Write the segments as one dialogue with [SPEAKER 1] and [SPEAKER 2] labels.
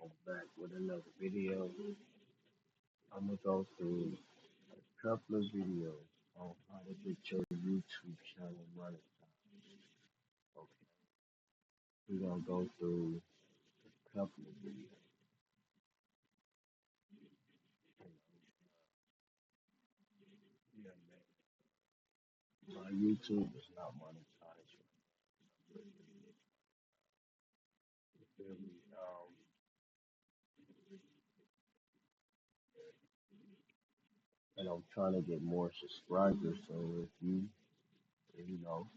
[SPEAKER 1] I'm back with another video. I'm gonna go through a couple of videos on how to get your YouTube channel monetized. Okay, we're gonna go through a couple of videos. Yeah, man. My YouTube is not monetized. You feel me? And I'm trying to get more subscribers. So if you know,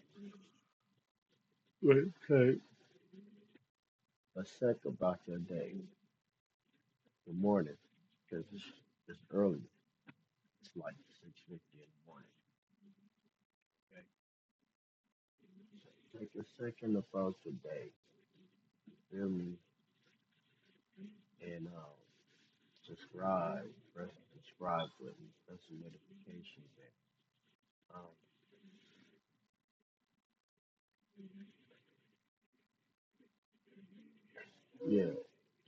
[SPEAKER 1] okay, a sec about your day, good morning, because it's early. It's like 6:50 in the morning. Okay, take a second about your day. Feel me? And subscribe. Press the subscribe button. Press the notification bell. Yeah,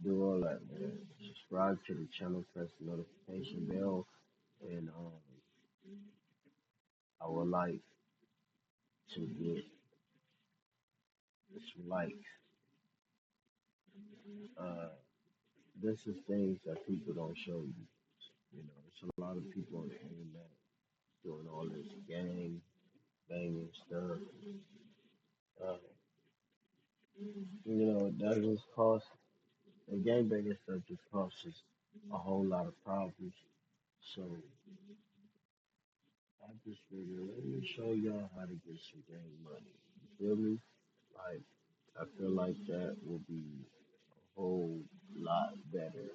[SPEAKER 1] do all that, man. Subscribe to the channel. Press the notification bell, and I would like to get some likes. Uh, this is things that people don't show you. You know, there's a lot of people on the internet doing all this gang banging stuff. Uh, that just costs the gang banging stuff just costs us a whole lot of problems. So I just figured let me show y'all how to get some gang money. You feel me? Like I feel like that will be a whole lot better.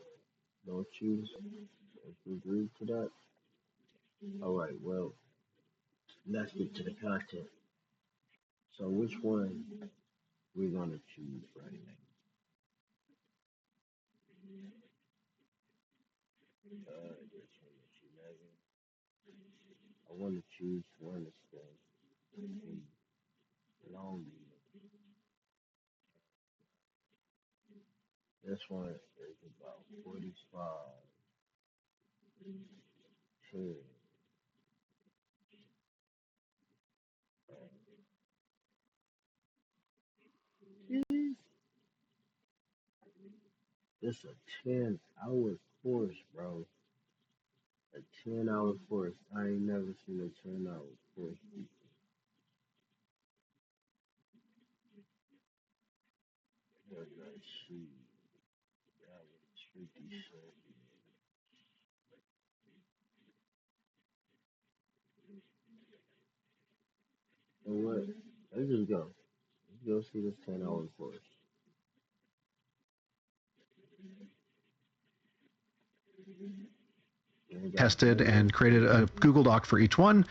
[SPEAKER 1] Don't you? Don't you agree to that? All right. Well, let's get to the content. So which one we're gonna choose right now? This one is 11. I want to choose one that's going to be long. This one is about 45, 10. It's a 10-hour course, bro. A 10-hour course. I ain't never seen a 10-hour course. But let's see. That was 57. You know what? Let's just go. Let's go see this 10-hour course.
[SPEAKER 2] Tested and created a Google Doc for each one,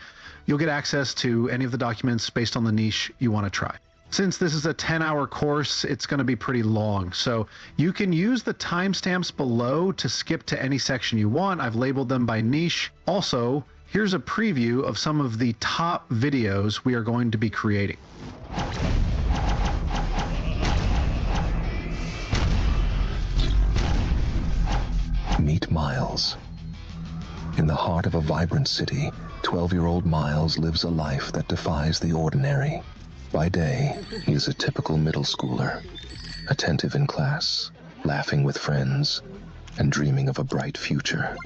[SPEAKER 2] you'll get access to any of the documents based on the niche you want to try. Since this is a 10-hour course, it's going to be pretty long, so you can use the timestamps below to skip to any section you want. I've labeled them by niche. Also, here's a preview of some of the top videos we are going to be creating.
[SPEAKER 3] Meet Miles. In the heart of a vibrant city, 12-year-old Miles lives a life that defies the ordinary. By day, he is a typical middle schooler, attentive in class, laughing with friends, and dreaming of a bright future.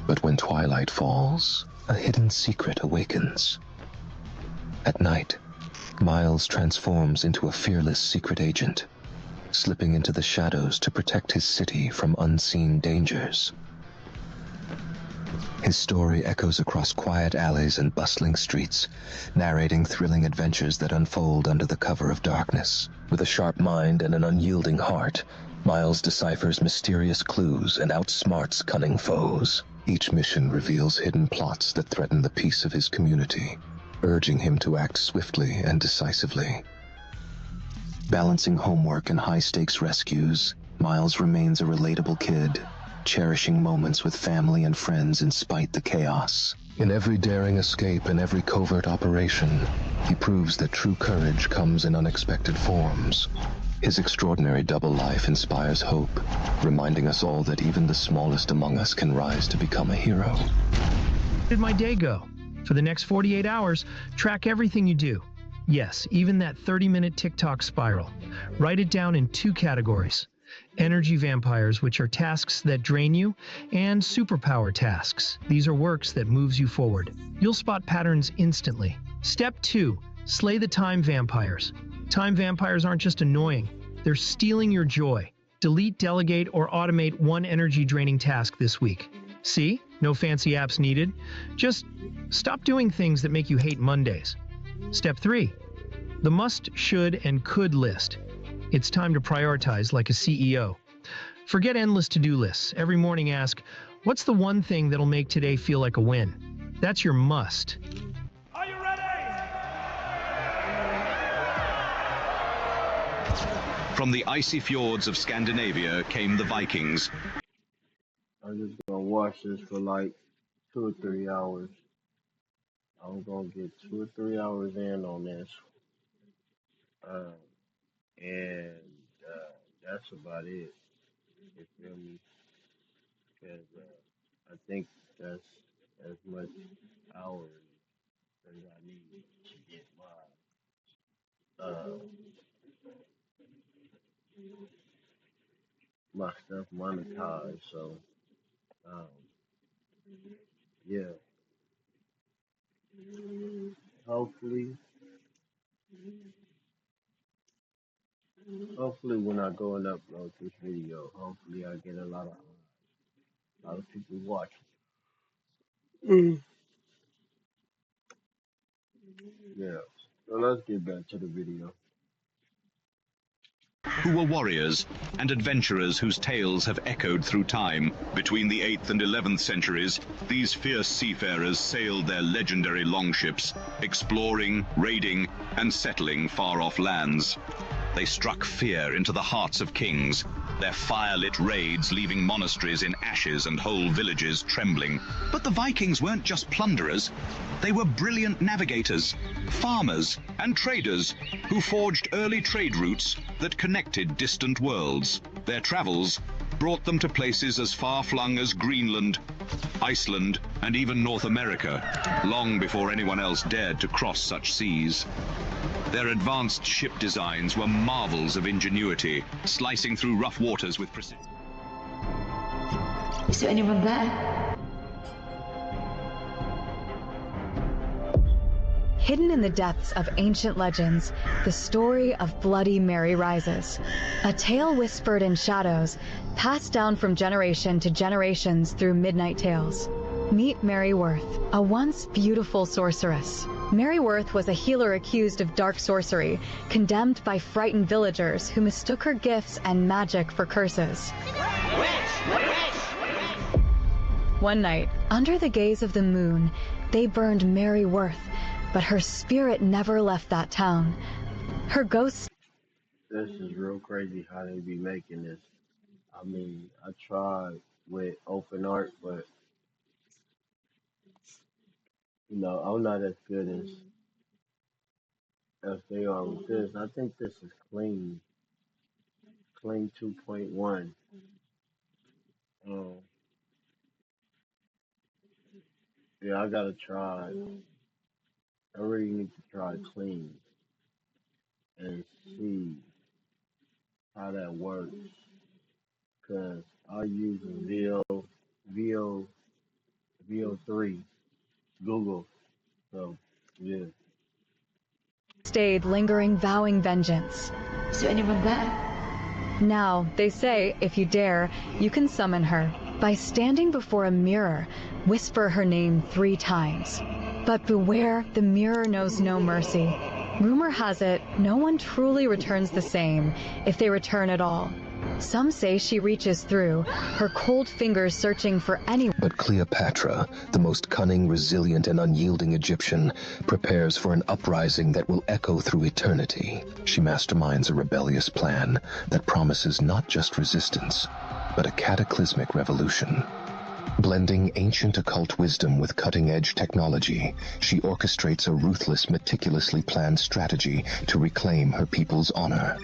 [SPEAKER 3] But when twilight falls, a hidden secret awakens. At night, Miles transforms into a fearless secret agent, slipping into the shadows to protect his city from unseen dangers. His story echoes across quiet alleys and bustling streets, narrating thrilling adventures that unfold under the cover of darkness. With a sharp mind and an unyielding heart, Miles deciphers mysterious clues and outsmarts cunning foes. Each mission reveals hidden plots that threaten the peace of his community, urging him to act swiftly and decisively. Balancing homework and high-stakes rescues, Miles remains a relatable kid, cherishing moments with family and friends in spite the chaos. In every daring escape and every covert operation, He proves that true courage comes in unexpected forms. His extraordinary double life inspires hope, reminding us all that even the smallest among us can rise to become a hero.
[SPEAKER 4] How did my day go? For the next 48 hours, track everything you do. Yes, even that 30-minute TikTok spiral. Write it down in 2 categories. Energy vampires, which are tasks that drain you, and superpower tasks. These are works that moves you forward. You'll spot patterns instantly. Step 2. Slay the time vampires. Time vampires aren't just annoying, they're stealing your joy. Delete, delegate, or automate one energy-draining task this week. See? No fancy apps needed. Just stop doing things that make you hate Mondays. Step 3. The must, should, and could list. It's time to prioritize like a CEO. Forget endless to-do lists. Every morning ask, what's the one thing that'll make today feel like a win? That's your must.
[SPEAKER 5] Are you ready?
[SPEAKER 6] From the icy fjords of Scandinavia came the Vikings.
[SPEAKER 1] I'm just gonna watch this for like 2 or 3 hours. I'm gonna get 2 or 3 hours in on this, um, and that's about it. You feel me? Because I think that's as much hours as I need to get my stuff monetized. So um, yeah, hopefully, hopefully when I go and upload this video, hopefully I get a lot of people watching. Yeah. So let's get back to the video.
[SPEAKER 6] Who were warriors and adventurers whose tales have echoed through time. Between the 8th and 11th centuries, these fierce seafarers sailed their legendary longships, exploring, raiding, and settling far-off lands. They struck fear into the hearts of kings, their fire-lit raids leaving monasteries in ashes and whole villages trembling. But the Vikings weren't just plunderers. They were brilliant navigators, farmers, and traders who forged early trade routes that connected distant worlds. Their travels brought them to places as far-flung as Greenland, Iceland, and even North America, long before anyone else dared to cross such seas. Their advanced ship designs were marvels of ingenuity, slicing through rough waters with precision.
[SPEAKER 7] Is there anyone there?
[SPEAKER 8] Hidden in the depths of ancient legends, the story of Bloody Mary rises. A tale whispered in shadows, passed down from generation to generations through midnight tales. Meet Mary Worth, a once beautiful sorceress. Mary Worth was a healer accused of dark sorcery, condemned by frightened villagers who mistook her gifts and magic for curses. One night, under the gaze of the moon, they burned Mary Worth, but her spirit never left that town. Her ghost...
[SPEAKER 1] This is real crazy how they be making this. I mean, I tried with open art, but I'm not as good as they are with this. I think this is clean 2.1. Um, yeah, I gotta try. I really need to try clean and see how that works. Cause I use VO, VO3, Google. So yeah.
[SPEAKER 8] stayed lingering, vowing vengeance.
[SPEAKER 7] Is there anyone there?
[SPEAKER 8] Now, they say, if you dare, you can summon her. By standing before a mirror, whisper her name 3 times. But beware, the mirror knows no mercy. Rumor has it, no one truly returns the same, if they return at all. Some say she reaches through, her cold fingers searching for anyone.
[SPEAKER 3] But Cleopatra, the most cunning, resilient, and unyielding Egyptian, prepares for an uprising that will echo through eternity. She masterminds a rebellious plan that promises not just resistance, but a cataclysmic revolution. Blending ancient occult wisdom with cutting-edge technology, she orchestrates a ruthless, meticulously planned strategy to reclaim her people's honor.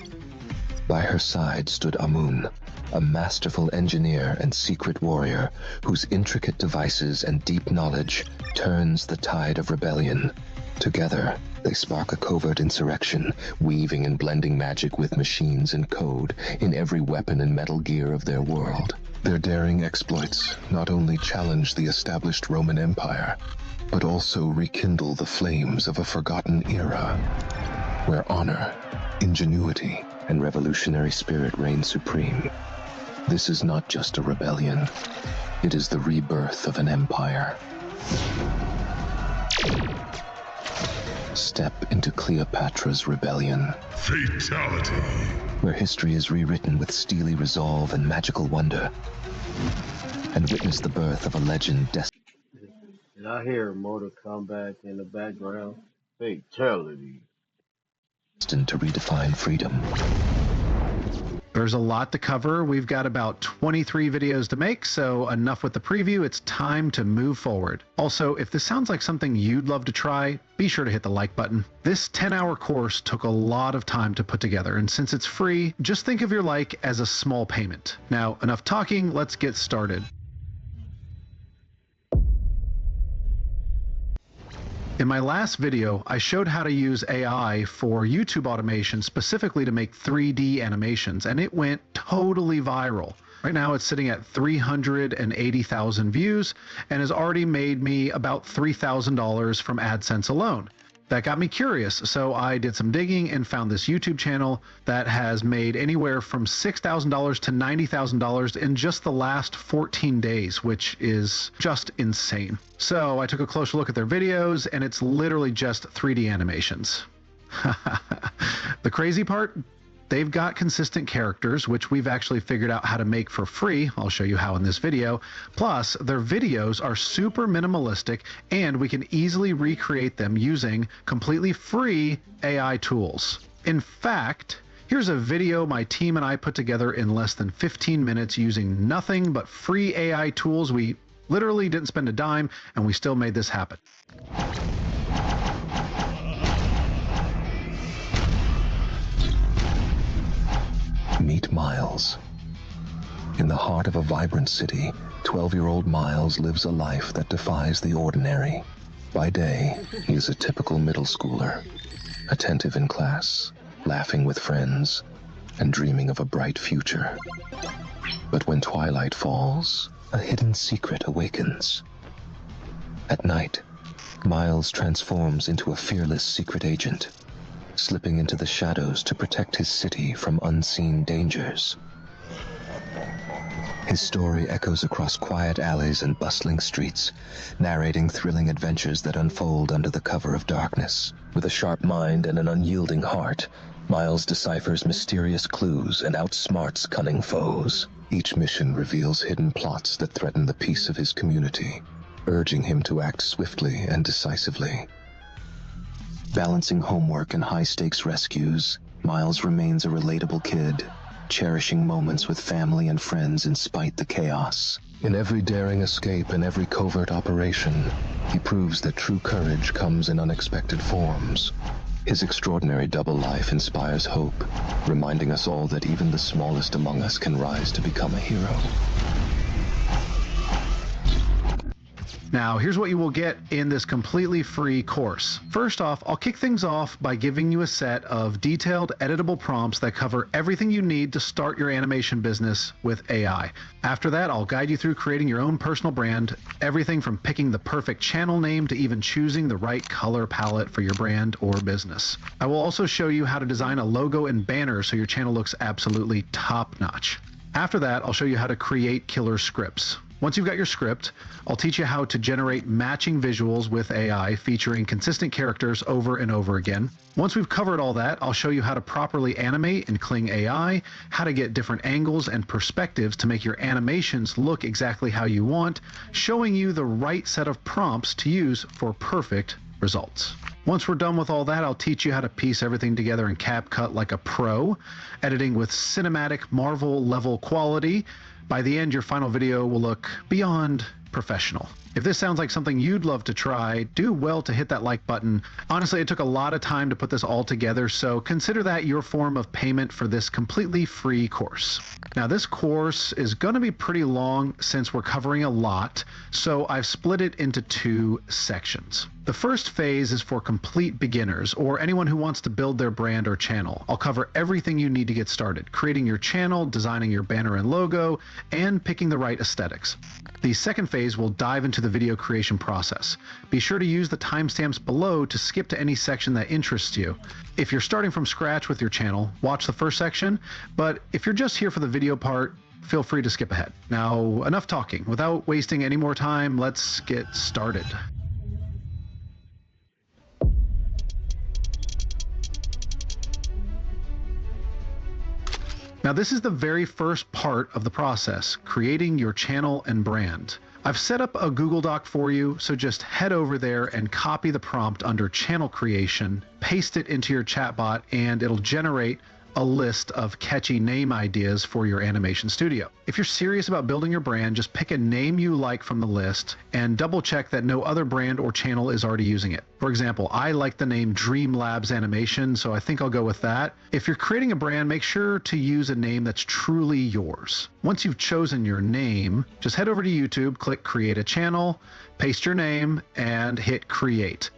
[SPEAKER 3] By her side stood Amun, a masterful engineer and secret warrior whose intricate devices and deep knowledge turns the tide of rebellion. Together, they spark a covert insurrection, weaving and blending magic with machines and code in every weapon and metal gear of their world. Their daring exploits not only challenge the established Roman Empire, but also rekindle the flames of a forgotten era, where honor, ingenuity, and revolutionary spirit reign supreme. This is not just a rebellion. It is the rebirth of an empire. Step into Cleopatra's rebellion.
[SPEAKER 5] Fatality.
[SPEAKER 3] Where history is rewritten with steely resolve and magical wonder. And witness the birth of a legend
[SPEAKER 1] And I hear Mortal Kombat in the background. Fatality.
[SPEAKER 3] destined to redefine freedom.
[SPEAKER 2] There's a lot to cover. We've got about 23 videos to make, so enough with the preview. It's time to move forward. Also, if this sounds like something you'd love to try, be sure to hit the like button. This 10-hour course took a lot of time to put together, and since it's free, just think of your like as a small payment. Now, enough talking, let's get started. In my last video, I showed how to use AI for YouTube automation specifically to make 3D animations, and it went totally viral. Right now it's sitting at 380,000 views and has already made me about $3,000 from AdSense alone. That got me curious, so I did some digging and found this YouTube channel that has made anywhere from $6,000 to $90,000 in just the last 14 days, which is just insane. So I took a closer look at their videos, and it's literally just 3D animations. The crazy part? They've got consistent characters, which we've actually figured out how to make for free. I'll show you how in this video. Plus, their videos are super minimalistic, and we can easily recreate them using completely free AI tools. In fact, here's a video my team and I put together in less than 15 minutes using nothing but free AI tools. We literally didn't spend a dime, and we still made this happen.
[SPEAKER 3] Meet Miles. In the heart of a vibrant city, 12-year-old Miles lives a life that defies the ordinary. By day, he is a typical middle schooler, attentive in class, laughing with friends, and dreaming of a bright future. But when twilight falls, a hidden secret awakens. At night, Miles transforms into a fearless secret agent, slipping into the shadows to protect his city from unseen dangers. His story echoes across quiet alleys and bustling streets, narrating thrilling adventures that unfold under the cover of darkness. With a sharp mind and an unyielding heart, Miles deciphers mysterious clues and outsmarts cunning foes. Each mission reveals hidden plots that threaten the peace of his community, urging him to act swiftly and decisively. Balancing homework and high-stakes rescues, Miles remains a relatable kid, cherishing moments with family and friends in spite the chaos. In every daring escape and every covert operation, he proves that true courage comes in unexpected forms. His extraordinary double life inspires hope, reminding us all that even the smallest among us can rise to become a hero.
[SPEAKER 2] Now, here's what you will get in this completely free course. First off, I'll kick things off by giving you a set of detailed editable prompts that cover everything you need to start your animation business with AI. After that, I'll guide you through creating your own personal brand, everything from picking the perfect channel name to even choosing the right color palette for your brand or business. I will also show you how to design a logo and banner so your channel looks absolutely top-notch. After that, I'll show you how to create killer scripts. Once you've got your script, I'll teach you how to generate matching visuals with AI featuring consistent characters over and over again. Once we've covered all that, I'll show you how to properly animate in Kling AI, how to get different angles and perspectives to make your animations look exactly how you want, showing you the right set of prompts to use for perfect results. Once we're done with all that, I'll teach you how to piece everything together in CapCut like a pro, editing with cinematic Marvel level quality. By the end, your final video will look beyond professional. If this sounds like something you'd love to try, do well to hit that like button. Honestly, it took a lot of time to put this all together, so consider that your form of payment for this completely free course. Now, this course is going to be pretty long since we're covering a lot, so I've split it into 2 sections. The first phase is for complete beginners or anyone who wants to build their brand or channel. I'll cover everything you need to get started, creating your channel, designing your banner and logo, and picking the right aesthetics. The second phase will dive into the video creation process. Be sure to use the timestamps below to skip to any section that interests you. If you're starting from scratch with your channel, watch the first section, but if you're just here for the video part, feel free to skip ahead. Now, enough talking. Without wasting any more time, let's get started. Now, this is the very first part of the process, creating your channel and brand. I've set up a Google Doc for you, so just head over there and copy the prompt under channel creation, paste it into your chatbot, and it'll generate a list of catchy name ideas for your animation studio. If you're serious about building your brand, just pick a name you like from the list and double check that no other brand or channel is already using it. For example, I like the name Dream Labs Animation, so I think I'll go with that. If you're creating a brand, make sure to use a name that's truly yours. Once you've chosen your name, just head over to YouTube, click Create a Channel, paste your name, and hit Create.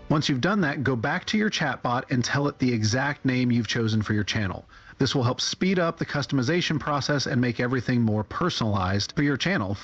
[SPEAKER 2] Once you've done that, go back to your chatbot and tell it the exact name you've chosen for your channel. This will help speed up the customization process and make everything more personalized for your channel.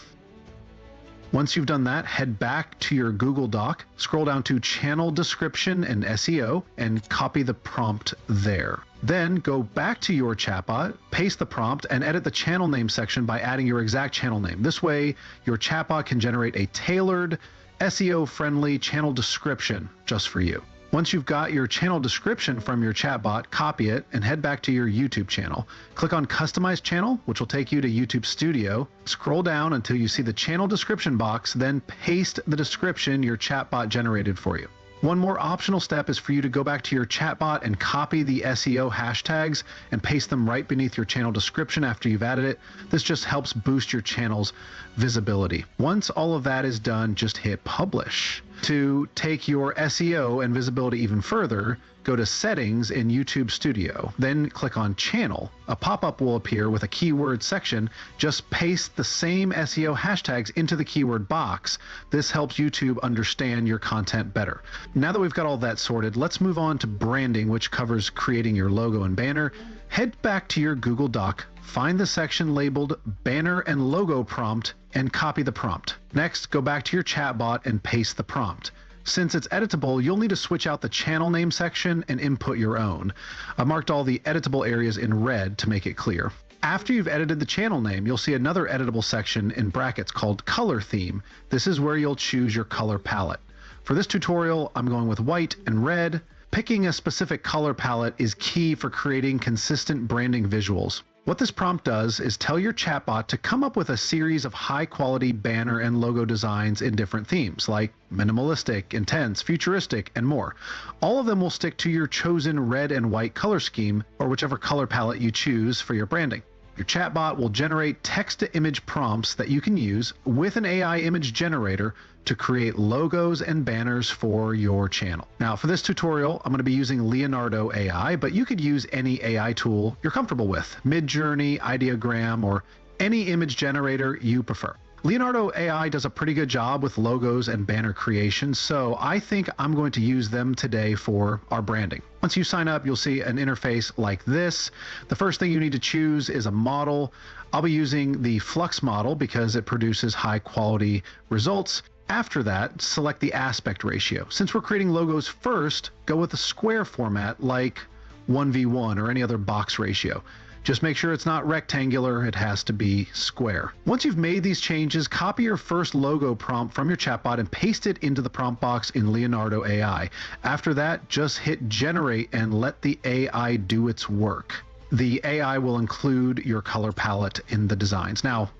[SPEAKER 2] Once you've done that, head back to your Google Doc, scroll down to Channel Description and SEO, and copy the prompt there. Then go back to your chatbot, paste the prompt, and edit the channel name section by adding your exact channel name. This way, your chatbot can generate a tailored, SEO-friendly channel description just for you. Once you've got your channel description from your chatbot, copy it and head back to your YouTube channel. Click on Customize Channel, which will take you to YouTube Studio. Scroll down until you see the channel description box, then paste the description your chatbot generated for you. One more optional step is for you to go back to your chatbot and copy the SEO hashtags and paste them right beneath your channel description after you've added it. This just helps boost your channel's visibility. Once all of that is done, just hit publish. To take your SEO and visibility even further, go to Settings in YouTube Studio, then click on Channel. A pop-up will appear with a keyword section. Just paste the same SEO hashtags into the keyword box. This helps YouTube understand your content better. Now that we've got all that sorted, let's move on to branding, which covers creating your logo and banner. Head back to your Google Doc, find the section labeled Banner and Logo Prompt, and copy the prompt. Next, go back to your chatbot and paste the prompt. Since it's editable, you'll need to switch out the channel name section and input your own. I've marked all the editable areas in red to make it clear. After you've edited the channel name, you'll see another editable section in brackets called Color Theme. This is where you'll choose your color palette. For this tutorial, I'm going with white and red. Picking a specific color palette is key for creating consistent branding visuals. What this prompt does is tell your chatbot to come up with a series of high-quality banner and logo designs in different themes, like minimalistic, intense, futuristic, and more. All of them will stick to your chosen red and white color scheme, or whichever color palette you choose for your branding. Your chatbot will generate text-to-image prompts that you can use with an AI image generator to create logos and banners for your channel. Now, for this tutorial, I'm going to be using Leonardo AI, but you could use any AI tool you're comfortable with, Midjourney, Ideogram, or any image generator you prefer. Leonardo AI does a pretty good job with logos and banner creation, so I think I'm going to use them today for our branding. Once you sign up, you'll see an interface like this. The first thing you need to choose is a model. I'll be using the Flux model because it produces high quality results. After that, select the aspect ratio. Since we're creating logos first, go with a square format like 1:1 or any other box ratio. Just make sure it's not rectangular, it has to be square. Once you've made these changes, copy your first logo prompt from your chatbot and paste it into the prompt box in Leonardo AI. After that, just hit generate and let the AI do its work. The AI will include your color palette in the designs. Now,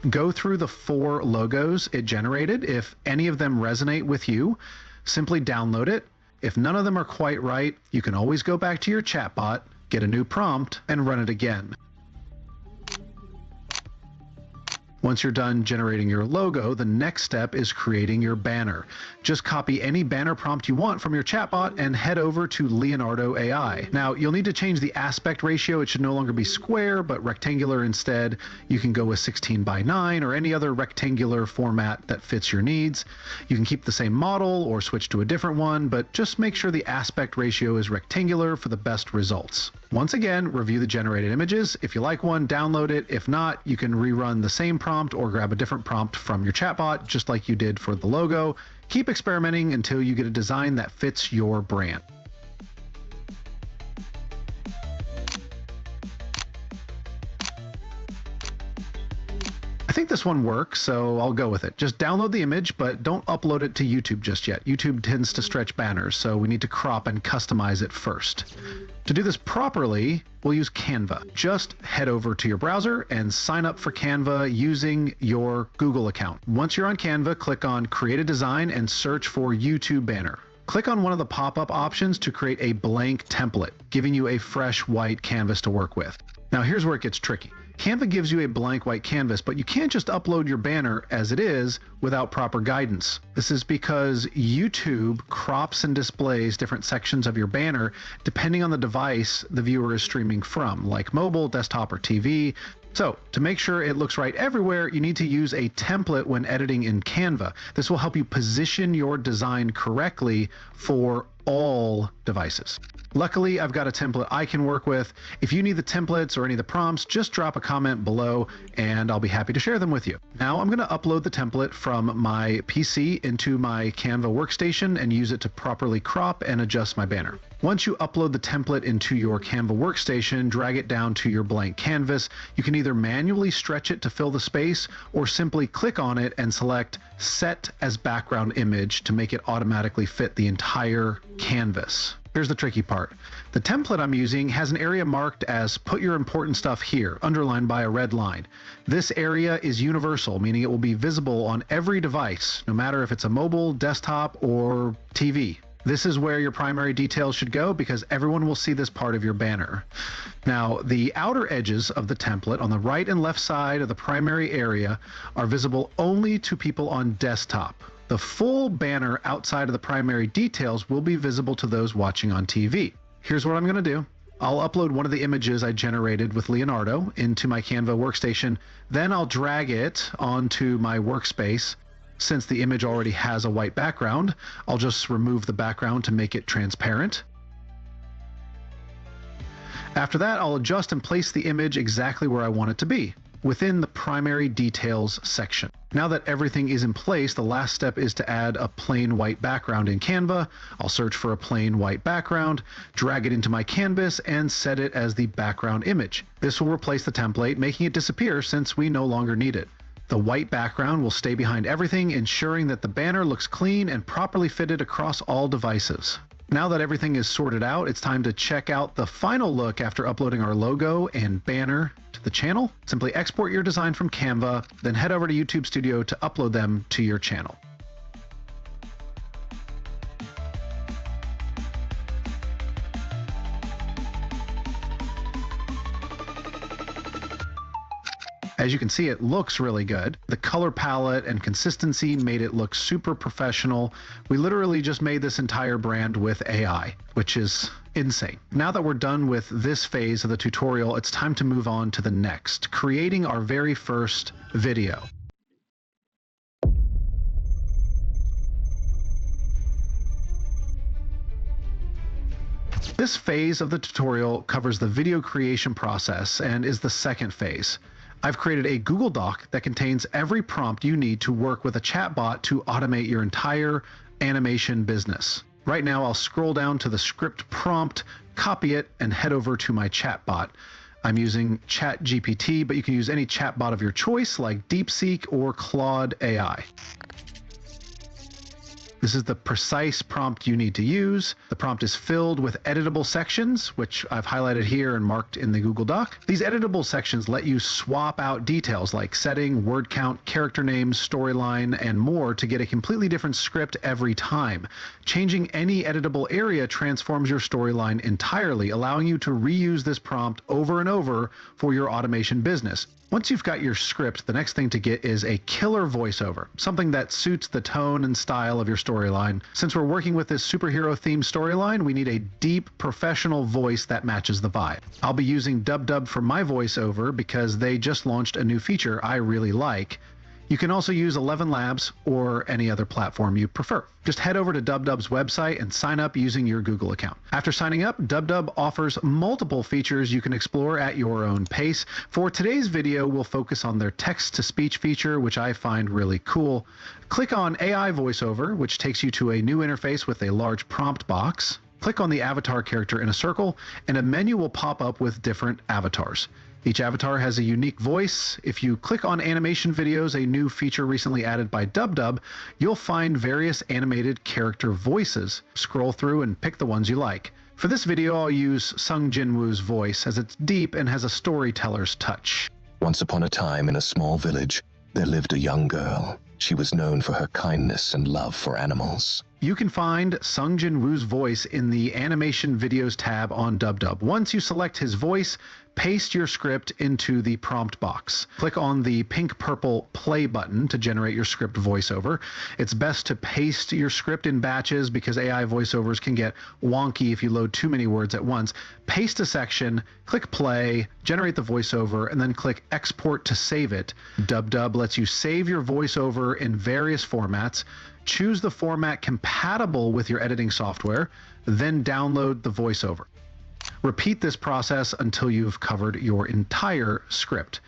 [SPEAKER 2] go through the 4 logos it generated. If any of them resonate with you, simply download it. If none of them are quite right, you can always go back to your chatbot, get a new prompt, and run it again. Once you're done generating your logo, the next step is creating your banner. Just copy any banner prompt you want from your chatbot and head over to Leonardo AI. Now, you'll need to change the aspect ratio. It should no longer be square, but rectangular instead. You can go with 16:9 or any other rectangular format that fits your needs. You can keep the same model or switch to a different one, but just make sure the aspect ratio is rectangular for the best results. Once again, review the generated images. If you like one, download it. If not, you can rerun the same prompt or grab a different prompt from your chatbot, just like you did for the logo. Keep experimenting until you get a design that fits your brand. I think this one works, so I'll go with it. Just download the image, but don't upload it to YouTube just yet. YouTube tends to stretch banners, so we need to crop and customize it first. To do this properly, we'll use Canva. Just head over to your browser and sign up for Canva using your Google account. Once you're on Canva, click on Create a Design and search for YouTube banner. Click on one of the pop-up options to create a blank template, giving you a fresh white canvas to work with. Now here's where it gets tricky. Canva gives you a blank white canvas, but you can't just upload your banner as it is without proper guidance. This is because YouTube crops and displays different sections of your banner depending on the device the viewer is streaming from, like mobile, desktop, or TV. So, to make sure it looks right everywhere, you need to use a template when editing in Canva. This will help you position your design correctly for all devices. Luckily, I've got a template I can work with. If you need the templates or any of the prompts, just drop a comment below and I'll be happy to share them with you. Now I'm going to upload the template from my PC into my Canva workstation and use it to properly crop and adjust my banner. Once you upload the template into your Canva workstation, drag it down to your blank canvas. You can either manually stretch it to fill the space or simply click on it and select Set as Background Image to make it automatically fit the entire canvas. Here's the tricky part. The template I'm using has an area marked as Put Your Important Stuff Here, underlined by a red line. This area is universal, meaning it will be visible on every device, no matter if it's a mobile, desktop, or TV. This is where your primary details should go because everyone will see this part of your banner. Now, the outer edges of the template on the right and left side of the primary area are visible only to people on desktop. The full banner outside of the primary details will be visible to those watching on TV. Here's what I'm going to do. I'll upload one of the images I generated with Leonardo into my Canva workstation. Then I'll drag it onto my workspace. Since the image already has a white background, I'll just remove the background to make it transparent. After that, I'll adjust and place the image exactly where I want it to be, within the primary details section. Now that everything is in place, the last step is to add a plain white background in Canva. I'll search for a plain white background, drag it into my canvas, and set it as the background image. This will replace the template, making it disappear since we no longer need it. The white background will stay behind everything, ensuring that the banner looks clean and properly fitted across all devices. Now that everything is sorted out, it's time to check out the final look after uploading our logo and banner to the channel. Simply export your design from Canva, then head over to YouTube Studio to upload them to your channel. As you can see, it looks really good. The color palette and consistency made it look super professional. We literally just made this entire brand with AI, which is insane. Now that we're done with this phase of the tutorial, it's time to move on to the next, creating our very first video. This phase of the tutorial covers the video creation process and is the second phase. I've created a Google Doc that contains every prompt you need to work with a chatbot to automate your entire animation business. Right now, I'll scroll down to the script prompt, copy it, and head over to my chatbot. I'm using ChatGPT, but you can use any chatbot of your choice like DeepSeek or Claude AI. This is the precise prompt you need to use. The prompt is filled with editable sections, which I've highlighted here and marked in the Google Doc. These editable sections let you swap out details like setting, word count, character names, storyline, and more to get a completely different script every time. Changing any editable area transforms your storyline entirely, allowing you to reuse this prompt over and over for your automation business. Once you've got your script, the next thing to get is a killer voiceover, something that suits the tone and style of your storyline. Since we're working with this superhero-themed storyline, we need a deep, professional voice that matches the vibe. I'll be using DubDub for my voiceover because they just launched a new feature I really like. You can also use 11 Labs or any other platform you prefer. Just head over to DubDub's website and sign up using your Google account. After signing up, DubDub offers multiple features you can explore at your own pace. For today's video, we'll focus on their text-to-speech feature, which I find really cool. Click on AI VoiceOver, which takes you to a new interface with a large prompt box. Click on the avatar character in a circle, and a menu will pop up with different avatars. Each avatar has a unique voice. If you click on animation videos, a new feature recently added by DubDub, you'll find various animated character voices. Scroll through and pick the ones you like. For this video, I'll use Sung Jin-woo's voice as it's deep and has a storyteller's touch.
[SPEAKER 3] Once upon a time in a small village, there lived a young girl. She was known for her kindness and love for animals.
[SPEAKER 2] You can find Sung Jin-woo's voice in the Animation Videos tab on DubDub. Once you select his voice, paste your script into the prompt box. Click on the pink-purple play button to generate your script voiceover. It's best to paste your script in batches because AI voiceovers can get wonky if you load too many words at once. Paste a section, click play, generate the voiceover, and then click export to save it. DubDub lets you save your voiceover in various formats. Choose the format compatible with your editing software, then download the voiceover. Repeat this process until you've covered your entire script.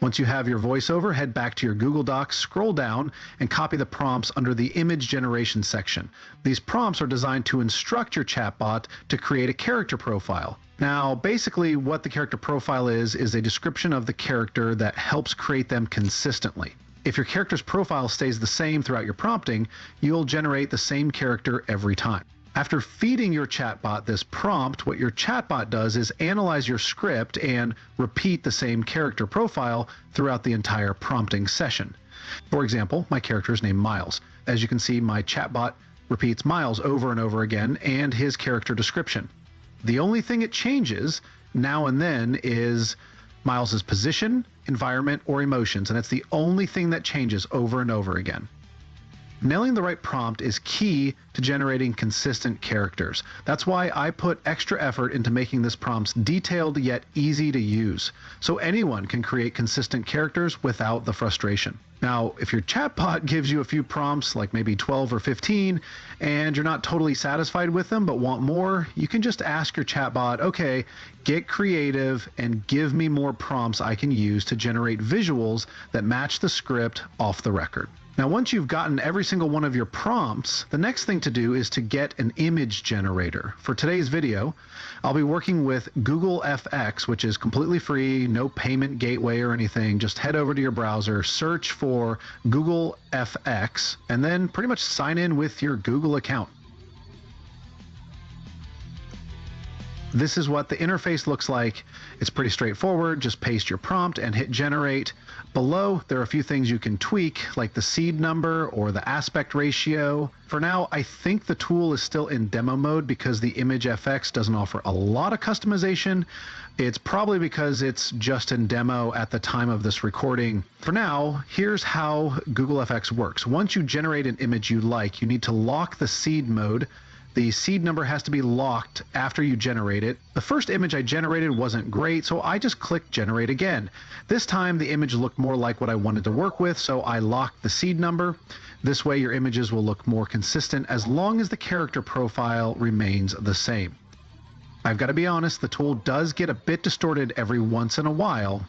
[SPEAKER 2] Once you have your voiceover, head back to your Google Docs, scroll down, and copy the prompts under the image generation section. These prompts are designed to instruct your chatbot to create a character profile. Now, basically what the character profile is a description of the character that helps create them consistently. If your character's profile stays the same throughout your prompting, you'll generate the same character every time. After feeding your chatbot this prompt, what your chatbot does is analyze your script and repeat the same character profile throughout the entire prompting session. For example, my character is named Miles. As you can see, my chatbot repeats Miles over and over again and his character description. The only thing it changes now and then is Miles's position, environment, or emotions, and it's the only thing that changes over and over again. Nailing the right prompt is key to generating consistent characters. That's why I put extra effort into making this prompt detailed yet easy to use, so anyone can create consistent characters without the frustration. Now, if your chatbot gives you a few prompts, like maybe 12 or 15, and you're not totally satisfied with them but want more, you can just ask your chatbot, okay, get creative and give me more prompts I can use to generate visuals that match the script off the record. Now, once you've gotten every single one of your prompts, the next thing to do is to get an image generator. For today's video, I'll be working with Google FX, which is completely free, no payment gateway or anything. Just head over to your browser, search for Google FX, and then pretty much sign in with your Google account. This is what the interface looks like. It's pretty straightforward. Just paste your prompt and hit generate. Below, there are a few things you can tweak, like the seed number or the aspect ratio. For now, I think the tool is still in demo mode because the image FX doesn't offer a lot of customization. It's probably because it's just in demo at the time of this recording. For now, here's how Google FX works. Once you generate an image you like, you need to lock the seed mode. The seed number has to be locked after you generate it. The first image I generated wasn't great, so I just clicked generate again. This time the image looked more like what I wanted to work with, so I locked the seed number. This way your images will look more consistent as long as the character profile remains the same. I've got to be honest, the tool does get a bit distorted every once in a while.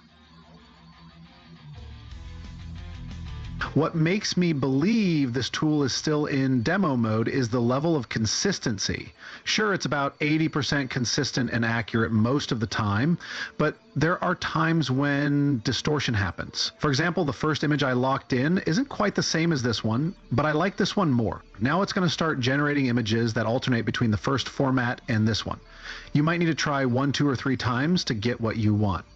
[SPEAKER 2] What makes me believe this tool is still in demo mode is the level of consistency. Sure, it's about 80% consistent and accurate most of the time, but there are times when distortion happens. For example, the first image I locked in isn't quite the same as this one, but I like this one more. Now it's going to start generating images that alternate between the first format and this one. You might need to try 1, 2, or 3 times to get what you want.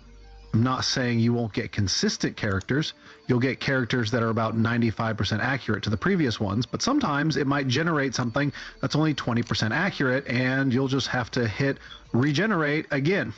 [SPEAKER 2] I'm not saying you won't get consistent characters. You'll get characters that are about 95% accurate to the previous ones, but sometimes it might generate something that's only 20% accurate, and you'll just have to hit regenerate again.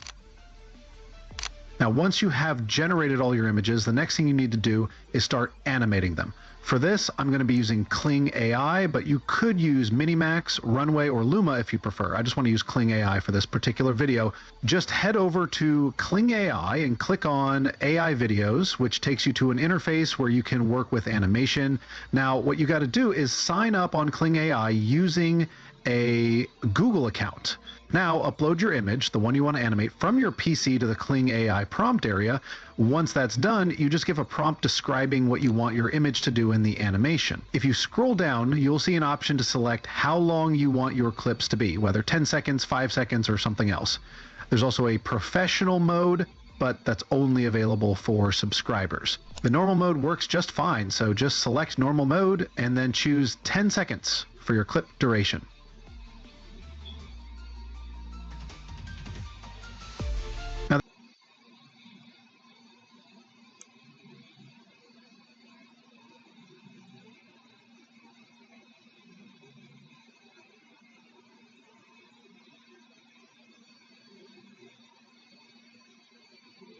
[SPEAKER 2] Now, once you have generated all your images, the next thing you need to do is start animating them. For this, I'm going to be using Kling AI, but you could use Minimax, Runway, or Luma if you prefer. I just want to use Kling AI for this particular video. Just head over to Kling AI and click on AI Videos, which takes you to an interface where you can work with animation. Now, what you got to do is sign up on Kling AI using a Google account. Now, upload your image, the one you want to animate, from your PC to the Kling AI prompt area. Once that's done, you just give a prompt describing what you want your image to do in the animation. If you scroll down, you'll see an option to select how long you want your clips to be, whether 10 seconds, 5 seconds, or something else. There's also a professional mode, but that's only available for subscribers. The normal mode works just fine, so just select normal mode and then choose 10 seconds for your clip duration.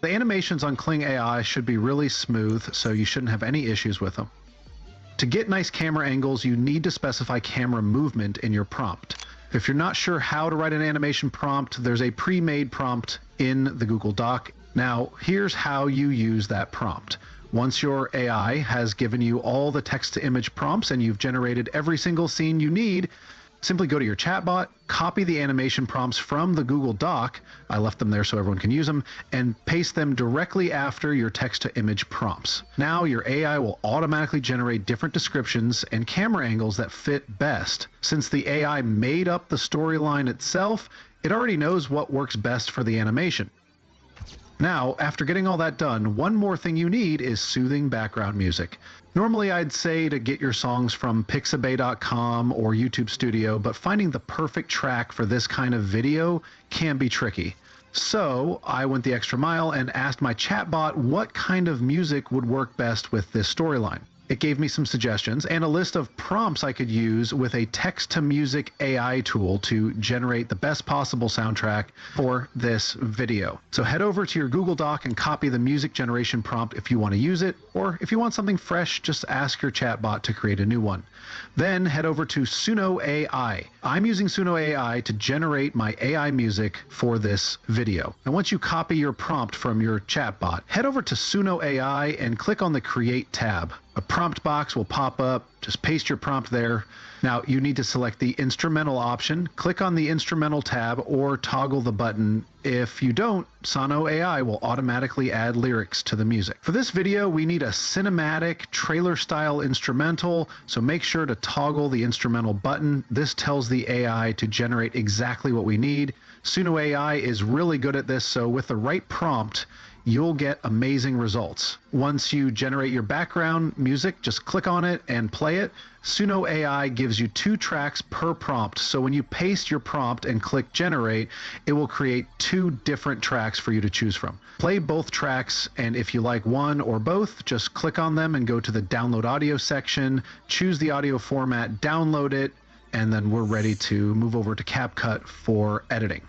[SPEAKER 2] The animations on Kling AI should be really smooth, so you shouldn't have any issues with them. To get nice camera angles, you need to specify camera movement in your prompt. If you're not sure how to write an animation prompt, there's a pre-made prompt in the Google Doc. Now, here's how you use that prompt. Once your AI has given you all the text-to-image prompts and you've generated every single scene you need, simply go to your chatbot, copy the animation prompts from the Google Doc, I left them there so everyone can use them, and paste them directly after your text-to-image prompts. Now your AI will automatically generate different descriptions and camera angles that fit best. Since the AI made up the storyline itself, it already knows what works best for the animation. Now, after getting all that done, one more thing you need is soothing background music. Normally I'd say to get your songs from pixabay.com or YouTube Studio, but finding the perfect track for this kind of video can be tricky. So I went the extra mile and asked my chatbot what kind of music would work best with this storyline. It gave me some suggestions and a list of prompts I could use with a text-to-music AI tool to generate the best possible soundtrack for this video. So head over to your Google Doc and copy the music generation prompt if you want to use it, or if you want something fresh, just ask your chatbot to create a new one. Then head over to Suno AI. I'm using Suno AI to generate my AI music for this video. And once you copy your prompt from your chatbot, head over to Suno AI and click on the Create tab. A prompt box will pop up. Just paste your prompt there. Now you need to select the instrumental option, click on the instrumental tab, or toggle the button. If you don't, Suno AI will automatically add lyrics to the music. For this video, we need a cinematic trailer style instrumental, so make sure to toggle the instrumental button. This tells the AI to generate exactly what we need. Suno AI is really good at this, so with the right prompt, you'll get amazing results. Once you generate your background music, just click on it and play it. Suno AI gives you 2 tracks per prompt, so when you paste your prompt and click generate, it will create 2 different tracks for you to choose from. Play both tracks, and if you like one or both, just click on them and go to the download audio section, choose the audio format, download it, and then we're ready to move over to CapCut for editing.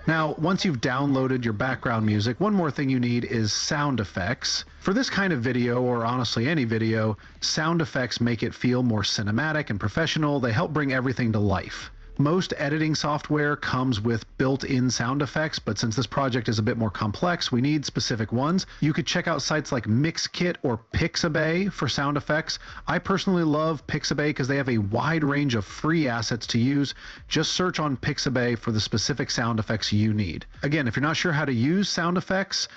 [SPEAKER 2] Now, once you've downloaded your background music, one more thing you need is sound effects. For this kind of video, or honestly any video, sound effects make it feel more cinematic and professional. They help bring everything to life. Most editing software comes with built-in sound effects, but since this project is a bit more complex, we need specific ones. You could check out sites like Mixkit or Pixabay for sound effects. I personally love Pixabay because they have a wide range of free assets to use. Just search on Pixabay for the specific sound effects you need. Again, if you're not sure how to use sound effects,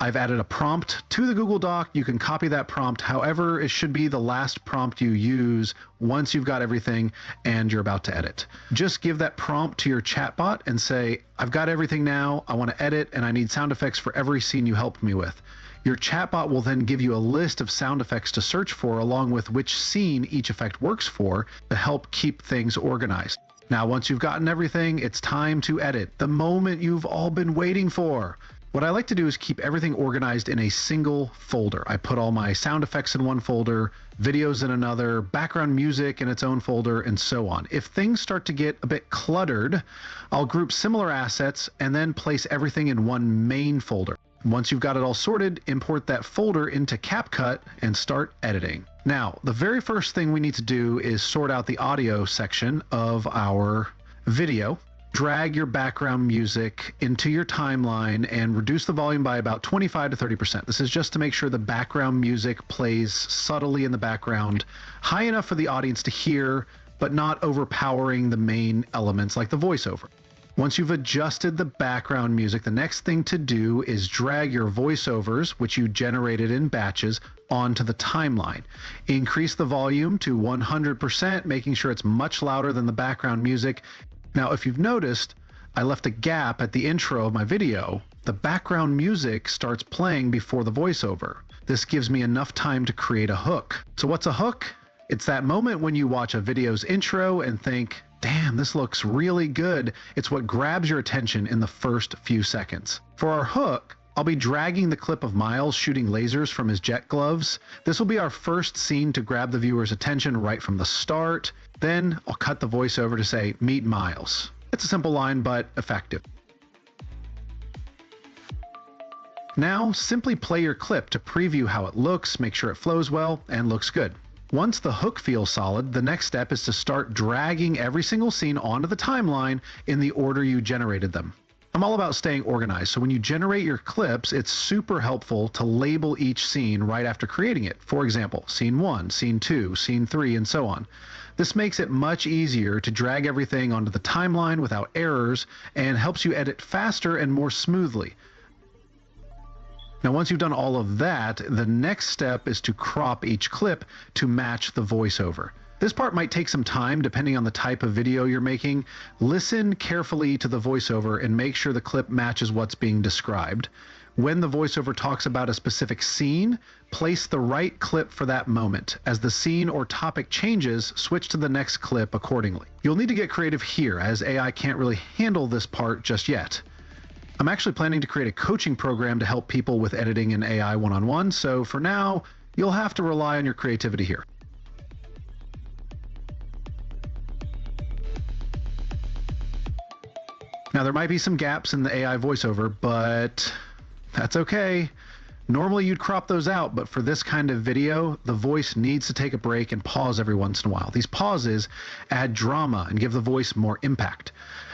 [SPEAKER 2] I've added a prompt to the Google Doc. You can copy that prompt. However, it should be the last prompt you use once you've got everything and you're about to edit. Just give that prompt to your chatbot and say, I've got everything now. I want to edit and I need sound effects for every scene you helped me with. Your chatbot will then give you a list of sound effects to search for along with which scene each effect works for to help keep things organized. Now, once you've gotten everything, it's time to edit. The moment you've all been waiting for. What I like to do is keep everything organized in a single folder. I put all my sound effects in one folder, videos in another, background music in its own folder, and so on. If things start to get a bit cluttered, I'll group similar assets and then place everything in one main folder. Once you've got it all sorted, import that folder into CapCut and start editing. Now, the very first thing we need to do is sort out the audio section of our video. Drag your background music into your timeline and reduce the volume by about 25 to 30%. This is just to make sure the background music plays subtly in the background, high enough for the audience to hear, but not overpowering the main elements like the voiceover. Once you've adjusted the background music, the next thing to do is drag your voiceovers, which you generated in batches, onto the timeline. Increase the volume to 100%, making sure it's much louder than the background music. Now, if you've noticed, I left a gap at the intro of my video. The background music starts playing before the voiceover. This gives me enough time to create a hook. So what's a hook? It's that moment when you watch a video's intro and think, damn, this looks really good. It's what grabs your attention in the first few seconds. For our hook, I'll be dragging the clip of Miles shooting lasers from his jet gloves. This will be our first scene to grab the viewer's attention right from the start. Then I'll cut the voiceover to say, "Meet Miles." It's a simple line, but effective. Now, simply play your clip to preview how it looks, make sure it flows well, and looks good. Once the hook feels solid, the next step is to start dragging every single scene onto the timeline in the order you generated them. I'm all about staying organized, so when you generate your clips, it's super helpful to label each scene right after creating it. For example, scene 1, scene 2, scene 3, and so on. This makes it much easier to drag everything onto the timeline without errors and helps you edit faster and more smoothly. Now, once you've done all of that, the next step is to crop each clip to match the voiceover. This part might take some time depending on the type of video you're making. Listen carefully to the voiceover and make sure the clip matches what's being described. When the voiceover talks about a specific scene, place the right clip for that moment. As the scene or topic changes, switch to the next clip accordingly. You'll need to get creative here, as AI can't really handle this part just yet. I'm actually planning to create a coaching program to help people with editing in AI one-on-one, so for now, you'll have to rely on your creativity here. Now, there might be some gaps in the AI voiceover, but that's okay. Normally you'd crop those out, but for this kind of video, the voice needs to take a break and pause every once in a while. These pauses add drama and give the voice more impact.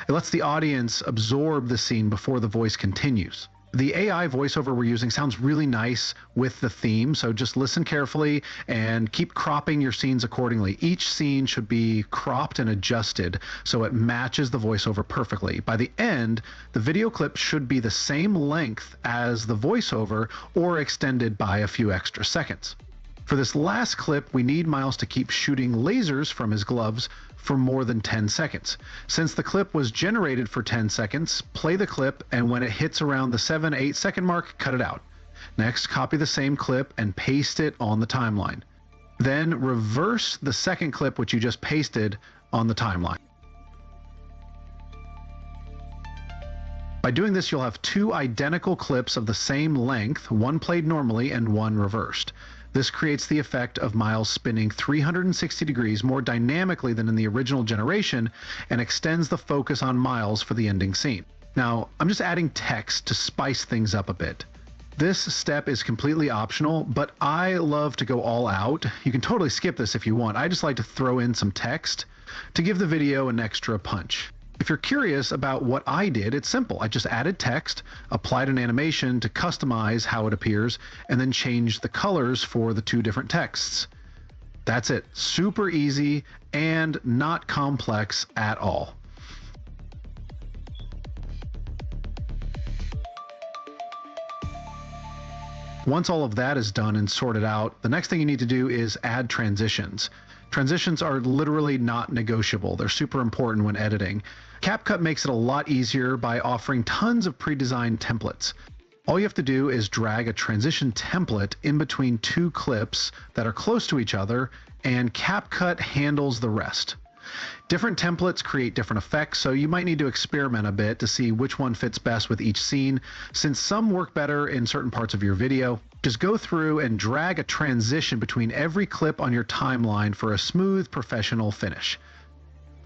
[SPEAKER 2] It lets the audience absorb the scene before the voice continues. The AI voiceover we're using sounds really nice with the theme, so just listen carefully and keep cropping your scenes accordingly. Each scene should be cropped and adjusted so it matches the voiceover perfectly. By the end, the video clip should be the same length as the voiceover or extended by a few extra seconds. For this last clip, we need Miles to keep shooting lasers from his gloves for more than 10 seconds. Since the clip was generated for 10 seconds, play the clip, and when it hits around the 7-8 second mark, cut it out. Next, copy the same clip and paste it on the timeline. Then reverse the second clip which you just pasted on the timeline. By doing this, you'll have two identical clips of the same length, one played normally and one reversed. This creates the effect of Miles spinning 360 degrees more dynamically than in the original generation and extends the focus on Miles for the ending scene. Now, I'm just adding text to spice things up a bit. This step is completely optional, but I love to go all out. You can totally skip this if you want. I just like to throw in some text to give the video an extra punch. If you're curious about what I did, it's simple. I just added text, applied an animation to customize how it appears, and then changed the colors for the two different texts. That's it. Super easy and not complex at all. Once all of that is done and sorted out, the next thing you need to do is add transitions. Transitions are literally not negotiable. They're super important when editing. CapCut makes it a lot easier by offering tons of pre-designed templates. All you have to do is drag a transition template in between two clips that are close to each other, and CapCut handles the rest. Different templates create different effects, so you might need to experiment a bit to see which one fits best with each scene. Since some work better in certain parts of your video, just go through and drag a transition between every clip on your timeline for a smooth, professional finish.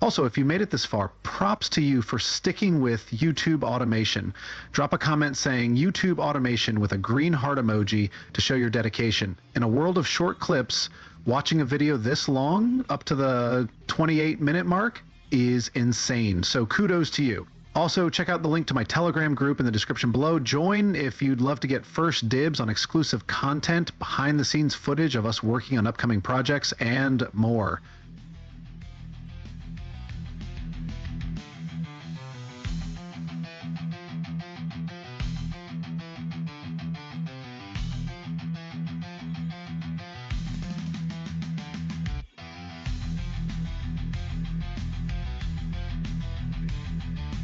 [SPEAKER 2] Also, if you made it this far, props to you for sticking with YouTube automation. Drop a comment saying YouTube automation with a green heart emoji to show your dedication. In a world of short clips, watching a video this long, up to the 28-minute mark, is insane. So kudos to you. Also, check out the link to my Telegram group in the description below. Join if you'd love to get first dibs on exclusive content, behind-the-scenes footage of us working on upcoming projects, and more.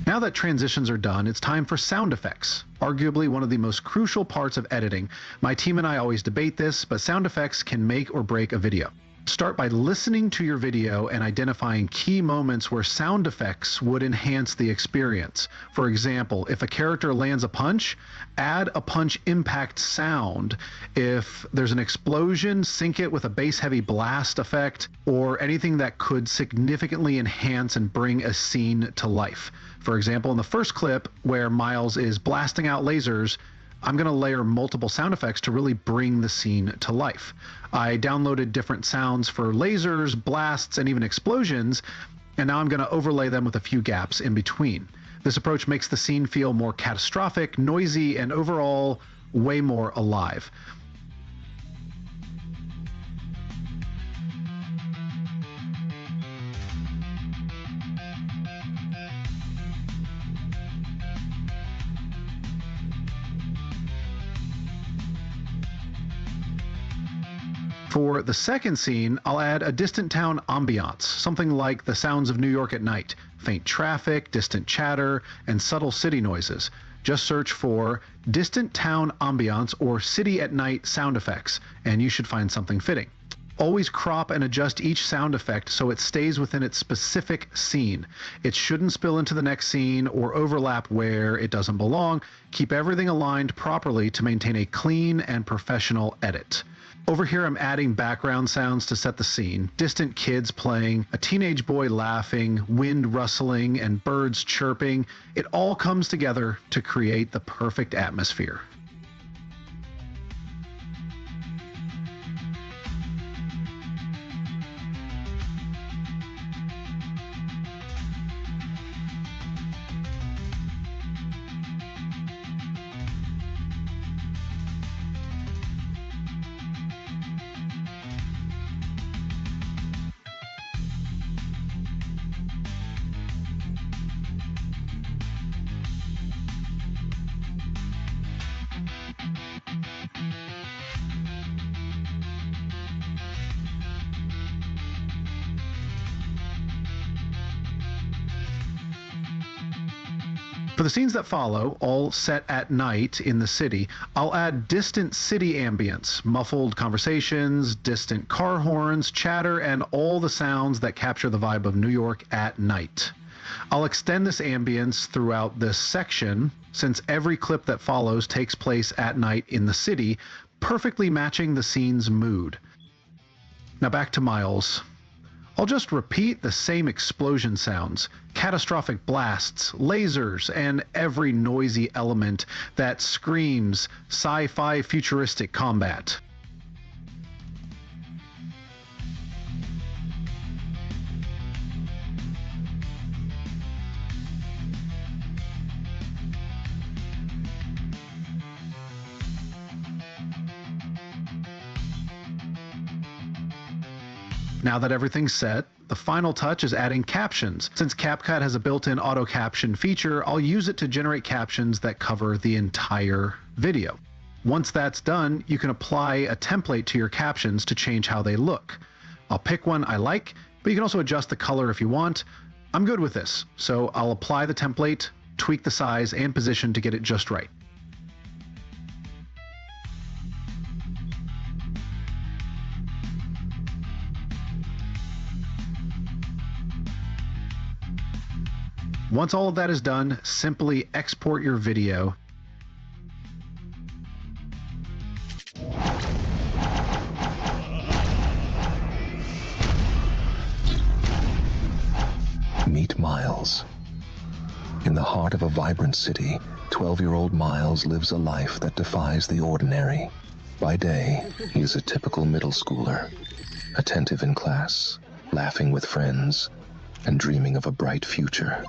[SPEAKER 2] Now that transitions are done, it's time for sound effects, arguably one of the most crucial parts of editing. My team and I always debate this, but sound effects can make or break a video. Start by listening to your video and identifying key moments where sound effects would enhance the experience. For example, if a character lands a punch, add a punch impact sound. If there's an explosion, sync it with a bass-heavy blast effect or anything that could significantly enhance and bring a scene to life. For example, in the first clip where Miles is blasting out lasers, I'm going to layer multiple sound effects to really bring the scene to life. I downloaded different sounds for lasers, blasts, and even explosions, and now I'm going to overlay them with a few gaps in between. This approach makes the scene feel more catastrophic, noisy, and overall way more alive. For the second scene, I'll add a distant town ambiance, something like the sounds of New York at night, faint traffic, distant chatter, and subtle city noises. Just search for distant town ambiance or city at night sound effects, and you should find something fitting. Always crop and adjust each sound effect so it stays within its specific scene. It shouldn't spill into the next scene or overlap where it doesn't belong. Keep everything aligned properly to maintain a clean and professional edit. Over here I'm adding background sounds to set the scene. Distant kids playing, a teenage boy laughing, wind rustling, and birds chirping. It all comes together to create the perfect atmosphere. For the scenes that follow, all set at night in the city, I'll add distant city ambience, muffled conversations, distant car horns, chatter, and all the sounds that capture the vibe of New York at night. I'll extend this ambience throughout this section, since every clip that follows takes place at night in the city, perfectly matching the scene's mood. Now back to Miles. I'll just repeat the same explosion sounds, catastrophic blasts, lasers, and every noisy element that screams sci-fi futuristic combat. Now that everything's set, the final touch is adding captions. Since CapCut has a built-in auto caption feature, I'll use it to generate captions that cover the entire video. Once that's done, you can apply a template to your captions to change how they look. I'll pick one I like, but you can also adjust the color if you want. I'm good with this, so I'll apply the template, tweak the size and position to get it just right. Once all of that is done, simply export your video.
[SPEAKER 3] Meet Miles. In the heart of a vibrant city, 12-year-old Miles lives a life that defies the ordinary. By day, he is a typical middle schooler, attentive in class, laughing with friends, and dreaming of a bright future.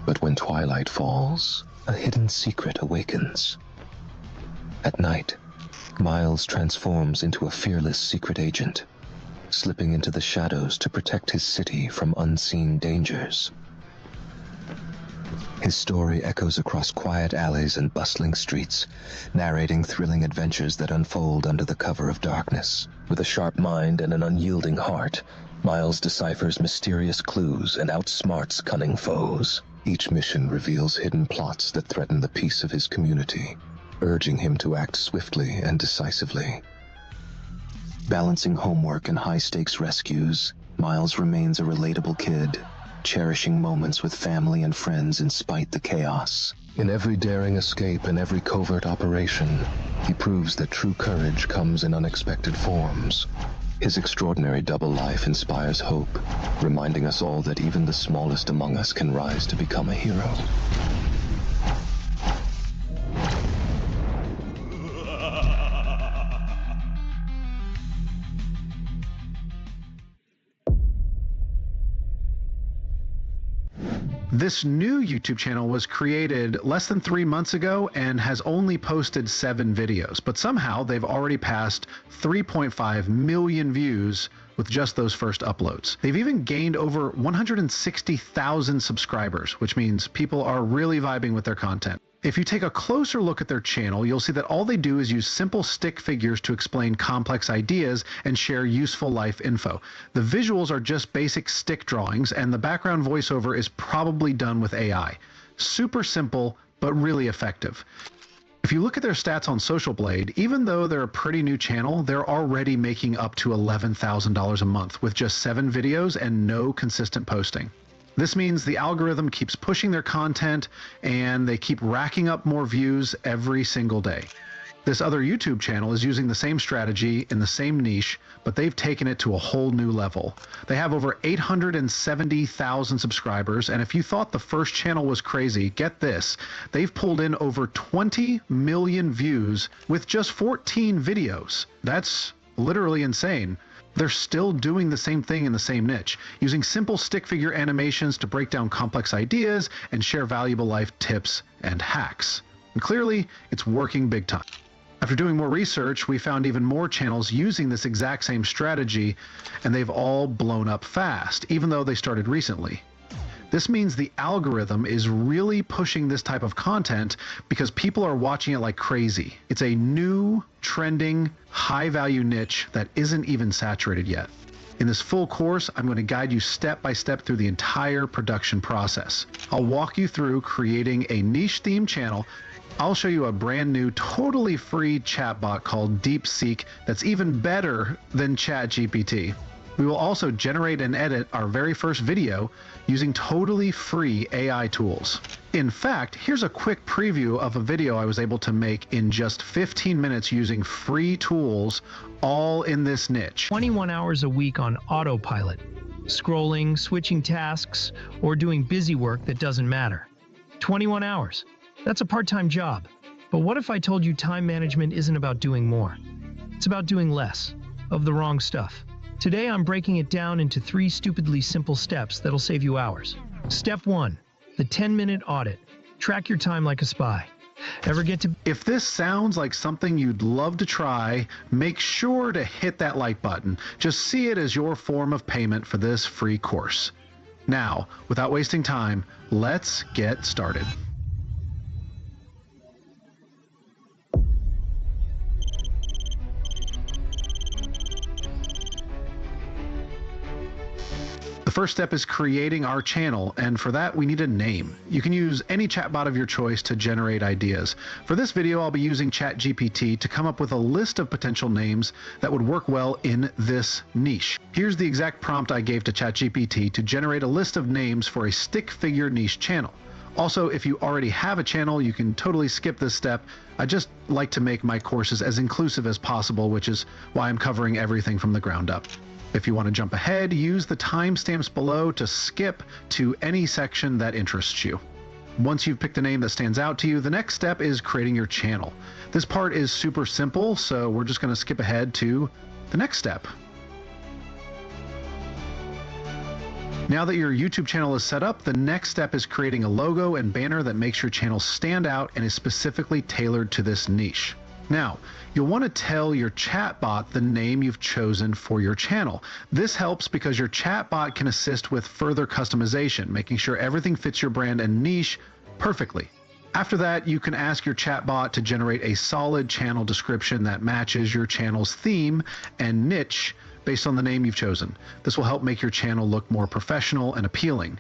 [SPEAKER 3] But when twilight falls, a hidden secret awakens. At night, Miles transforms into a fearless secret agent, slipping into the shadows to protect his city from unseen dangers. His story echoes across quiet alleys and bustling streets, narrating thrilling adventures that unfold under the cover of darkness. With a sharp mind and an unyielding heart, Miles deciphers mysterious clues and outsmarts cunning foes. Each mission reveals hidden plots that threaten the peace of his community, urging him to act swiftly and decisively. Balancing homework and high-stakes rescues, Miles remains a relatable kid, cherishing moments with family and friends in spite the chaos. In every daring escape and every covert operation, he proves that true courage comes in unexpected forms. His extraordinary double life inspires hope, reminding us all that even the smallest among us can rise to become a hero.
[SPEAKER 2] This new YouTube channel was created less than 3 months ago and has only posted 7 videos, but somehow they've already passed 3.5 million views with just those first uploads. They've even gained over 160,000 subscribers, which means people are really vibing with their content. If you take a closer look at their channel, you'll see that all they do is use simple stick figures to explain complex ideas and share useful life info. The visuals are just basic stick drawings, and the background voiceover is probably done with AI. Super simple, but really effective. If you look at their stats on Social Blade, even though they're a pretty new channel, they're already making up to $11,000 a month with just 7 videos and no consistent posting. This means the algorithm keeps pushing their content and they keep racking up more views every single day. This other YouTube channel is using the same strategy in the same niche, but they've taken it to a whole new level. They have over 870,000 subscribers, and if you thought the first channel was crazy, get this. They've pulled in over 20 million views with just 14 videos. That's literally insane. They're still doing the same thing in the same niche, using simple stick figure animations to break down complex ideas and share valuable life tips and hacks. And clearly, it's working big time. After doing more research, we found even more channels using this exact same strategy, and they've all blown up fast, even though they started recently. This means the algorithm is really pushing this type of content because people are watching it like crazy. It's a new, trending, high-value niche that isn't even saturated yet. In this full course, I'm going to guide you step by step through the entire production process. I'll walk you through creating a niche-themed channel. I'll show you a brand new, totally free chatbot called DeepSeek that's even better than ChatGPT. We will also generate and edit our very first video using totally free AI tools. In fact, here's a quick preview of a video I was able to make in just 15 minutes using free tools, all in this niche.
[SPEAKER 4] 21 hours a week on autopilot, scrolling, switching tasks, or doing busy work that doesn't matter. 21 hours. That's a part-time job. But what if I told you time management isn't about doing more? It's about doing less of the wrong stuff. Today, I'm breaking it down into 3 stupidly simple steps that'll save you hours. Step 1, the 10-minute audit. Track your time like a spy. Ever get to...
[SPEAKER 2] If this sounds like something you'd love to try, make sure to hit that like button. Just see it as your form of payment for this free course. Now, without wasting time, let's get started. The first step is creating our channel, and for that we need a name. You can use any chatbot of your choice to generate ideas. For this video, I'll be using ChatGPT to come up with a list of potential names that would work well in this niche. Here's the exact prompt I gave to ChatGPT to generate a list of names for a stick figure niche channel. Also, if you already have a channel, you can totally skip this step. I just like to make my courses as inclusive as possible, which is why I'm covering everything from the ground up. If you want to jump ahead, use the timestamps below to skip to any section that interests you. Once you've picked a name that stands out to you, the next step is creating your channel. This part is super simple, so we're just going to skip ahead to the next step. Now that your YouTube channel is set up, the next step is creating a logo and banner that makes your channel stand out and is specifically tailored to this niche. Now, you'll want to tell your chatbot the name you've chosen for your channel. This helps because your chatbot can assist with further customization, making sure everything fits your brand and niche perfectly. After that, you can ask your chatbot to generate a solid channel description that matches your channel's theme and niche based on the name you've chosen. This will help make your channel look more professional and appealing.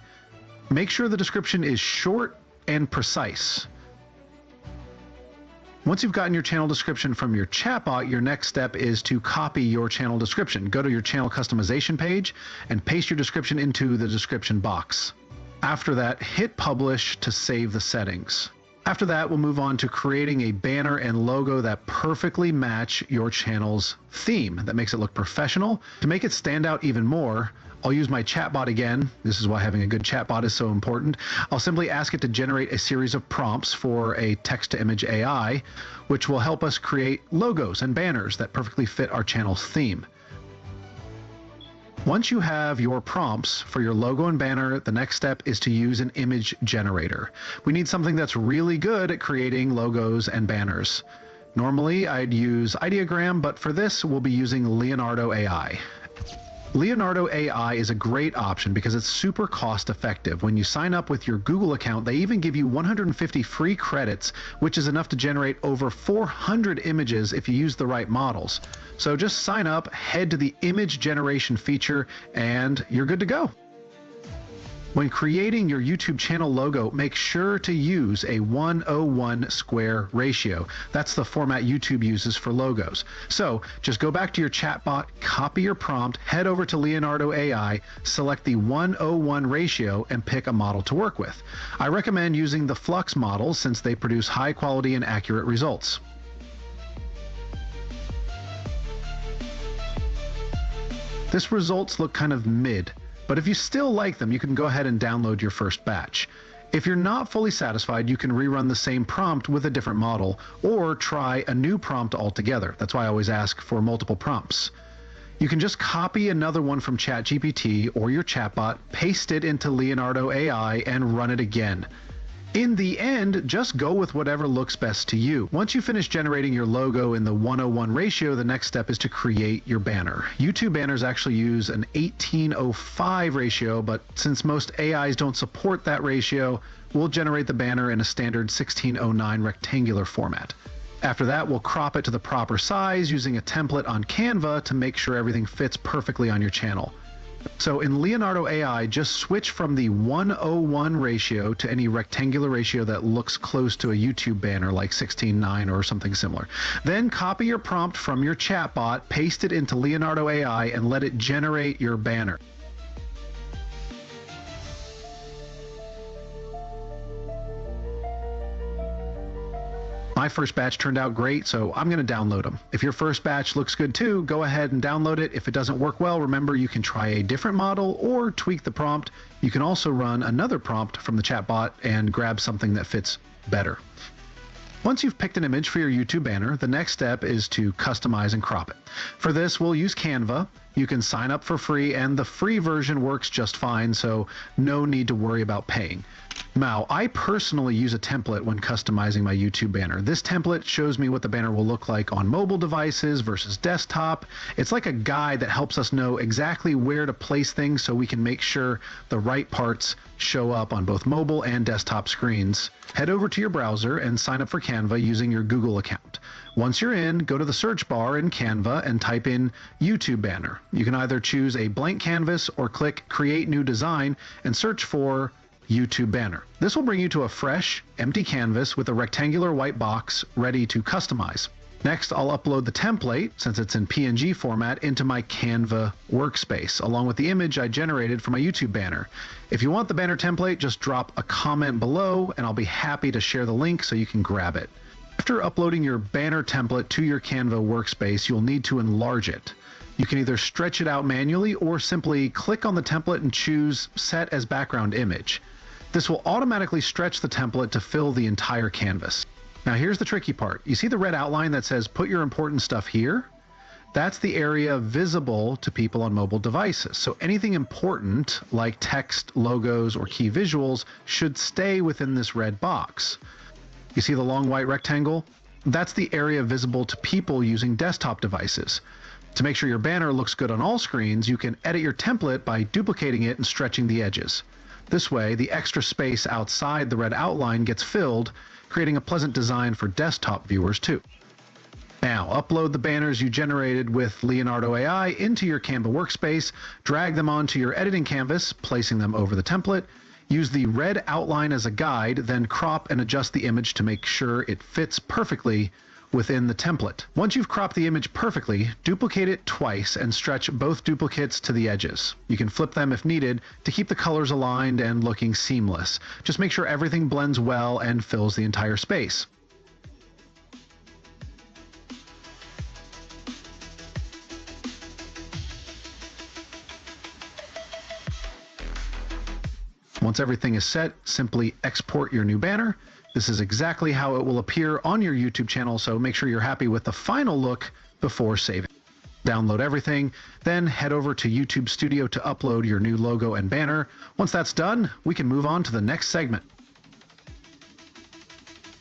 [SPEAKER 2] Make sure the description is short and precise. Once you've gotten your channel description from your chatbot, your next step is to copy your channel description. Go to your channel customization page and paste your description into the description box. After that, hit publish to save the settings. After that, we'll move on to creating a banner and logo that perfectly match your channel's theme. That makes it look professional. To make it stand out even more, I'll use my chatbot again. This is why having a good chatbot is so important. I'll simply ask it to generate a series of prompts for a text-to-image AI, which will help us create logos and banners that perfectly fit our channel's theme. Once you have your prompts for your logo and banner, the next step is to use an image generator. We need something that's really good at creating logos and banners. Normally, I'd use Ideogram, but for this, we'll be using Leonardo AI. Leonardo AI is a great option because it's super cost effective. When you sign up with your Google account, they even give you 150 free credits, which is enough to generate over 400 images if you use the right models. So just sign up, head to the image generation feature, and you're good to go. When creating your YouTube channel logo, make sure to use a 1:1 square ratio. That's the format YouTube uses for logos. So just go back to your chatbot, copy your prompt, head over to Leonardo AI, select the 1:1 ratio, and pick a model to work with. I recommend using the Flux models since they produce high quality and accurate results. This results look kind of mid. But if you still like them, you can go ahead and download your first batch. If you're not fully satisfied, you can rerun the same prompt with a different model, or try a new prompt altogether. That's why I always ask for multiple prompts. You can just copy another one from ChatGPT or your chatbot, paste it into Leonardo AI, and run it again. In the end, just go with whatever looks best to you. Once you finish generating your logo in the 1:1 ratio, the next step is to create your banner. YouTube banners actually use an 18:05 ratio, but since most AIs don't support that ratio, we'll generate the banner in a standard 16:09 rectangular format. After that, we'll crop it to the proper size using a template on Canva to make sure everything fits perfectly on your channel. So in Leonardo AI, just switch from the 1:1 ratio to any rectangular ratio that looks close to a YouTube banner like 16:9 or something similar. Then copy your prompt from your chatbot, paste it into Leonardo AI, and let it generate your banner. My first batch turned out great, so I'm going to download them. If your first batch looks good too, go ahead and download it. If it doesn't work well, remember you can try a different model or tweak the prompt. You can also run another prompt from the chatbot and grab something that fits better. Once you've picked an image for your YouTube banner, the next step is to customize and crop it. For this, we'll use Canva. You can sign up for free, and the free version works just fine, so no need to worry about paying. Now, I personally use a template when customizing my YouTube banner. This template shows me what the banner will look like on mobile devices versus desktop. It's like a guide that helps us know exactly where to place things so we can make sure the right parts show up on both mobile and desktop screens. Head over to your browser and sign up for Canva using your Google account. Once you're in, go to the search bar in Canva and type in YouTube banner. You can either choose a blank canvas or click Create New Design and search for YouTube banner. This will bring you to a fresh, empty canvas with a rectangular white box ready to customize. Next, I'll upload the template, since it's in PNG format, into my Canva workspace, along with the image I generated for my YouTube banner. If you want the banner template, just drop a comment below, and I'll be happy to share the link so you can grab it. After uploading your banner template to your Canva workspace, you'll need to enlarge it. You can either stretch it out manually or simply click on the template and choose Set as Background Image. This will automatically stretch the template to fill the entire canvas. Now here's the tricky part. You see the red outline that says put your important stuff here? That's the area visible to people on mobile devices. So anything important like text, logos, or key visuals should stay within this red box. You see the long white rectangle? That's the area visible to people using desktop devices. To make sure your banner looks good on all screens, you can edit your template by duplicating it and stretching the edges. This way, the extra space outside the red outline gets filled, creating a pleasant design for desktop viewers too. Now, upload the banners you generated with Leonardo AI into your Canva workspace, drag them onto your editing canvas, placing them over the template. Use the red outline as a guide, then crop and adjust the image to make sure it fits perfectly within the template. Once you've cropped the image perfectly, duplicate it twice and stretch both duplicates to the edges. You can flip them if needed to keep the colors aligned and looking seamless. Just make sure everything blends well and fills the entire space. Once everything is set, simply export your new banner. This is exactly how it will appear on your YouTube channel, so make sure you're happy with the final look before saving. Download everything, then head over to YouTube Studio to upload your new logo and banner. Once that's done, we can move on to the next segment.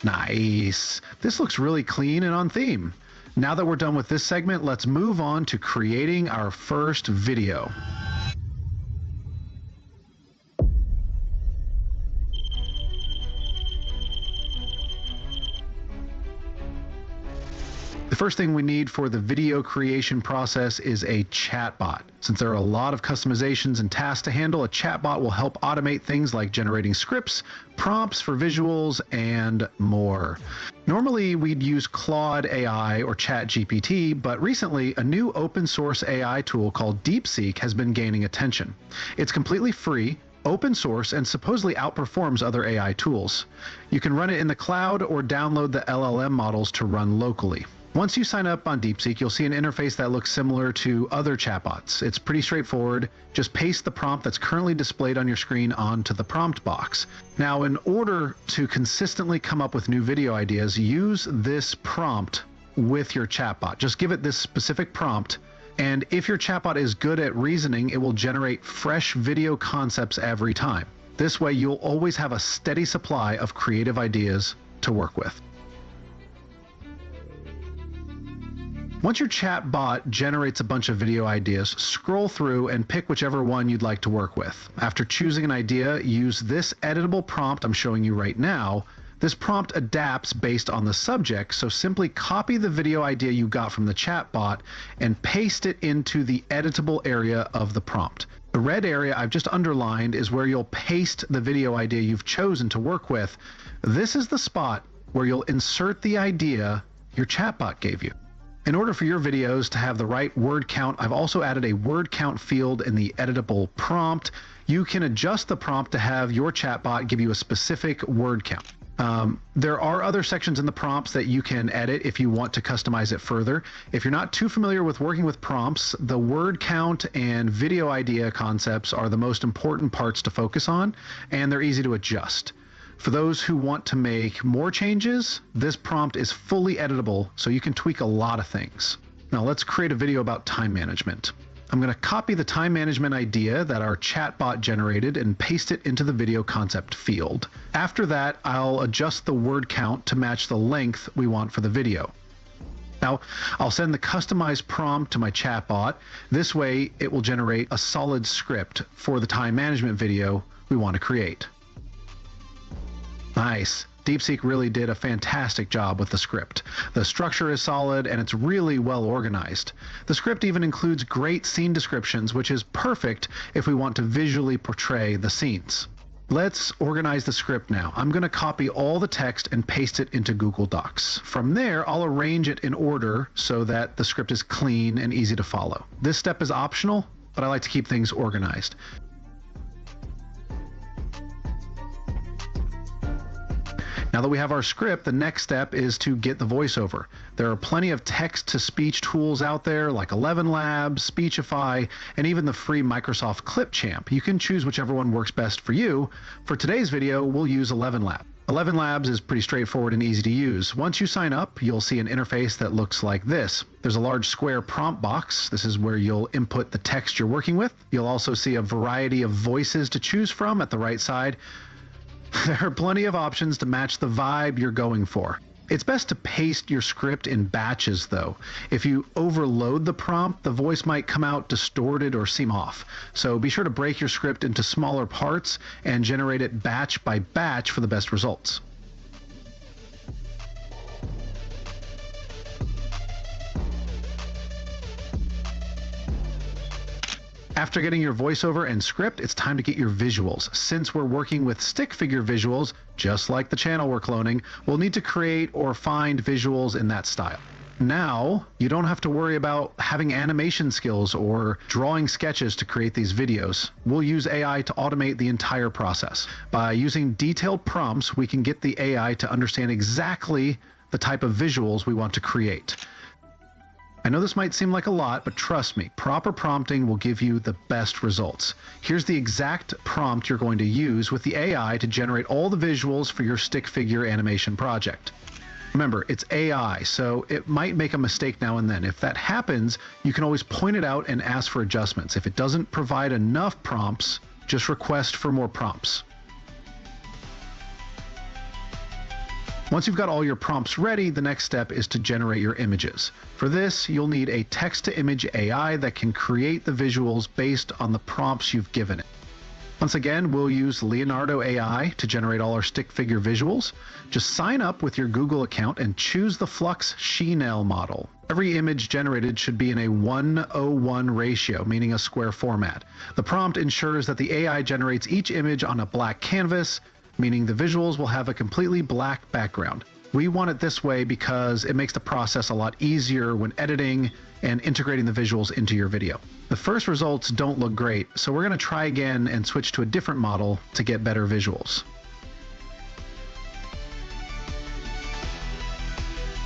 [SPEAKER 2] Nice. This looks really clean and on theme. Now that we're done with this segment, let's move on to creating our first video. The first thing we need for the video creation process is a chatbot. Since there are a lot of customizations and tasks to handle, a chatbot will help automate things like generating scripts, prompts for visuals, and more. Normally, we'd use Claude AI or ChatGPT, but recently, a new open source AI tool called DeepSeek has been gaining attention. It's completely free, open source, and supposedly outperforms other AI tools. You can run it in the cloud or download the LLM models to run locally. Once you sign up on DeepSeek, you'll see an interface that looks similar to other chatbots. It's pretty straightforward. Just paste the prompt that's currently displayed on your screen onto the prompt box. Now, in order to consistently come up with new video ideas, use this prompt with your chatbot. Just give it this specific prompt, and if your chatbot is good at reasoning, it will generate fresh video concepts every time. This way, you'll always have a steady supply of creative ideas to work with. Once your chat bot generates a bunch of video ideas, scroll through and pick whichever one you'd like to work with. After choosing an idea, use this editable prompt I'm showing you right now. This prompt adapts based on the subject, so simply copy the video idea you got from the chat bot and paste it into the editable area of the prompt. The red area I've just underlined is where you'll paste the video idea you've chosen to work with. This is the spot where you'll insert the idea your chatbot gave you. In order for your videos to have the right word count, I've also added a word count field in the editable prompt. You can adjust the prompt to have your chatbot give you a specific word count. There are other sections in the prompts that you can edit if you want to customize it further. If you're not too familiar with working with prompts, the word count and video idea concepts are the most important parts to focus on, and they're easy to adjust. For those who want to make more changes, this prompt is fully editable, so you can tweak a lot of things. Now let's create a video about time management. I'm going to copy the time management idea that our chatbot generated and paste it into the video concept field. After that, I'll adjust the word count to match the length we want for the video. Now, I'll send the customized prompt to my chatbot. This way, it will generate a solid script for the time management video we want to create. Nice. DeepSeek really did a fantastic job with the script. The structure is solid and it's really well organized. The script even includes great scene descriptions, which is perfect if we want to visually portray the scenes. Let's organize the script now. I'm going to copy all the text and paste it into Google Docs. From there, I'll arrange it in order so that the script is clean and easy to follow. This step is optional, but I like to keep things organized. Now that we have our script, the next step is to get the voiceover. There are plenty of text-to-speech tools out there like 11 Labs, Speechify, and even the free Microsoft Clipchamp. You can choose whichever one works best for you. For today's video, we'll use 11 Labs. 11 Labs is pretty straightforward and easy to use. Once you sign up, you'll see an interface that looks like this. There's a large square prompt box. This is where you'll input the text you're working with. You'll also see a variety of voices to choose from at the right side. There are plenty of options to match the vibe you're going for. It's best to paste your script in batches though. If you overload the prompt, the voice might come out distorted or seem off. So be sure to break your script into smaller parts and generate it batch by batch for the best results. After getting your voiceover and script, it's time to get your visuals. Since we're working with stick figure visuals, just like the channel we're cloning, we'll need to create or find visuals in that style. Now, you don't have to worry about having animation skills or drawing sketches to create these videos. We'll use AI to automate the entire process. By using detailed prompts, we can get the AI to understand exactly the type of visuals we want to create. I know this might seem like a lot, but trust me, proper prompting will give you the best results. Here's the exact prompt you're going to use with the AI to generate all the visuals for your stick figure animation project. Remember, it's AI, so it might make a mistake now and then. If that happens, you can always point it out and ask for adjustments. If it doesn't provide enough prompts, just request for more prompts. Once you've got all your prompts ready, the next step is to generate your images. For this, you'll need a text-to-image AI that can create the visuals based on the prompts you've given it. Once again, we'll use Leonardo AI to generate all our stick figure visuals. Just sign up with your Google account and choose the Flux Chenel model. Every image generated should be in a 1:1 ratio, meaning a square format. The prompt ensures that the AI generates each image on a black canvas, meaning the visuals will have a completely black background. We want it this way because it makes the process a lot easier when editing and integrating the visuals into your video. The first results don't look great, so we're going to try again and switch to a different model to get better visuals.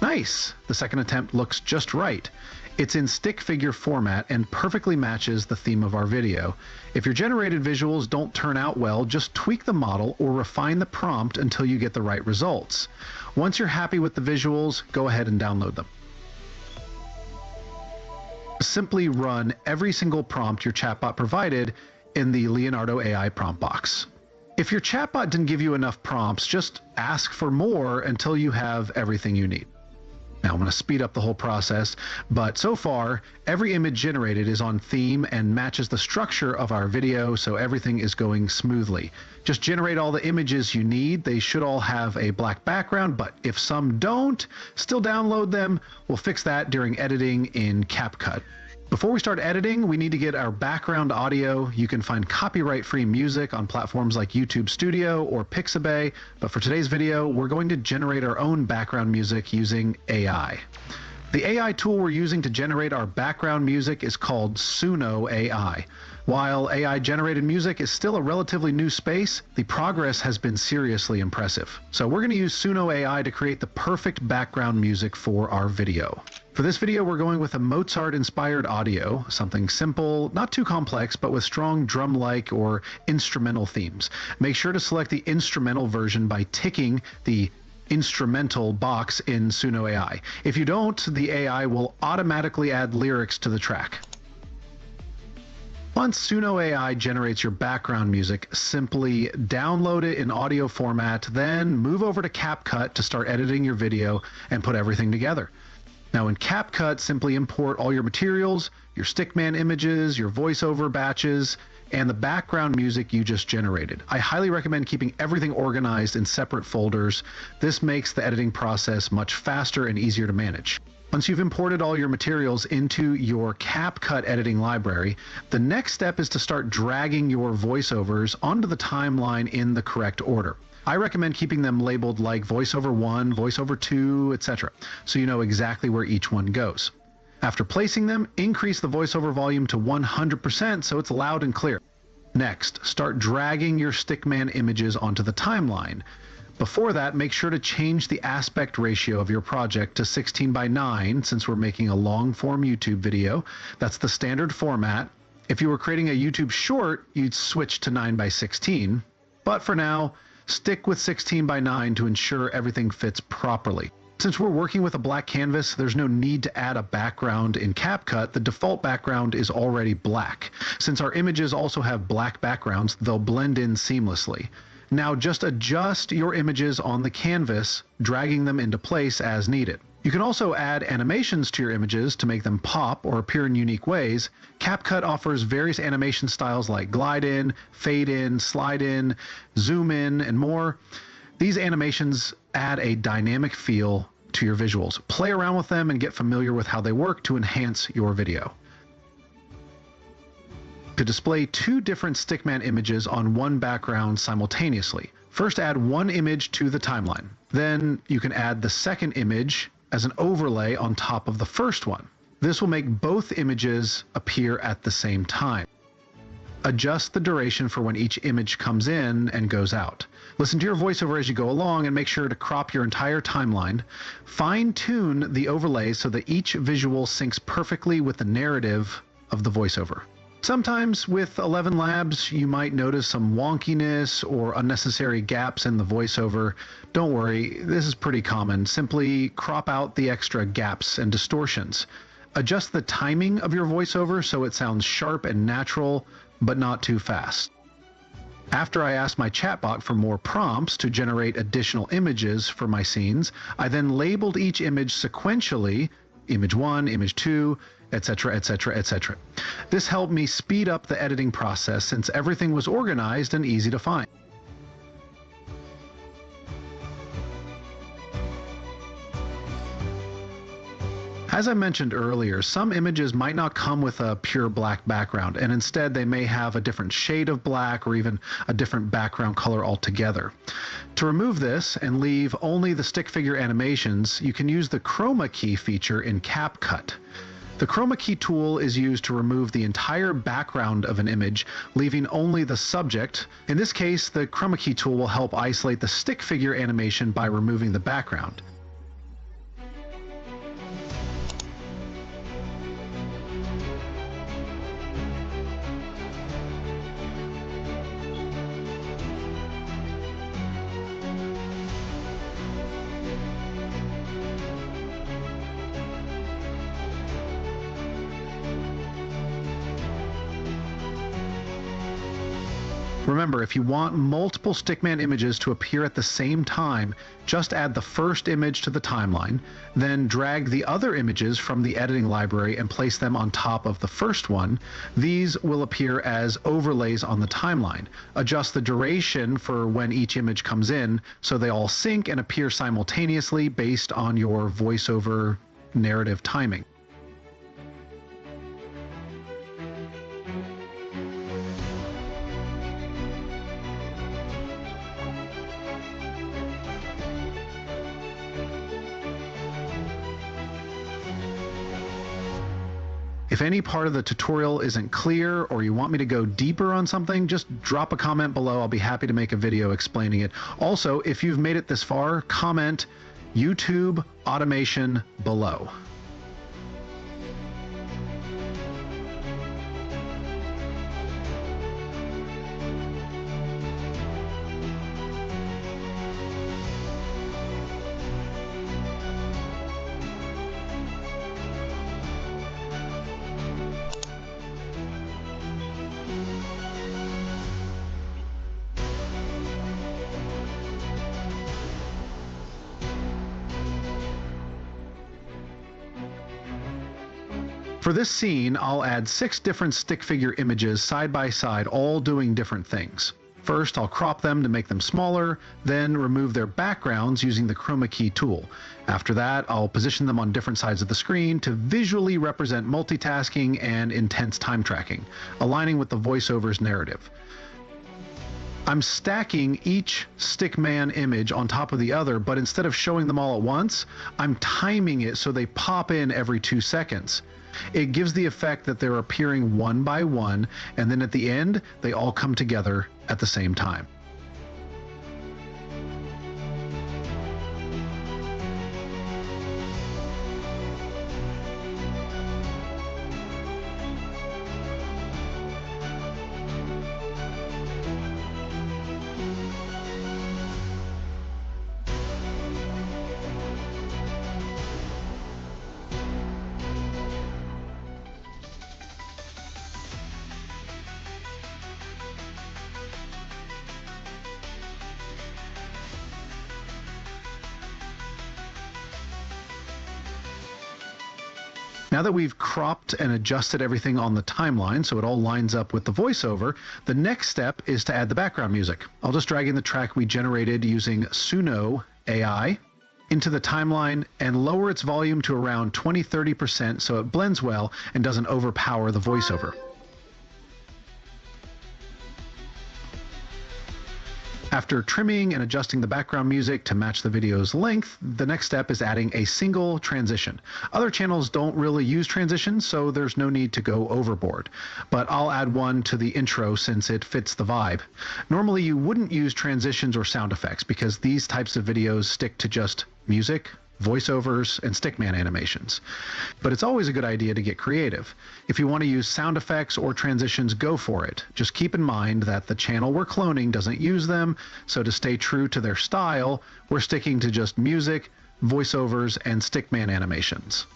[SPEAKER 2] Nice! The second attempt looks just right. It's in stick figure format and perfectly matches the theme of our video. If your generated visuals don't turn out well, just tweak the model or refine the prompt until you get the right results. Once you're happy with the visuals, go ahead and download them. Simply run every single prompt your chatbot provided in the Leonardo AI prompt box. If your chatbot didn't give you enough prompts, just ask for more until you have everything you need. Now I'm going to speed up the whole process, but so far, every image generated is on theme and matches the structure of our video, so everything is going smoothly. Just generate all the images you need. They should all have a black background, but if some don't, still download them. We'll fix that during editing in CapCut. Before we start editing, we need to get our background audio. You can find copyright-free music on platforms like YouTube Studio or Pixabay, but for today's video, we're going to generate our own background music using AI. The AI tool we're using to generate our background music is called Suno AI. While AI-generated music is still a relatively new space, the progress has been seriously impressive. So we're going to use Suno AI to create the perfect background music for our video. For this video, we're going with a Mozart-inspired audio, something simple, not too complex, but with strong drum-like or instrumental themes. Make sure to select the instrumental version by ticking the instrumental box in Suno AI. If you don't, the AI will automatically add lyrics to the track. Once Suno AI generates your background music, simply download it in audio format, then move over to CapCut to start editing your video and put everything together. Now in CapCut, simply import all your materials, your stickman images, your voiceover batches, and the background music you just generated. I highly recommend keeping everything organized in separate folders. This makes the editing process much faster and easier to manage. Once you've imported all your materials into your CapCut editing library, the next step is to start dragging your voiceovers onto the timeline in the correct order. I recommend keeping them labeled like voiceover 1, voiceover 2, etc., so you know exactly where each one goes. After placing them, increase the voiceover volume to 100% so it's loud and clear. Next, start dragging your stickman images onto the timeline. Before that, make sure to change the aspect ratio of your project to 16:9 since we're making a long-form YouTube video. That's the standard format. If you were creating a YouTube short, you'd switch to 9:16. But for now, stick with 16:9 to ensure everything fits properly. Since we're working with a black canvas, there's no need to add a background in CapCut. The default background is already black. Since our images also have black backgrounds, they'll blend in seamlessly. Now just adjust your images on the canvas, dragging them into place as needed. You can also add animations to your images to make them pop or appear in unique ways. CapCut offers various animation styles like glide in, fade in, slide in, zoom in, and more. These animations add a dynamic feel to your visuals. Play around with them and get familiar with how they work to enhance your video. To display two different stickman images on one background simultaneously, first add one image to the timeline. Then you can add the second image as an overlay on top of the first one. This will make both images appear at the same time. Adjust the duration for when each image comes in and goes out. Listen to your voiceover as you go along and make sure to crop your entire timeline. Fine-tune the overlays so that each visual syncs perfectly with the narrative of the voiceover. Sometimes with 11 Labs, you might notice some wonkiness or unnecessary gaps in the voiceover. Don't worry, this is pretty common. Simply crop out the extra gaps and distortions. Adjust the timing of your voiceover so it sounds sharp and natural, but not too fast. After I asked my chatbot for more prompts to generate additional images for my scenes, I then labeled each image sequentially, image 1, image 2, etc., etc., etc. This helped me speed up the editing process since everything was organized and easy to find. As I mentioned earlier, some images might not come with a pure black background, and instead they may have a different shade of black or even a different background color altogether. To remove this and leave only the stick figure animations, you can use the chroma key feature in CapCut. The chroma key tool is used to remove the entire background of an image, leaving only the subject. In this case, the chroma key tool will help isolate the stick figure animation by removing the background. Remember, if you want multiple stickman images to appear at the same time, just add the first image to the timeline, then drag the other images from the editing library and place them on top of the first one. These will appear as overlays on the timeline. Adjust the duration for when each image comes in so they all sync and appear simultaneously based on your voiceover narrative timing. If any part of the tutorial isn't clear or you want me to go deeper on something, just drop a comment below. I'll be happy to make a video explaining it. Also, if you've made it this far, comment YouTube automation below. For this scene, I'll add 6 different stick figure images side by side, all doing different things. First, I'll crop them to make them smaller, then remove their backgrounds using the chroma key tool. After that, I'll position them on different sides of the screen to visually represent multitasking and intense time tracking, aligning with the voiceover's narrative. I'm stacking each stickman image on top of the other, but instead of showing them all at once, I'm timing it so they pop in every 2 seconds. It gives the effect that they're appearing one by one, and then at the end, they all come together at the same time. Now that we've cropped and adjusted everything on the timeline so it all lines up with the voiceover, the next step is to add the background music. I'll just drag in the track we generated using Suno AI into the timeline and lower its volume to around 20-30% so it blends well and doesn't overpower the voiceover. After trimming and adjusting the background music to match the video's length, the next step is adding a single transition. Other channels don't really use transitions, so there's no need to go overboard. But I'll add one to the intro since it fits the vibe. Normally you wouldn't use transitions or sound effects because these types of videos stick to just music, voiceovers, and stickman animations. But it's always a good idea to get creative. If you want to use sound effects or transitions, go for it. Just keep in mind that the channel we're cloning doesn't use them, so to stay true to their style, we're sticking to just music, voiceovers, and stickman animations.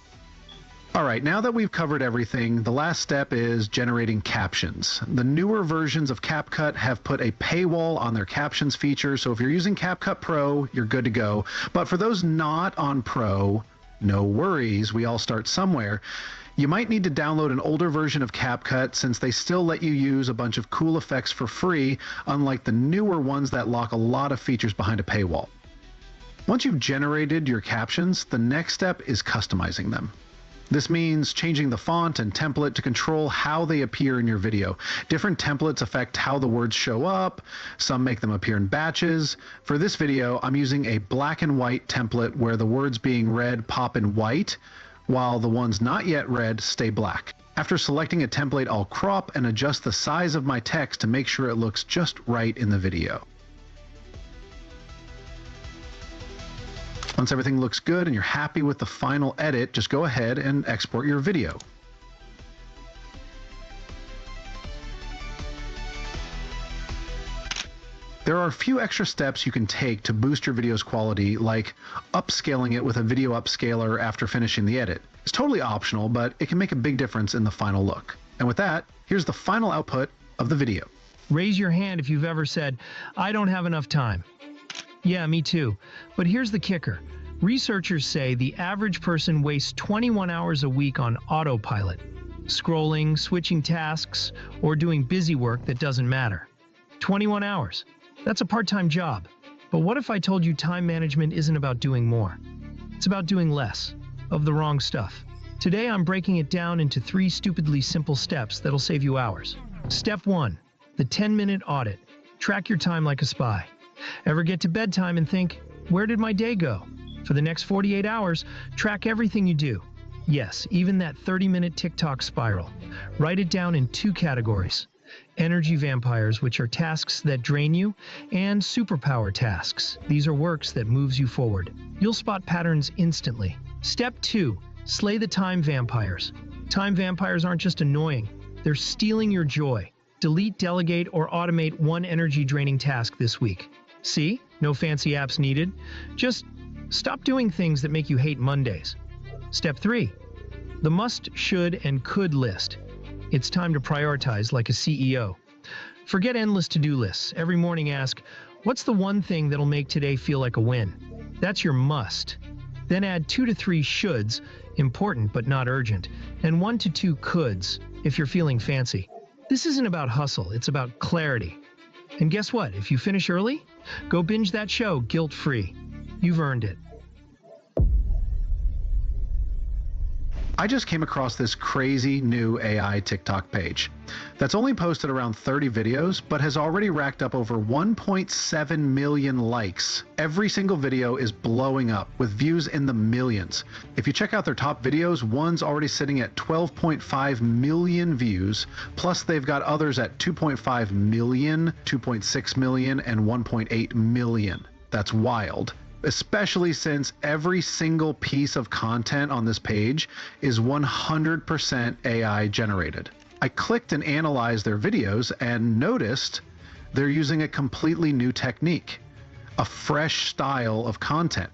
[SPEAKER 2] Alright, now that we've covered everything, the last step is generating captions. The newer versions of CapCut have put a paywall on their captions feature, so if you're using CapCut Pro, you're good to go. But for those not on Pro, no worries, we all start somewhere. You might need to download an older version of CapCut since they still let you use a bunch of cool effects for free, unlike the newer ones that lock a lot of features behind a paywall. Once you've generated your captions, the next step is customizing them. This means changing the font and template to control how they appear in your video. Different templates affect how the words show up. Some make them appear in batches. For this video, I'm using a black and white template where the words being read pop in white, while the ones not yet read stay black. After selecting a template, I'll crop and adjust the size of my text to make sure it looks just right in the video. Once everything looks good and you're happy with the final edit, just go ahead and export your video. There are a few extra steps you can take to boost your video's quality, like upscaling it with a video upscaler after finishing the edit. It's totally optional, but it can make a big difference in the final look. And with that, here's the final output of the video.
[SPEAKER 4] Raise your hand if you've ever said, "I don't have enough time." Yeah, me too. But here's the kicker. Researchers say the average person wastes 21 hours a week on autopilot, scrolling, switching tasks, or doing busy work that doesn't matter. 21 hours. That's a part-time job. But what if I told you time management isn't about doing more? It's about doing less of the wrong stuff. Today I'm breaking it down into 3 stupidly simple steps that'll save you hours. Step 1. The 10-minute audit. Track your time like a spy. Ever get to bedtime and think, where did my day go? For the next 48 hours, track everything you do. Yes, even that 30-minute TikTok spiral. Write it down in 2 categories. Energy vampires, which are tasks that drain you, and superpower tasks. These are works that moves you forward. You'll spot patterns instantly. Step 2. Slay the time vampires. Time vampires aren't just annoying. They're stealing your joy. Delete, delegate, or automate one energy-draining task this week. See? No fancy apps needed. Just stop doing things that make you hate Mondays. Step 3. The must, should, and could list. It's time to prioritize like a CEO. Forget endless to-do lists. Every morning ask, what's the one thing that'll make today feel like a win? That's your must. Then add 2 to 3 shoulds, important but not urgent, and 1 to 2 coulds, if you're feeling fancy. This isn't about hustle, it's about clarity. And guess what? If you finish early, go binge that show guilt-free. You've earned it.
[SPEAKER 2] I just came across this crazy new AI TikTok page that's only posted around 30 videos, but has already racked up over 1.7 million likes. Every single video is blowing up with views in the millions. If you check out their top videos, one's already sitting at 12.5 million views, plus they've got others at 2.5 million, 2.6 million, and 1.8 million. That's wild. Especially since every single piece of content on this page is 100% AI generated. I clicked and analyzed their videos and noticed they're using a completely new technique, a fresh style of content.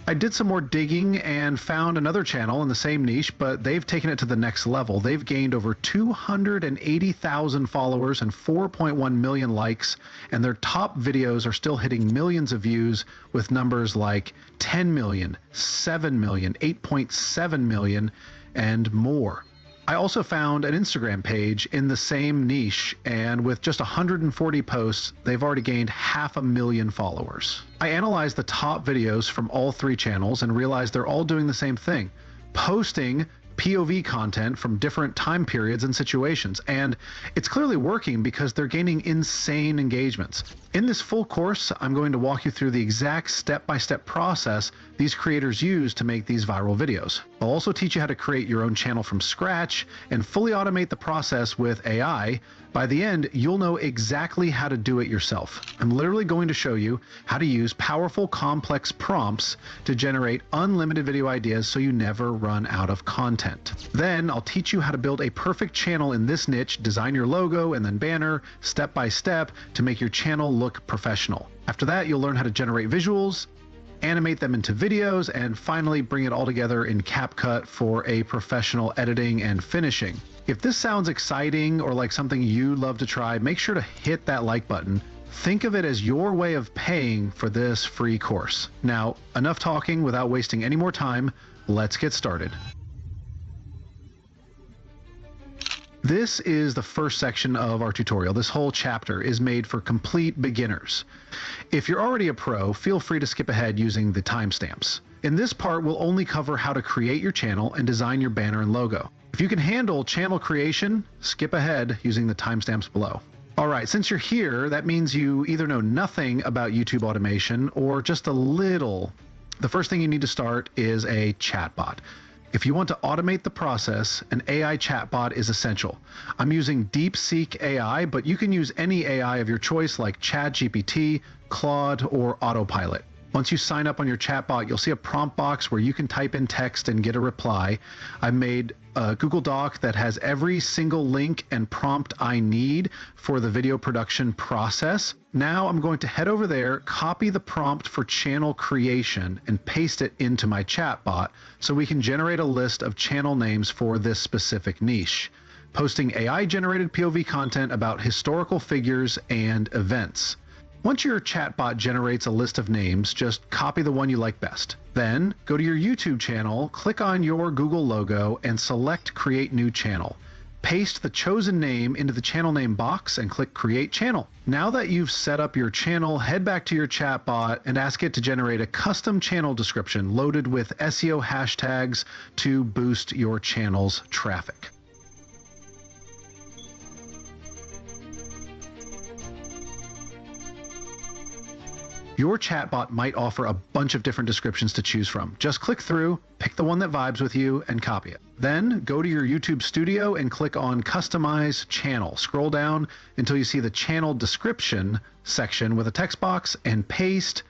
[SPEAKER 2] I did some more digging and found another channel in the same niche, but they've taken it to the next level. They've gained over 280,000 followers and 4.1 million likes, and their top videos are still hitting millions of views with numbers like 10 million, 7 million, 8.7 million, and more. I also found an Instagram page in the same niche, and with just 140 posts, they've already gained 500,000 followers. I analyzed the top videos from all 3 channels and realized they're all doing the same thing, posting POV content from different time periods and situations, and it's clearly working because they're gaining insane engagements. In this full course, I'm going to walk you through the exact step-by-step process these creators use to make these viral videos. I'll also teach you how to create your own channel from scratch and fully automate the process with AI. By the end, you'll know exactly how to do it yourself. I'm literally going to show you how to use powerful, complex prompts to generate unlimited video ideas so you never run out of content. Then I'll teach you how to build a perfect channel in this niche, design your logo and then banner step by step to make your channel look professional. After that, you'll learn how to generate visuals, animate them into videos, and finally bring it all together in CapCut for a professional editing and finishing. If this sounds exciting or like something you'd love to try, make sure to hit that like button. Think of it as your way of paying for this free course. Now, enough talking without wasting any more time. Let's get started. This is the first section of our tutorial. This whole chapter is made for complete beginners. If you're already a pro, feel free to skip ahead using the timestamps. In this part, we'll only cover how to create your channel and design your banner and logo. If you can handle channel creation, skip ahead using the timestamps below. All right, since you're here, that means you either know nothing about YouTube automation or just a little. The first thing you need to start is a chatbot. If you want to automate the process, an AI chatbot is essential. I'm using DeepSeek AI, but you can use any AI of your choice like ChatGPT, Claude, or Autopilot. Once you sign up on your chatbot, you'll see a prompt box where you can type in text and get a reply. I made a Google Doc that has every single link and prompt I need for the video production process. Now I'm going to head over there, copy the prompt for channel creation, and paste it into my chatbot so we can generate a list of channel names for this specific niche, posting AI-generated POV content about historical figures and events. Once your chatbot generates a list of names, just copy the one you like best. Then go to your YouTube channel, click on your Google logo, and select Create New Channel. Paste the chosen name into the channel name box and click Create Channel. Now that you've set up your channel, head back to your chatbot and ask it to generate a custom channel description loaded with SEO hashtags to boost your channel's traffic. Your chatbot might offer a bunch of different descriptions to choose from. Just click through, pick the one that vibes with you, and copy it. Then go to your YouTube studio and click on Customize Channel. Scroll down until you see the channel description section with a text box and paste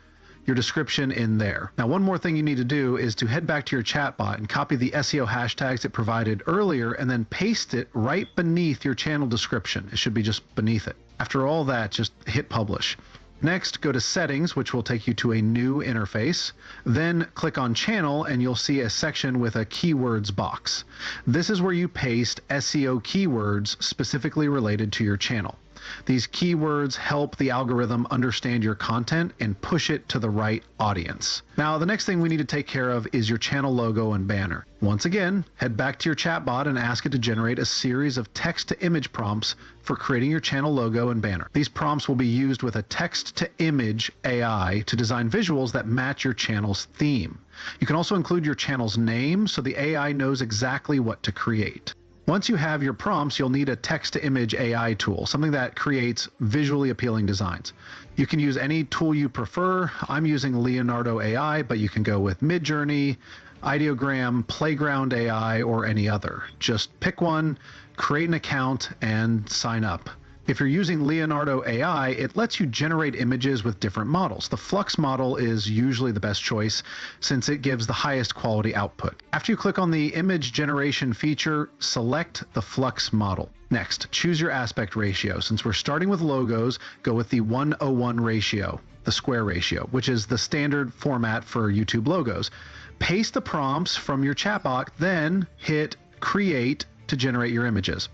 [SPEAKER 2] your description in there. Now, one more thing you need to do is to head back to your chatbot and copy the SEO hashtags it provided earlier and then paste it right beneath your channel description. It should be just beneath it. After all that, just hit publish. Next, go to Settings, which will take you to a new interface. Then click on Channel, and you'll see a section with a keywords box. This is where you paste SEO keywords specifically related to your channel. These keywords help the algorithm understand your content and push it to the right audience. Now, the next thing we need to take care of is your channel logo and banner. Once again, head back to your chatbot and ask it to generate a series of text-to-image prompts for creating your channel logo and banner. These prompts will be used with a text-to-image AI to design visuals that match your channel's theme. You can also include your channel's name so the AI knows exactly what to create. Once you have your prompts, you'll need a text-to-image AI tool, something that creates visually appealing designs. You can use any tool you prefer. I'm using Leonardo AI, but you can go with Midjourney, Ideogram, Playground AI, or any other. Just pick one, create an account, and sign up. If you're using Leonardo AI, it lets you generate images with different models. The Flux model is usually the best choice since it gives the highest quality output. After you click on the image generation feature, select the Flux model. Next, choose your aspect ratio. Since we're starting with logos, go with the 1:1 ratio, the square ratio, which is the standard format for YouTube logos. Paste the prompts from your chatbot, then hit create to generate your images.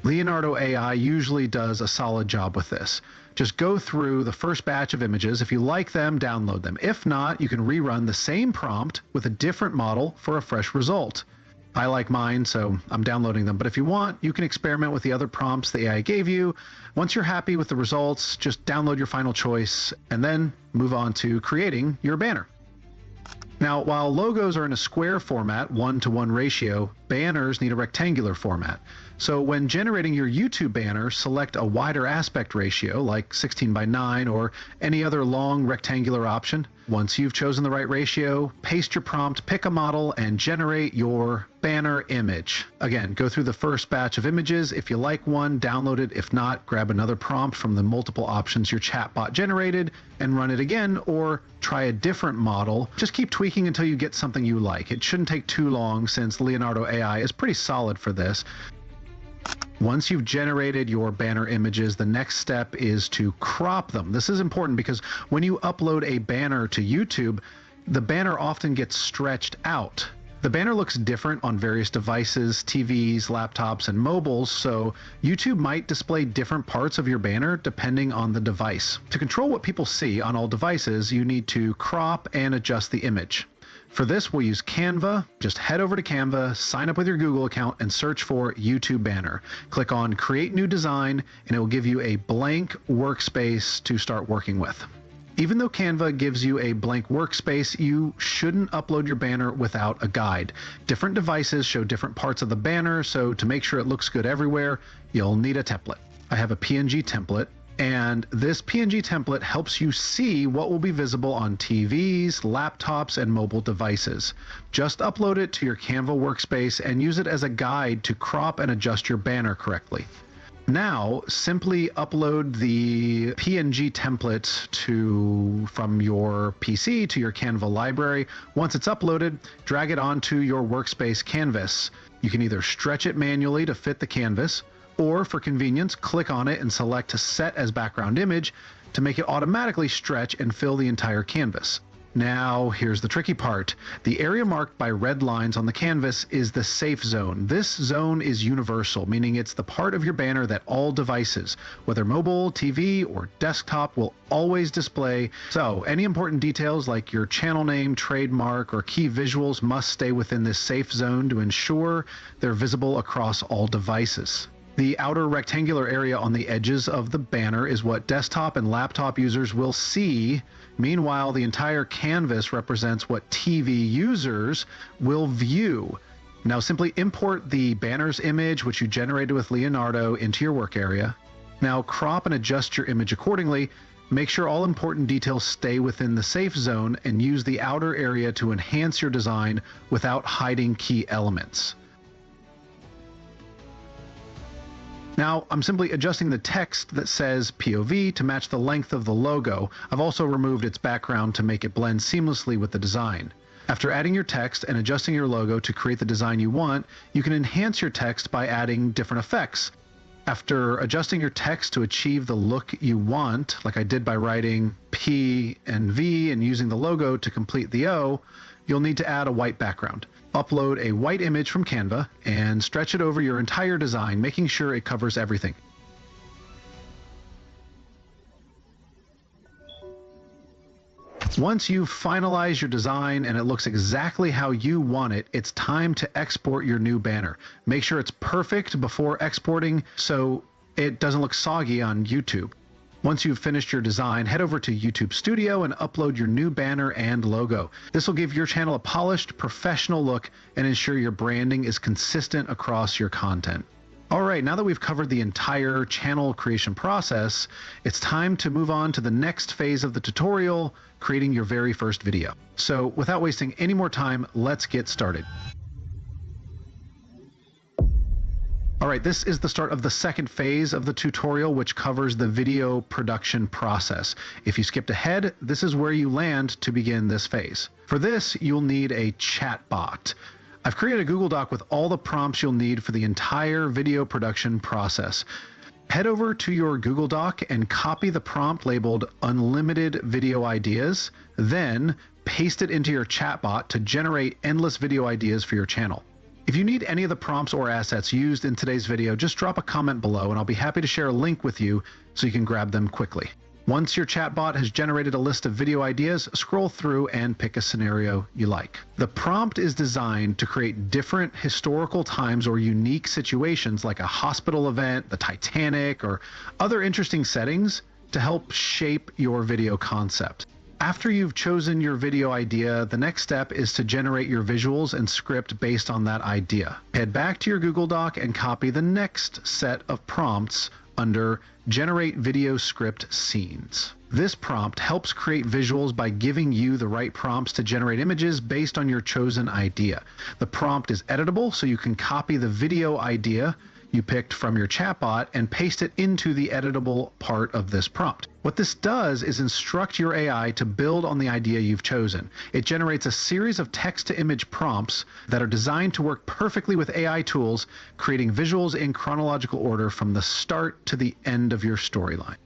[SPEAKER 2] Leonardo AI usually does a solid job with this. Just go through the first batch of images. If you like them, download them. If not, you can rerun the same prompt with a different model for a fresh result. I like mine, so I'm downloading them. But if you want, you can experiment with the other prompts the AI gave you. Once you're happy with the results, just download your final choice and then move on to creating your banner. Now, while logos are in a square format, 1:1 ratio, banners need a rectangular format. So when generating your YouTube banner, select a wider aspect ratio like 16:9 or any other long rectangular option. Once you've chosen the right ratio, paste your prompt, pick a model, and generate your banner image. Again, go through the first batch of images. If you like one, download it. If not, grab another prompt from the multiple options your chatbot generated and run it again, or try a different model. Just keep tweaking until you get something you like. It shouldn't take too long since Leonardo AI is pretty solid for this. Once you've generated your banner images, the next step is to crop them. This is important because when you upload a banner to YouTube, the banner often gets stretched out. The banner looks different on various devices, TVs, laptops, and mobiles, so YouTube might display different parts of your banner depending on the device. To control what people see on all devices, you need to crop and adjust the image. For this, we'll use Canva. Just head over to Canva, sign up with your Google account, and search for YouTube banner. Click on Create New Design, and it will give you a blank workspace to start working with. Even though Canva gives you a blank workspace, you shouldn't upload your banner without a guide. Different devices show different parts of the banner, so to make sure it looks good everywhere, you'll need a template. I have a PNG template. And this PNG template helps you see what will be visible on TVs, laptops, and mobile devices. Just upload it to your Canva workspace and use it as a guide to crop and adjust your banner correctly. Now, simply upload the PNG template from your PC to your Canva library. Once it's uploaded, drag it onto your workspace canvas. You can either stretch it manually to fit the canvas, or for convenience, click on it and select Set as Background Image to make it automatically stretch and fill the entire canvas. Now, here's the tricky part. The area marked by red lines on the canvas is the safe zone. This zone is universal, meaning it's the part of your banner that all devices, whether mobile, TV, or desktop, will always display. So, any important details like your channel name, trademark, or key visuals must stay within this safe zone to ensure they're visible across all devices. The outer rectangular area on the edges of the banner is what desktop and laptop users will see. Meanwhile, the entire canvas represents what TV users will view. Now simply import the banner's image, which you generated with Leonardo, into your work area. Now crop and adjust your image accordingly. Make sure all important details stay within the safe zone and use the outer area to enhance your design without hiding key elements. Now, I'm simply adjusting the text that says POV to match the length of the logo. I've also removed its background to make it blend seamlessly with the design. After adding your text and adjusting your logo to create the design you want, you can enhance your text by adding different effects. After adjusting your text to achieve the look you want, like I did by writing P and V and using the logo to complete the O, you'll need to add a white background. Upload a white image from Canva and stretch it over your entire design, making sure it covers everything. Once you've finalized your design and it looks exactly how you want it, it's time to export your new banner. Make sure it's perfect before exporting so it doesn't look soggy on YouTube. Once you've finished your design, head over to YouTube Studio and upload your new banner and logo. This will give your channel a polished, professional look and ensure your branding is consistent across your content. All right, now that we've covered the entire channel creation process, it's time to move on to the next phase of the tutorial, creating your very first video. So without wasting any more time, let's get started. All right, this is the start of the second phase of the tutorial, which covers the video production process. If you skipped ahead, this is where you land to begin this phase. For this, you'll need a chatbot. I've created a Google Doc with all the prompts you'll need for the entire video production process. Head over to your Google Doc and copy the prompt labeled Unlimited Video Ideas, then paste it into your chatbot to generate endless video ideas for your channel. If you need any of the prompts or assets used in today's video, just drop a comment below and I'll be happy to share a link with you so you can grab them quickly. Once your chatbot has generated a list of video ideas, scroll through and pick a scenario you like. The prompt is designed to create different historical times or unique situations like a hospital event, the Titanic, or other interesting settings to help shape your video concept. After you've chosen your video idea, the next step is to generate your visuals and script based on that idea. Head back to your Google Doc and copy the next set of prompts under Generate Video Script Scenes. This prompt helps create visuals by giving you the right prompts to generate images based on your chosen idea. The prompt is editable, so you can copy the video idea you picked from your chatbot and paste it into the editable part of this prompt. What this does is instruct your AI to build on the idea you've chosen. It generates a series of text-to-image prompts that are designed to work perfectly with AI tools, creating visuals in chronological order from the start to the end of your storyline.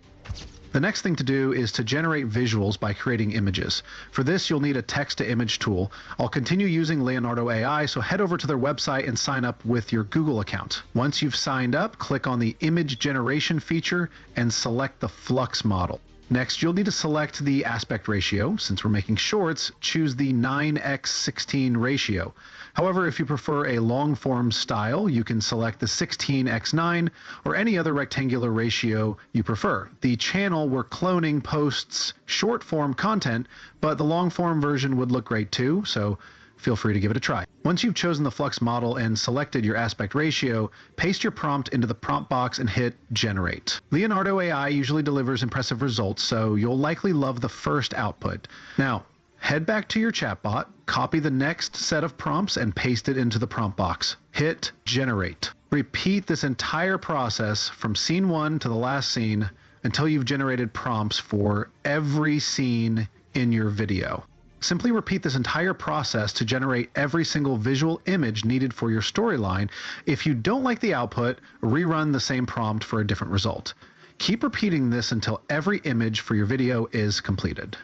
[SPEAKER 2] The next thing to do is to generate visuals by creating images. For this, you'll need a text-to-image tool. I'll continue using Leonardo AI, so head over to their website and sign up with your Google account. Once you've signed up, click on the image generation feature and select the flux model. Next, you'll need to select the aspect ratio. Since we're making shorts, choose the 9:16 ratio. However, if you prefer a long form style, you can select the 16:9 or any other rectangular ratio you prefer. The channel we're cloning posts short form content, but the long form version would look great too, so feel free to give it a try. Once you've chosen the flux model and selected your aspect ratio, paste your prompt into the prompt box and hit generate. Leonardo AI usually delivers impressive results, so you'll likely love the first output. Now, head back to your chatbot, copy the next set of prompts and paste it into the prompt box. Hit generate. Repeat this entire process from scene 1 to the last scene until you've generated prompts for every scene in your video. Simply repeat this entire process to generate every single visual image needed for your storyline. If you don't like the output, rerun the same prompt for a different result. Keep repeating this until every image for your video is completed.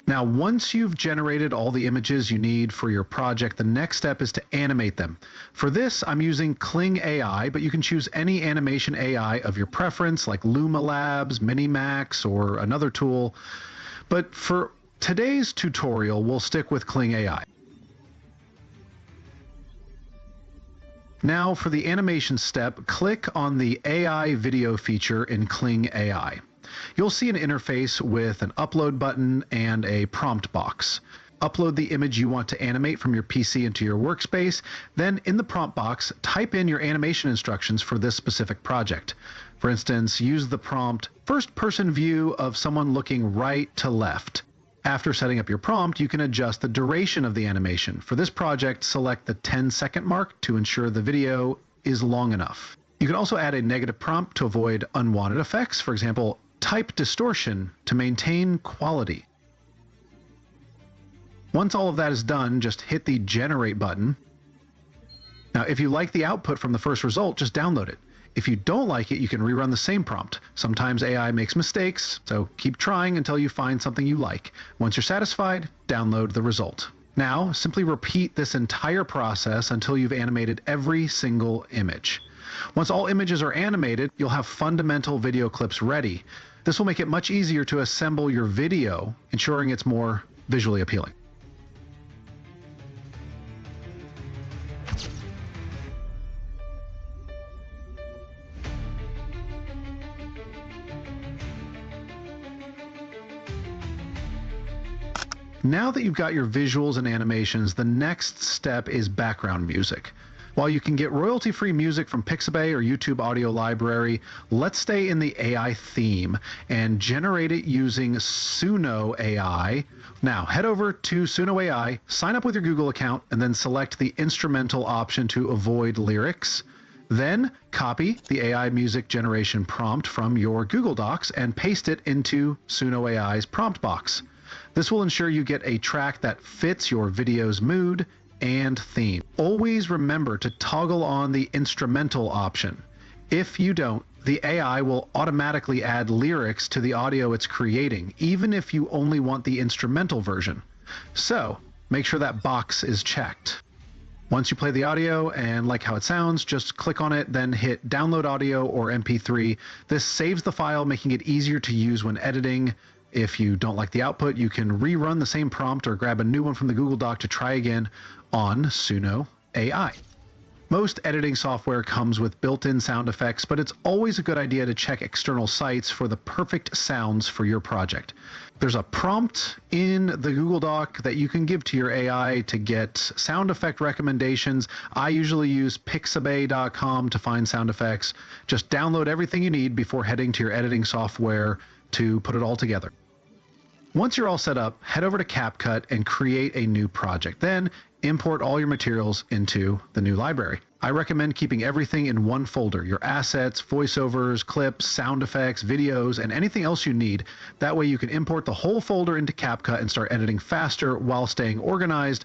[SPEAKER 2] Now, once you've generated all the images you need for your project, the next step is to animate them. For this, I'm using Kling AI, but you can choose any animation AI of your preference, like Luma Labs, Minimax, or another tool. But for today's tutorial, we'll stick with Kling AI. Now, for the animation step, click on the AI video feature in Kling AI. You'll see an interface with an upload button and a prompt box. Upload the image you want to animate from your PC into your workspace. Then in the prompt box, type in your animation instructions for this specific project. For instance, use the prompt first-person view of someone looking right to left. After setting up your prompt, you can adjust the duration of the animation. For this project, select the 10-second mark to ensure the video is long enough. You can also add a negative prompt to avoid unwanted effects. For example, type distortion to maintain quality. Once all of that is done, just hit the Generate button. Now, if you like the output from the first result, just download it. If you don't like it, you can rerun the same prompt. Sometimes AI makes mistakes, so keep trying until you find something you like. Once you're satisfied, download the result. Now, simply repeat this entire process until you've animated every single image. Once all images are animated, you'll have fundamental video clips ready. This will make it much easier to assemble your video, ensuring it's more visually appealing. Now that you've got your visuals and animations, the next step is background music. While you can get royalty-free music from Pixabay or YouTube Audio Library, let's stay in the AI theme and generate it using Suno AI. Now, head over to Suno AI, sign up with your Google account, and then select the instrumental option to avoid lyrics. Then copy the AI music generation prompt from your Google Docs and paste it into Suno AI's prompt box. This will ensure you get a track that fits your video's mood and theme. Always remember to toggle on the instrumental option. If you don't, the AI will automatically add lyrics to the audio it's creating, even if you only want the instrumental version. So, make sure that box is checked. Once you play the audio and like how it sounds, just click on it, then hit Download Audio or MP3. This saves the file, making it easier to use when editing. If you don't like the output, you can rerun the same prompt or grab a new one from the Google Doc to try again on Suno AI. Most editing software comes with built-in sound effects, but it's always a good idea to check external sites for the perfect sounds for your project. There's a prompt in the Google Doc that you can give to your AI to get sound effect recommendations. I usually use pixabay.com to find sound effects. Just download everything you need before heading to your editing software to put it all together. Once you're all set up, head over to CapCut and create a new project. Then import all your materials into the new library. I recommend keeping everything in one folder: your assets, voiceovers, clips, sound effects, videos, and anything else you need. That way you can import the whole folder into CapCut and start editing faster while staying organized.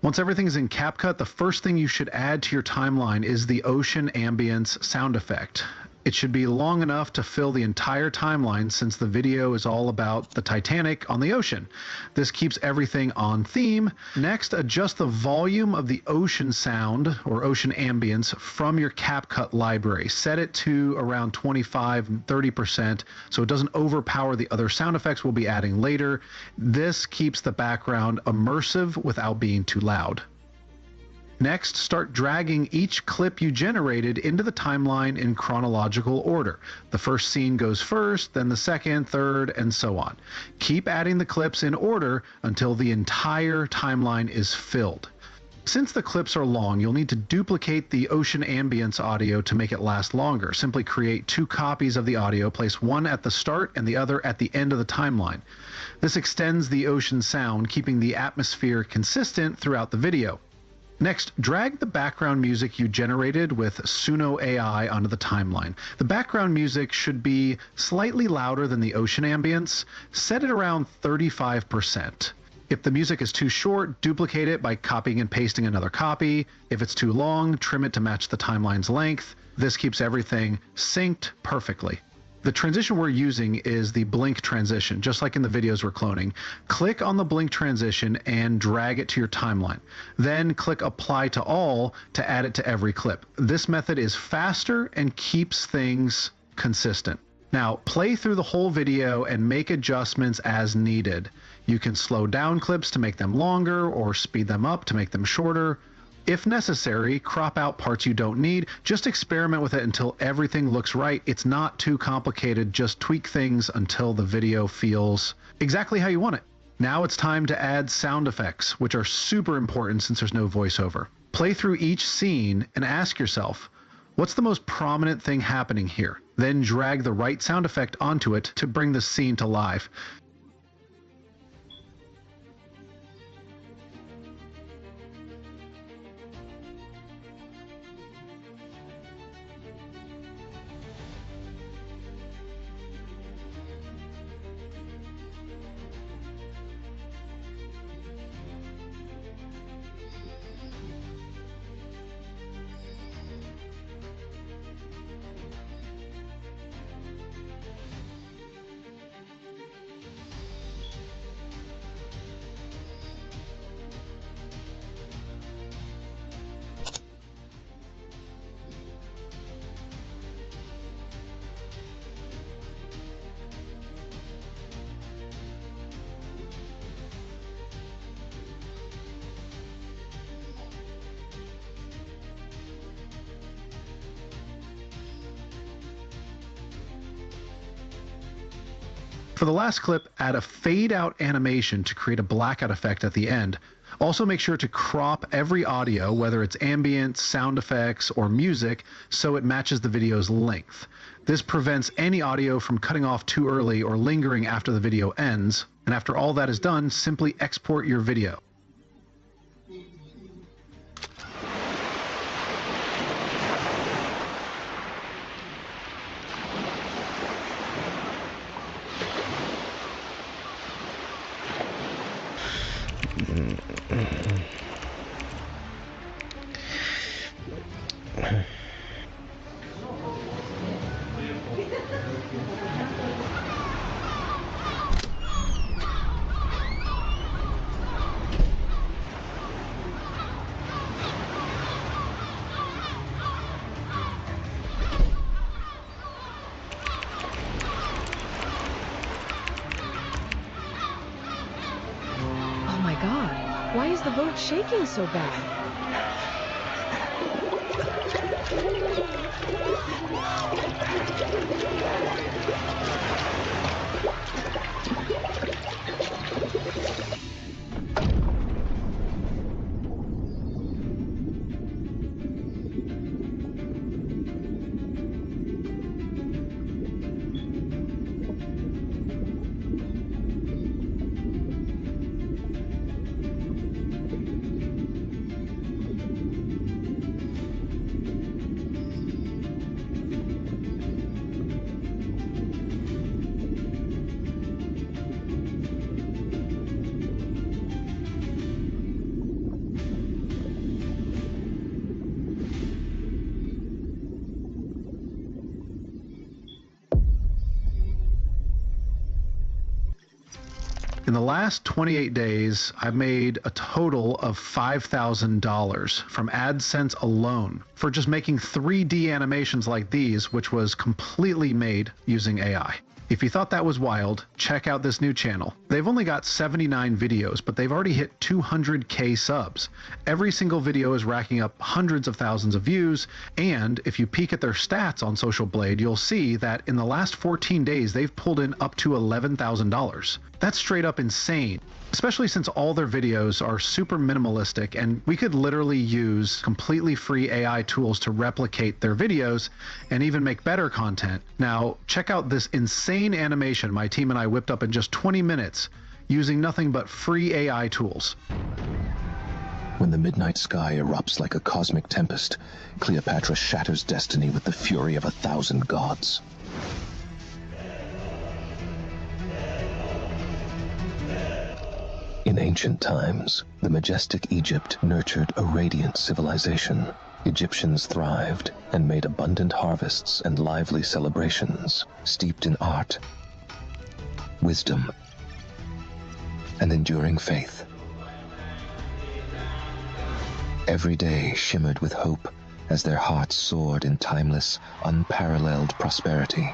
[SPEAKER 2] Once everything's in CapCut, the first thing you should add to your timeline is the ocean ambience sound effect. It should be long enough to fill the entire timeline, since the video is all about the Titanic on the ocean. This keeps everything on theme. Next, adjust the volume of the ocean sound or ocean ambience from your CapCut library. Set it to around 25-30% so it doesn't overpower the other sound effects we'll be adding later. This keeps the background immersive without being too loud. Next, start dragging each clip you generated into the timeline in chronological order. The first scene goes first, then the second, third, and so on. Keep adding the clips in order until the entire timeline is filled. Since the clips are long, you'll need to duplicate the ocean ambience audio to make it last longer. Simply create 2 copies of the audio, place one at the start and the other at the end of the timeline. This extends the ocean sound, keeping the atmosphere consistent throughout the video. Next, drag the background music you generated with Suno AI onto the timeline. The background music should be slightly louder than the ocean ambience. Set it around 35%. If the music is too short, duplicate it by copying and pasting another copy. If it's too long, trim it to match the timeline's length. This keeps everything synced perfectly. The transition we're using is the blink transition, just like in the videos we're cloning. Click on the blink transition and drag it to your timeline. Then click Apply to All to add it to every clip. This method is faster and keeps things consistent. Now, play through the whole video and make adjustments as needed. You can slow down clips to make them longer or speed them up to make them shorter. If necessary, crop out parts you don't need. Just experiment with it until everything looks right. It's not too complicated. Just tweak things until the video feels exactly how you want it. Now it's time to add sound effects, which are super important since there's no voiceover. Play through each scene and ask yourself, what's the most prominent thing happening here? Then drag the right sound effect onto it to bring the scene to life. For the last clip, add a fade out animation to create a blackout effect at the end. Also make sure to crop every audio, whether it's ambient, sound effects, or music, so it matches the video's length. This prevents any audio from cutting off too early or lingering after the video ends. And after all that is done, simply export your video.
[SPEAKER 8] Oh my god, why is the boat shaking so bad?
[SPEAKER 2] In the last 28 days, I've made a total of $5,000 from AdSense alone for just making 3D animations like these, which was completely made using AI. If you thought that was wild, check out this new channel. They've only got 79 videos, but they've already hit 200K subs. Every single video is racking up hundreds of thousands of views, and if you peek at their stats on Social Blade, you'll see that in the last 14 days, they've pulled in up to $11,000. That's straight up insane, especially since all their videos are super minimalistic, and we could literally use completely free AI tools to replicate their videos and even make better content. Now, check out this insane animation my team and I whipped up in just 20 minutes using nothing but free AI tools.
[SPEAKER 3] When the midnight sky erupts like a cosmic tempest, Cleopatra shatters destiny with the fury of 1,000 gods. In ancient times, the majestic Egypt nurtured a radiant civilization. Egyptians thrived and made abundant harvests and lively celebrations, steeped in art, wisdom, and enduring faith. Every day shimmered with hope as their hearts soared in timeless, unparalleled prosperity.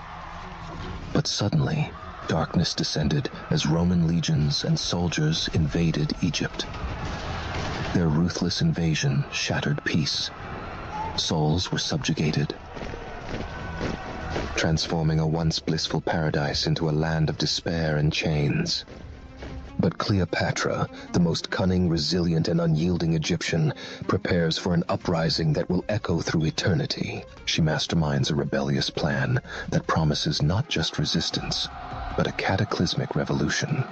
[SPEAKER 3] But suddenly, darkness descended as Roman legions and soldiers invaded Egypt. Their ruthless invasion shattered peace. Souls were subjugated, transforming a once blissful paradise into a land of despair and chains. But Cleopatra, the most cunning, resilient, and unyielding Egyptian, prepares for an uprising that will echo through eternity. She masterminds a rebellious plan that promises not just resistance, but a cataclysmic revolution.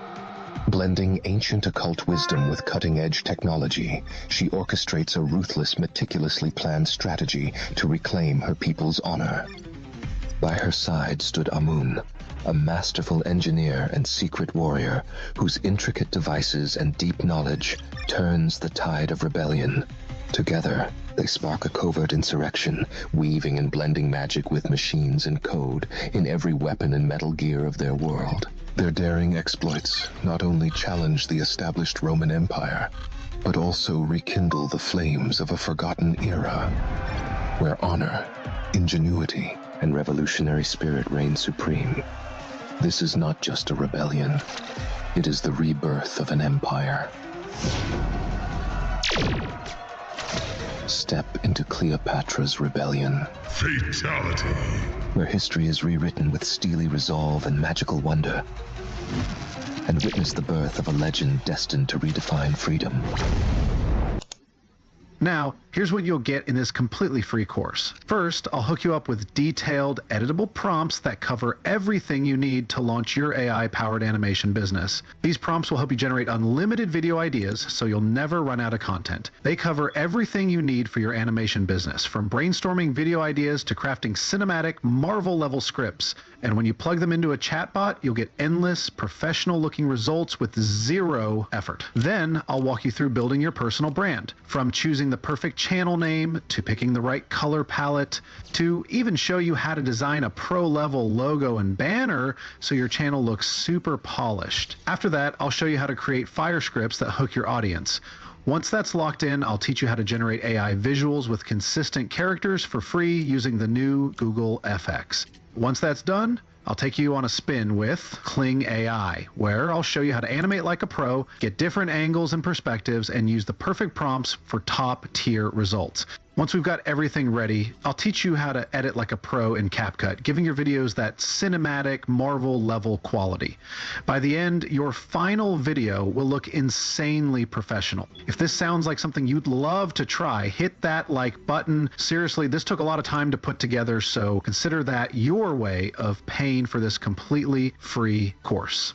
[SPEAKER 3] Blending ancient occult wisdom with cutting-edge technology, she orchestrates a ruthless, meticulously planned strategy to reclaim her people's honor. By her side stood Amun, a masterful engineer and secret warrior whose intricate devices and deep knowledge turns the tide of rebellion. Together, they spark a covert insurrection, weaving and blending magic with machines and code in every weapon and metal gear of their world. Their daring exploits not only challenge the established Roman Empire, but also rekindle the flames of a forgotten era, where honor, ingenuity, and revolutionary spirit reign supreme. This is not just a rebellion. It is the rebirth of an empire. Step into Cleopatra's rebellion.
[SPEAKER 5] Fatality.
[SPEAKER 3] Where history is rewritten with steely resolve and magical wonder. And witness the birth of a legend destined to redefine freedom.
[SPEAKER 2] Now, here's what you'll get in this completely free course. First, I'll hook you up with detailed, editable prompts that cover everything you need to launch your AI-powered animation business. These prompts will help you generate unlimited video ideas so you'll never run out of content. They cover everything you need for your animation business, from brainstorming video ideas to crafting cinematic, Marvel-level scripts. And when you plug them into a chatbot, you'll get endless, professional-looking results with zero effort. Then, I'll walk you through building your personal brand, from choosing the perfect channel name, to picking the right color palette, to even show you how to design a pro-level logo and banner so your channel looks super polished. After that, I'll show you how to create fire scripts that hook your audience. Once that's locked in, I'll teach you how to generate AI visuals with consistent characters for free using the new Google FX. Once that's done, I'll take you on a spin with Kling AI, where I'll show you how to animate like a pro, get different angles and perspectives, and use the perfect prompts for top-tier results. Once we've got everything ready, I'll teach you how to edit like a pro in CapCut, giving your videos that cinematic, Marvel-level quality. By the end, your final video will look insanely professional. If this sounds like something you'd love to try, hit that like button. Seriously, this took a lot of time to put together, so consider that your way of paying for this completely free course.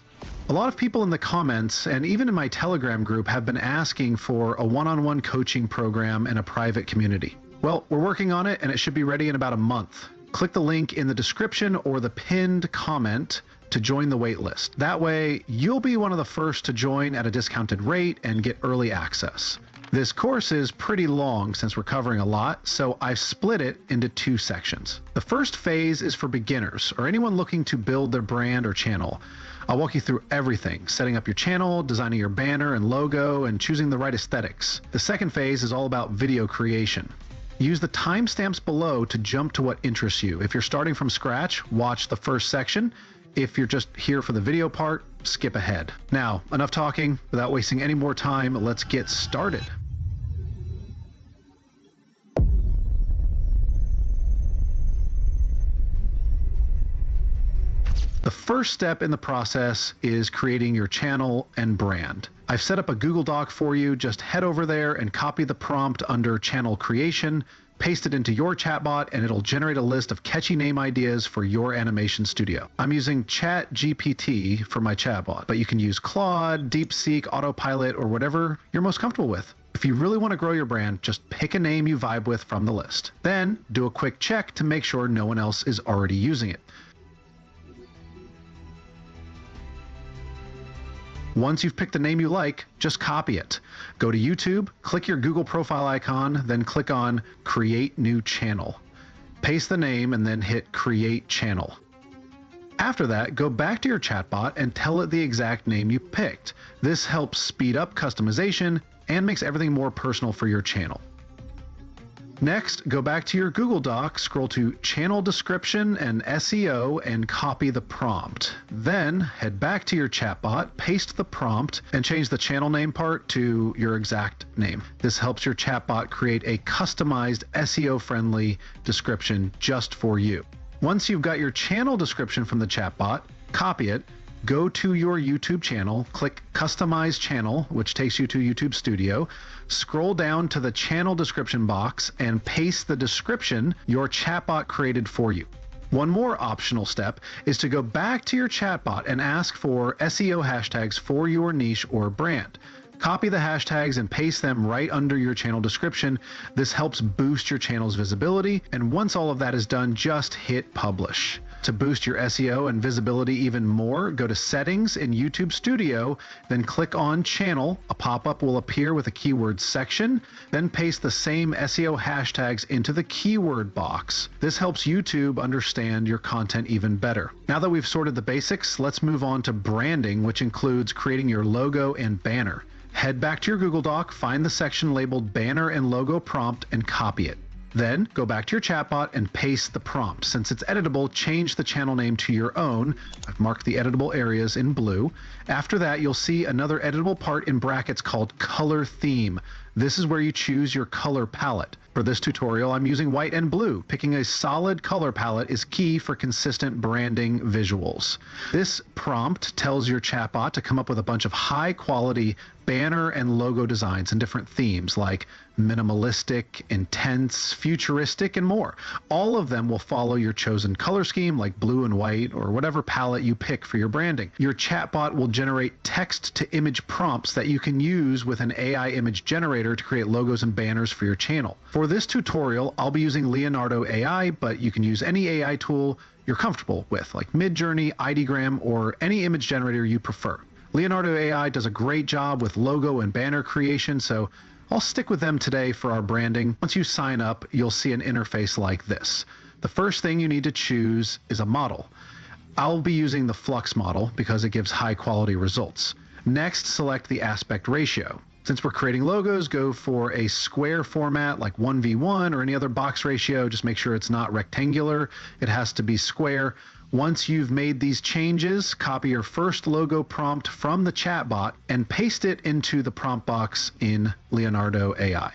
[SPEAKER 2] A lot of people in the comments and even in my Telegram group have been asking for a one-on-one coaching program and a private community. Well, we're working on it and it should be ready in about a month. Click the link in the description or the pinned comment to join the waitlist. That way, you'll be one of the first to join at a discounted rate and get early access. This course is pretty long since we're covering a lot, so I've split it into two sections. The first phase is for beginners or anyone looking to build their brand or channel. I'll walk you through everything, setting up your channel, designing your banner and logo, and choosing the right aesthetics. The second phase is all about video creation. Use the timestamps below to jump to what interests you. If you're starting from scratch, watch the first section. If you're just here for the video part, skip ahead. Now, enough talking. Without wasting any more time, let's get started. The first step in the process is creating your channel and brand. I've set up a Google Doc for you. Just head over there and copy the prompt under channel creation, paste it into your chatbot, and it'll generate a list of catchy name ideas for your animation studio. I'm using ChatGPT for my chatbot, but you can use Claude, DeepSeek, Autopilot, or whatever you're most comfortable with. If you really want to grow your brand, just pick a name you vibe with from the list. Then do a quick check to make sure no one else is already using it. Once you've picked a name you like, just copy it. Go to YouTube, click your Google profile icon, then click on Create New Channel. Paste the name and then hit Create Channel. After that, go back to your chatbot and tell it the exact name you picked. This helps speed up customization and makes everything more personal for your channel. Next, go back to your Google Doc, scroll to Channel Description and SEO, and copy the prompt. Then, head back to your chatbot, paste the prompt, and change the channel name part to your exact name. This helps your chatbot create a customized, SEO-friendly description just for you. Once you've got your channel description from the chatbot, copy it, go to your YouTube channel, click Customize Channel, which takes you to YouTube Studio, scroll down to the channel description box, and paste the description your chatbot created for you. One more optional step is to go back to your chatbot and ask for SEO hashtags for your niche or brand. Copy the hashtags and paste them right under your channel description. This helps boost your channel's visibility, and once all of that is done, just hit publish. To boost your SEO and visibility even more, go to Settings in YouTube Studio, then click on Channel. A pop-up will appear with a keyword section, then paste the same SEO hashtags into the keyword box. This helps YouTube understand your content even better. Now that we've sorted the basics, let's move on to branding, which includes creating your logo and banner. Head back to your Google Doc, find the section labeled Banner and Logo Prompt, and copy it. Then go back to your chatbot and paste the prompt. Since it's editable, change the channel name to your own. I've marked the editable areas in blue. After that, you'll see another editable part in brackets called Color Theme. This is where you choose your color palette. For this tutorial, I'm using white and blue. Picking a solid color palette is key for consistent branding visuals. This prompt tells your chatbot to come up with a bunch of high-quality banner and logo designs in different themes like minimalistic, intense, futuristic, and more. All of them will follow your chosen color scheme like blue and white or whatever palette you pick for your branding. Your chatbot will generate text-to-image prompts that you can use with an AI image generator to create logos and banners for your channel. For this tutorial, I'll be using Leonardo AI, but you can use any AI tool you're comfortable with, like Midjourney, IDgram, or any image generator you prefer. Leonardo AI does a great job with logo and banner creation, so I'll stick with them today for our branding. Once you sign up, you'll see an interface like this. The first thing you need to choose is a model. I'll be using the Flux model because it gives high quality results. Next, select the aspect ratio. Since we're creating logos, go for a square format like 1:1 or any other box ratio. Just make sure it's not rectangular. It has to be square. Once you've made these changes, copy your first logo prompt from the chatbot and paste it into the prompt box in Leonardo AI.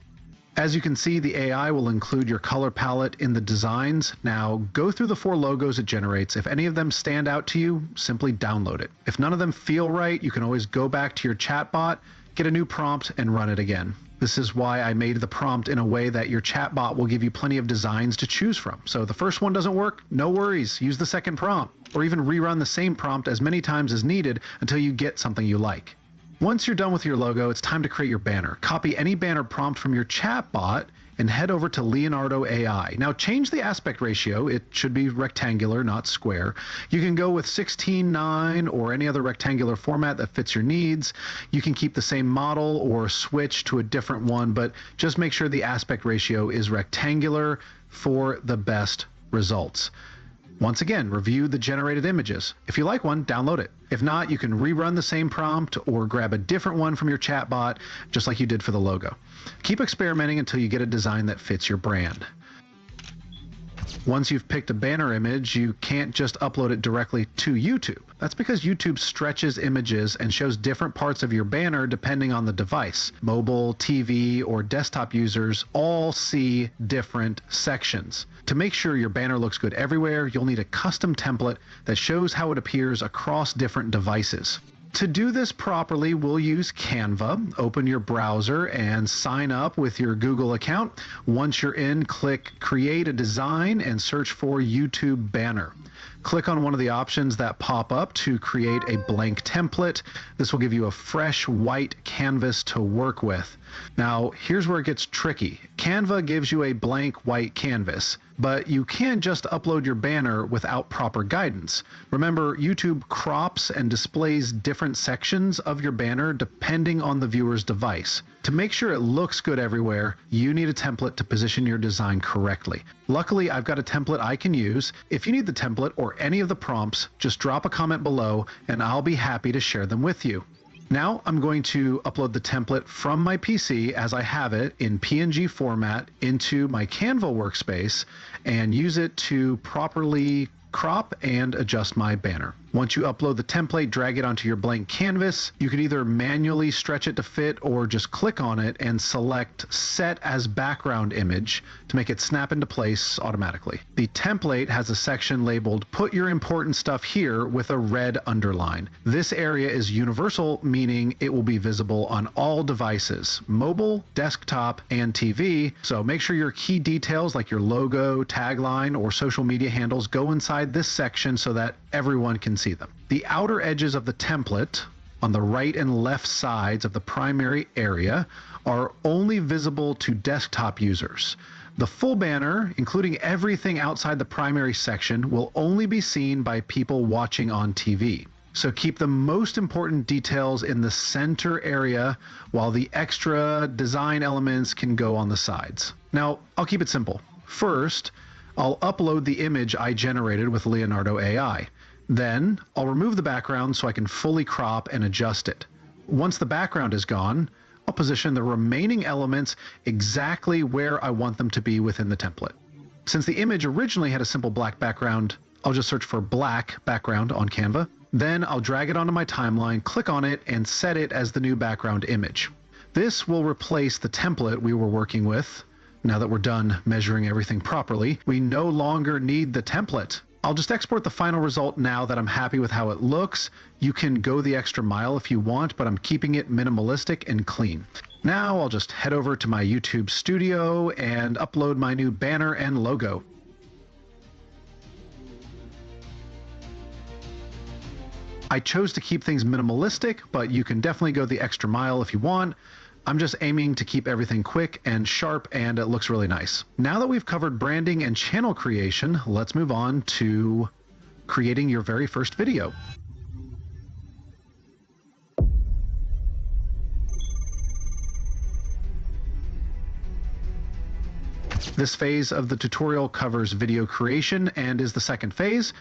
[SPEAKER 2] As you can see, the AI will include your color palette in the designs. Now, go through the 4 logos it generates. If any of them stand out to you, simply download it. If none of them feel right, you can always go back to your chatbot, get a new prompt, and run it again. This is why I made the prompt in a way that your chatbot will give you plenty of designs to choose from. So the first one doesn't work, no worries, use the second prompt, or even rerun the same prompt as many times as needed until you get something you like. Once you're done with your logo, it's time to create your banner. Copy any banner prompt from your chatbot and head over to Leonardo AI. Now change the aspect ratio. It should be rectangular, not square. You can go with 16:9 or any other rectangular format that fits your needs. You can keep the same model or switch to a different one, but just make sure the aspect ratio is rectangular for the best results. Once again, review the generated images. If you like one, download it. If not, you can rerun the same prompt or grab a different one from your chatbot, just like you did for the logo. Keep experimenting until you get a design that fits your brand. Once you've picked a banner image, you can't just upload it directly to YouTube. That's because YouTube stretches images and shows different parts of your banner depending on the device. Mobile, TV, or desktop users all see different sections. To make sure your banner looks good everywhere, you'll need a custom template that shows how it appears across different devices. To do this properly, we'll use Canva. Open your browser and sign up with your Google account. Once you're in, click Create a Design and search for YouTube Banner. Click on one of the options that pop up to create a blank template. This will give you a fresh white canvas to work with. Now, here's where it gets tricky. Canva gives you a blank white canvas, but you can't just upload your banner without proper guidance. Remember, YouTube crops and displays different sections of your banner depending on the viewer's device. To make sure it looks good everywhere, you need a template to position your design correctly. Luckily, I've got a template I can use. If you need the template or any of the prompts, just drop a comment below and I'll be happy to share them with you. Now I'm going to upload the template from my PC as I have it in PNG format into my Canva workspace and use it to properly crop and adjust my banner. Once you upload the template, drag it onto your blank canvas. You can either manually stretch it to fit or just click on it and select Set as Background Image to make it snap into place automatically. The template has a section labeled Put Your Important Stuff Here with a red underline. This area is universal, meaning it will be visible on all devices, mobile, desktop, and TV. So make sure your key details like your logo, tagline, or social media handles go inside this section so that everyone can see them. The outer edges of the template on the right and left sides of the primary area are only visible to desktop users. The full banner, including everything outside the primary section, will only be seen by people watching on TV. So keep the most important details in the center area while the extra design elements can go on the sides. Now, I'll keep it simple. First, I'll upload the image I generated with Leonardo AI. Then I'll remove the background so I can fully crop and adjust it. Once the background is gone, I'll position the remaining elements exactly where I want them to be within the template. Since the image originally had a simple black background, I'll just search for black background on Canva. Then I'll drag it onto my timeline, click on it, and set it as the new background image. This will replace the template we were working with. Now that we're done measuring everything properly, we no longer need the template. I'll just export the final result now that I'm happy with how it looks. You can go the extra mile if you want, but I'm keeping it minimalistic and clean. Now I'll just head over to my YouTube studio and upload my new banner and logo. I chose to keep things minimalistic, but you can definitely go the extra mile if you want. I'm just aiming to keep everything quick and sharp, and it looks really nice. Now that we've covered branding and channel creation, let's move on to creating your very first video. This phase of the tutorial covers video creation and is the second phase.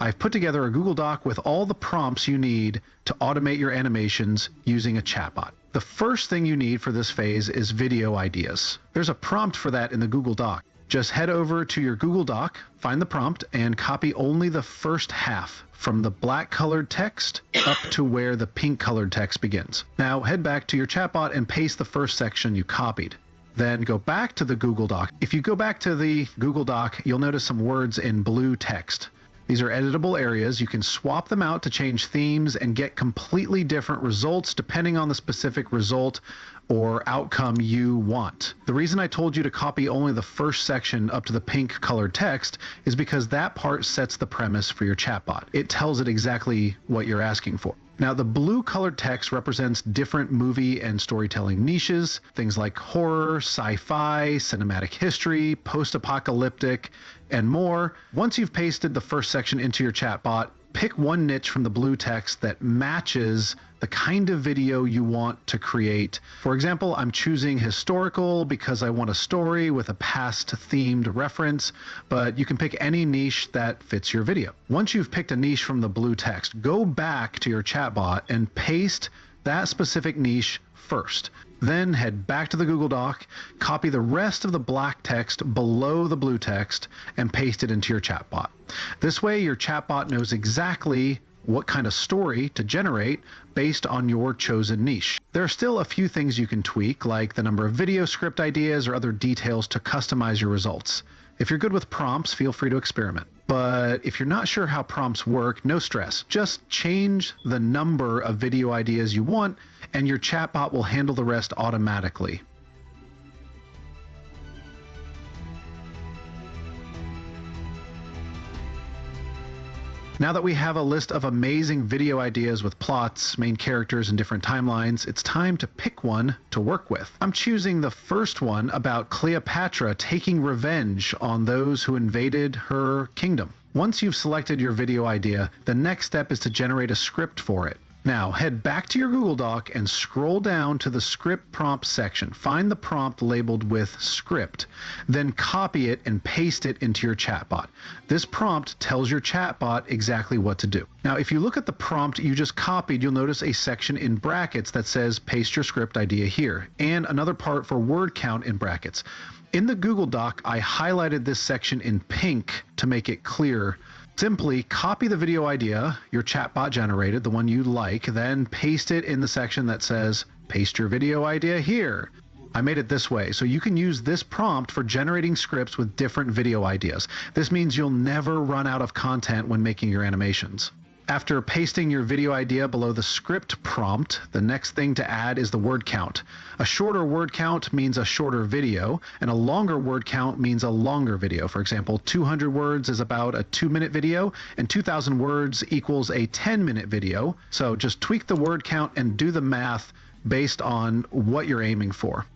[SPEAKER 2] I've put together a Google Doc with all the prompts you need to automate your animations using a chatbot. The first thing you need for this phase is video ideas. There's a prompt for that in the Google Doc. Just head over to your Google Doc, find the prompt, and copy only the first half from the black colored text up to where the pink colored text begins. Now head back to your chatbot and paste the first section you copied. Then go back to the Google Doc. If you go back to the Google Doc, you'll notice some words in blue text. These are editable areas. You can swap them out to change themes and get completely different results depending on the specific result or outcome you want. The reason I told you to copy only the first section up to the pink colored text is because that part sets the premise for your chatbot. It tells it exactly what you're asking for. Now, the blue colored text represents different movie and storytelling niches, things like horror, sci-fi, cinematic history, post-apocalyptic, and more. Once you've pasted the first section into your chatbot, pick one niche from the blue text that matches the kind of video you want to create. For example, I'm choosing historical because I want a story with a past themed reference, but you can pick any niche that fits your video. Once you've picked a niche from the blue text, go back to your chatbot and paste that specific niche first. Then head back to the Google Doc, copy the rest of the black text below the blue text, and paste it into your chatbot. This way, your chatbot knows exactly what kind of story to generate based on your chosen niche. There are still a few things you can tweak, like the number of video script ideas or other details to customize your results. If you're good with prompts, feel free to experiment. But if you're not sure how prompts work, no stress. Just change the number of video ideas you want, and your chatbot will handle the rest automatically. Now that we have a list of amazing video ideas with plots, main characters, and different timelines, it's time to pick one to work with. I'm choosing the first one about Cleopatra taking revenge on those who invaded her kingdom. Once you've selected your video idea, the next step is to generate a script for it. Now, head back to your Google Doc and scroll down to the script prompt section. Find the prompt labeled with script, then copy it and paste it into your chatbot. This prompt tells your chatbot exactly what to do. Now, if you look at the prompt you just copied, you'll notice a section in brackets that says paste your script idea here, and another part for word count in brackets. In the Google Doc, I highlighted this section in pink to make it clear. Simply copy the video idea your chatbot generated, the one you like, then paste it in the section that says, paste your video idea here. I made it this way, so you can use this prompt for generating scripts with different video ideas. This means you'll never run out of content when making your animations. After pasting your video idea below the script prompt, the next thing to add is the word count. A shorter word count means a shorter video, and a longer word count means a longer video. For example, 200 words is about a 2-minute video, and 2,000 words equals a 10-minute video. So just tweak the word count and do the math based on what you're aiming for.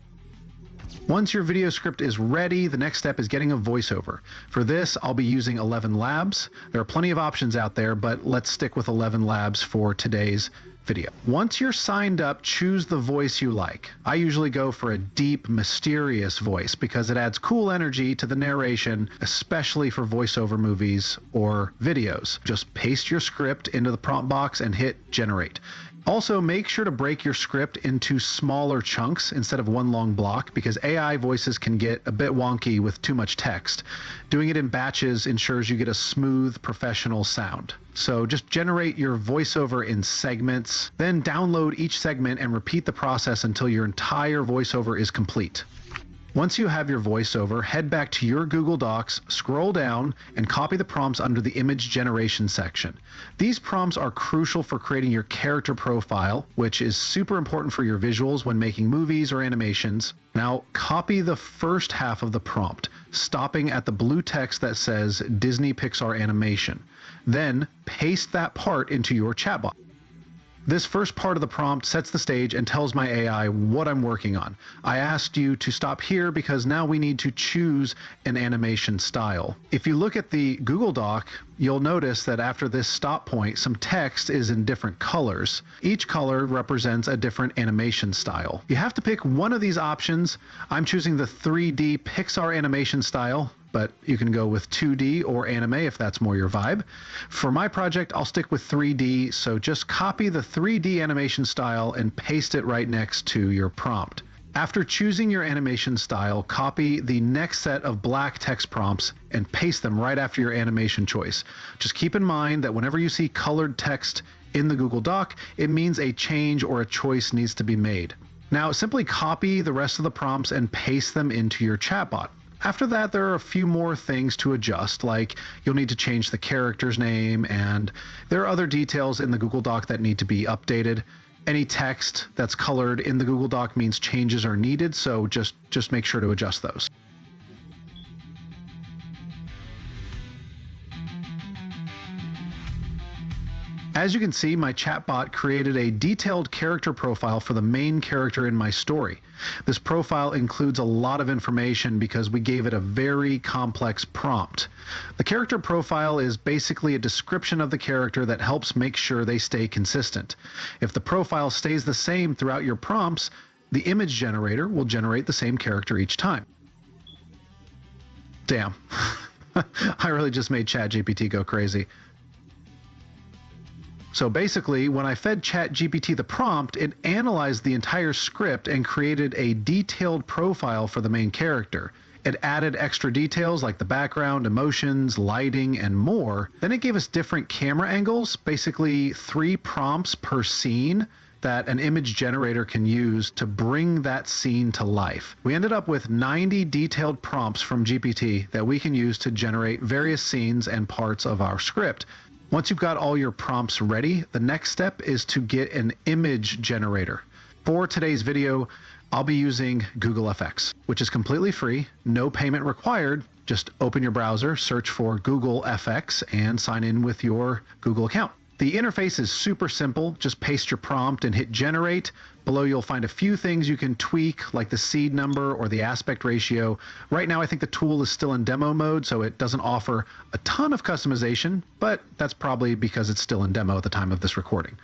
[SPEAKER 2] Once your video script is ready, the next step is getting a voiceover. For this, I'll be using 11 Labs. There are plenty of options out there, but let's stick with 11 Labs for today's video. Once you're signed up, choose the voice you like. I usually go for a deep, mysterious voice because it adds cool energy to the narration, especially for voiceover movies or videos. Just paste your script into the prompt box and hit generate. Also, make sure to break your script into smaller chunks instead of one long block, because AI voices can get a bit wonky with too much text. Doing it in batches ensures you get a smooth, professional sound. So just generate your voiceover in segments, then download each segment and repeat the process until your entire voiceover is complete. Once you have your voiceover, head back to your Google Docs, scroll down, and copy the prompts under the image generation section. These prompts are crucial for creating your character profile, which is super important for your visuals when making movies or animations. Now, copy the first half of the prompt, stopping at the blue text that says Disney Pixar Animation. Then, paste that part into your chatbot. This first part of the prompt sets the stage and tells my AI what I'm working on. I asked you to stop here because now we need to choose an animation style. If you look at the Google Doc, you'll notice that after this stop point, some text is in different colors. Each color represents a different animation style. You have to pick one of these options. I'm choosing the 3D Pixar animation style, but you can go with 2D or anime if that's more your vibe. For my project, I'll stick with 3D, so just copy the 3D animation style and paste it right next to your prompt. After choosing your animation style, copy the next set of black text prompts and paste them right after your animation choice. Just keep in mind that whenever you see colored text in the Google Doc, it means a change or a choice needs to be made. Now, simply copy the rest of the prompts and paste them into your chatbot. After that, there are a few more things to adjust, like you'll need to change the character's name, and there are other details in the Google Doc that need to be updated. Any text that's colored in the Google Doc means changes are needed, so just make sure to adjust those. As you can see, my chatbot created a detailed character profile for the main character in my story. This profile includes a lot of information because we gave it a very complex prompt. The character profile is basically a description of the character that helps make sure they stay consistent. If the profile stays the same throughout your prompts, the image generator will generate the same character each time. Damn. I really just made ChatGPT go crazy. So basically, when I fed ChatGPT the prompt, it analyzed the entire script and created a detailed profile for the main character. It added extra details like the background, emotions, lighting, and more. Then it gave us different camera angles, basically 3 prompts per scene that an image generator can use to bring that scene to life. We ended up with 90 detailed prompts from GPT that we can use to generate various scenes and parts of our script. Once you've got all your prompts ready, the next step is to get an image generator. For today's video, I'll be using Google FX, which is completely free, no payment required. Just open your browser, search for Google FX, and sign in with your Google account. The interface is super simple. Just paste your prompt and hit generate. Below you'll find a few things you can tweak, like the seed number or the aspect ratio. Right now I think the tool is still in demo mode, so it doesn't offer a ton of customization, but that's probably because it's still in demo at the time of this recording.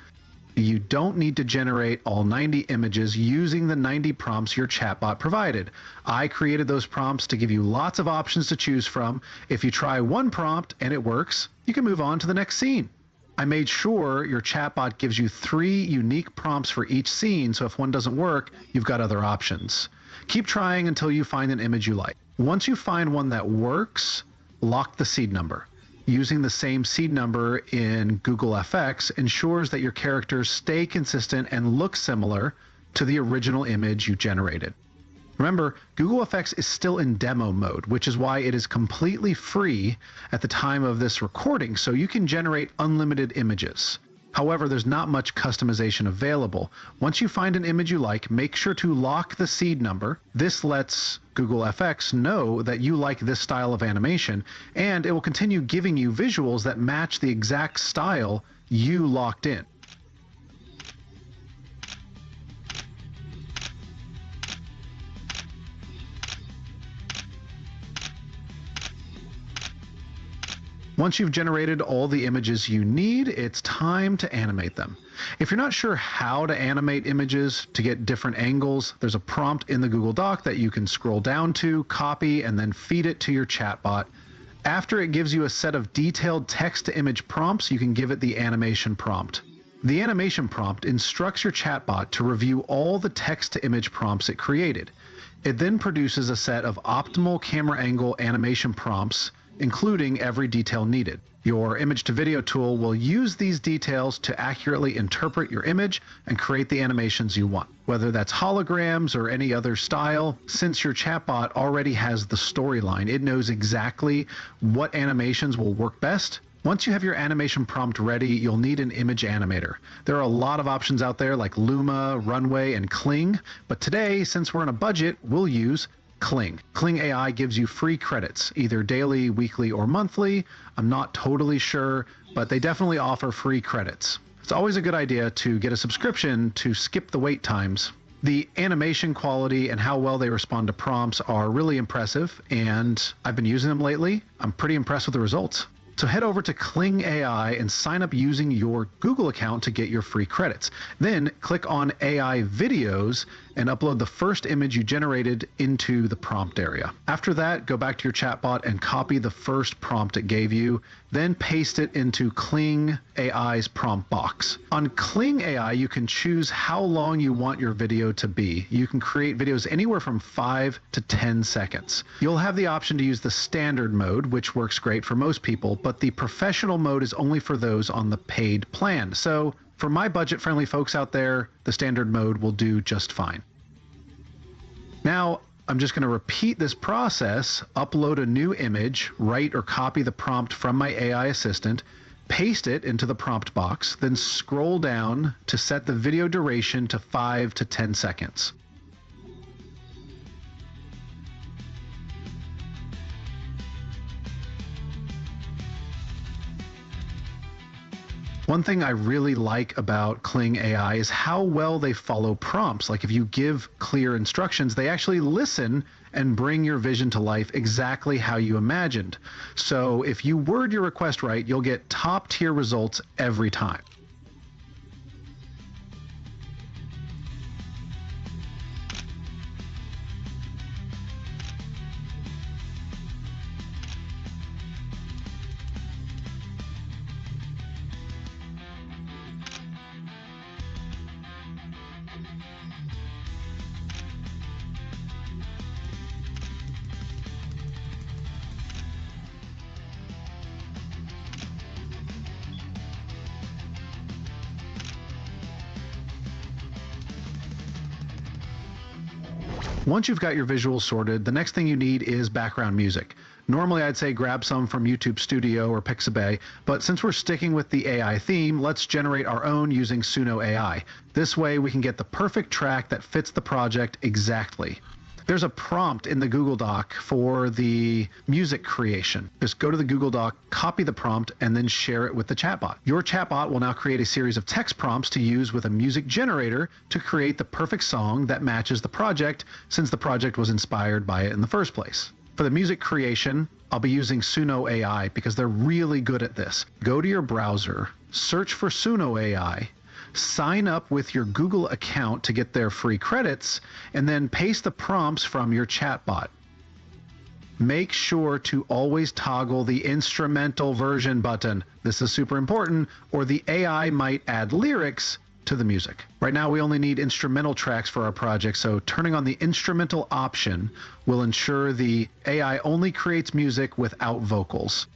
[SPEAKER 2] You don't need to generate all 90 images using the 90 prompts your chatbot provided. I created those prompts to give you lots of options to choose from. If you try one prompt and it works, you can move on to the next scene. I made sure your chatbot gives you 3 unique prompts for each scene, so if one doesn't work, you've got other options. Keep trying until you find an image you like. Once you find one that works, lock the seed number. Using the same seed number in Google FX ensures that your characters stay consistent and look similar to the original image you generated. Remember, Google FX is still in demo mode, which is why it is completely free at the time of this recording, so you can generate unlimited images. However, there's not much customization available. Once you find an image you like, make sure to lock the seed number. This lets Google FX know that you like this style of animation, and it will continue giving you visuals that match the exact style you locked in. Once you've generated all the images you need, it's time to animate them. If you're not sure how to animate images to get different angles, there's a prompt in the Google Doc that you can scroll down to, copy, and then feed it to your chatbot. After it gives you a set of detailed text-to-image prompts, you can give it the animation prompt. The animation prompt instructs your chatbot to review all the text-to-image prompts it created. It then produces a set of optimal camera angle animation prompts, including every detail needed. Your image-to-video tool will use these details to accurately interpret your image and create the animations you want. Whether that's holograms or any other style, since your chatbot already has the storyline, it knows exactly what animations will work best. Once you have your animation prompt ready, you'll need an image animator. There are a lot of options out there like Luma, Runway, and Kling, but today, since we're on a budget, we'll use Kling. Kling AI gives you free credits, either daily, weekly, or monthly. I'm not totally sure, but they definitely offer free credits. It's always a good idea to get a subscription to skip the wait times. The animation quality and how well they respond to prompts are really impressive, and I've been using them lately. I'm pretty impressed with the results. So head over to Kling AI and sign up using your Google account to get your free credits. Then click on AI videos and upload the first image you generated into the prompt area. After that, go back to your chatbot and copy the first prompt it gave you, then paste it into Kling AI's prompt box. On Kling AI, you can choose how long you want your video to be. You can create videos anywhere from 5 to 10 seconds. You'll have the option to use the standard mode, which works great for most people, but the professional mode is only for those on the paid plan. So for my budget-friendly folks out there, the standard mode will do just fine. Now, I'm just going to repeat this process, upload a new image, write or copy the prompt from my AI assistant, paste it into the prompt box, then scroll down to set the video duration to 5 to 10 seconds. One thing I really like about Kling AI is how well they follow prompts. Like if you give clear instructions, they actually listen and bring your vision to life exactly how you imagined. So if you word your request right, you'll get top tier results every time. Once you've got your visuals sorted, the next thing you need is background music. Normally I'd say grab some from YouTube Studio or Pixabay, but since we're sticking with the AI theme, let's generate our own using Suno AI. This way we can get the perfect track that fits the project exactly. There's a prompt in the Google Doc for the music creation. Just go to the Google Doc, copy the prompt, and then share it with the chatbot. Your chatbot will now create a series of text prompts to use with a music generator to create the perfect song that matches the project, since the project was inspired by it in the first place. For the music creation, I'll be using Suno AI because they're really good at this. Go to your browser, search for Suno AI, sign up with your Google account to get their free credits, and then paste the prompts from your chatbot. Make sure to always toggle the instrumental version button. This is super important, or the AI might add lyrics to the music. Right now we only need instrumental tracks for our project, so turning on the instrumental option will ensure the AI only creates music without vocals.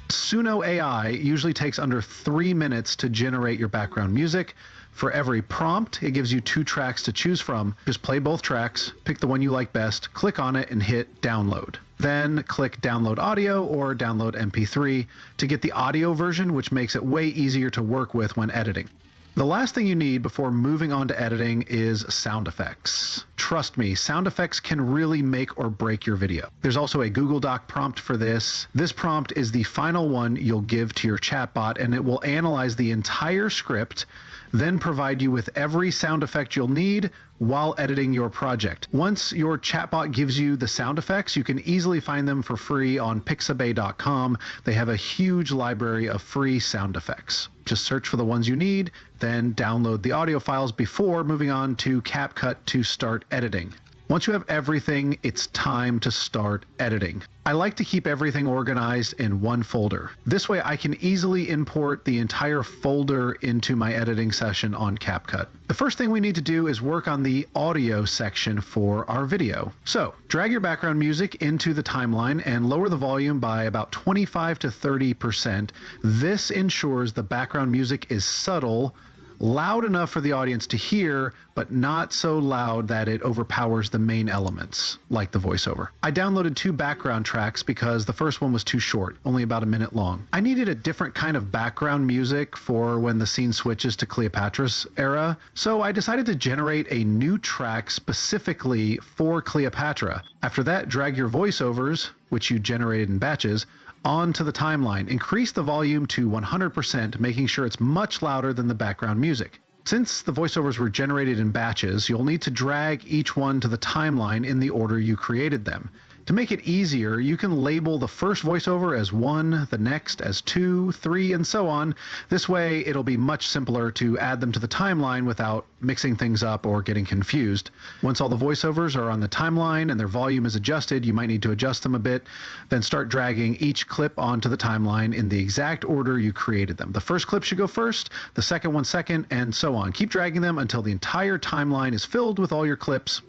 [SPEAKER 2] Suno AI usually takes under 3 minutes to generate your background music. For every prompt, it gives you 2 tracks to choose from. Just play both tracks, pick the one you like best, click on it, and hit download. Then click download audio or download MP3 to get the audio version, which makes it way easier to work with when editing. The last thing you need before moving on to editing is sound effects. Trust me, sound effects can really make or break your video. There's also a Google Doc prompt for this. This prompt is the final one you'll give to your chatbot, and it will analyze the entire script, then provide you with every sound effect you'll need while editing your project. Once your chatbot gives you the sound effects, you can easily find them for free on pixabay.com. They have a huge library of free sound effects. Just search for the ones you need, then download the audio files before moving on to CapCut to start editing. Once you have everything, it's time to start editing. I like to keep everything organized in one folder. This way I can easily import the entire folder into my editing session on CapCut. The first thing we need to do is work on the audio section for our video. So, drag your background music into the timeline and lower the volume by about 25 to 30%. This ensures the background music is subtle, loud enough for the audience to hear, but not so loud that it overpowers the main elements, like the voiceover. I downloaded 2 background tracks because the first one was too short, only about a minute long. I needed a different kind of background music for when the scene switches to Cleopatra's era, so I decided to generate a new track specifically for Cleopatra. After that, drag your voiceovers, which you generated in batches, onto the timeline. Increase the volume to 100%, making sure it's much louder than the background music. Since the voiceovers were generated in batches, you'll need to drag each one to the timeline in the order you created them. To make it easier, you can label the first voiceover as 1, the next as 2, 3, and so on. This way, it'll be much simpler to add them to the timeline without mixing things up or getting confused. Once all the voiceovers are on the timeline and their volume is adjusted, you might need to adjust them a bit, then start dragging each clip onto the timeline in the exact order you created them. The first clip should go first, the second one second, and so on. Keep dragging them until the entire timeline is filled with all your clips.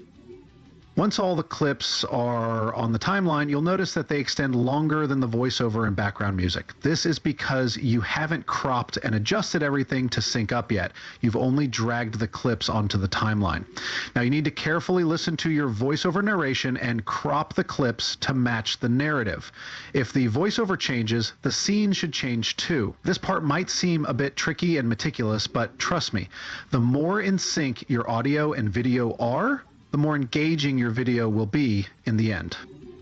[SPEAKER 2] Once all the clips are on the timeline, you'll notice that they extend longer than the voiceover and background music. This is because you haven't cropped and adjusted everything to sync up yet. You've only dragged the clips onto the timeline. Now you need to carefully listen to your voiceover narration and crop the clips to match the narrative. If the voiceover changes, the scene should change too. This part might seem a bit tricky and meticulous, but trust me, the more in sync your audio and video are, the more engaging your video will be in the end.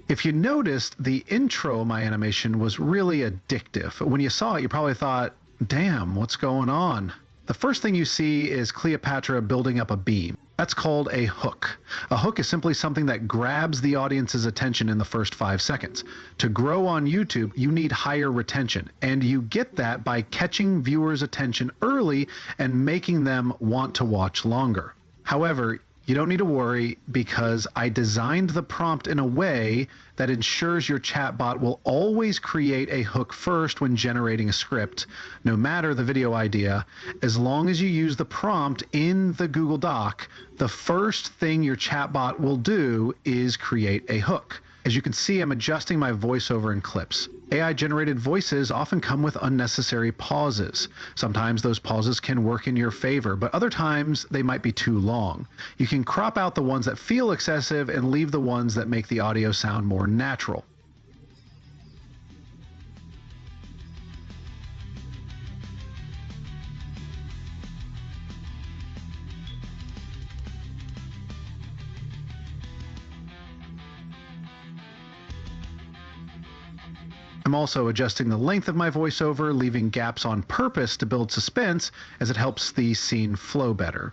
[SPEAKER 2] If you noticed, the intro of my animation was really addictive. When you saw it, you probably thought, damn, what's going on? The first thing you see is Cleopatra building up a beam. That's called a hook. A hook is simply something that grabs the audience's attention in the first 5 seconds. To grow on YouTube, you need higher retention, and you get that by catching viewers' attention early and making them want to watch longer. However, you don't need to worry because I designed the prompt in a way that ensures your chatbot will always create a hook first when generating a script, no matter the video idea. As long as you use the prompt in the Google Doc, the first thing your chatbot will do is create a hook. As you can see, I'm adjusting my voiceover and clips. AI-generated voices often come with unnecessary pauses. Sometimes those pauses can work in your favor, but other times they might be too long. You can crop out the ones that feel excessive and leave the ones that make the audio sound more natural. I'm also adjusting the length of my voiceover, leaving gaps on purpose to build suspense as it helps the scene flow better.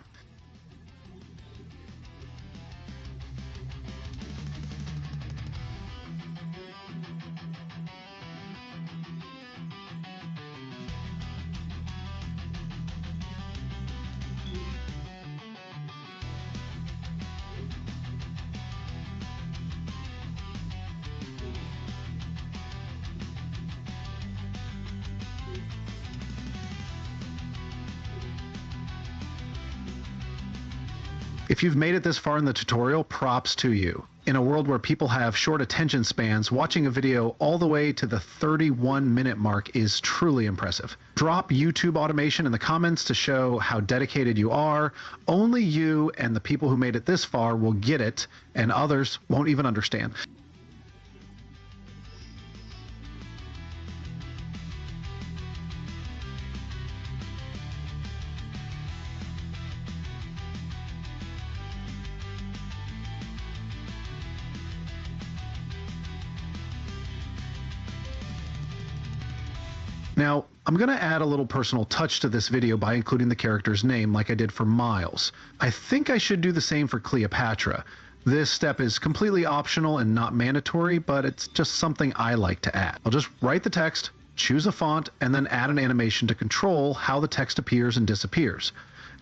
[SPEAKER 2] If you've made it this far in the tutorial, props to you. In a world where people have short attention spans, watching a video all the way to the 31-minute mark is truly impressive. Drop YouTube automation in the comments to show how dedicated you are. Only you and the people who made it this far will get it, and others won't even understand. Now, I'm going to add a little personal touch to this video by including the character's name like I did for Miles. I think I should do the same for Cleopatra. This step is completely optional and not mandatory, but it's just something I like to add. I'll just write the text, choose a font, and then add an animation to control how the text appears and disappears.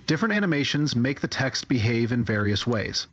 [SPEAKER 2] Different animations make the text behave in various ways.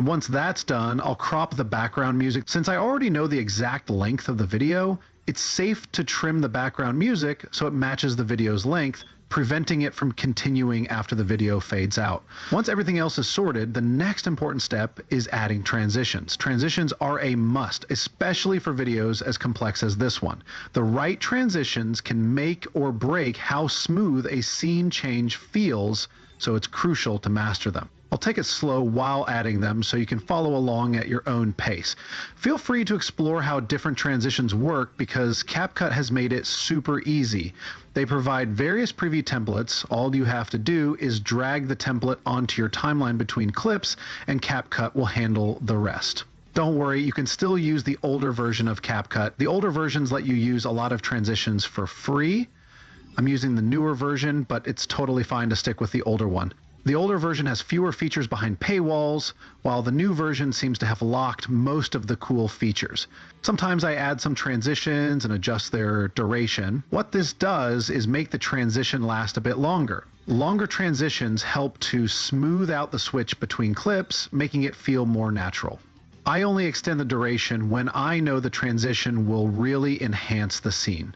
[SPEAKER 2] Once that's done, I'll crop the background music. Since I already know the exact length of the video, it's safe to trim the background music so it matches the video's length, preventing it from continuing after the video fades out. Once everything else is sorted, the next important step is adding transitions. Transitions are a must, especially for videos as complex as this one. The right transitions can make or break how smooth a scene change feels, so it's crucial to master them. I'll take it slow while adding them so you can follow along at your own pace. Feel free to explore how different transitions work because CapCut has made it super easy. They provide various preview templates. All you have to do is drag the template onto your timeline between clips and CapCut will handle the rest. Don't worry, you can still use the older version of CapCut. The older versions let you use a lot of transitions for free. I'm using the newer version, but it's totally fine to stick with the older one. The older version has fewer features behind paywalls, while the new version seems to have locked most of the cool features. Sometimes I add some transitions and adjust their duration. What this does is make the transition last a bit longer. Longer transitions help to smooth out the switch between clips, making it feel more natural. I only extend the duration when I know the transition will really enhance the scene.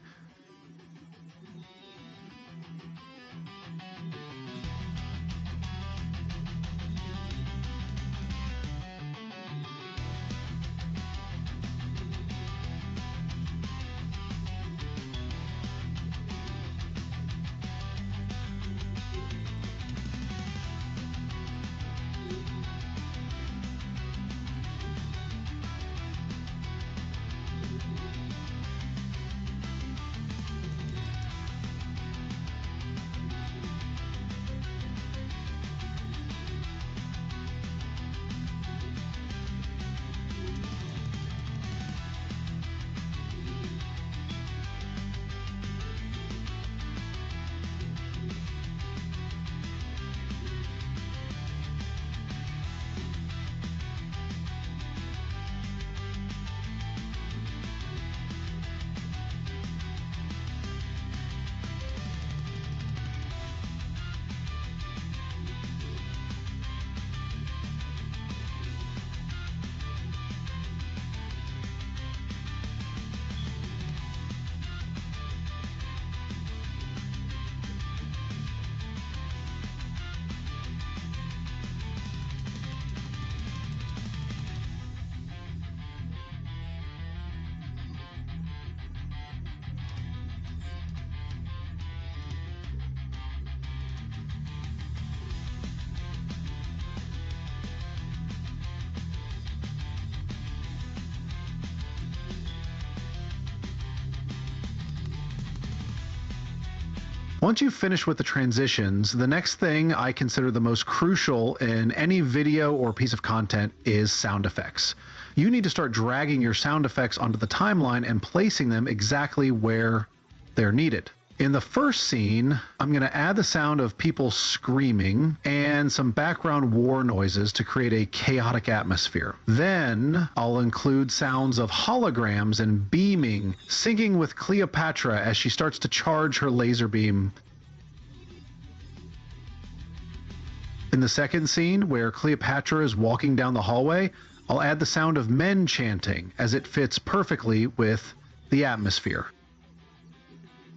[SPEAKER 2] Once you've finished with the transitions, the next thing I consider the most crucial in any video or piece of content is sound effects. You need to start dragging your sound effects onto the timeline and placing them exactly where they're needed. In the first scene, I'm going to add the sound of people screaming and some background war noises to create a chaotic atmosphere. Then I'll include sounds of holograms and beaming, syncing with Cleopatra as she starts to charge her laser beam. In the second scene, where Cleopatra is walking down the hallway, I'll add the sound of men chanting as it fits perfectly with the atmosphere.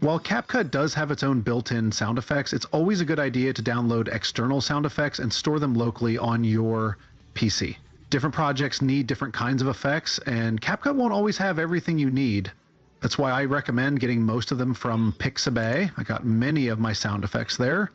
[SPEAKER 2] While CapCut does have its own built-in sound effects, it's always a good idea to download external sound effects and store them locally on your PC. Different projects need different kinds of effects, and CapCut won't always have everything you need. That's why I recommend getting most of them from Pixabay. I got many of my sound effects there.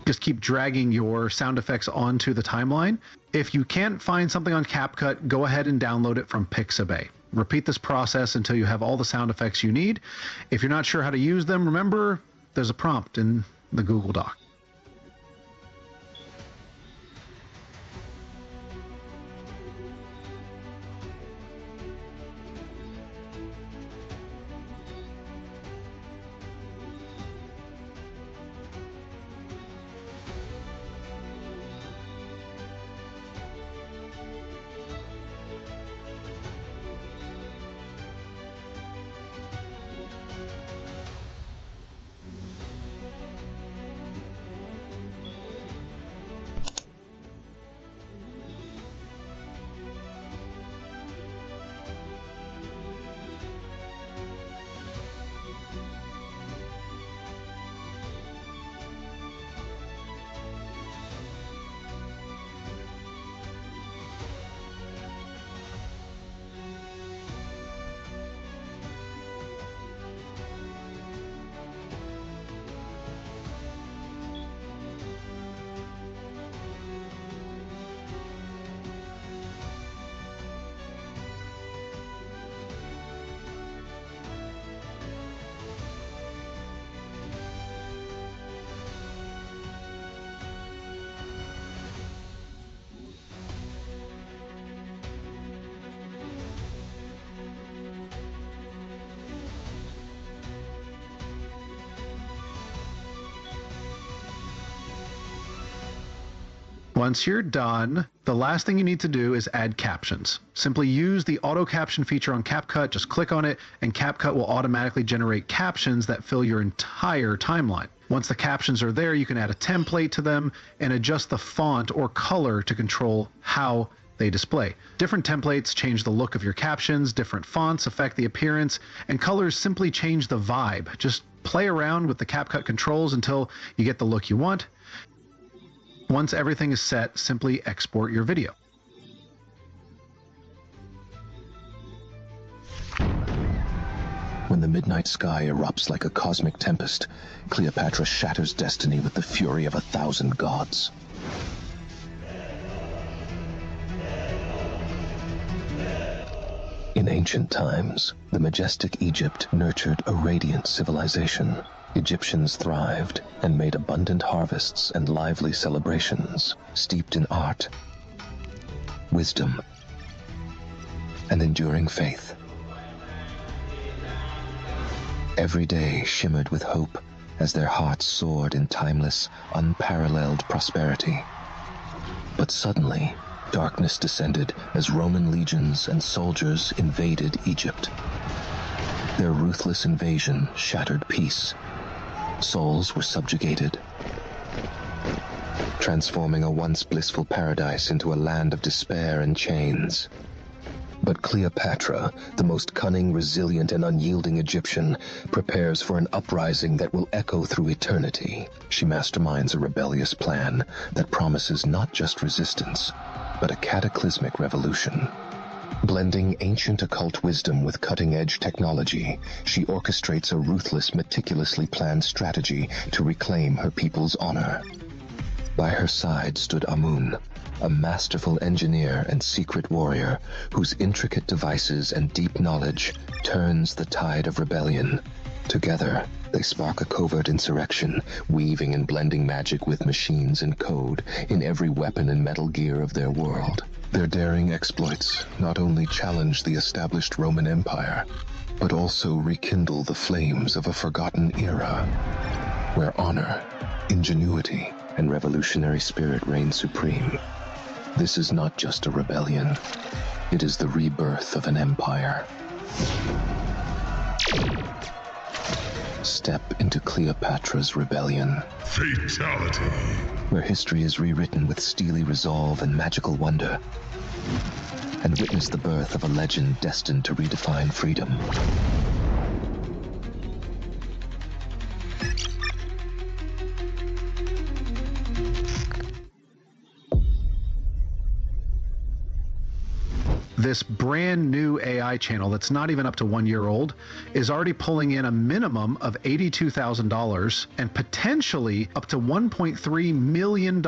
[SPEAKER 2] just keep dragging your sound effects onto the timeline. If you can't find something on CapCut, go ahead and download it from Pixabay. Repeat this process until you have all the sound effects you need. If you're not sure how to use them, remember, there's a prompt in the Google Doc. Once you're done, the last thing you need to do is add captions. Simply use the auto caption feature on CapCut, just click on it, and CapCut will automatically generate captions that fill your entire timeline. Once the captions are there, you can add a template to them and adjust the font or color to control how they display. Different templates change the look of your captions, different fonts affect the appearance, and colors simply change the vibe. Just play around with the CapCut controls until you get the look you want. Once everything is set, simply export your video.
[SPEAKER 3] When the midnight sky erupts like a cosmic tempest, Cleopatra shatters destiny with the fury of 1,000 gods. In ancient times, the majestic Egypt nurtured a radiant civilization. Egyptians thrived and made abundant harvests and lively celebrations, steeped in art, wisdom, and enduring faith. Every day shimmered with hope as their hearts soared in timeless, unparalleled prosperity. But suddenly, darkness descended as Roman legions and soldiers invaded Egypt. Their ruthless invasion shattered peace. Souls were subjugated, transforming a once blissful paradise into a land of despair and chains. But Cleopatra, the most cunning, resilient, and unyielding Egyptian, prepares for an uprising that will echo through eternity. She masterminds a rebellious plan that promises not just resistance, but a cataclysmic revolution. Blending ancient occult wisdom with cutting-edge technology, she orchestrates a ruthless, meticulously planned strategy to reclaim her people's honor. By her side stood Amun, a masterful engineer and secret warrior whose intricate devices and deep knowledge turns the tide of rebellion. Together, they spark a covert insurrection, weaving and blending magic with machines and code in every weapon and metal gear of their world. Their daring exploits not only challenge the established Roman Empire, but also rekindle the flames of a forgotten era, where honor, ingenuity, and revolutionary spirit reign supreme. This is not just a rebellion. It is the rebirth of an empire. Step into Cleopatra's rebellion.
[SPEAKER 5] Fatality.
[SPEAKER 3] Where history is rewritten with steely resolve and magical wonder. And witness the birth of a legend destined to redefine freedom.
[SPEAKER 2] This brand new AI channel that's not even up to 1 year old is already pulling in a minimum of $82,000 and potentially up to $1.3 million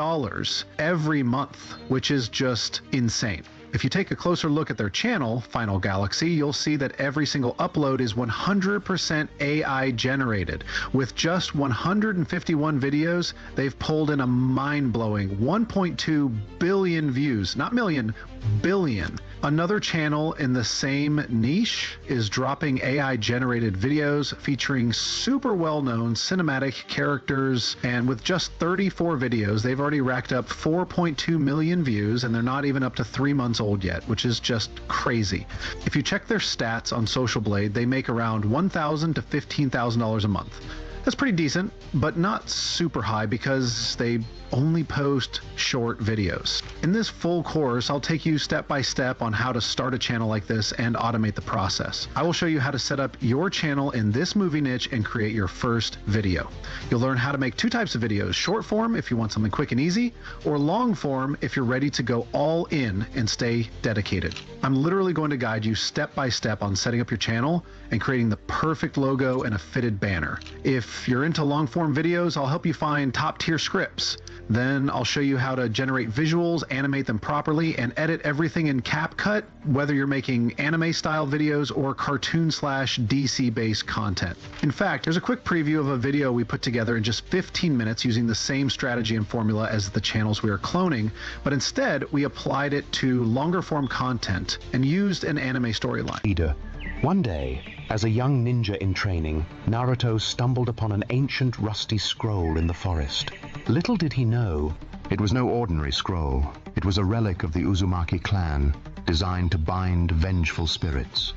[SPEAKER 2] every month, which is just insane. If you take a closer look at their channel, Final Galaxy, you'll see that every single upload is 100% AI generated. With just 151 videos, they've pulled in a mind-blowing 1.2 billion views, not million, billion. Another channel in the same niche is dropping AI-generated videos featuring super well-known cinematic characters, and with just 34 videos, they've already racked up 4.2 million views, and they're not even up to 3 months old yet, which is just crazy. If you check their stats on Social Blade, they make around $1,000 to $15,000 a month. That's pretty decent, but not super high because they only post short videos. In this full course, I'll take you step by step on how to start a channel like this and automate the process. I will show you how to set up your channel in this movie niche and create your first video. You'll learn how to make two types of videos: short form if you want something quick and easy, or long form if you're ready to go all in and stay dedicated. I'm literally going to guide you step by step on setting up your channel and creating the perfect logo and a fitted banner. If you're into long form videos, I'll help you find top tier scripts. Then I'll show you how to generate visuals, animate them properly, and edit everything in CapCut, whether you're making anime style videos or cartoon / DC based content. In fact, there's a quick preview of a video we put together in just 15 minutes using the same strategy and formula as the channels we are cloning, but instead we applied it to longer form content and used an anime storyline.
[SPEAKER 5] One day, as a young ninja in training, Naruto stumbled upon an ancient rusty scroll in the forest. Little did he know, it was no ordinary scroll. It was a relic of the Uzumaki clan, designed to bind vengeful spirits.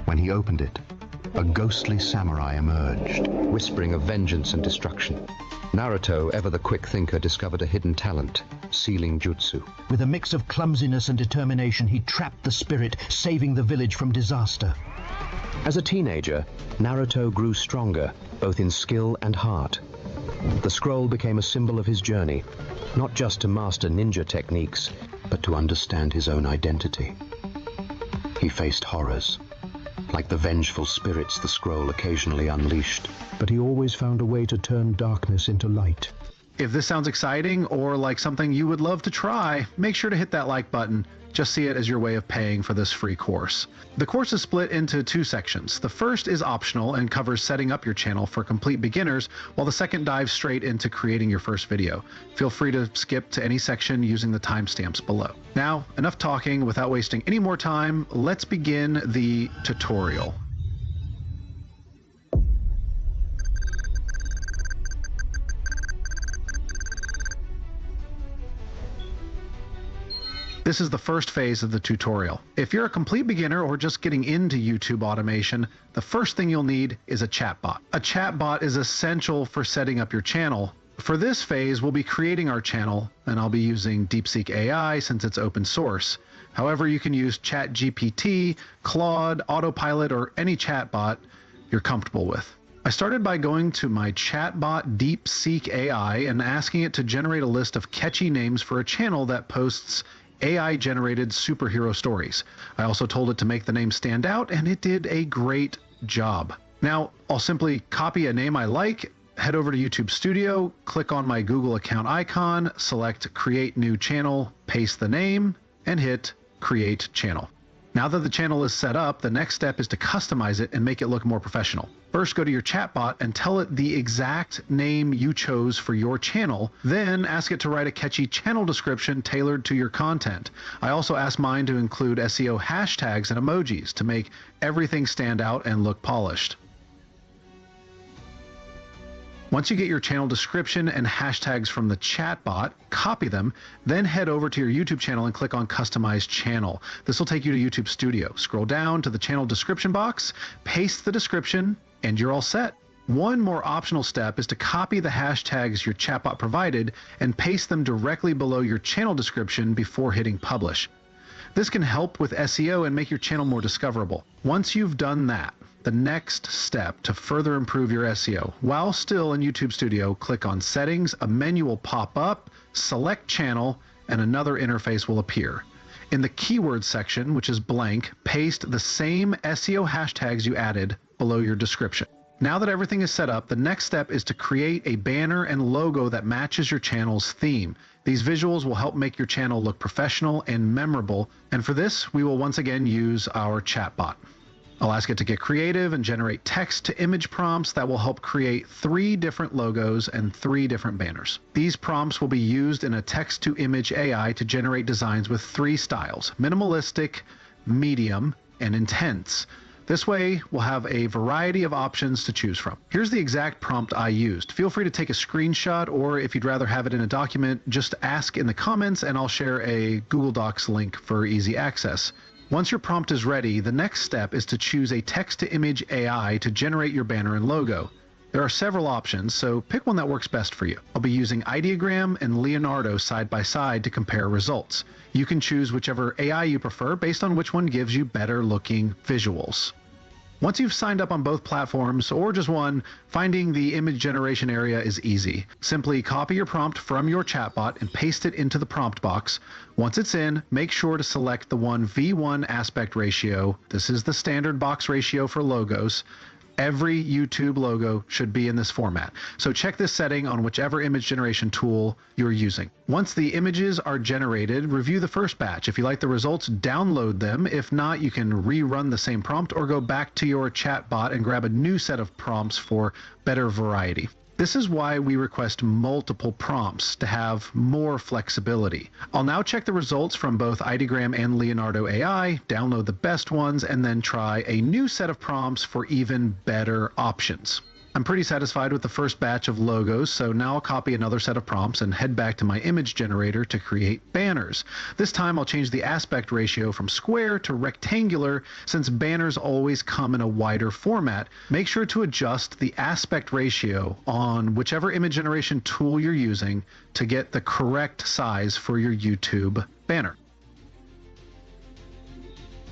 [SPEAKER 5] When he opened it, a ghostly samurai emerged, whispering of vengeance and destruction. Naruto, ever the quick thinker, discovered a hidden talent, sealing jutsu.
[SPEAKER 9] With a mix of clumsiness and determination, he trapped the spirit, saving the village from disaster.
[SPEAKER 5] As a teenager, Naruto grew stronger, both in skill and heart. The scroll became a symbol of his journey, not just to master ninja techniques, but to understand his own identity. He faced horrors, like the vengeful spirits the scroll occasionally unleashed, but he always found a way to turn darkness into light.
[SPEAKER 2] If this sounds exciting or like something you would love to try, make sure to hit that like button. Just see it as your way of paying for this free course. The course is split into two sections. The first is optional and covers setting up your channel for complete beginners, while the second dives straight into creating your first video. Feel free to skip to any section using the timestamps below. Now, enough talking. Without wasting any more time, let's begin the tutorial. This is the first phase of the tutorial. If you're a complete beginner or just getting into YouTube automation, the first thing you'll need is a chatbot. A chatbot is essential for setting up your channel. For this phase, we'll be creating our channel, and I'll be using DeepSeek AI since it's open source. However, you can use ChatGPT, Claude, Autopilot, or any chatbot you're comfortable with. I started by going to my chatbot DeepSeek AI and asking it to generate a list of catchy names for a channel that posts AI-generated superhero stories. I also told it to make the name stand out, and it did a great job. Now, I'll simply copy a name I like, head over to YouTube Studio, click on my Google account icon, select Create New Channel, paste the name, and hit Create Channel. Now that the channel is set up, the next step is to customize it and make it look more professional. First, go to your chatbot and tell it the exact name you chose for your channel. Then ask it to write a catchy channel description tailored to your content. I also asked mine to include SEO hashtags and emojis to make everything stand out and look polished. Once you get your channel description and hashtags from the chatbot, copy them, then head over to your YouTube channel and click on Customize Channel. This will take you to YouTube Studio. Scroll down to the channel description box, paste the description, and you're all set. One more optional step is to copy the hashtags your chatbot provided and paste them directly below your channel description before hitting publish. This can help with SEO and make your channel more discoverable. Once you've done that, the next step to further improve your SEO, while still in YouTube Studio, click on Settings, a menu will pop up, select Channel, and another interface will appear. In the keyword section, which is blank, paste the same SEO hashtags you added below your description. Now that everything is set up, the next step is to create a banner and logo that matches your channel's theme. These visuals will help make your channel look professional and memorable, and for this, we will once again use our chatbot. I'll ask it to get creative and generate text-to-image prompts that will help create 3 different logos and 3 different banners. These prompts will be used in a text-to-image AI to generate designs with 3 styles: minimalistic, medium, and intense. This way, we'll have a variety of options to choose from. Here's the exact prompt I used. Feel free to take a screenshot, or if you'd rather have it in a document, just ask in the comments and I'll share a Google Docs link for easy access. Once your prompt is ready, the next step is to choose a text-to-image AI to generate your banner and logo. There are several options, so pick one that works best for you. I'll be using Ideogram and Leonardo side by side to compare results. You can choose whichever AI you prefer based on which one gives you better looking visuals. Once you've signed up on both platforms, or just one, finding the image generation area is easy. Simply copy your prompt from your chatbot and paste it into the prompt box. Once it's in, make sure to select the 1:1 aspect ratio. This is the standard box ratio for logos. Every YouTube logo should be in this format, so check this setting on whichever image generation tool you're using. Once the images are generated, review the first batch. If you like the results, download them. If not, you can rerun the same prompt or go back to your chatbot and grab a new set of prompts for better variety. This is why we request multiple prompts to have more flexibility. I'll now check the results from both Ideogram and Leonardo AI, download the best ones, and then try a new set of prompts for even better options. I'm pretty satisfied with the first batch of logos, so now I'll copy another set of prompts and head back to my image generator to create banners. This time I'll change the aspect ratio from square to rectangular, since banners always come in a wider format. Make sure to adjust the aspect ratio on whichever image generation tool you're using to get the correct size for your YouTube banner.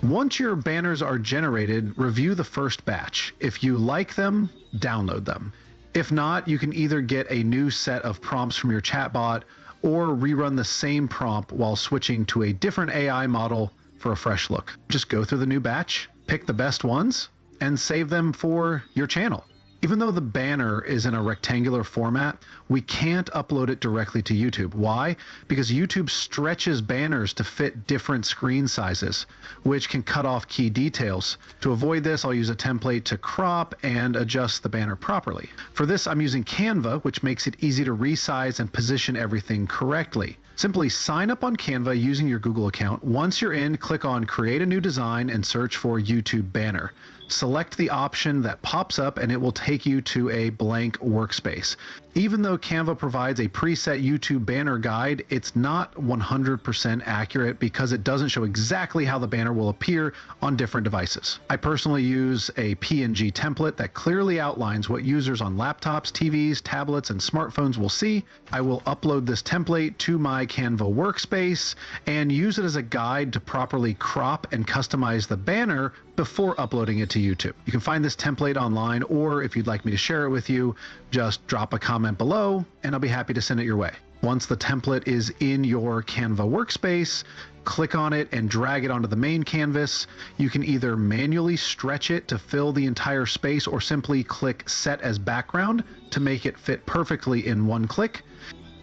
[SPEAKER 2] Once your banners are generated, review the first batch. If you like them, download them. If not, you can either get a new set of prompts from your chatbot or rerun the same prompt while switching to a different AI model for a fresh look. Just go through the new batch, pick the best ones, and save them for your channel. Even though the banner is in a rectangular format, we can't upload it directly to YouTube. Why? Because YouTube stretches banners to fit different screen sizes, which can cut off key details. To avoid this, I'll use a template to crop and adjust the banner properly. For this, I'm using Canva, which makes it easy to resize and position everything correctly. Simply sign up on Canva using your Google account. Once you're in, click on Create a New Design and search for YouTube Banner. Select the option that pops up and it will take you to a blank workspace. Even though Canva provides a preset YouTube banner guide, it's not 100% accurate because it doesn't show exactly how the banner will appear on different devices. I personally use a PNG template that clearly outlines what users on laptops, TVs, tablets, and smartphones will see. I will upload this template to my Canva workspace and use it as a guide to properly crop and customize the banner before uploading it to YouTube. You can find this template online, or if you'd like me to share it with you, just drop a comment below and I'll be happy to send it your way. Once the template is in your Canva workspace, click on it and drag it onto the main canvas. You can either manually stretch it to fill the entire space or simply click Set as Background to make it fit perfectly in one click.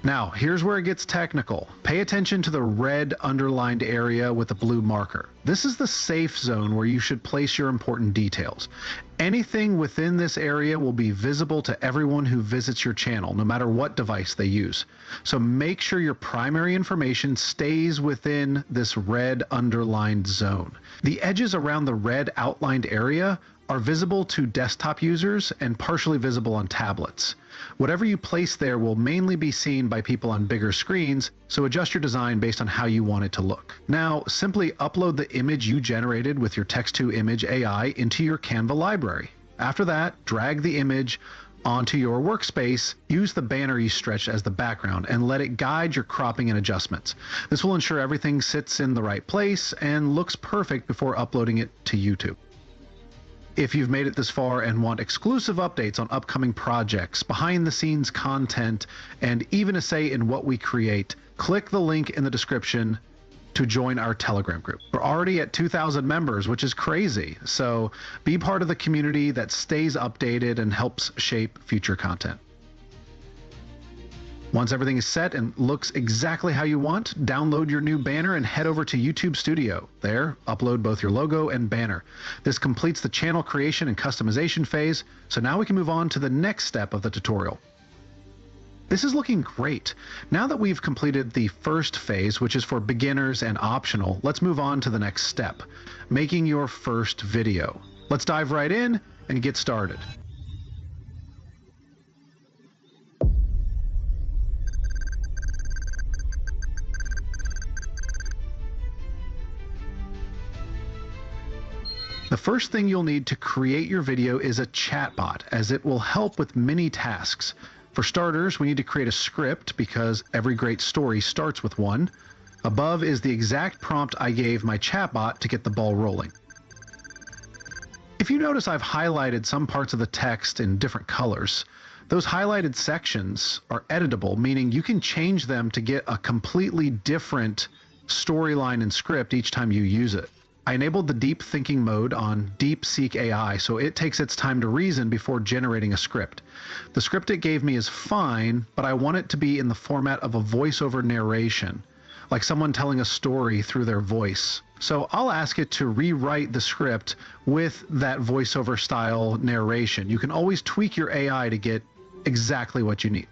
[SPEAKER 2] Now, here's where it gets technical. Pay attention to the red underlined area with the blue marker. This is the safe zone where you should place your important details. Anything within this area will be visible to everyone who visits your channel, no matter what device they use. So make sure your primary information stays within this red underlined zone. The edges around the red outlined area are visible to desktop users and partially visible on tablets. Whatever you place there will mainly be seen by people on bigger screens, so adjust your design based on how you want it to look. Now, simply upload the image you generated with your text-to-image AI into your Canva library. After that, drag the image onto your workspace, use the banner you stretched as the background, and let it guide your cropping and adjustments. This will ensure everything sits in the right place and looks perfect before uploading it to YouTube. If you've made it this far and want exclusive updates on upcoming projects, behind-the-scenes content, and even a say in what we create, click the link in the description to join our Telegram group. We're already at 2,000 members, which is crazy. So be part of the community that stays updated and helps shape future content. Once everything is set and looks exactly how you want, download your new banner and head over to YouTube Studio. There, upload both your logo and banner. This completes the channel creation and customization phase, so now we can move on to the next step of the tutorial. This is looking great. Now that we've completed the first phase, which is for beginners and optional, let's move on to the next step, making your first video. Let's dive right in and get started. The first thing you'll need to create your video is a chatbot, as it will help with many tasks. For starters, we need to create a script because every great story starts with one. Above is the exact prompt I gave my chatbot to get the ball rolling. If you notice, I've highlighted some parts of the text in different colors. Those highlighted sections are editable, meaning you can change them to get a completely different storyline and script each time you use it. I enabled the deep thinking mode on DeepSeek AI, so it takes its time to reason before generating a script. The script it gave me is fine, but I want it to be in the format of a voiceover narration, like someone telling a story through their voice. So I'll ask it to rewrite the script with that voiceover style narration. You can always tweak your AI to get exactly what you need.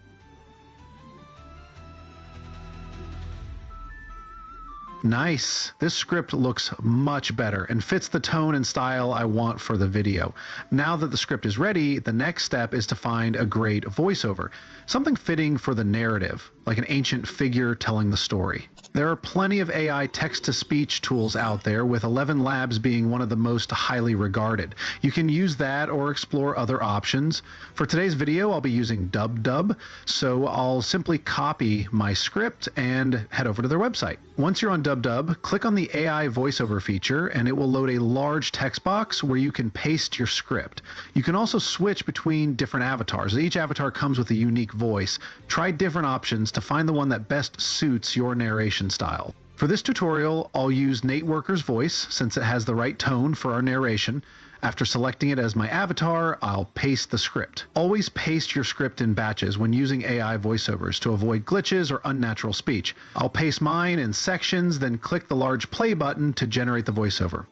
[SPEAKER 2] Nice. This script looks much better and fits the tone and style I want for the video. Now that the script is ready, the next step is to find a great voiceover, something fitting for the narrative, like an ancient figure telling the story. There are plenty of AI text-to-speech tools out there, with 11 Labs being one of the most highly regarded. You can use that or explore other options. For today's video, I'll be using DubDub, so I'll simply copy my script and head over to their website. Once you're on DubDub, click on the AI voiceover feature and it will load a large text box where you can paste your script. You can also switch between different avatars. Each avatar comes with a unique voice. Try different options to find the one that best suits your narration style. For this tutorial, I'll use Nate Worker's voice since it has the right tone for our narration. After selecting it as my avatar, I'll paste the script. Always paste your script in batches when using AI voiceovers to avoid glitches or unnatural speech. I'll paste mine in sections, then click the large play button to generate the voiceover.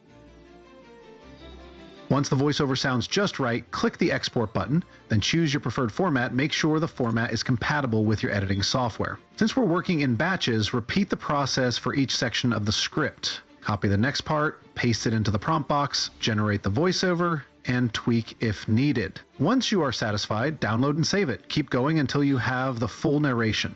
[SPEAKER 2] Once the voiceover sounds just right, click the export button, then choose your preferred format. Make sure the format is compatible with your editing software. Since we're working in batches, repeat the process for each section of the script. Copy the next part, paste it into the prompt box, generate the voiceover, and tweak if needed. Once you are satisfied, download and save it. Keep going until you have the full narration.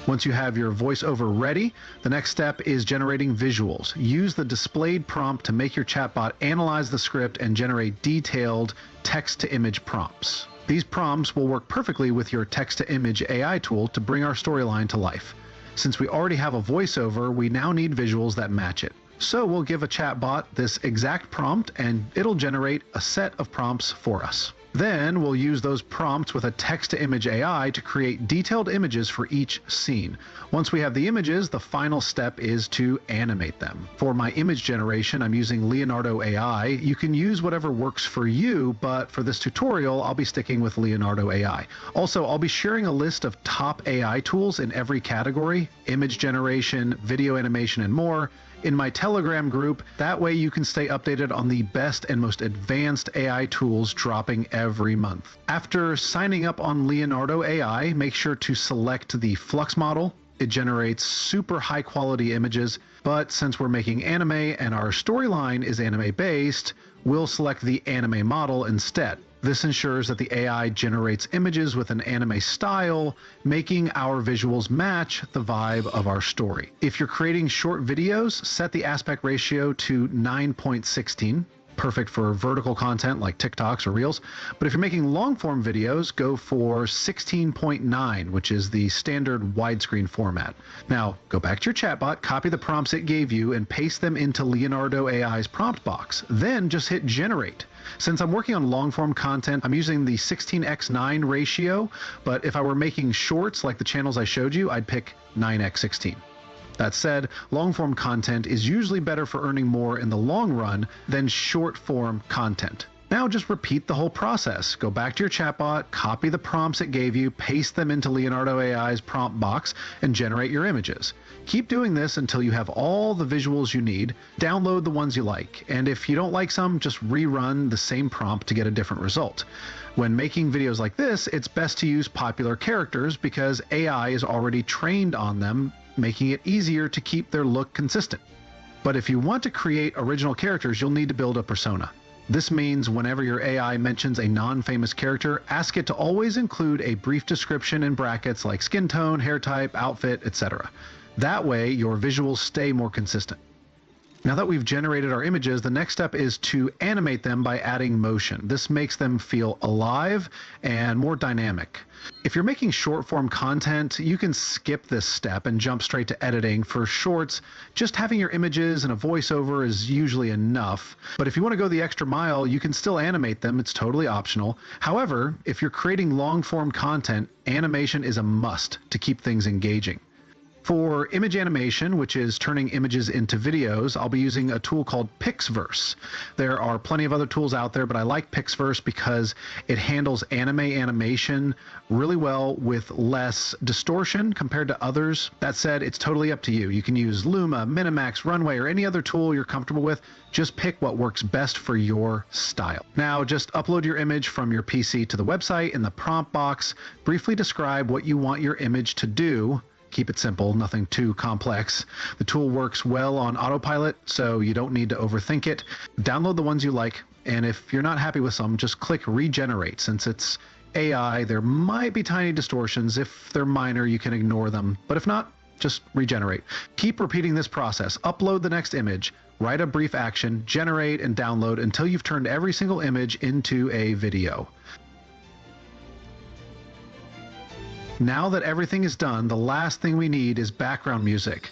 [SPEAKER 2] Once you have your voiceover ready, the next step is generating visuals. Use the displayed prompt to make your chatbot analyze the script and generate detailed text-to-image prompts. These prompts will work perfectly with your text-to-image AI tool to bring our storyline to life. Since we already have a voiceover, we now need visuals that match it. So we'll give a chatbot this exact prompt and it'll generate a set of prompts for us. Then we'll use those prompts with a text-to-image AI to create detailed images for each scene. Once we have the images, the final step is to animate them. For my image generation, I'm using Leonardo AI. You can use whatever works for you, but for this tutorial, I'll be sticking with Leonardo AI. Also, I'll be sharing a list of top AI tools in every category: image generation, video animation, and more, in my Telegram group. That way you can stay updated on the best and most advanced AI tools dropping every month. After signing up on Leonardo AI, make sure to select the Flux model. It generates super high quality images, but since we're making anime and our storyline is anime based, we'll select the anime model instead. This ensures that the AI generates images with an anime style, making our visuals match the vibe of our story. If you're creating short videos, set the aspect ratio to 9.16. Perfect for vertical content like TikToks or Reels. But if you're making long form videos, go for 16.9, which is the standard widescreen format. Now, go back to your chatbot, copy the prompts it gave you, and paste them into Leonardo AI's prompt box. Then just hit generate. Since I'm working on long form content, I'm using the 16:9 ratio, but if I were making shorts like the channels I showed you, I'd pick 9:16. That said, long-form content is usually better for earning more in the long run than short-form content. Now just repeat the whole process. Go back to your chatbot, copy the prompts it gave you, paste them into Leonardo AI's prompt box, and generate your images. Keep doing this until you have all the visuals you need. Download the ones you like, and if you don't like some, just rerun the same prompt to get a different result. When making videos like this, it's best to use popular characters because AI is already trained on them, making it easier to keep their look consistent. But if you want to create original characters, you'll need to build a persona. This means whenever your AI mentions a non-famous character, ask it to always include a brief description in brackets like skin tone, hair type, outfit, etc. That way, your visuals stay more consistent. Now that we've generated our images, the next step is to animate them by adding motion. This makes them feel alive and more dynamic. If you're making short-form content, you can skip this step and jump straight to editing. For shorts, just having your images and a voiceover is usually enough. But if you want to go the extra mile, you can still animate them. It's totally optional. However, if you're creating long-form content, animation is a must to keep things engaging. For image animation, which is turning images into videos, I'll be using a tool called Pixverse. There are plenty of other tools out there, but I like Pixverse because it handles anime animation really well with less distortion compared to others. That said, it's totally up to you. You can use Luma, Minimax, Runway, or any other tool you're comfortable with. Just pick what works best for your style. Now, just upload your image from your PC to the website. In the prompt box, briefly describe what you want your image to do. Keep it simple, nothing too complex. The tool works well on autopilot, so you don't need to overthink it. Download the ones you like, and if you're not happy with some, just click Regenerate. Since it's AI, there might be tiny distortions. If they're minor, you can ignore them. But if not, just regenerate. Keep repeating this process. Upload the next image, write a brief action, generate, and download until you've turned every single image into a video. Now that everything is done, the last thing we need is background music.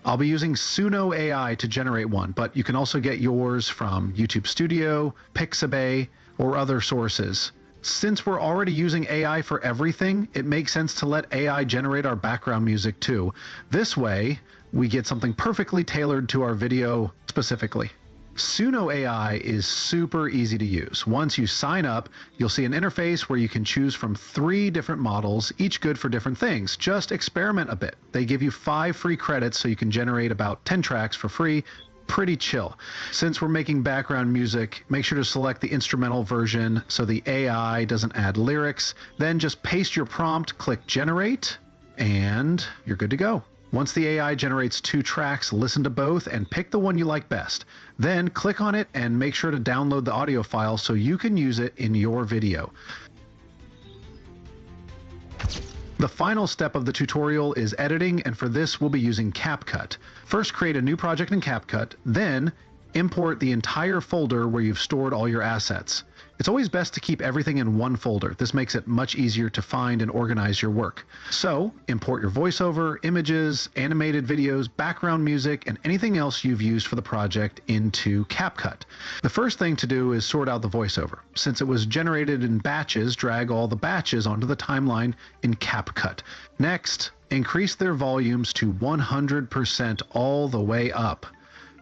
[SPEAKER 2] I'll be using Suno AI to generate one, but you can also get yours from YouTube Studio, Pixabay, or other sources. Since we're already using AI for everything, it makes sense to let AI generate our background music too. This way, we get something perfectly tailored to our video specifically. Suno AI is super easy to use. Once you sign up, you'll see an interface where you can choose from 3 different models, each good for different things. Just experiment a bit. They give you 5 free credits so you can generate about 10 tracks for free. Pretty chill. Since we're making background music, make sure to select the instrumental version so the AI doesn't add lyrics. Then just paste your prompt, click generate, and you're good to go. Once the AI generates 2 tracks, listen to both and pick the one you like best. Then click on it and make sure to download the audio file so you can use it in your video. The final step of the tutorial is editing, and for this we'll be using CapCut. First, create a new project in CapCut, then import the entire folder where you've stored all your assets. It's always best to keep everything in one folder. This makes it much easier to find and organize your work. So, import your voiceover, images, animated videos, background music, and anything else you've used for the project into CapCut. The first thing to do is sort out the voiceover. Since it was generated in batches, drag all the batches onto the timeline in CapCut. Next, increase their volumes to 100% all the way up.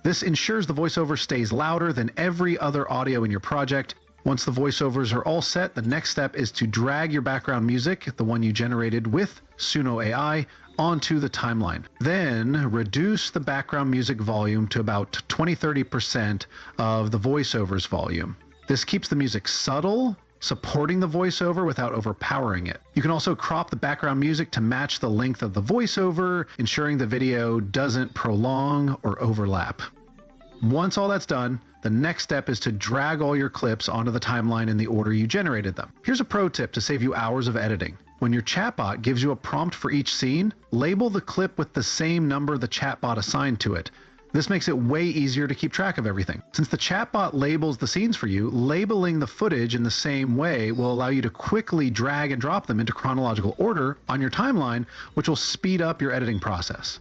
[SPEAKER 2] This ensures the voiceover stays louder than every other audio in your project. Once the voiceovers are all set, the next step is to drag your background music, the one you generated with Suno AI, onto the timeline. Then reduce the background music volume to about 20-30% of the voiceover's volume. This keeps the music subtle, supporting the voiceover without overpowering it. You can also crop the background music to match the length of the voiceover, ensuring the video doesn't prolong or overlap. Once all that's done, the next step is to drag all your clips onto the timeline in the order you generated them. Here's a pro tip to save you hours of editing. When your chatbot gives you a prompt for each scene, label the clip with the same number the chatbot assigned to it. This makes it way easier to keep track of everything. Since the chatbot labels the scenes for you, labeling the footage in the same way will allow you to quickly drag and drop them into chronological order on your timeline, which will speed up your editing process.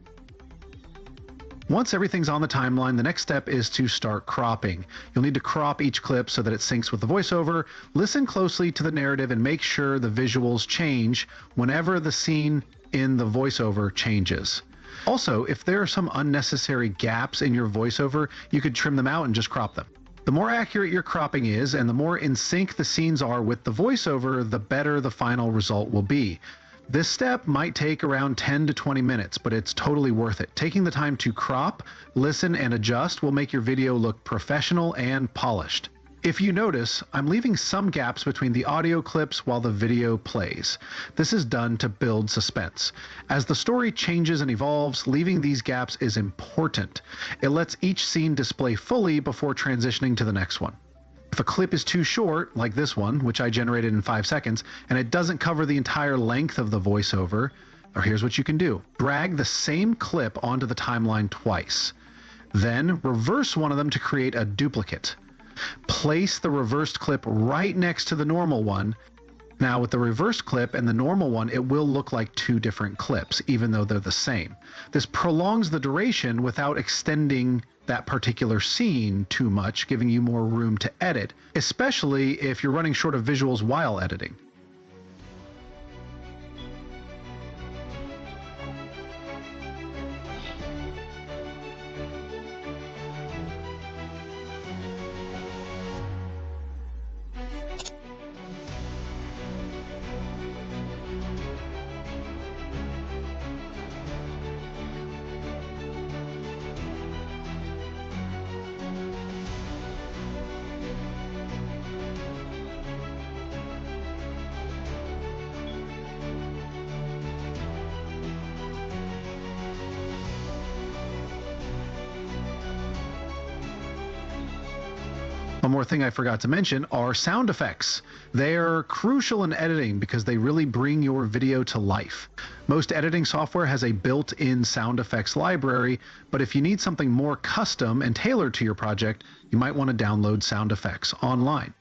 [SPEAKER 2] Once everything's on the timeline, the next step is to start cropping. You'll need to crop each clip so that it syncs with the voiceover. Listen closely to the narrative and make sure the visuals change whenever the scene in the voiceover changes. Also, if there are some unnecessary gaps in your voiceover, you could trim them out and just crop them. The more accurate your cropping is, and the more in sync the scenes are with the voiceover, the better the final result will be. This step might take around 10 to 20 minutes, but it's totally worth it. Taking the time to crop, listen, and adjust will make your video look professional and polished. If you notice, I'm leaving some gaps between the audio clips while the video plays. This is done to build suspense. As the story changes and evolves, leaving these gaps is important. It lets each scene display fully before transitioning to the next one. If a clip is too short, like this one, which I generated in 5 seconds, and it doesn't cover the entire length of the voiceover, or here's what you can do. Drag the same clip onto the timeline twice. Then reverse one of them to create a duplicate. Place the reversed clip right next to the normal one. Now with the reversed clip and the normal one, it will look like two different clips, even though they're the same. This prolongs the duration without extending that particular scene too much, giving you more room to edit, especially if you're running short of visuals while editing. One more thing I forgot to mention are sound effects. They are crucial in editing because they really bring your video to life. Most editing software has a built-in sound effects library, but if you need something more custom and tailored to your project, you might want to download sound effects online.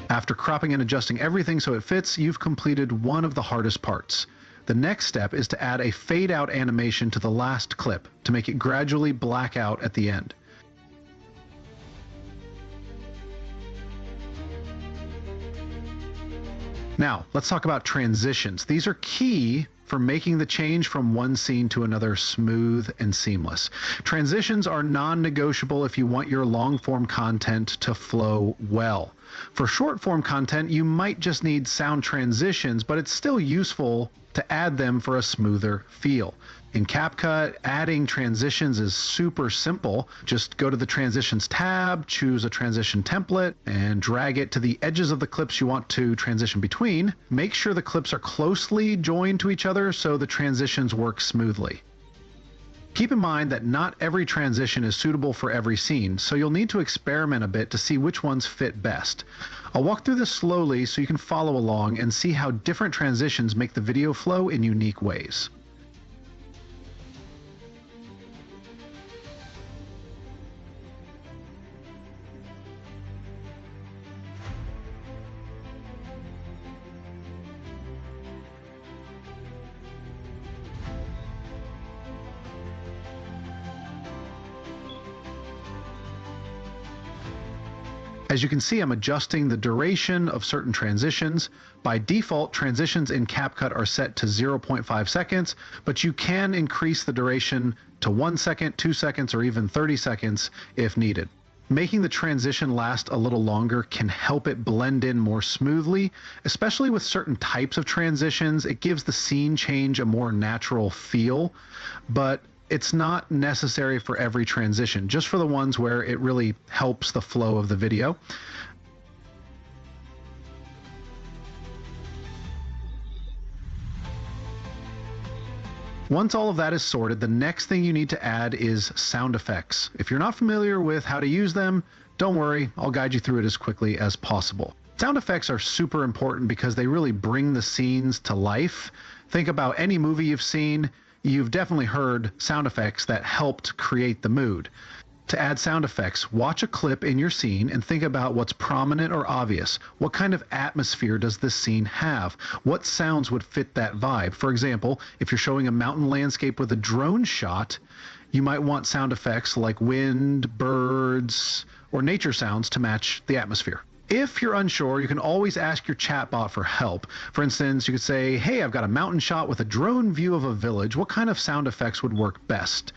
[SPEAKER 2] After cropping and adjusting everything so it fits, you've completed one of the hardest parts. The next step is to add a fade out animation to the last clip to make it gradually black out at the end. Now, let's talk about transitions. These are key for making the change from one scene to another smooth and seamless. Transitions are non-negotiable if you want your long-form content to flow well. For short-form content, you might just need sound transitions, but it's still useful to add them for a smoother feel. In CapCut, adding transitions is super simple. Just go to the Transitions tab, choose a transition template, and drag it to the edges of the clips you want to transition between. Make sure the clips are closely joined to each other so the transitions work smoothly. Keep in mind that not every transition is suitable for every scene, so you'll need to experiment a bit to see which ones fit best. I'll walk through this slowly so you can follow along and see how different transitions make the video flow in unique ways. As you can see, I'm adjusting the duration of certain transitions. By default, transitions in CapCut are set to 0.5 seconds, but you can increase the duration to 1 second, 2 seconds, or even 30 seconds if needed. Making the transition last a little longer can help it blend in more smoothly, especially with certain types of transitions. It gives the scene change a more natural feel, but it's not necessary for every transition, just for the ones where it really helps the flow of the video. Once all of that is sorted, the next thing you need to add is sound effects. If you're not familiar with how to use them, don't worry, I'll guide you through it as quickly as possible. Sound effects are super important because they really bring the scenes to life. Think about any movie you've seen. You've definitely heard sound effects that helped create the mood. To add sound effects, watch a clip in your scene and think about what's prominent or obvious. What kind of atmosphere does this scene have? What sounds would fit that vibe? For example, if you're showing a mountain landscape with a drone shot, you might want sound effects like wind, birds, or nature sounds to match the atmosphere. If you're unsure, you can always ask your chatbot for help. For instance, you could say, hey, I've got a mountain shot with a drone view of a village. What kind of sound effects would work best?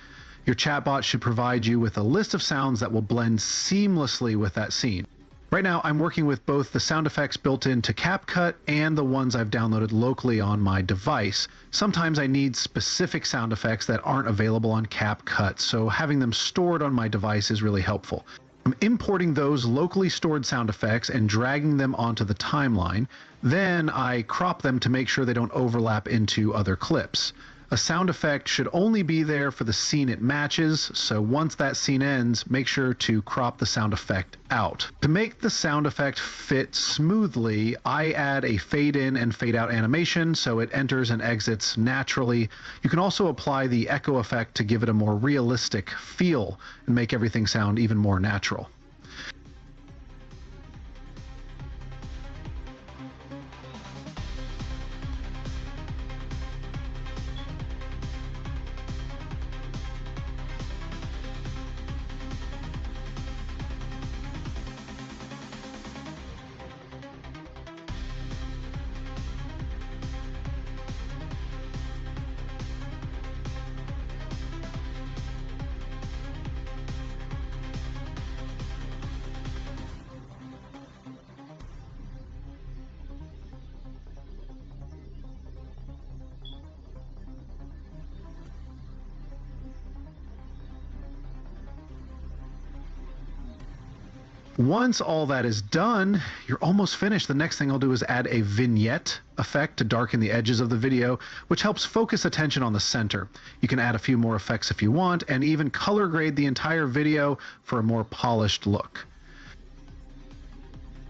[SPEAKER 2] Your chatbot should provide you with a list of sounds that will blend seamlessly with that scene. Right now, I'm working with both the sound effects built into CapCut and the ones I've downloaded locally on my device. Sometimes I need specific sound effects that aren't available on CapCut, so having them stored on my device is really helpful. I'm importing those locally stored sound effects and dragging them onto the timeline. Then I crop them to make sure they don't overlap into other clips. A sound effect should only be there for the scene it matches, so once that scene ends, make sure to crop the sound effect out. To make the sound effect fit smoothly, I add a fade in and fade out animation so it enters and exits naturally. You can also apply the echo effect to give it a more realistic feel and make everything sound even more natural. Once all that is done, you're almost finished. The next thing I'll do is add a vignette effect to darken the edges of the video, which helps focus attention on the center. You can add a few more effects if you want, and even color grade the entire video for a more polished look.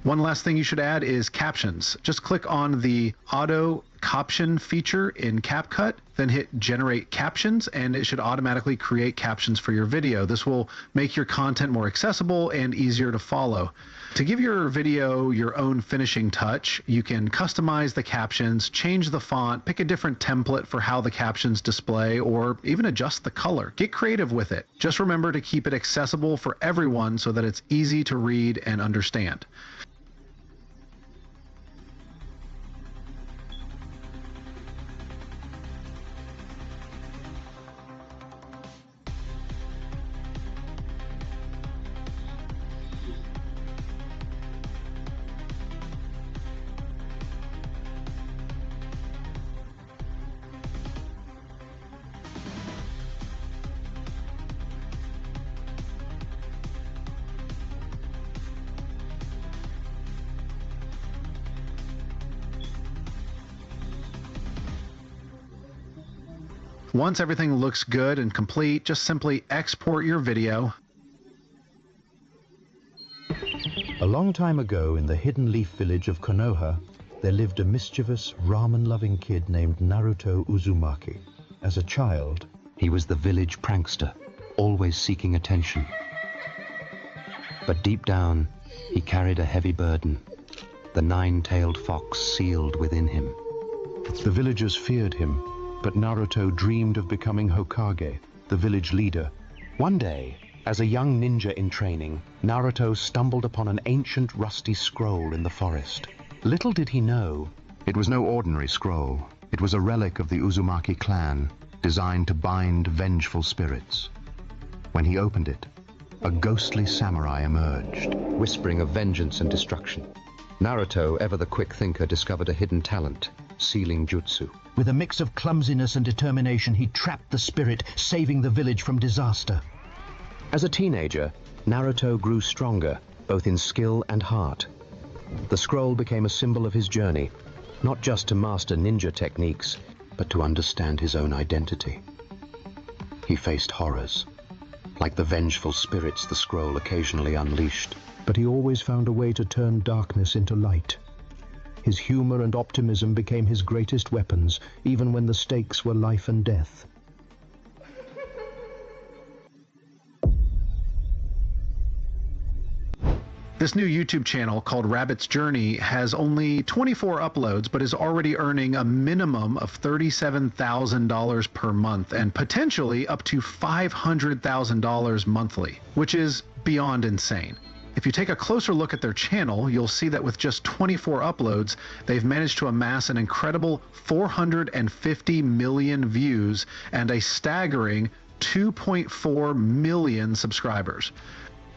[SPEAKER 2] One last thing you should add is captions. Just click on the auto caption feature in CapCut, then hit generate captions, and it should automatically create captions for your video. This will make your content more accessible and easier to follow. To give your video your own finishing touch, you can customize the captions, change the font, pick a different template for how the captions display, or even adjust the color. Get creative with it. Just remember to keep it accessible for everyone so that it's easy to read and understand. Once everything looks good and complete, just simply export your video.
[SPEAKER 9] A long time ago, in the hidden leaf village of Konoha, there lived a mischievous, ramen-loving kid named Naruto Uzumaki. As a child, he was the village prankster, always seeking attention. But deep down, he carried a heavy burden, the nine-tailed fox sealed within him. The villagers feared him, but Naruto dreamed of becoming Hokage, the village leader. One day, as a young ninja in training, Naruto stumbled upon an ancient rusty scroll in the forest. Little did he know, it was no ordinary scroll. It was a relic of the Uzumaki clan, designed to bind vengeful spirits. When he opened it, a ghostly samurai emerged, whispering of vengeance and destruction. Naruto, ever the quick thinker, discovered a hidden talent, sealing jutsu.
[SPEAKER 10] With a mix of clumsiness and determination, he trapped the spirit, saving the village from disaster.
[SPEAKER 3] As a teenager, Naruto grew stronger, both in skill and heart. The scroll became a symbol of his journey, not just to master ninja techniques, but to understand his own identity. He faced horrors, like the vengeful spirits the scroll occasionally unleashed, but he always found a way to turn darkness into light. His humor and optimism became his greatest weapons, even when the stakes were life and death.
[SPEAKER 2] This new YouTube channel called Rabbit's Journey has only 24 uploads, but is already earning a minimum of $37,000 per month and potentially up to $500,000 monthly, which is beyond insane. If you take a closer look at their channel, you'll see that with just 24 uploads, they've managed to amass an incredible 450 million views and a staggering 2.4 million subscribers.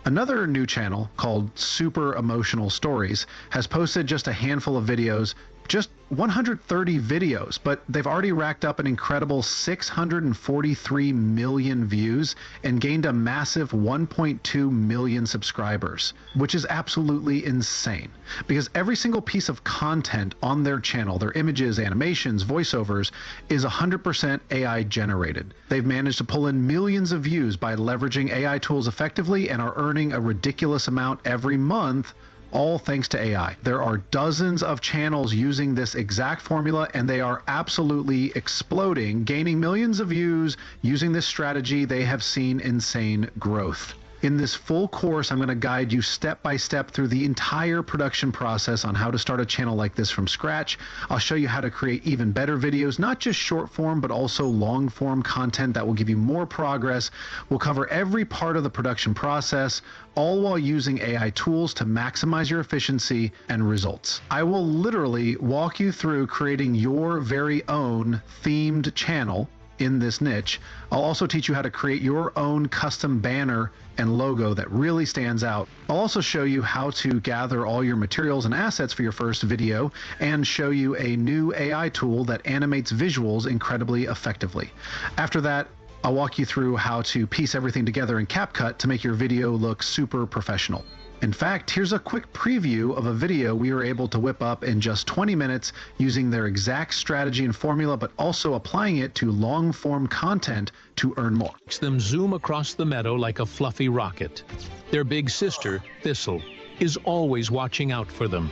[SPEAKER 2] Another new channel called Super Emotional Stories has posted just a handful of videos, just 130 videos, but they've already racked up an incredible 643 million views and gained a massive 1.2 million subscribers, which is absolutely insane because every single piece of content on their channel, their images, animations, voiceovers, is 100% AI generated. They've managed to pull in millions of views by leveraging AI tools effectively and are earning a ridiculous amount every month, all thanks to AI. There are dozens of channels using this exact formula, and they are absolutely exploding, gaining millions of views. Using this strategy, they have seen insane growth. In this full course, I'm going to guide you step by step through the entire production process on how to start a channel like this from scratch. I'll show you how to create even better videos, not just short form, but also long form content that will give you more progress. We'll cover every part of the production process, all while using AI tools to maximize your efficiency and results. I will literally walk you through creating your very own themed channel in this niche. I'll also teach you how to create your own custom banner and logo that really stands out. I'll also show you how to gather all your materials and assets for your first video and show you a new AI tool that animates visuals incredibly effectively. After that, I'll walk you through how to piece everything together in CapCut to make your video look super professional. In fact, here's a quick preview of a video we were able to whip up in just 20 minutes using their exact strategy and formula, but also applying it to long-form content to earn more.
[SPEAKER 11] Makes them zoom across the meadow like a fluffy rocket. Their big sister, Thistle, is always watching out for them.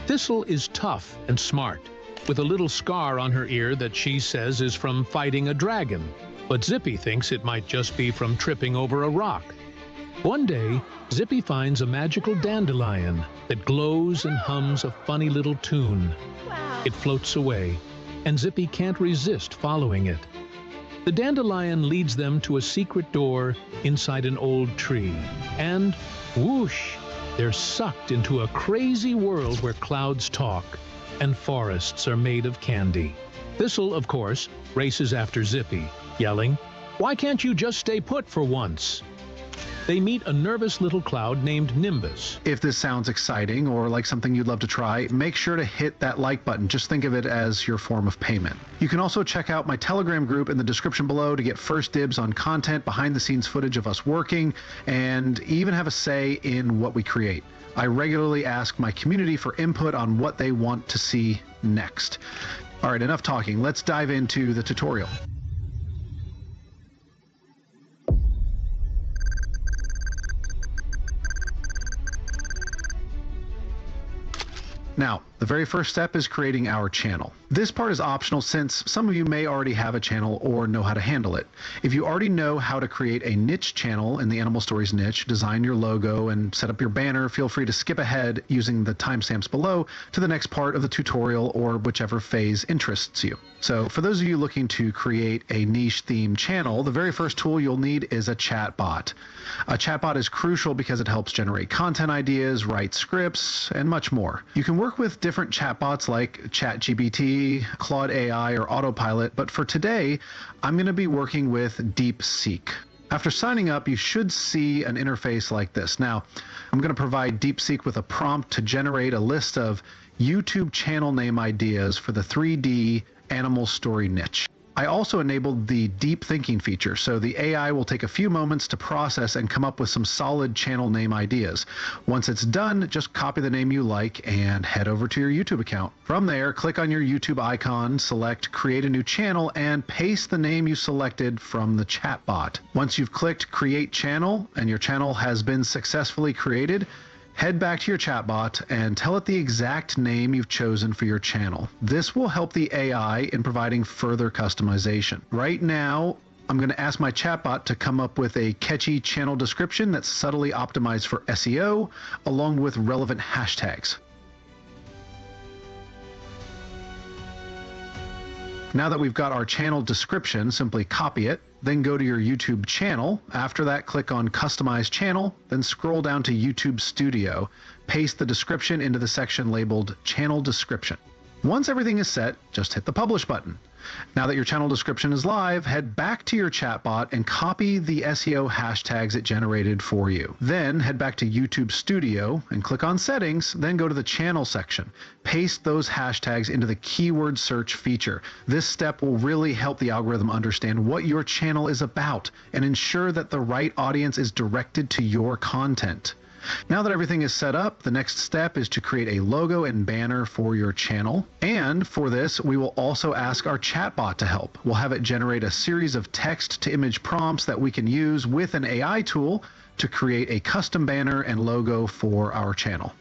[SPEAKER 11] Thistle is tough and smart, with a little scar on her ear that she says is from fighting a dragon, but Zippy thinks it might just be from tripping over a rock. One day, Zippy finds a magical dandelion that glows and hums a funny little tune. Wow. It floats away, and Zippy can't resist following it. The dandelion leads them to a secret door inside an old tree, and whoosh, they're sucked into a crazy world where clouds talk and forests are made of candy. Thistle, of course, races after Zippy, yelling, "Why can't you just stay put for once?" They meet a nervous little cloud named Nimbus.
[SPEAKER 2] If this sounds exciting or like something you'd love to try, make sure to hit that like button. Just think of it as your form of payment. You can also check out my Telegram group in the description below to get first dibs on content, behind the scenes footage of us working, and even have a say in what we create. I regularly ask my community for input on what they want to see next. All right, enough talking. Let's dive into the tutorial. Now, the very first step is creating our channel. This part is optional since some of you may already have a channel or know how to handle it. If you already know how to create a niche channel in the Animal Stories niche, design your logo, and set up your banner, feel free to skip ahead using the timestamps below to the next part of the tutorial or whichever phase interests you. So for those of you looking to create a niche themed channel, the very first tool you'll need is a chatbot. A chatbot is crucial because it helps generate content ideas, write scripts, and much more. You can work with different chatbots like ChatGPT, Claude AI, or Autopilot, but for today, I'm going to be working with DeepSeek. After signing up, you should see an interface like this. Now, I'm going to provide DeepSeek with a prompt to generate a list of YouTube channel name ideas for the 3D animal story niche. I also enabled the deep thinking feature, so the AI will take a few moments to process and come up with some solid channel name ideas. Once it's done, just copy the name you like and head over to your YouTube account. From there, click on your YouTube icon, select Create a New Channel, and paste the name you selected from the chatbot. Once you've clicked Create Channel and your channel has been successfully created, head back to your chatbot and tell it the exact name you've chosen for your channel. This will help the AI in providing further customization. Right now, I'm going to ask my chatbot to come up with a catchy channel description that's subtly optimized for SEO, along with relevant hashtags. Now that we've got our channel description, simply copy it, then go to your YouTube channel. After that, click on Customize Channel, then scroll down to YouTube Studio. Paste the description into the section labeled Channel Description. Once everything is set, just hit the Publish button. Now that your channel description is live, head back to your chatbot and copy the SEO hashtags it generated for you. Then head back to YouTube Studio and click on Settings, then go to the Channel section. Paste those hashtags into the keyword search feature. This step will really help the algorithm understand what your channel is about and ensure that the right audience is directed to your content. Now that everything is set up, the next step is to create a logo and banner for your channel. And for this, we will also ask our chatbot to help. We'll have it generate a series of text to image prompts that we can use with an AI tool to create a custom banner and logo for our channel.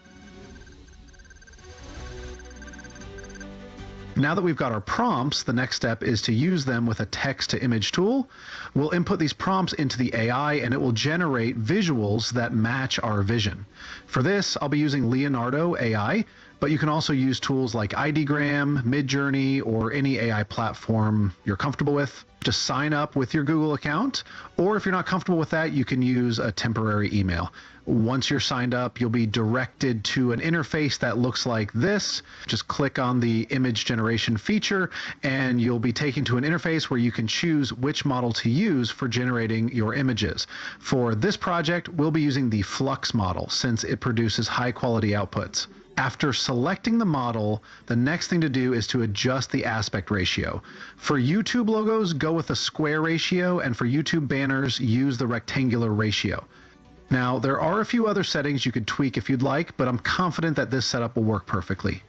[SPEAKER 2] Now that we've got our prompts, the next step is to use them with a text-to-image tool. We'll input these prompts into the AI and it will generate visuals that match our vision. For this, I'll be using Leonardo AI, but you can also use tools like IDgram, Midjourney, or any AI platform you're comfortable with. Just sign up with your Google account, or if you're not comfortable with that, you can use a temporary email. Once you're signed up, you'll be directed to an interface that looks like this. Just click on the image generation feature, and you'll be taken to an interface where you can choose which model to use for generating your images. For this project, we'll be using the Flux model since it produces high-quality outputs. After selecting the model, the next thing to do is to adjust the aspect ratio. For YouTube logos, go with the square ratio, and for YouTube banners, use the rectangular ratio. Now, there are a few other settings you could tweak if you'd like, but I'm confident that this setup will work perfectly.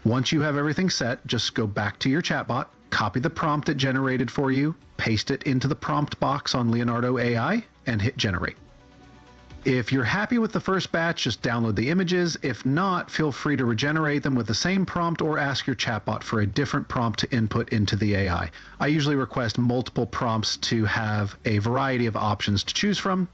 [SPEAKER 2] Once you have everything set, just go back to your chatbot, copy the prompt it generated for you, paste it into the prompt box on Leonardo AI, and hit generate. If you're happy with the first batch, just download the images. If not, feel free to regenerate them with the same prompt or ask your chatbot for a different prompt to input into the AI. I usually request multiple prompts to have a variety of options to choose from.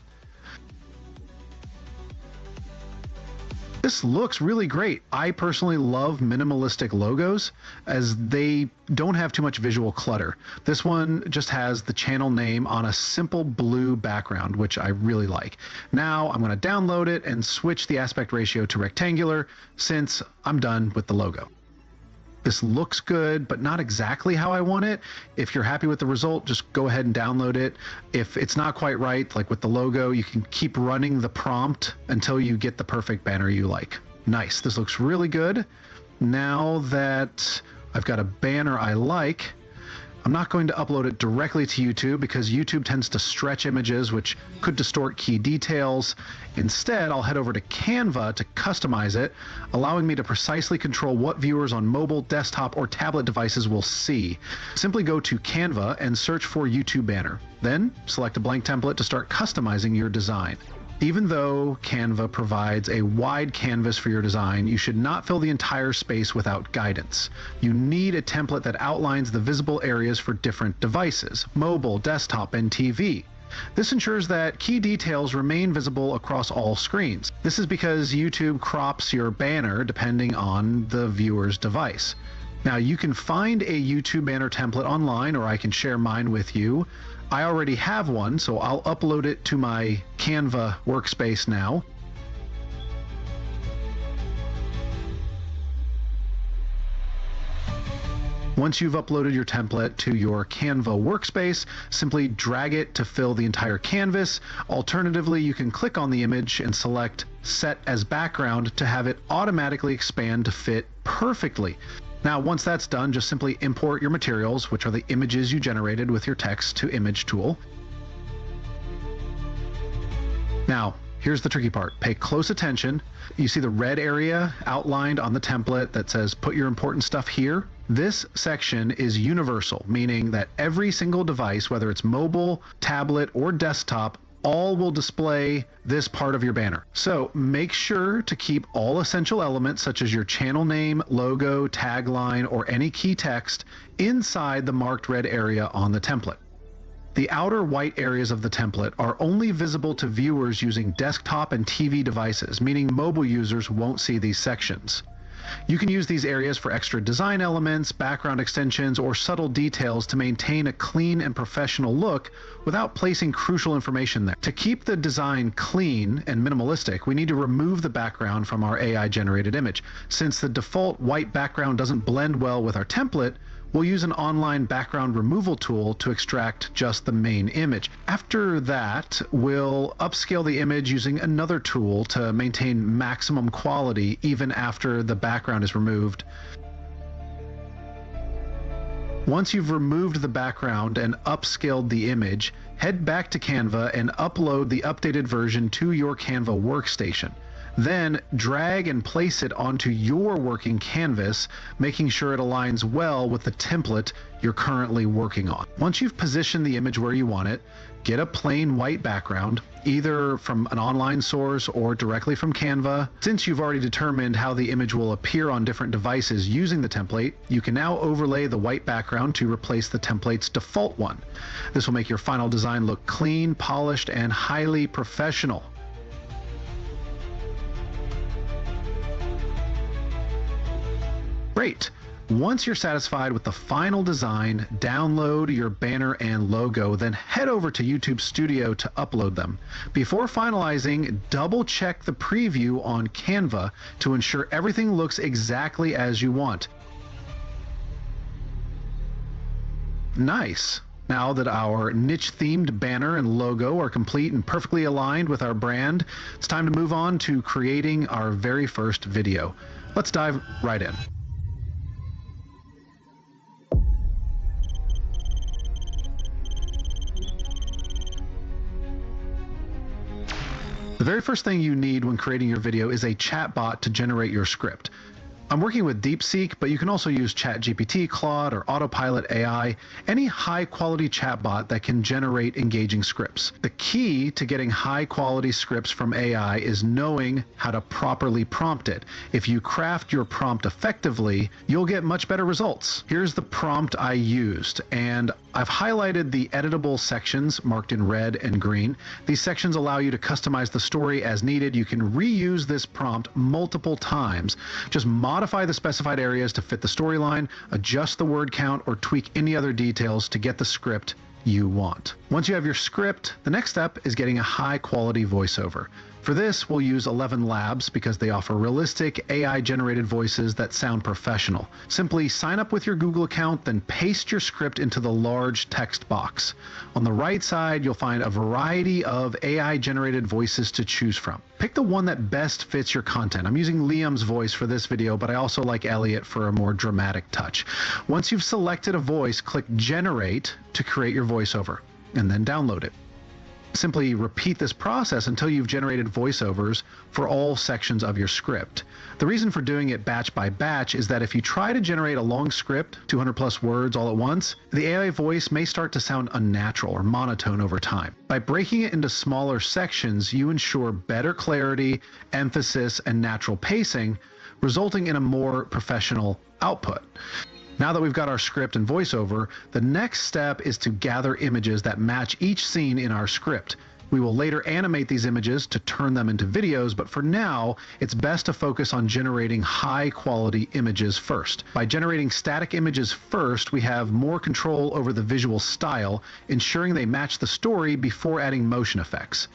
[SPEAKER 2] This looks really great. I personally love minimalistic logos as they don't have too much visual clutter. This one just has the channel name on a simple blue background, which I really like. Now I'm going to download it and switch the aspect ratio to rectangular since I'm done with the logo. This looks good, but not exactly how I want it. If you're happy with the result, just go ahead and download it. If it's not quite right, like with the logo, you can keep running the prompt until you get the perfect banner you like. Nice, this looks really good. Now that I've got a banner I like, I'm not going to upload it directly to YouTube because YouTube tends to stretch images, which could distort key details. Instead, I'll head over to Canva to customize it, allowing me to precisely control what viewers on mobile, desktop, or tablet devices will see. Simply go to Canva and search for YouTube banner. Then select a blank template to start customizing your design. Even though Canva provides a wide canvas for your design, you should not fill the entire space without guidance. You need a template that outlines the visible areas for different devices, mobile, desktop, and TV. This ensures that key details remain visible across all screens. This is because YouTube crops your banner depending on the viewer's device. Now, you can find a YouTube banner template online, or I can share mine with you. I already have one, so I'll upload it to my Canva workspace now. Once you've uploaded your template to your Canva workspace, simply drag it to fill the entire canvas. Alternatively, you can click on the image and select Set as Background to have it automatically expand to fit perfectly. Now, once that's done, just simply import your materials, which are the images you generated with your text-to-image tool. Now, here's the tricky part. Pay close attention. You see the red area outlined on the template that says put your important stuff here? This section is universal, meaning that every single device, whether it's mobile, tablet, or desktop, all will display this part of your banner. So make sure to keep all essential elements such as your channel name, logo, tagline, or any key text inside the marked red area on the template. The outer white areas of the template are only visible to viewers using desktop and TV devices, meaning mobile users won't see these sections. You can use these areas for extra design elements, background extensions, or subtle details to maintain a clean and professional look without placing crucial information there. To keep the design clean and minimalistic, we need to remove the background from our AI-generated image. Since the default white background doesn't blend well with our template, we'll use an online background removal tool to extract just the main image. After that, we'll upscale the image using another tool to maintain maximum quality even after the background is removed. Once you've removed the background and upscaled the image, head back to Canva and upload the updated version to your Canva workstation. Then drag and place it onto your working canvas, making sure it aligns well with the template you're currently working on. Once you've positioned the image where you want it, get a plain white background, either from an online source or directly from Canva. Since you've already determined how the image will appear on different devices using the template, you can now overlay the white background to replace the template's default one. This will make your final design look clean, polished, and highly professional. Great. Once you're satisfied with the final design, download your banner and logo, then head over to YouTube Studio to upload them. Before finalizing, double check the preview on Canva to ensure everything looks exactly as you want. Nice. Now that our niche-themed banner and logo are complete and perfectly aligned with our brand, it's time to move on to creating our very first video. Let's dive right in. The very first thing you need when creating your video is a chatbot to generate your script. I'm working with DeepSeek, but you can also use ChatGPT, Claude, or Autopilot AI, any high-quality chatbot that can generate engaging scripts. The key to getting high-quality scripts from AI is knowing how to properly prompt it. If you craft your prompt effectively, you'll get much better results. Here's the prompt I used, and I've highlighted the editable sections marked in red and green. These sections allow you to customize the story as needed. You can reuse this prompt multiple times. Just modify the specified areas to fit the storyline, adjust the word count, or tweak any other details to get the script you want. Once you have your script, the next step is getting a high-quality voiceover. For this, we'll use 11 Labs because they offer realistic, AI-generated voices that sound professional. Simply sign up with your Google account, then paste your script into the large text box. On the right side, you'll find a variety of AI-generated voices to choose from. Pick the one that best fits your content. I'm using Liam's voice for this video, but I also like Elliot for a more dramatic touch. Once you've selected a voice, click Generate to create your voiceover, and then download it. Simply repeat this process until you've generated voiceovers for all sections of your script. The reason for doing it batch by batch is that if you try to generate a long script, 200 plus words all at once, the AI voice may start to sound unnatural or monotone over time. By breaking it into smaller sections, you ensure better clarity, emphasis, and natural pacing, resulting in a more professional output. Now that we've got our script and voiceover, the next step is to gather images that match each scene in our script. We will later animate these images to turn them into videos, but for now, it's best to focus on generating high-quality images first. By generating static images first, we have more control over the visual style, ensuring they match the story before adding motion effects.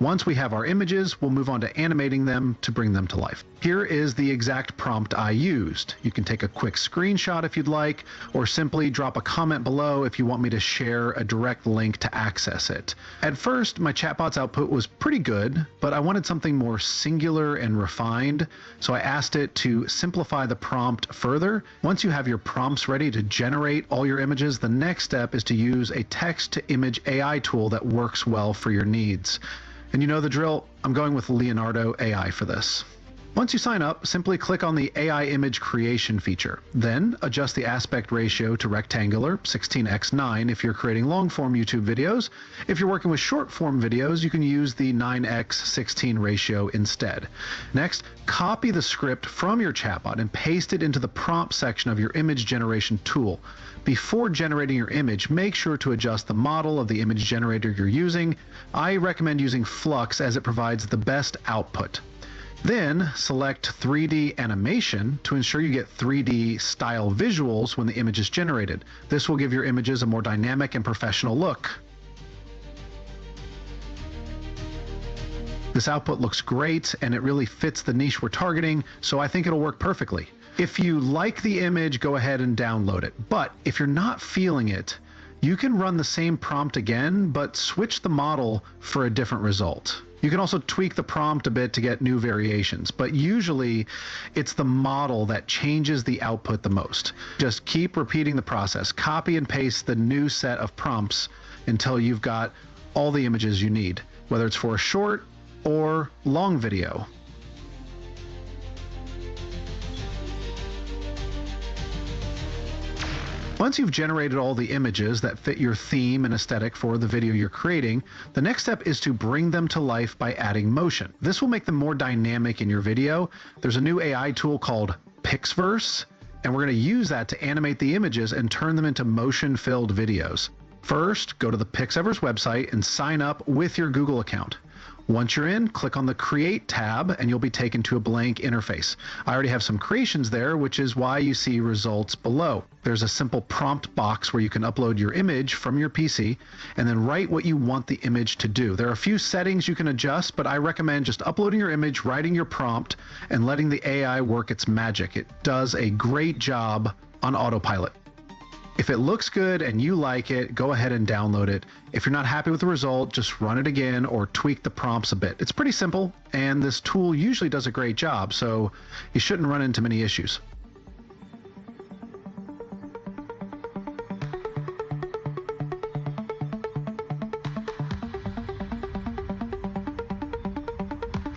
[SPEAKER 2] Once we have our images, we'll move on to animating them to bring them to life. Here is the exact prompt I used. You can take a quick screenshot if you'd like, or simply drop a comment below if you want me to share a direct link to access it. At first, my chatbot's output was pretty good, but I wanted something more singular and refined, so I asked it to simplify the prompt further. Once you have your prompts ready to generate all your images, the next step is to use a text-to-image AI tool that works well for your needs. And you know the drill, I'm going with Leonardo AI for this. Once you sign up, simply click on the AI image creation feature. Then adjust the aspect ratio to rectangular, 16:9 if you're creating long-form YouTube videos. If you're working with short-form videos, you can use the 9:16 ratio instead. Next, copy the script from your chatbot and paste it into the prompt section of your image generation tool. Before generating your image, make sure to adjust the model of the image generator you're using. I recommend using Flux as it provides the best output. Then select 3D animation to ensure you get 3D style visuals when the image is generated. This will give your images a more dynamic and professional look. This output looks great and it really fits the niche we're targeting, so I think it'll work perfectly. If you like the image, go ahead and download it. But if you're not feeling it, you can run the same prompt again, but switch the model for a different result. You can also tweak the prompt a bit to get new variations, but usually it's the model that changes the output the most. Just keep repeating the process. Copy and paste the new set of prompts until you've got all the images you need, whether it's for a short or long video. Once you've generated all the images that fit your theme and aesthetic for the video you're creating, the next step is to bring them to life by adding motion. This will make them more dynamic in your video. There's a new AI tool called Pixverse, and we're going to use that to animate the images and turn them into motion-filled videos. First, go to the Pixverse website and sign up with your Google account. Once you're in, click on the Create tab and you'll be taken to a blank interface. I already have some creations there, which is why you see results below. There's a simple prompt box where you can upload your image from your PC and then write what you want the image to do. There are a few settings you can adjust, but I recommend just uploading your image, writing your prompt, and letting the AI work its magic. It does a great job on autopilot. If it looks good and you like it, go ahead and download it. If you're not happy with the result, just run it again or tweak the prompts a bit. It's pretty simple, and this tool usually does a great job, so you shouldn't run into many issues.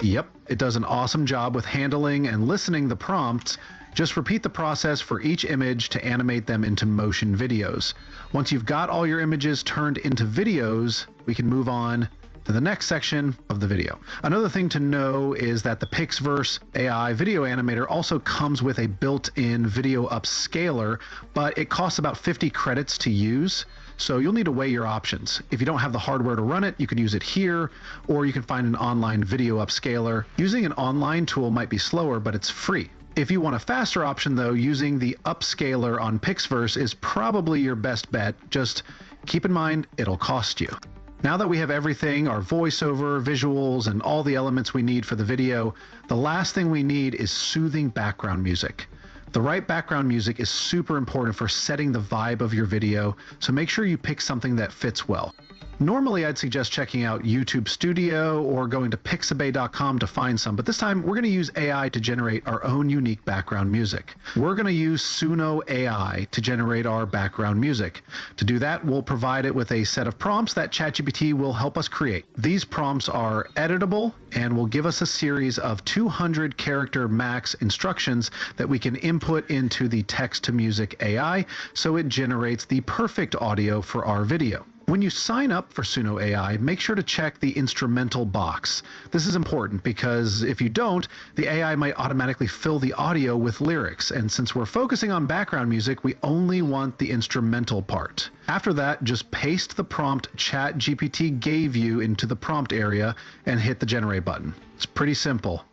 [SPEAKER 2] Yep, it does an awesome job with handling and listening the prompts. Just repeat the process for each image to animate them into motion videos. Once you've got all your images turned into videos, we can move on to the next section of the video. Another thing to know is that the Pixverse AI video animator also comes with a built-in video upscaler, but it costs about 50 credits to use. So you'll need to weigh your options. If you don't have the hardware to run it, you can use it here, or you can find an online video upscaler. Using an online tool might be slower, but it's free. If you want a faster option though, using the upscaler on Pixverse is probably your best bet. Just keep in mind, it'll cost you. Now that we have everything, our voiceover, visuals, and all the elements we need for the video, the last thing we need is soothing background music. The right background music is super important for setting the vibe of your video, so make sure you pick something that fits well. Normally, I'd suggest checking out YouTube Studio or going to pixabay.com to find some, but this time we're going to use AI to generate our own unique background music. We're going to use Suno AI to generate our background music. To do that, we'll provide it with a set of prompts that ChatGPT will help us create. These prompts are editable and will give us a series of 200 character max instructions that we can input into the text-to-music AI, so it generates the perfect audio for our video. When you sign up for Suno AI, make sure to check the instrumental box. This is important because if you don't, the AI might automatically fill the audio with lyrics, and since we're focusing on background music, we only want the instrumental part. After that, just paste the prompt ChatGPT gave you into the prompt area and hit the generate button. It's pretty simple.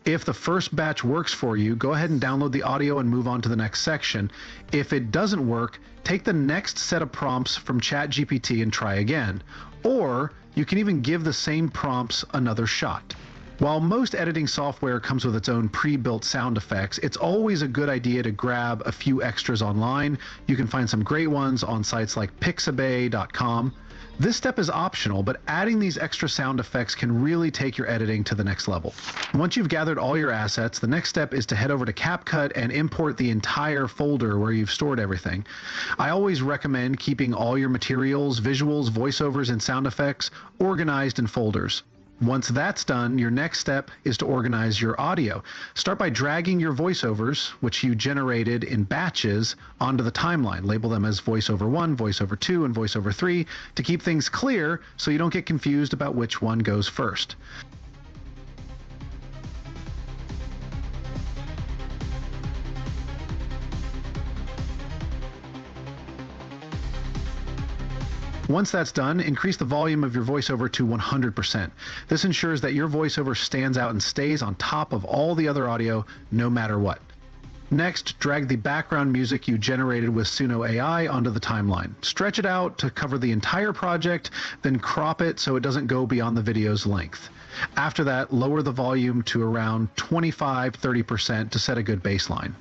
[SPEAKER 2] If the first batch works for you, go ahead and download the audio and move on to the next section. If it doesn't work, take the next set of prompts from ChatGPT and try again. Or you can even give the same prompts another shot. While most editing software comes with its own pre-built sound effects, it's always a good idea to grab a few extras online. You can find some great ones on sites like pixabay.com. This step is optional, but adding these extra sound effects can really take your editing to the next level. Once you've gathered all your assets, the next step is to head over to CapCut and import the entire folder where you've stored everything. I always recommend keeping all your materials, visuals, voiceovers, and sound effects organized in folders. Once that's done, your next step is to organize your audio. Start by dragging your voiceovers, which you generated in batches, onto the timeline. Label them as voiceover 1, voiceover 2, and voiceover 3 to keep things clear so you don't get confused about which one goes first. Once that's done, increase the volume of your voiceover to 100%. This ensures that your voiceover stands out and stays on top of all the other audio, no matter what. Next, drag the background music you generated with Suno AI onto the timeline. Stretch it out to cover the entire project, then crop it so it doesn't go beyond the video's length. After that, lower the volume to around 25-30% to set a good baseline.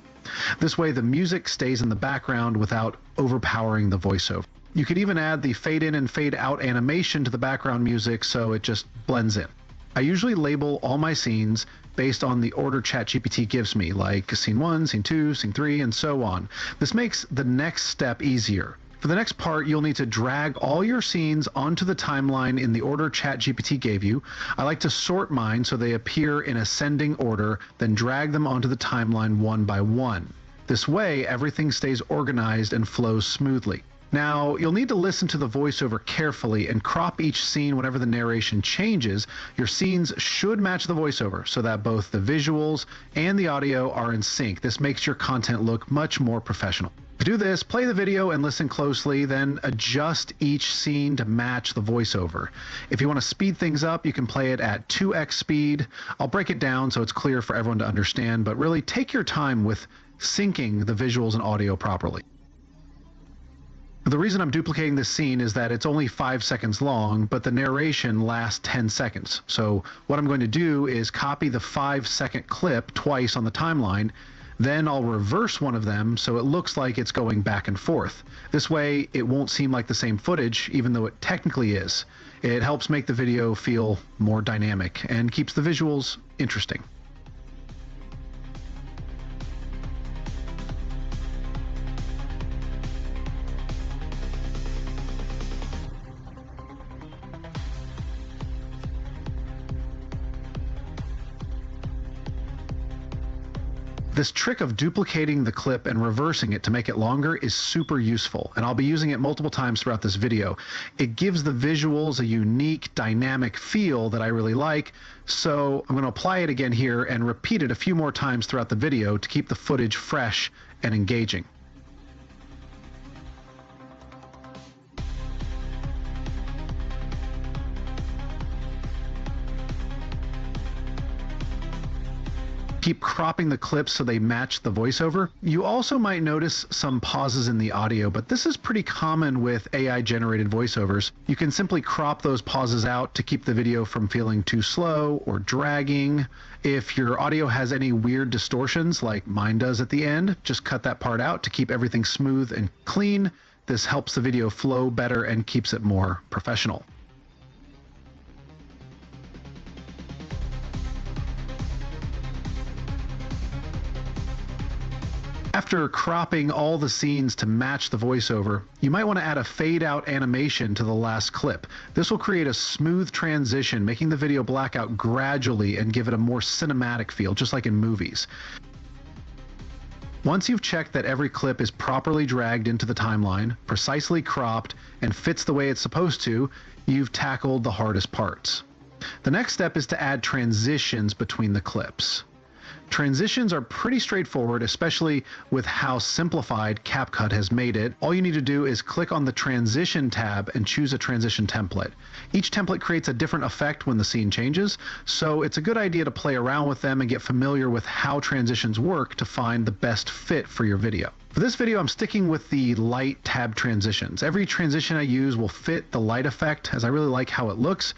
[SPEAKER 2] This way, the music stays in the background without overpowering the voiceover. You could even add the fade in and fade out animation to the background music so it just blends in. I usually label all my scenes based on the order ChatGPT gives me, like scene 1, scene 2, scene 3, and so on. This makes the next step easier. For the next part, you'll need to drag all your scenes onto the timeline in the order ChatGPT gave you. I like to sort mine so they appear in ascending order, then drag them onto the timeline one by one. This way, everything stays organized and flows smoothly. Now, you'll need to listen to the voiceover carefully and crop each scene whenever the narration changes. Your scenes should match the voiceover so that both the visuals and the audio are in sync. This makes your content look much more professional. To do this, play the video and listen closely, then adjust each scene to match the voiceover. If you want to speed things up, you can play it at 2x speed. I'll break it down so it's clear for everyone to understand, but really take your time with syncing the visuals and audio properly. The reason I'm duplicating this scene is that it's only 5 seconds long, but the narration lasts 10 seconds. So what I'm going to do is copy the 5-second clip twice on the timeline, then I'll reverse one of them so it looks like it's going back and forth. This way it won't seem like the same footage, even though it technically is. It helps make the video feel more dynamic and keeps the visuals interesting. This trick of duplicating the clip and reversing it to make it longer is super useful, and I'll be using it multiple times throughout this video. It gives the visuals a unique, dynamic feel that I really like, so I'm going to apply it again here and repeat it a few more times throughout the video to keep the footage fresh and engaging. Keep cropping the clips so they match the voiceover. You also might notice some pauses in the audio, but this is pretty common with AI-generated voiceovers. You can simply crop those pauses out to keep the video from feeling too slow or dragging. If your audio has any weird distortions, like mine does at the end, just cut that part out to keep everything smooth and clean. This helps the video flow better and keeps it more professional. After cropping all the scenes to match the voiceover, you might want to add a fade out animation to the last clip. This will create a smooth transition, making the video black out gradually and give it a more cinematic feel, just like in movies. Once you've checked that every clip is properly dragged into the timeline, precisely cropped, and fits the way it's supposed to, you've tackled the hardest parts. The next step is to add transitions between the clips. Transitions are pretty straightforward, especially with how simplified CapCut has made it. All you need to do is click on the Transition tab and choose a transition template. Each template creates a different effect when the scene changes, so it's a good idea to play around with them and get familiar with how transitions work to find the best fit for your video. For this video, I'm sticking with the light tab transitions. Every transition I use will fit the light effect, as I really like how it looks.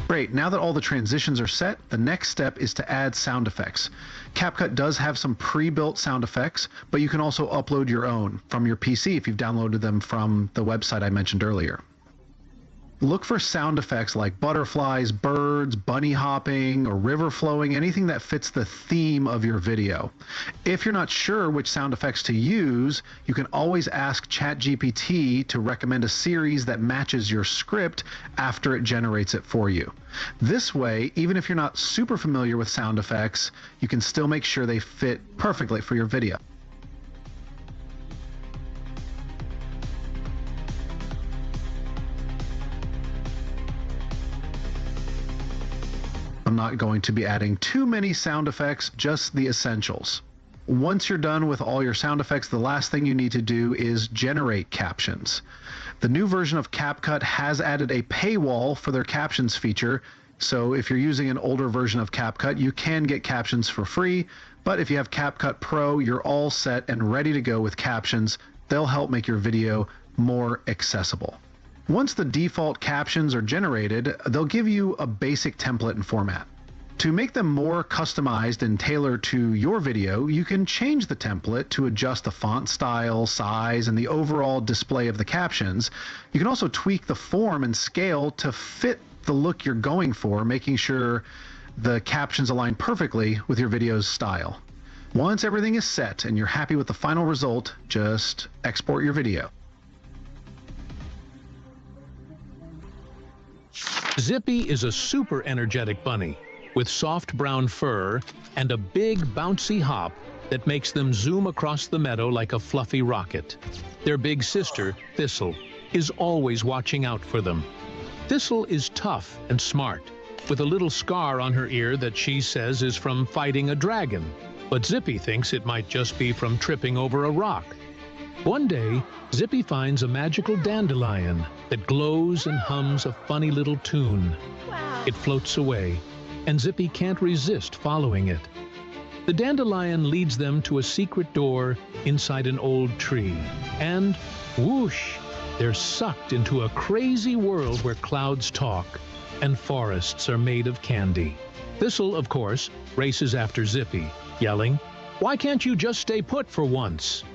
[SPEAKER 2] Great, now that all the transitions are set, the next step is to add sound effects. CapCut does have some pre-built sound effects, but you can also upload your own from your PC if you've downloaded them from the website I mentioned earlier. Look for sound effects like butterflies, birds, bunny hopping, or river flowing, anything that fits the theme of your video. If you're not sure which sound effects to use, you can always ask ChatGPT to recommend a series that matches your script after it generates it for you. This way, even if you're not super familiar with sound effects, you can still make sure they fit perfectly for your video. I'm not going to be adding too many sound effects, just the essentials. Once you're done with all your sound effects, the last thing you need to do is generate captions. The new version of CapCut has added a paywall for their captions feature, so if you're using an older version of CapCut, you can get captions for free, but if you have CapCut Pro, you're all set and ready to go with captions. They'll help make your video more accessible. Once the default captions are generated, they'll give you a basic template and format. To make them more customized and tailored to your video, you can change the template to adjust the font style, size, and the overall display of the captions. You can also tweak the form and scale to fit the look you're going for, making sure the captions align perfectly with your video's style. Once everything is set and you're happy with the final result, just export your video.
[SPEAKER 11] Zippy is a super energetic bunny with soft brown fur and a big bouncy hop that makes them zoom across the meadow like a fluffy rocket. Their big sister, Thistle, is always watching out for them. Thistle is tough and smart, with a little scar on her ear that she says is from fighting a dragon, but Zippy thinks it might just be from tripping over a rock. One day, Zippy finds a magical dandelion that glows and hums a funny little tune. Wow. It floats away, and Zippy can't resist following it. The dandelion leads them to a secret door inside an old tree, and whoosh, they're sucked into a crazy world where clouds talk and forests are made of candy. Thistle, of course, races after Zippy, yelling, "Why can't you just stay put for once?"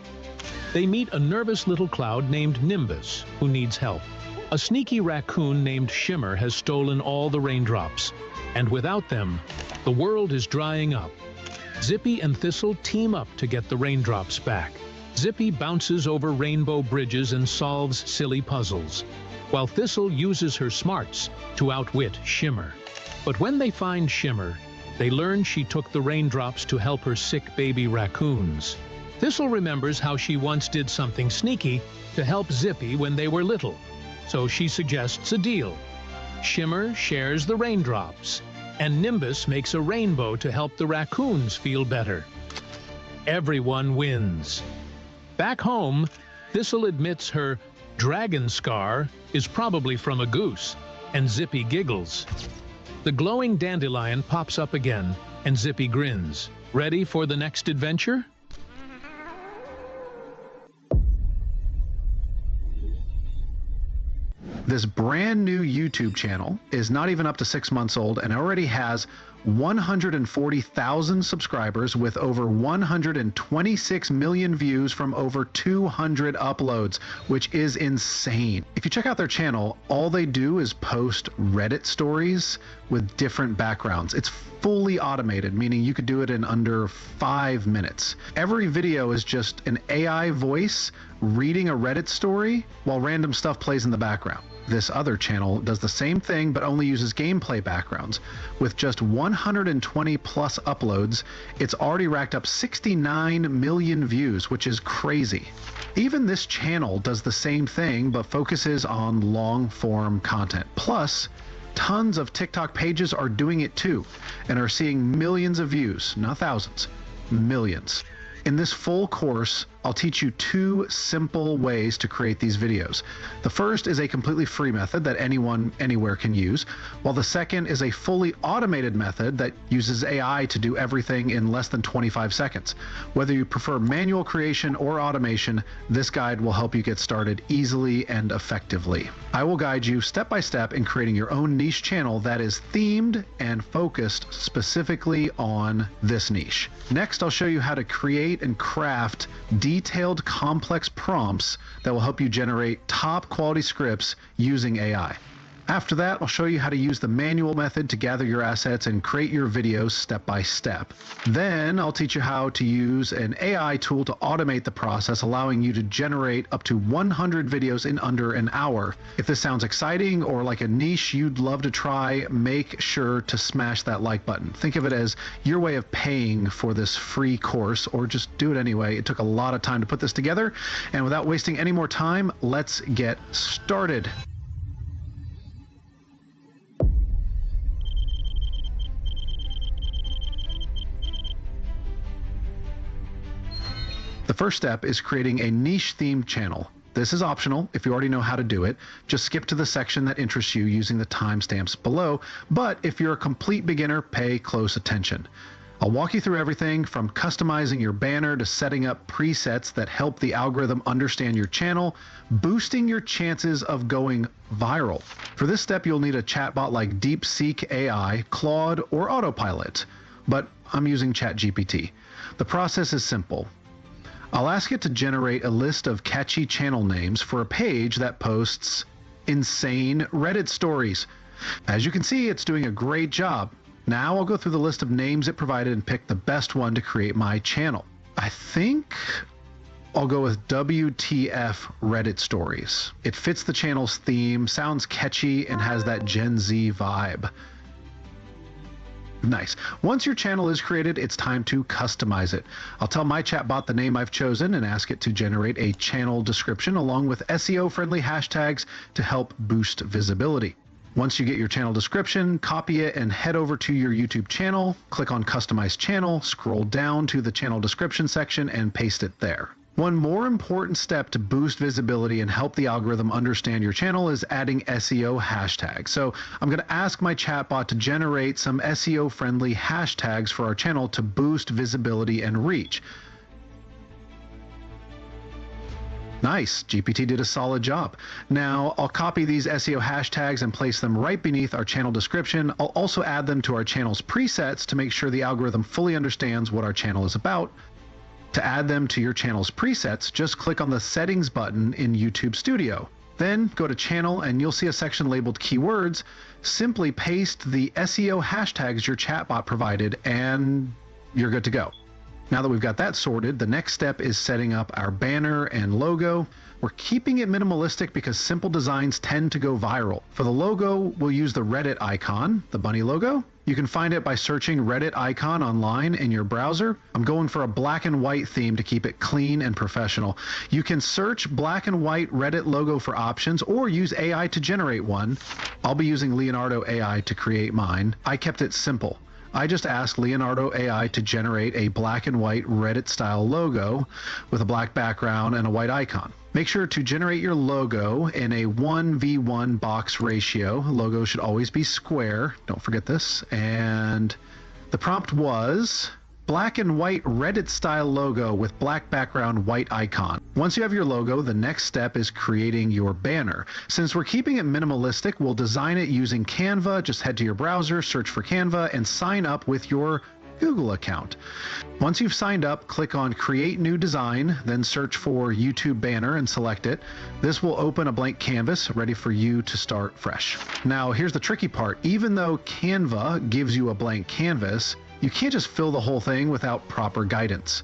[SPEAKER 11] They meet a nervous little cloud named Nimbus, who needs help. A sneaky raccoon named Shimmer has stolen all the raindrops, and without them, the world is drying up. Zippy and Thistle team up to get the raindrops back. Zippy bounces over rainbow bridges and solves silly puzzles, while Thistle uses her smarts to outwit Shimmer. But when they find Shimmer, they learn she took the raindrops to help her sick baby raccoons. Thistle remembers how she once did something sneaky to help Zippy when they were little, so she suggests a deal. Shimmer shares the raindrops, and Nimbus makes a rainbow to help the raccoons feel better. Everyone wins. Back home, Thistle admits her dragon scar is probably from a goose, and Zippy giggles. The glowing dandelion pops up again, and Zippy grins. Ready for the next adventure?
[SPEAKER 2] This brand new YouTube channel is not even up to 6 months old and already has 140,000 subscribers with over 126 million views from over 200 uploads, which is insane. If you check out their channel, all they do is post Reddit stories with different backgrounds. It's fully automated, meaning you could do it in under 5 minutes. Every video is just an AI voice reading a Reddit story while random stuff plays in the background. This other channel does the same thing but only uses gameplay backgrounds. With just 120 plus uploads, it's already racked up 69 million views, which is crazy. Even this channel does the same thing but focuses on long form content. Plus, tons of TikTok pages are doing it too and are seeing millions of views, not thousands, millions. In this full course, I'll teach you 2 simple ways to create these videos. The first is a completely free method that anyone, anywhere can use, while the second is a fully automated method that uses AI to do everything in less than 25 seconds. Whether you prefer manual creation or automation, this guide will help you get started easily and effectively. I will guide you step by step in creating your own niche channel that is themed and focused specifically on this niche. Next, I'll show you how to create and craft detailed, complex prompts that will help you generate top quality scripts using AI. After that, I'll show you how to use the manual method to gather your assets and create your videos step by step. Then I'll teach you how to use an AI tool to automate the process, allowing you to generate up to 100 videos in under an hour. If this sounds exciting or like a niche you'd love to try, make sure to smash that like button. Think of it as your way of paying for this free course, or just do it anyway. It took a lot of time to put this together, and without wasting any more time, let's get started. The first step is creating a niche themed channel. This is optional if you already know how to do it. Just skip to the section that interests you using the timestamps below, but if you're a complete beginner, pay close attention. I'll walk you through everything from customizing your banner to setting up presets that help the algorithm understand your channel, boosting your chances of going viral. For this step, you'll need a chatbot like DeepSeek AI, Claude, or Autopilot, but I'm using ChatGPT. The process is simple. I'll ask it to generate a list of catchy channel names for a page that posts insane Reddit stories. As you can see, it's doing a great job. Now I'll go through the list of names it provided and pick the best one to create my channel. I think I'll go with WTF Reddit Stories. It fits the channel's theme, sounds catchy, and has that Gen Z vibe. Nice. Once your channel is created, it's time to customize it. I'll tell my chatbot the name I've chosen and ask it to generate a channel description along with SEO-friendly hashtags to help boost visibility. Once you get your channel description, copy it and head over to your YouTube channel, click on Customize Channel, scroll down to the channel description section and paste it there. One more important step to boost visibility and help the algorithm understand your channel is adding SEO hashtags. So I'm going to ask my chatbot to generate some SEO-friendly hashtags for our channel to boost visibility and reach. Nice, GPT did a solid job. Now I'll copy these SEO hashtags and place them right beneath our channel description. I'll also add them to our channel's presets to make sure the algorithm fully understands what our channel is about. To add them to your channel's presets, just click on the Settings button in YouTube Studio. Then go to Channel and you'll see a section labeled Keywords. Simply paste the SEO hashtags your chatbot provided and you're good to go. Now that we've got that sorted, the next step is setting up our banner and logo. We're keeping it minimalistic because simple designs tend to go viral. For the logo, we'll use the Reddit icon, the bunny logo. You can find it by searching Reddit icon online in your browser. I'm going for a black and white theme to keep it clean and professional. You can search black and white Reddit logo for options or use AI to generate one. I'll be using Leonardo AI to create mine. I kept it simple. I just asked Leonardo AI to generate a black and white Reddit style logo with a black background and a white icon. Make sure to generate your logo in a 1:1 box ratio. Logo should always be square. Don't forget this. And the prompt was black and white Reddit style logo with black background, white icon. Once you have your logo, the next step is creating your banner. Since we're keeping it minimalistic, we'll design it using Canva. Just head to your browser, search for Canva, and sign up with your Google account. Once you've signed up, click on Create New Design, then search for YouTube Banner and select it. This will open a blank canvas ready for you to start fresh. Now, here's the tricky part. Even though Canva gives you a blank canvas, you can't just fill the whole thing without proper guidance.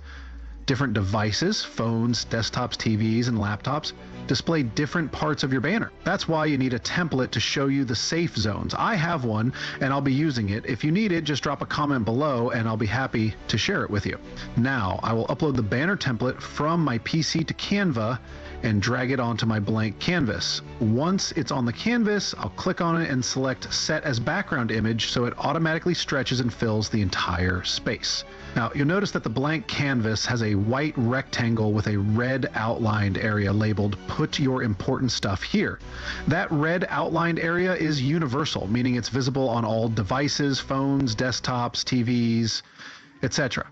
[SPEAKER 2] Different devices, phones, desktops, TVs, and laptops display different parts of your banner. That's why you need a template to show you the safe zones. I have one and I'll be using it. If you need it, just drop a comment below and I'll be happy to share it with you. Now, I will upload the banner template from my PC to Canva and drag it onto my blank canvas. Once it's on the canvas, I'll click on it and select Set as Background Image so it automatically stretches and fills the entire space. Now, you'll notice that the blank canvas has a white rectangle with a red outlined area labeled Put Your Important Stuff Here. That red outlined area is universal, meaning it's visible on all devices, phones, desktops, TVs, etc.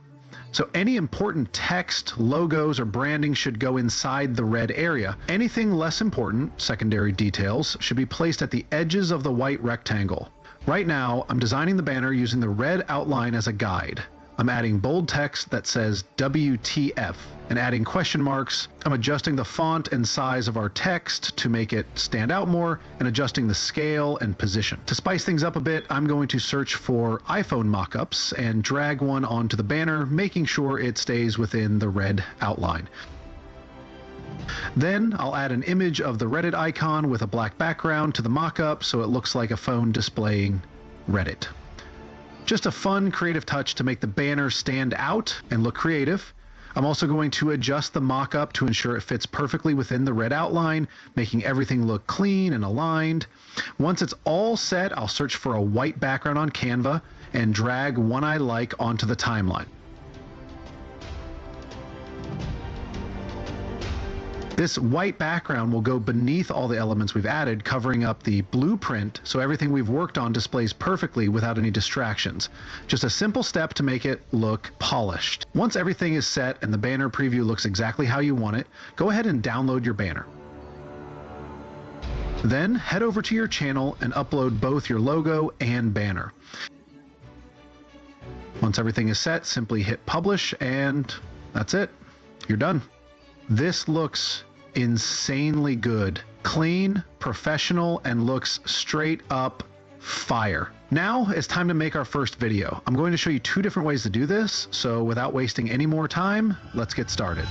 [SPEAKER 2] So any important text, logos, or branding should go inside the red area. Anything less important, secondary details, should be placed at the edges of the white rectangle. Right now, I'm designing the banner using the red outline as a guide. I'm adding bold text that says WTF and adding question marks. I'm adjusting the font and size of our text to make it stand out more and adjusting the scale and position. To spice things up a bit, I'm going to search for iPhone mockups and drag one onto the banner, making sure it stays within the red outline. Then I'll add an image of the Reddit icon with a black background to the mockup so it looks like a phone displaying Reddit. Just a fun, creative touch to make the banner stand out and look creative. I'm also going to adjust the mockup to ensure it fits perfectly within the red outline, making everything look clean and aligned. Once it's all set, I'll search for a white background on Canva and drag one I like onto the timeline. This white background will go beneath all the elements we've added, covering up the blueprint so everything we've worked on displays perfectly without any distractions. Just a simple step to make it look polished. Once everything is set and the banner preview looks exactly how you want it, go ahead and download your banner. Then head over to your channel and upload both your logo and banner. Once everything is set, simply hit publish and that's it. You're done. This looks insanely good. Clean, professional, and looks straight up fire. Now it's time to make our first video. I'm going to show you 2 different ways to do this, so without wasting any more time, let's get started.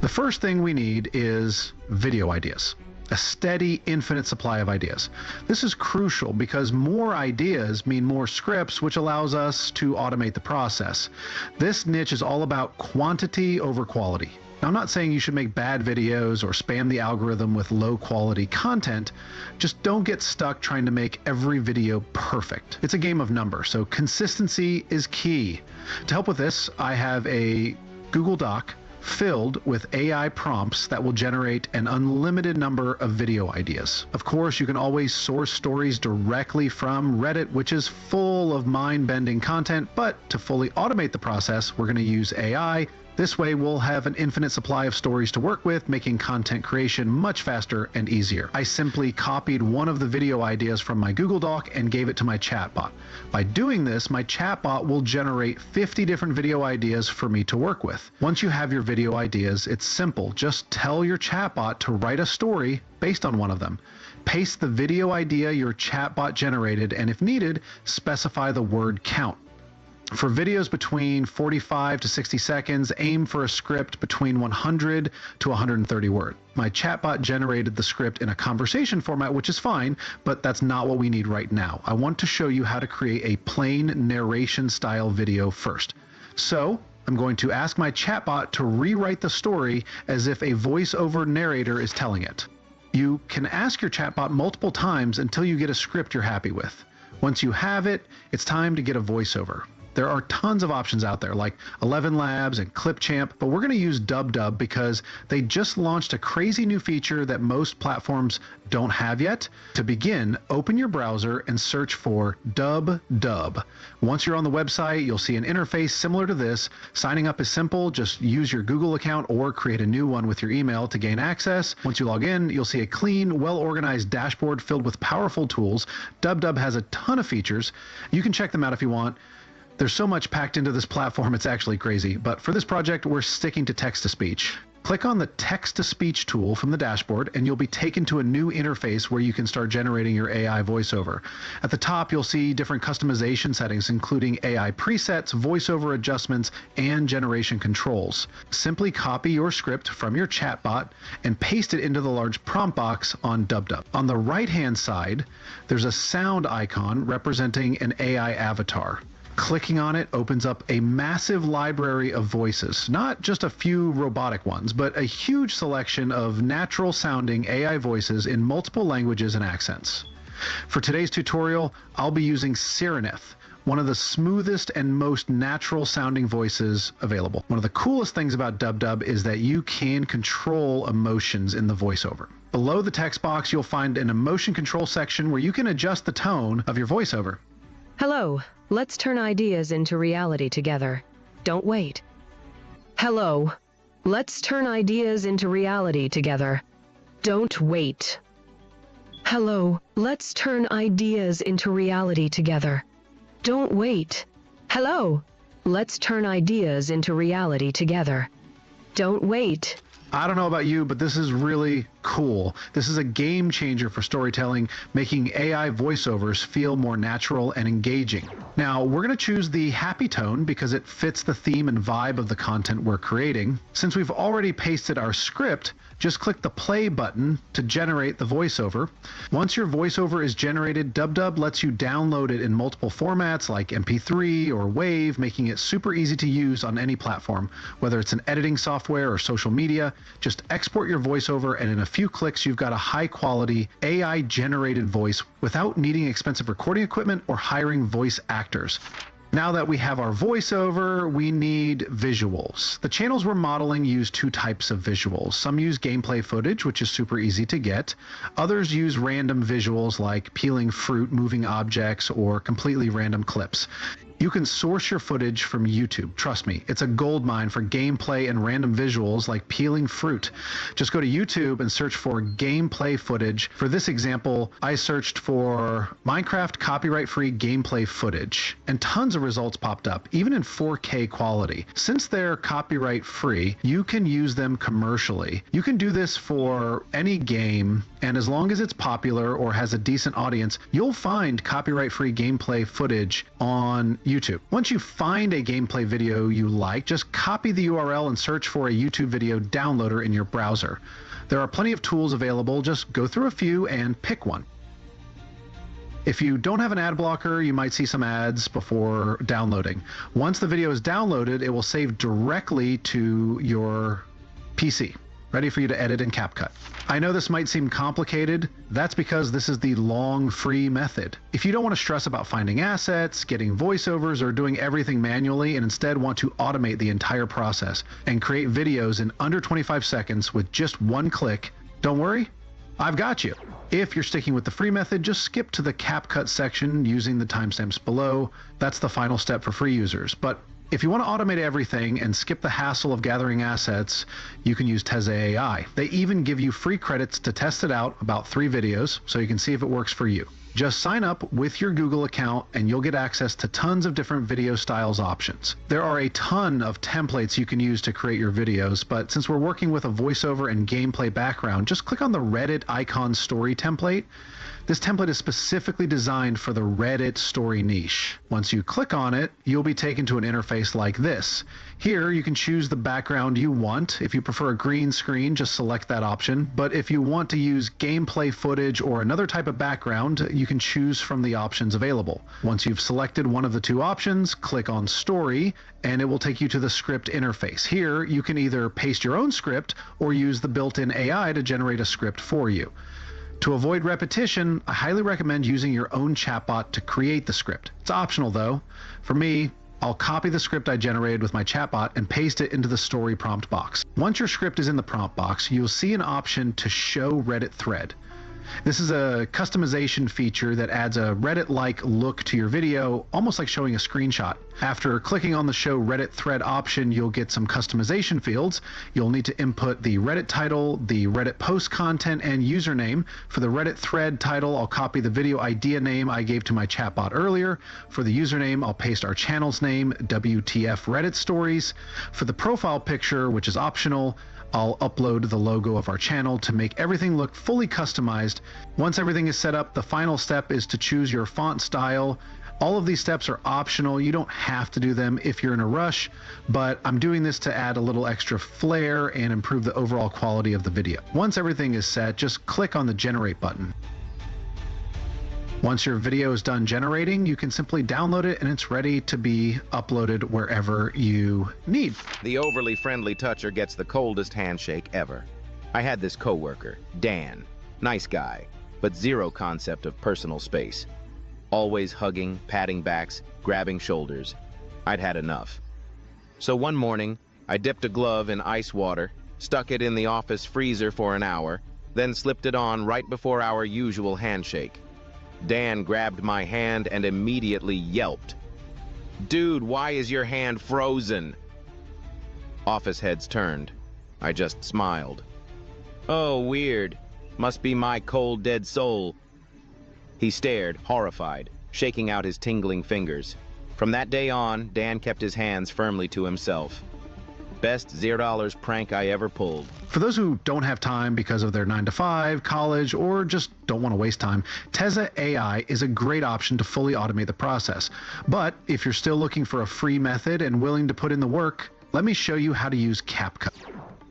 [SPEAKER 2] The first thing we need is video ideas. A steady, infinite supply of ideas. This is crucial because more ideas mean more scripts, which allows us to automate the process. This niche is all about quantity over quality. Now, I'm not saying you should make bad videos or spam the algorithm with low quality content. Just don't get stuck trying to make every video perfect. It's a game of numbers, so consistency is key. To help with this, I have a Google Doc filled with AI prompts that will generate an unlimited number of video ideas. Of course, you can always source stories directly from Reddit, which is full of mind-bending content, but to fully automate the process, we're going to use AI. This way, we'll have an infinite supply of stories to work with, making content creation much faster and easier. I simply copied one of the video ideas from my Google Doc and gave it to my chatbot. By doing this, my chatbot will generate 50 different video ideas for me to work with. Once you have your video ideas, it's simple. Just tell your chatbot to write a story based on one of them. Paste the video idea your chatbot generated, and if needed, specify the word count. For videos between 45 to 60 seconds, aim for a script between 100 to 130 words. My chatbot generated the script in a conversation format, which is fine, but that's not what we need right now. I want to show you how to create a plain narration style video first. So I'm going to ask my chatbot to rewrite the story as if a voiceover narrator is telling it. You can ask your chatbot multiple times until you get a script you're happy with. Once you have it, it's time to get a voiceover. There are tons of options out there like 11 Labs and Clipchamp, but we're going to use DubDub because they just launched a crazy new feature that most platforms don't have yet. To begin, open your browser and search for DubDub. Once you're on the website, you'll see an interface similar to this. Signing up is simple. Just use your Google account or create a new one with your email to gain access. Once you log in, you'll see a clean, well-organized dashboard filled with powerful tools. DubDub has a ton of features. You can check them out if you want. There's so much packed into this platform, it's actually crazy. But for this project, we're sticking to text-to-speech. Click on the text-to-speech tool from the dashboard, and you'll be taken to a new interface where you can start generating your AI voiceover. At the top, you'll see different customization settings, including AI presets, voiceover adjustments, and generation controls. Simply copy your script from your chatbot and paste it into the large prompt box on DubDub. On the right-hand side, there's a sound icon representing an AI avatar. Clicking on it opens up a massive library of voices, not just a few robotic ones, but a huge selection of natural sounding AI voices in multiple languages and accents. For today's tutorial, I'll be using Sireneth, one of the smoothest and most natural sounding voices available. One of the coolest things about DubDub is that you can control emotions in the voiceover. Below the text box, you'll find an emotion control section where you can adjust the tone of your voiceover.
[SPEAKER 12] Hello, let's turn ideas into reality together. Don't wait. Hello, let's turn ideas into reality together. Don't wait. Hello, let's turn ideas into reality together. Don't wait. Hello, let's turn ideas into reality together. Don't wait.
[SPEAKER 2] I don't know about you, but this is really cool. This is a game changer for storytelling, making AI voiceovers feel more natural and engaging. Now, we're going to choose the happy tone because it fits the theme and vibe of the content we're creating. Since we've already pasted our script, just click the play button to generate the voiceover. Once your voiceover is generated, DubDub lets you download it in multiple formats like MP3 or WAV, making it super easy to use on any platform, whether it's an editing software or social media. Just export your voiceover, and in a few clicks, you've got a high-quality AI-generated voice without needing expensive recording equipment or hiring voice actors. Now that we have our voiceover, we need visuals. The channels we're modeling use two types of visuals. Some use gameplay footage, which is super easy to get. Others use random visuals like peeling fruit, moving objects, or completely random clips. You can source your footage from YouTube. Trust me, it's a goldmine for gameplay and random visuals like peeling fruit. Just go to YouTube and search for gameplay footage. For this example, I searched for Minecraft copyright-free gameplay footage, and tons of results popped up, even in 4K quality. Since they're copyright-free, you can use them commercially. You can do this for any game, and as long as it's popular or has a decent audience, you'll find copyright-free gameplay footage on YouTube. Once you find a gameplay video you like, just copy the URL and search for a YouTube video downloader in your browser. There are plenty of tools available. Just go through a few and pick one. If you don't have an ad blocker, you might see some ads before downloading. Once the video is downloaded, it will save directly to your PC, ready for you to edit in CapCut. I know this might seem complicated. That's because this is the long, free method. If you don't want to stress about finding assets, getting voiceovers, or doing everything manually, and instead want to automate the entire process and create videos in under 25 seconds with just one click, don't worry, I've got you. If you're sticking with the free method, just skip to the CapCut section using the timestamps below. That's the final step for free users. But if you want to automate everything and skip the hassle of gathering assets, you can use Teze AI. They even give you free credits to test it out, about 3 videos, so you can see if it works for you. Just sign up with your Google account and you'll get access to tons of different video styles options. There are a ton of templates you can use to create your videos, but since we're working with a voiceover and gameplay background, just click on the Reddit icon story template. This template is specifically designed for the Reddit story niche. Once you click on it, you'll be taken to an interface like this. Here, you can choose the background you want. If you prefer a green screen, just select that option. But if you want to use gameplay footage or another type of background, you can choose from the options available. Once you've selected one of the 2 options, click on Story, and it will take you to the script interface. Here, you can either paste your own script or use the built-in AI to generate a script for you. To avoid repetition, I highly recommend using your own chatbot to create the script. It's optional though. For me, I'll copy the script I generated with my chatbot and paste it into the story prompt box. Once your script is in the prompt box, you'll see an option to show Reddit thread. This is a customization feature that adds a Reddit-like look to your video, almost like showing a screenshot. After clicking on the Show Reddit Thread option, you'll get some customization fields. You'll need to input the Reddit title, the Reddit post content, and username. For the Reddit thread title, I'll copy the video idea name I gave to my chatbot earlier. For the username, I'll paste our channel's name, WTF Reddit Stories. For the profile picture, which is optional, I'll upload the logo of our channel to make everything look fully customized. Once everything is set up, the final step is to choose your font style. All of these steps are optional. You don't have to do them if you're in a rush, but I'm doing this to add a little extra flair and improve the overall quality of the video. Once everything is set, just click on the Generate button. Once your video is done generating, you can simply download it and it's ready to be uploaded wherever you need.
[SPEAKER 13] The overly friendly toucher gets the coldest handshake ever. I had this coworker, Dan. Nice guy, but zero concept of personal space. Always hugging, patting backs, grabbing shoulders. I'd had enough. So one morning, I dipped a glove in ice water, stuck it in the office freezer for an hour, then slipped it on right before our usual handshake. Dan grabbed my hand and immediately yelped. "Dude, why is your hand frozen?" Office heads turned. I just smiled. "Oh, weird. Must be my cold, dead soul. He stared, horrified, shaking out his tingling fingers. From that day on, Dan kept his hands firmly to himself. Best $0 prank I ever pulled.
[SPEAKER 2] For those who don't have time because of their 9-to-5, college, or just don't want to waste time, Tezza AI is a great option to fully automate the process. But if you're still looking for a free method and willing to put in the work, let me show you how to use CapCut.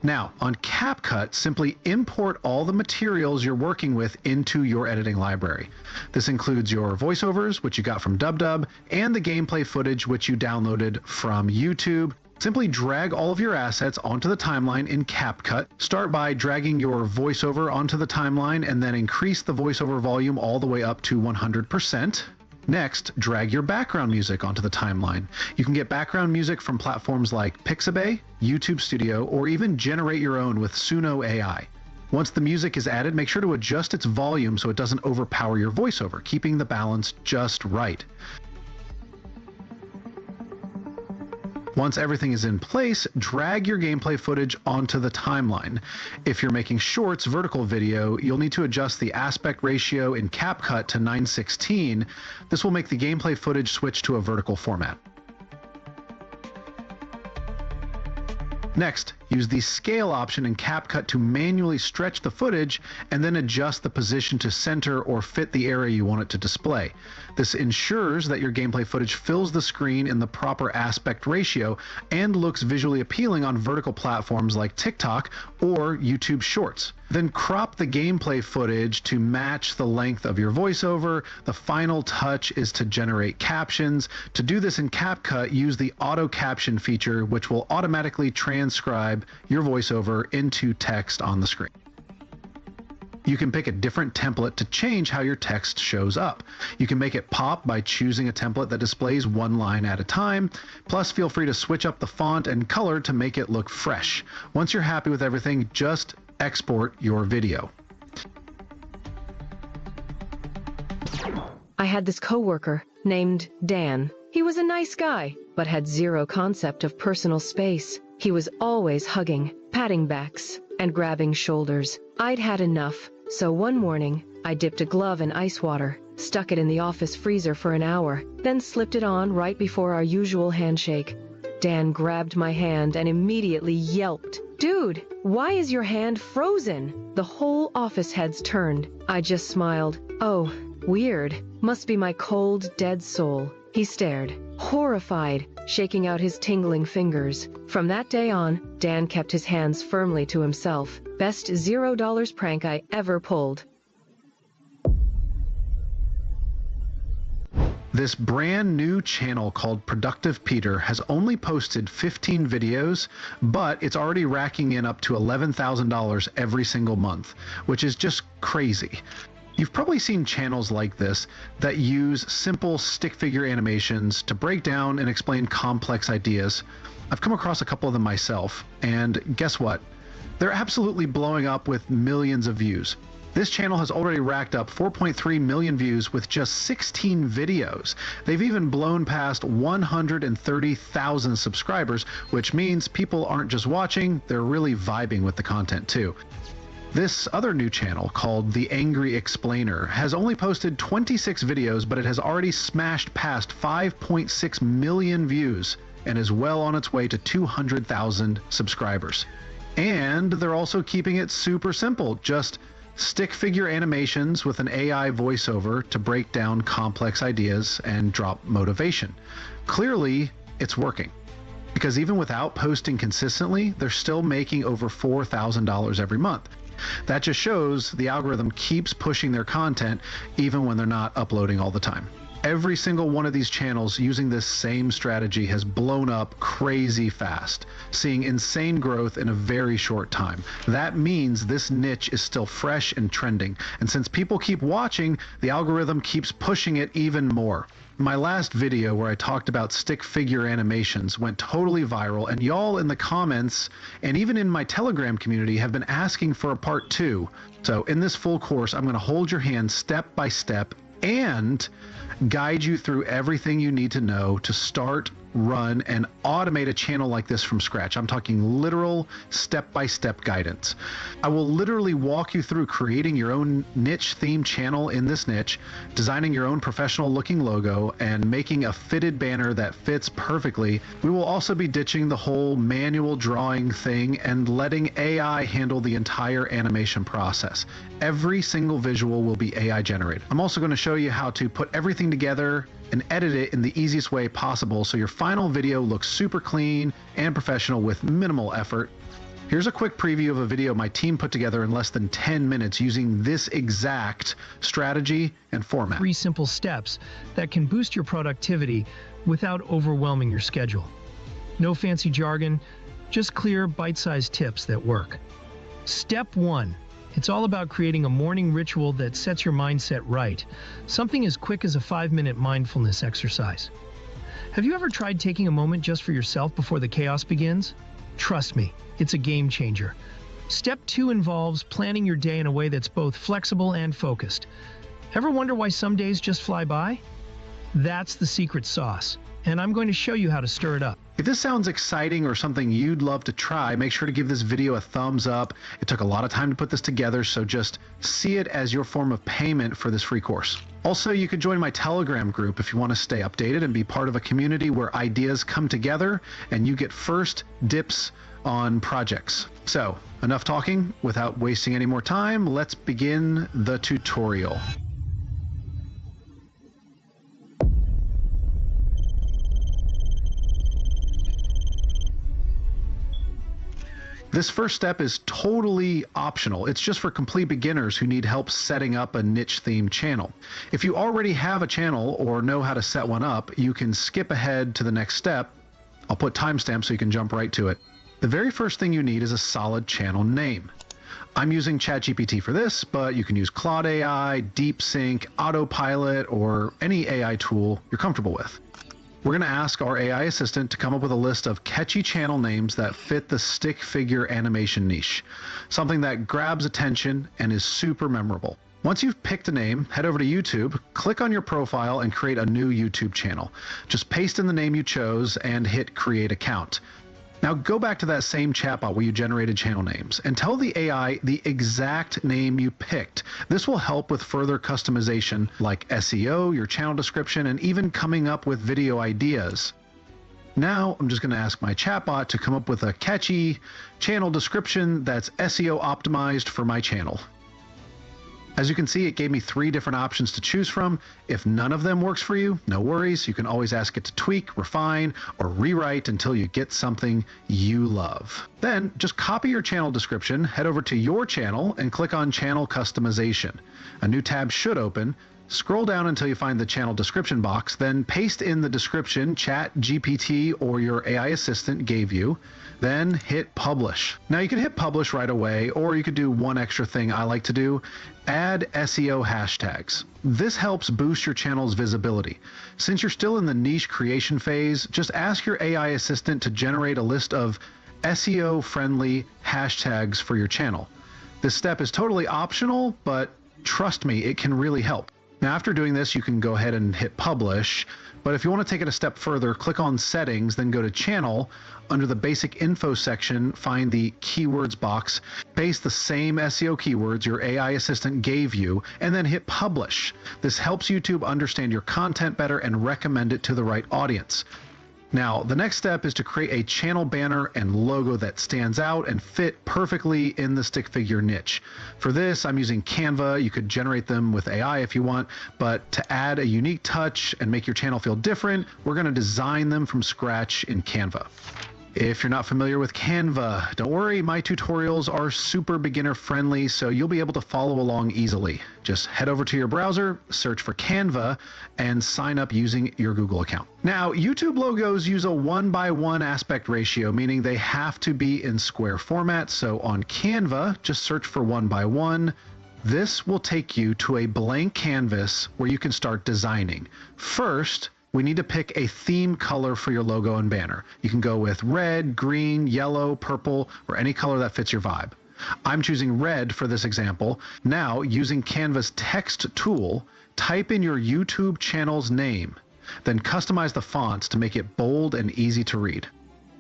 [SPEAKER 2] Now, on CapCut, simply import all the materials you're working with into your editing library. This includes your voiceovers, which you got from DubDub, and the gameplay footage, which you downloaded from YouTube. Simply drag all of your assets onto the timeline in CapCut. Start by dragging your voiceover onto the timeline and then increase the voiceover volume all the way up to 100%. Next, drag your background music onto the timeline. You can get background music from platforms like Pixabay, YouTube Studio, or even generate your own with Suno AI. Once the music is added, make sure to adjust its volume so it doesn't overpower your voiceover, keeping the balance just right. Once everything is in place, drag your gameplay footage onto the timeline. If you're making shorts, vertical video, you'll need to adjust the aspect ratio in CapCut to 9:16. This will make the gameplay footage switch to a vertical format. Next, use the scale option in CapCut to manually stretch the footage and then adjust the position to center or fit the area you want it to display. This ensures that your gameplay footage fills the screen in the proper aspect ratio and looks visually appealing on vertical platforms like TikTok or YouTube Shorts. Then crop the gameplay footage to match the length of your voiceover. The final touch is to generate captions. To do this in CapCut, use the auto caption feature, which will automatically transcribe your voiceover into text on the screen. You can pick a different template to change how your text shows up. You can make it pop by choosing a template that displays one line at a time. Plus, feel free to switch up the font and color to make it look fresh. Once you're happy with everything, just export your video.
[SPEAKER 12] I had this coworker named Dan. He was a nice guy, but had zero concept of personal space. He was always hugging, patting backs, and grabbing shoulders. I'd had enough, so one morning, I dipped a glove in ice water, stuck it in the office freezer for an hour, then slipped it on right before our usual handshake. Dan grabbed my hand and immediately yelped, "Dude, why is your hand frozen?" The whole office heads turned. I just smiled. "Oh, weird. Must be my cold, dead soul." He stared, horrified, shaking out his tingling fingers. From that day on, Dan kept his hands firmly to himself. Best $0 prank I ever pulled.
[SPEAKER 2] This brand new channel called Productive Peter has only posted 15 videos, but it's already racking in up to $11,000 every single month, which is just crazy. You've probably seen channels like this that use simple stick figure animations to break down and explain complex ideas. I've come across a couple of them myself, and guess what? They're absolutely blowing up with millions of views. This channel has already racked up 4.3 million views with just 16 videos. They've even blown past 130,000 subscribers, which means people aren't just watching, they're really vibing with the content too. This other new channel, called The Angry Explainer, has only posted 26 videos, but it has already smashed past 5.6 million views and is well on its way to 200,000 subscribers. And they're also keeping it super simple, just stick figure animations with an AI voiceover to break down complex ideas and drop motivation. Clearly, it's working. Because even without posting consistently, they're still making over $4,000 every month. That just shows the algorithm keeps pushing their content even when they're not uploading all the time. Every single one of these channels using this same strategy has blown up crazy fast, seeing insane growth in a very short time. That means this niche is still fresh and trending, and since people keep watching, the algorithm keeps pushing it even more. My last video where I talked about stick figure animations went totally viral, and y'all in the comments and even in my Telegram community have been asking for a part 2. So in this full course, I'm going to hold your hand step by step and guide you through everything you need to know to start run, and automate a channel like this from scratch. I'm talking literal step-by-step guidance. I will literally walk you through creating your own niche themed channel in this niche, designing your own professional looking logo, and making a fitted banner that fits perfectly. We will also be ditching the whole manual drawing thing and letting AI handle the entire animation process. Every single visual will be AI generated. I'm also going to show you how to put everything together and edit it in the easiest way possible so your final video looks super clean and professional with minimal effort. Here's a quick preview of a video my team put together in less than 10 minutes using this exact strategy and format.
[SPEAKER 4] 3 simple steps that can boost your productivity without overwhelming your schedule. No fancy jargon, just clear, bite-sized tips that work. Step 1. It's all about creating a morning ritual that sets your mindset right. Something as quick as a 5-minute mindfulness exercise. Have you ever tried taking a moment just for yourself before the chaos begins? Trust me, it's a game changer. Step 2 involves planning your day in a way that's both flexible and focused. Ever wonder why some days just fly by? That's the secret sauce, and I'm going to show you how to stir it up.
[SPEAKER 2] If this sounds exciting or something you'd love to try, make sure to give this video a thumbs up. It took a lot of time to put this together, so just see it as your form of payment for this free course. Also, you can join my Telegram group if you want to stay updated and be part of a community where ideas come together and you get first dips on projects. So, enough talking. Without wasting any more time, let's begin the tutorial. This first step is totally optional. It's just for complete beginners who need help setting up a niche themed channel. If you already have a channel or know how to set one up, you can skip ahead to the next step. I'll put timestamps so you can jump right to it. The very first thing you need is a solid channel name. I'm using ChatGPT for this, but you can use Claude AI, DeepSync, Autopilot, or any AI tool you're comfortable with. We're going to ask our AI assistant to come up with a list of catchy channel names that fit the stick figure animation niche, something that grabs attention and is super memorable. Once you've picked a name, head over to YouTube, click on your profile, and create a new YouTube channel. Just paste in the name you chose and hit Create Account. Now go back to that same chatbot where you generated channel names and tell the AI the exact name you picked. This will help with further customization like SEO, your channel description, and even coming up with video ideas. Now I'm just going to ask my chatbot to come up with a catchy channel description that's SEO optimized for my channel. As you can see, it gave me 3 different options to choose from. If none of them works for you, no worries. You can always ask it to tweak, refine, or rewrite until you get something you love. Then just copy your channel description, head over to your channel, and click on Channel Customization. A new tab should open. Scroll down until you find the channel description box, then paste in the description ChatGPT or your AI assistant gave you, then hit publish. Now you can hit publish right away, or you could do one extra thing I like to do, add SEO hashtags. This helps boost your channel's visibility. Since you're still in the niche creation phase, just ask your AI assistant to generate a list of SEO-friendly hashtags for your channel. This step is totally optional, but trust me, it can really help. Now, after doing this, you can go ahead and hit publish, but if you want to take it a step further, click on settings, then go to channel. Under the basic info section, find the keywords box, paste the same SEO keywords your AI assistant gave you, and then hit publish. This helps YouTube understand your content better and recommend it to the right audience. Now, the next step is to create a channel banner and logo that stands out and fit perfectly in the stick figure niche. For this, I'm using Canva. You could generate them with AI if you want, but to add a unique touch and make your channel feel different, we're going to design them from scratch in Canva. If you're not familiar with Canva, don't worry, my tutorials are super beginner friendly, so you'll be able to follow along easily. Just head over to your browser, search for Canva, and sign up using your Google account. Now, YouTube logos use a 1:1 aspect ratio, meaning they have to be in square format, so on Canva, just search for 1:1. This will take you to a blank canvas where you can start designing. First, we need to pick a theme color for your logo and banner. You can go with red, green, yellow, purple, or any color that fits your vibe. I'm choosing red for this example. Now, using Canva's text tool, type in your YouTube channel's name. Then customize the fonts to make it bold and easy to read.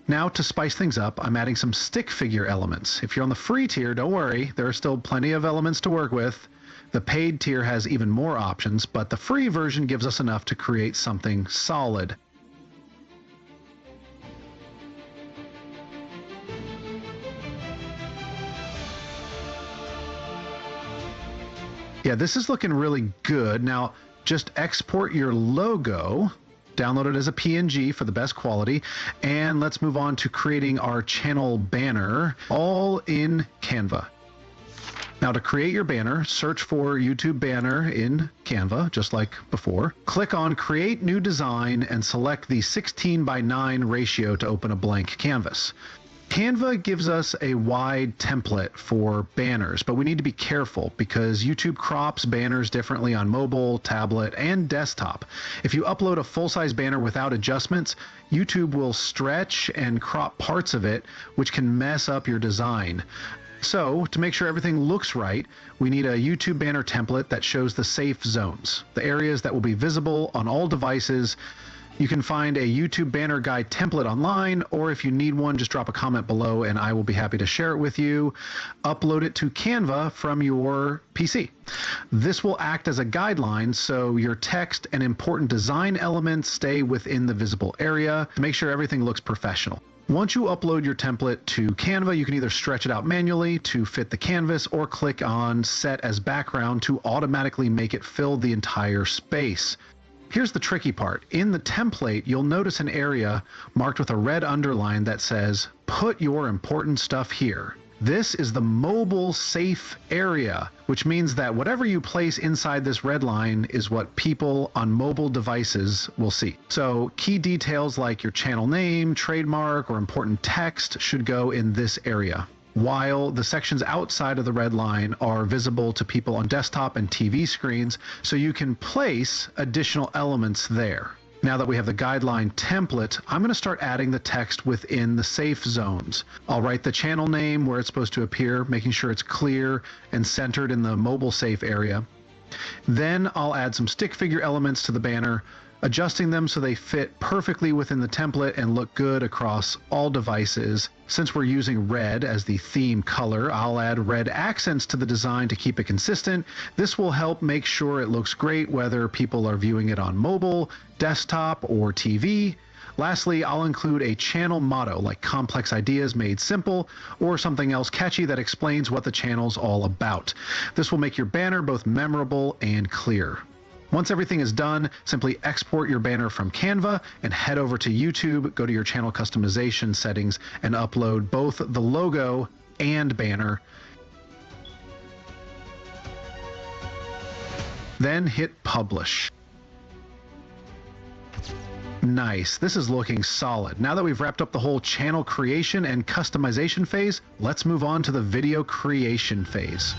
[SPEAKER 2] Now, to spice things up, I'm adding some stick figure elements. If you're on the free tier, don't worry, there are still plenty of elements to work with. The paid tier has even more options, but the free version gives us enough to create something solid. Yeah, this is looking really good. Now, just export your logo, download it as a PNG for the best quality, and let's move on to creating our channel banner, all in Canva. Now, to create your banner, search for YouTube banner in Canva, just like before. Click on Create New Design and select the 16:9 ratio to open a blank canvas. Canva gives us a wide template for banners, but we need to be careful because YouTube crops banners differently on mobile, tablet, and desktop. If you upload a full-size banner without adjustments, YouTube will stretch and crop parts of it, which can mess up your design. So, to make sure everything looks right, we need a YouTube banner template that shows the safe zones, the areas that will be visible on all devices. You can find a YouTube banner guide template online, or if you need one, just drop a comment below and I will be happy to share it with you. Upload it to Canva from your PC. This will act as a guideline so your text and important design elements stay within the visible area to make sure everything looks professional. Once you upload your template to Canva, you can either stretch it out manually to fit the canvas or click on Set as Background to automatically make it fill the entire space. Here's the tricky part. In the template, you'll notice an area marked with a red underline that says, "Put your important stuff here." This is the mobile safe area, which means that whatever you place inside this red line is what people on mobile devices will see. So key details like your channel name, trademark, or important text should go in this area, while the sections outside of the red line are visible to people on desktop and TV screens, so you can place additional elements there. Now that we have the guideline template, I'm going to start adding the text within the safe zones. I'll write the channel name where it's supposed to appear, making sure it's clear and centered in the mobile safe area. Then I'll add some stick figure elements to the banner, adjusting them so they fit perfectly within the template and look good across all devices. Since we're using red as the theme color, I'll add red accents to the design to keep it consistent. This will help make sure it looks great whether people are viewing it on mobile, desktop, or TV. Lastly, I'll include a channel motto like complex ideas made simple, or something else catchy that explains what the channel's all about. This will make your banner both memorable and clear. Once everything is done, simply export your banner from Canva and head over to YouTube, go to your channel customization settings, and upload both the logo and banner. Then hit publish. Nice, this is looking solid. Now that we've wrapped up the whole channel creation and customization phase, let's move on to the video creation phase.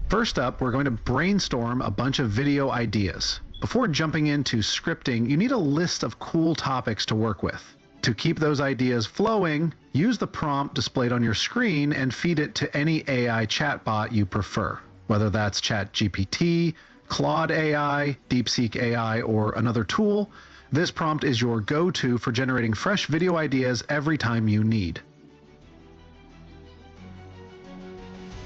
[SPEAKER 2] First up, we're going to brainstorm a bunch of video ideas. Before jumping into scripting, you need a list of cool topics to work with. To keep those ideas flowing, use the prompt displayed on your screen and feed it to any AI chatbot you prefer, whether that's ChatGPT, Claude AI, DeepSeek AI, or another tool. This prompt is your go-to for generating fresh video ideas every time you need.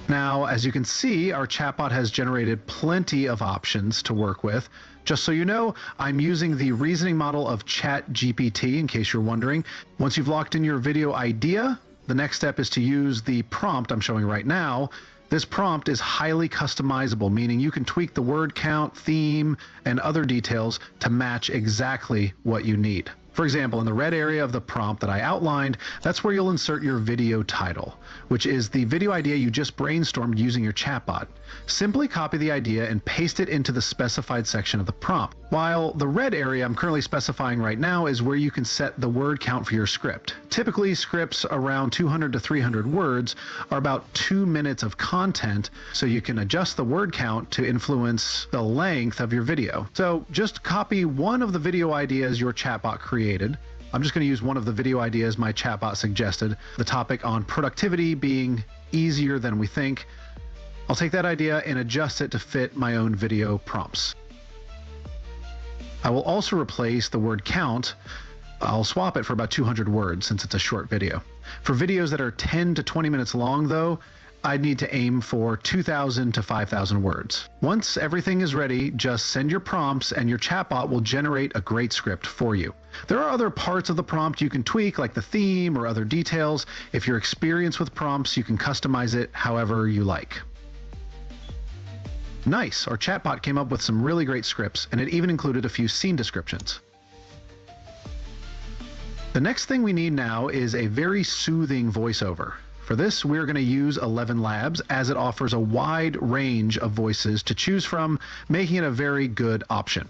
[SPEAKER 2] Now, as you can see, our chatbot has generated plenty of options to work with. Just so you know, I'm using the reasoning model of ChatGPT, in case you're wondering. Once you've locked in your video idea, the next step is to use the prompt I'm showing right now. This prompt is highly customizable, meaning you can tweak the word count, theme, and other details to match exactly what you need. For example, in the red area of the prompt that I outlined, that's where you'll insert your video title, which is the video idea you just brainstormed using your chatbot. Simply copy the idea and paste it into the specified section of the prompt. While the red area I'm currently specifying right now is where you can set the word count for your script. Typically, scripts around 200 to 300 words are about 2 minutes of content, so you can adjust the word count to influence the length of your video. So just copy one of the video ideas your chatbot created, I'm just going to use one of the video ideas my chatbot suggested, the topic on productivity being easier than we think. I'll take that idea and adjust it to fit my own video prompts. I will also replace the word count. I'll swap it for about 200 words since it's a short video. For videos that are 10 to 20 minutes long, though, I'd need to aim for 2,000 to 5,000 words. Once everything is ready, just send your prompts and your chatbot will generate a great script for you. There are other parts of the prompt you can tweak, like the theme or other details. If you're experienced with prompts, you can customize it however you like. Nice, our chatbot came up with some really great scripts, and it even included a few scene descriptions. The next thing we need now is a very soothing voiceover. For this, we're going to use 11 Labs, as it offers a wide range of voices to choose from, making it a very good option.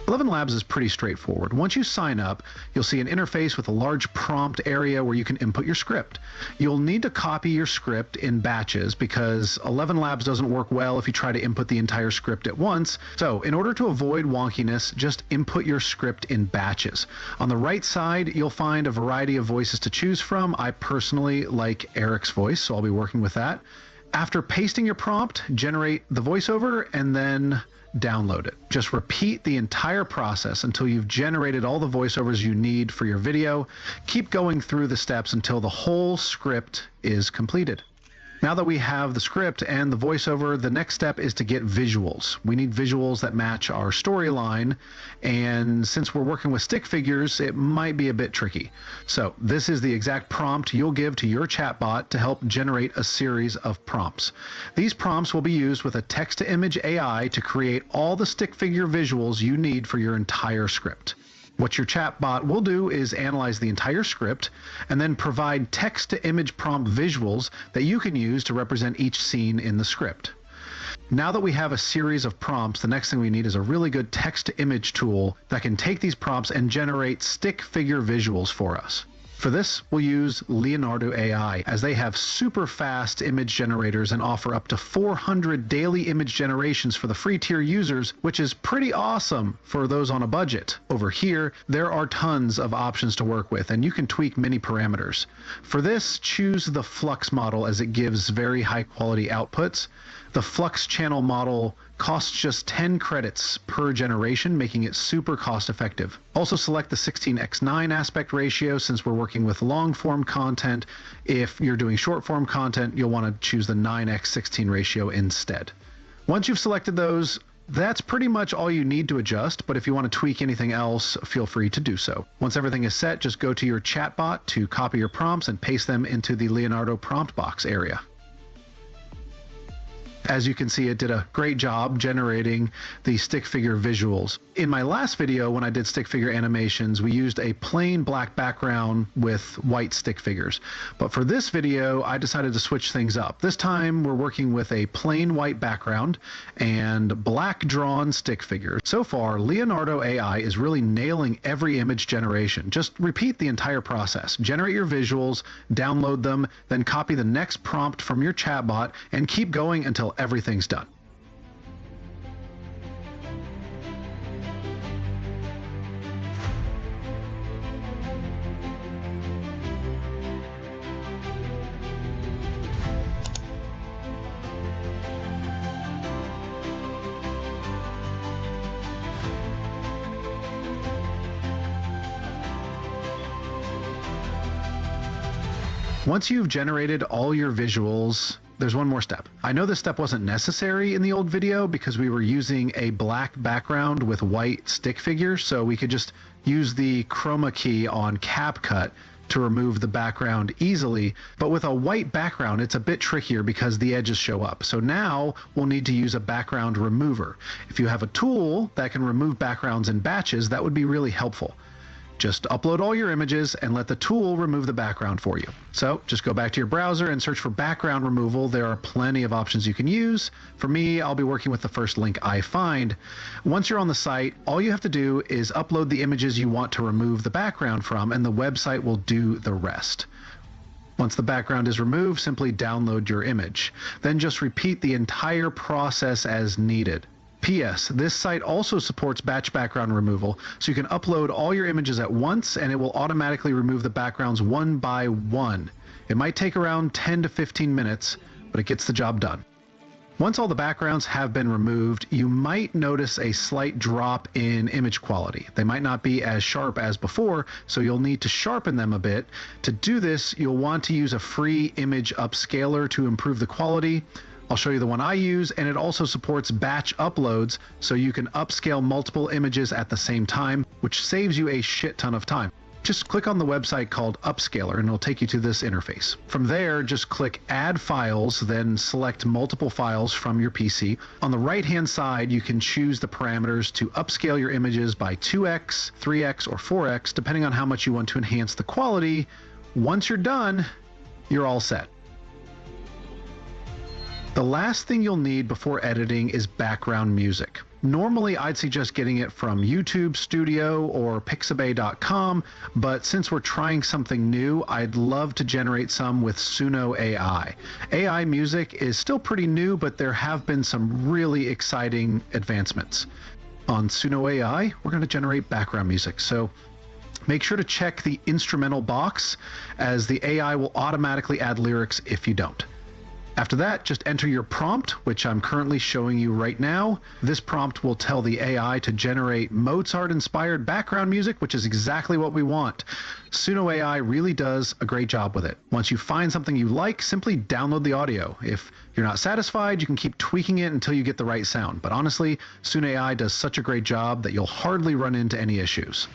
[SPEAKER 2] 11 Labs is pretty straightforward. Once you sign up, you'll see an interface with a large prompt area where you can input your script. You'll need to copy your script in batches because 11 Labs doesn't work well if you try to input the entire script at once. So in order to avoid wonkiness, just input your script in batches. On the right side, you'll find a variety of voices to choose from. I personally like Eric's voice, so I'll be working with that. After pasting your prompt, generate the voiceover and then download it. Just repeat the entire process until you've generated all the voiceovers you need for your video. Keep going through the steps until the whole script is completed. Now that we have the script and the voiceover, the next step is to get visuals. We need visuals that match our storyline, and since we're working with stick figures, it might be a bit tricky. So this is the exact prompt you'll give to your chatbot to help generate a series of prompts. These prompts will be used with a text-to-image AI to create all the stick figure visuals you need for your entire script. What your chatbot will do is analyze the entire script and then provide text-to-image prompt visuals that you can use to represent each scene in the script. Now that we have a series of prompts, the next thing we need is a really good text-to-image tool that can take these prompts and generate stick figure visuals for us. For this, we'll use Leonardo AI, as they have super fast image generators and offer up to 400 daily image generations for the free tier users, which is pretty awesome for those on a budget. Over here, there are tons of options to work with, and you can tweak many parameters. For this, choose the Flux model as it gives very high quality outputs. The Flux channel model costs just 10 credits per generation, making it super cost effective. Also select the 16:9 aspect ratio since we're working with long form content. If you're doing short form content, you'll want to choose the 9:16 ratio instead. Once you've selected those, that's pretty much all you need to adjust, but if you want to tweak anything else, feel free to do so. Once everything is set, just go to your chatbot to copy your prompts and paste them into the Leonardo prompt box area. As you can see, it did a great job generating the stick figure visuals. In my last video, when I did stick figure animations, we used a plain black background with white stick figures. But for this video, I decided to switch things up. This time, we're working with a plain white background and black drawn stick figures. So far, Leonardo AI is really nailing every image generation. Just repeat the entire process. Generate your visuals, download them, then copy the next prompt from your chatbot, and keep going until everything's done. Once you've generated all your visuals, there's one more step. I know this step wasn't necessary in the old video because we were using a black background with white stick figures, so we could just use the chroma key on CapCut to remove the background easily. But with a white background, it's a bit trickier because the edges show up. So now we'll need to use a background remover. If you have a tool that can remove backgrounds in batches, that would be really helpful. Just upload all your images and let the tool remove the background for you. So just go back to your browser and search for background removal. There are plenty of options you can use. For me, I'll be working with the first link I find. Once you're on the site, all you have to do is upload the images you want to remove the background from, and the website will do the rest. Once the background is removed, simply download your image. Then just repeat the entire process as needed. P.S. This site also supports batch background removal, so you can upload all your images at once and it will automatically remove the backgrounds one by one. It might take around 10 to 15 minutes, but it gets the job done. Once all the backgrounds have been removed, you might notice a slight drop in image quality. They might not be as sharp as before, so you'll need to sharpen them a bit. To do this, you'll want to use a free image upscaler to improve the quality. I'll show you the one I use, and it also supports batch uploads, so you can upscale multiple images at the same time, which saves you a shit ton of time. Just click on the website called Upscaler and it'll take you to this interface. From there, just click Add Files, then select multiple files from your PC. On the right-hand side, you can choose the parameters to upscale your images by 2x, 3x, or 4x, depending on how much you want to enhance the quality. Once you're done, you're all set. The last thing you'll need before editing is background music. Normally, I'd suggest getting it from YouTube Studio or Pixabay.com, but since we're trying something new, I'd love to generate some with Suno AI. AI music is still pretty new, but there have been some really exciting advancements. On Suno AI, we're going to generate background music, so make sure to check the instrumental box, as the AI will automatically add lyrics if you don't. After that, just enter your prompt, which I'm currently showing you right now. This prompt will tell the AI to generate Mozart-inspired background music, which is exactly what we want. Suno AI really does a great job with it. Once you find something you like, simply download the audio. If you're not satisfied, you can keep tweaking it until you get the right sound. But honestly, Suno AI does such a great job that you'll hardly run into any issues.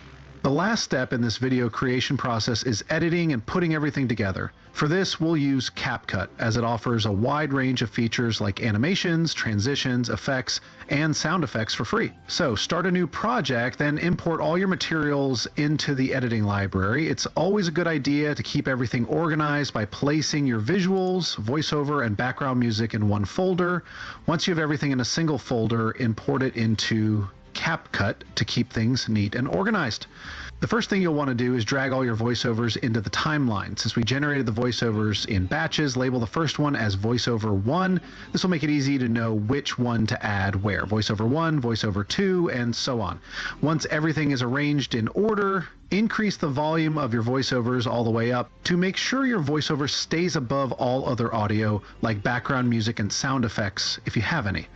[SPEAKER 2] The last step in this video creation process is editing and putting everything together. For this, we'll use CapCut, as it offers a wide range of features like animations, transitions, effects, and sound effects for free. So start a new project, then import all your materials into the editing library. It's always a good idea to keep everything organized by placing your visuals, voiceover, and background music in one folder. Once you have everything in a single folder, import it into CapCut to keep things neat and organized. The first thing you'll want to do is drag all your voiceovers into the timeline. Since we generated the voiceovers in batches, label the first one as voiceover 1. This will make it easy to know which one to add where. Voiceover 1, voiceover 2, and so on. Once everything is arranged in order, increase the volume of your voiceovers all the way up to make sure your voiceover stays above all other audio, like background music and sound effects, if you have any.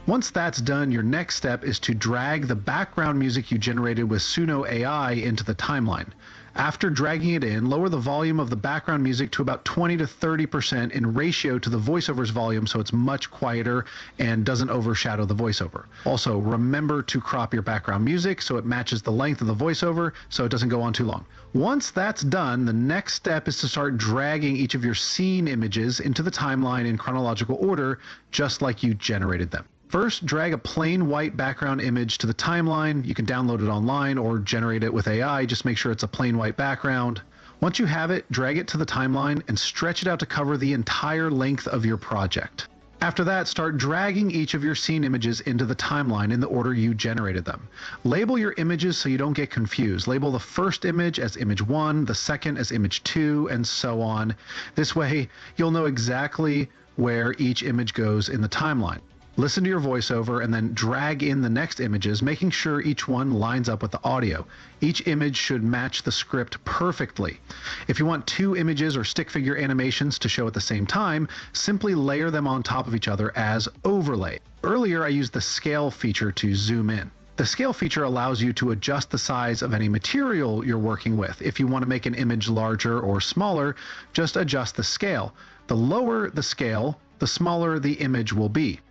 [SPEAKER 2] Once that's done, your next step is to drag the background music you generated with Suno AI into the timeline. After dragging it in, lower the volume of the background music to about 20 to 30% in ratio to the voiceover's volume, so it's much quieter and doesn't overshadow the voiceover. Also, remember to crop your background music so it matches the length of the voiceover so it doesn't go on too long. Once that's done, the next step is to start dragging each of your scene images into the timeline in chronological order, just like you generated them. First, drag a plain white background image to the timeline. You can download it online or generate it with AI. Just make sure it's a plain white background. Once you have it, drag it to the timeline and stretch it out to cover the entire length of your project. After that, start dragging each of your scene images into the timeline in the order you generated them. Label your images so you don't get confused. Label the first image as image 1, the second as image 2, and so on. This way, you'll know exactly where each image goes in the timeline. Listen to your voiceover and then drag in the next images, making sure each one lines up with the audio. Each image should match the script perfectly. If you want 2 images or stick figure animations to show at the same time, simply layer them on top of each other as overlay. Earlier, I used the scale feature to zoom in. The scale feature allows you to adjust the size of any material you're working with. If you want to make an image larger or smaller, just adjust the scale. The lower the scale, the smaller the image will be.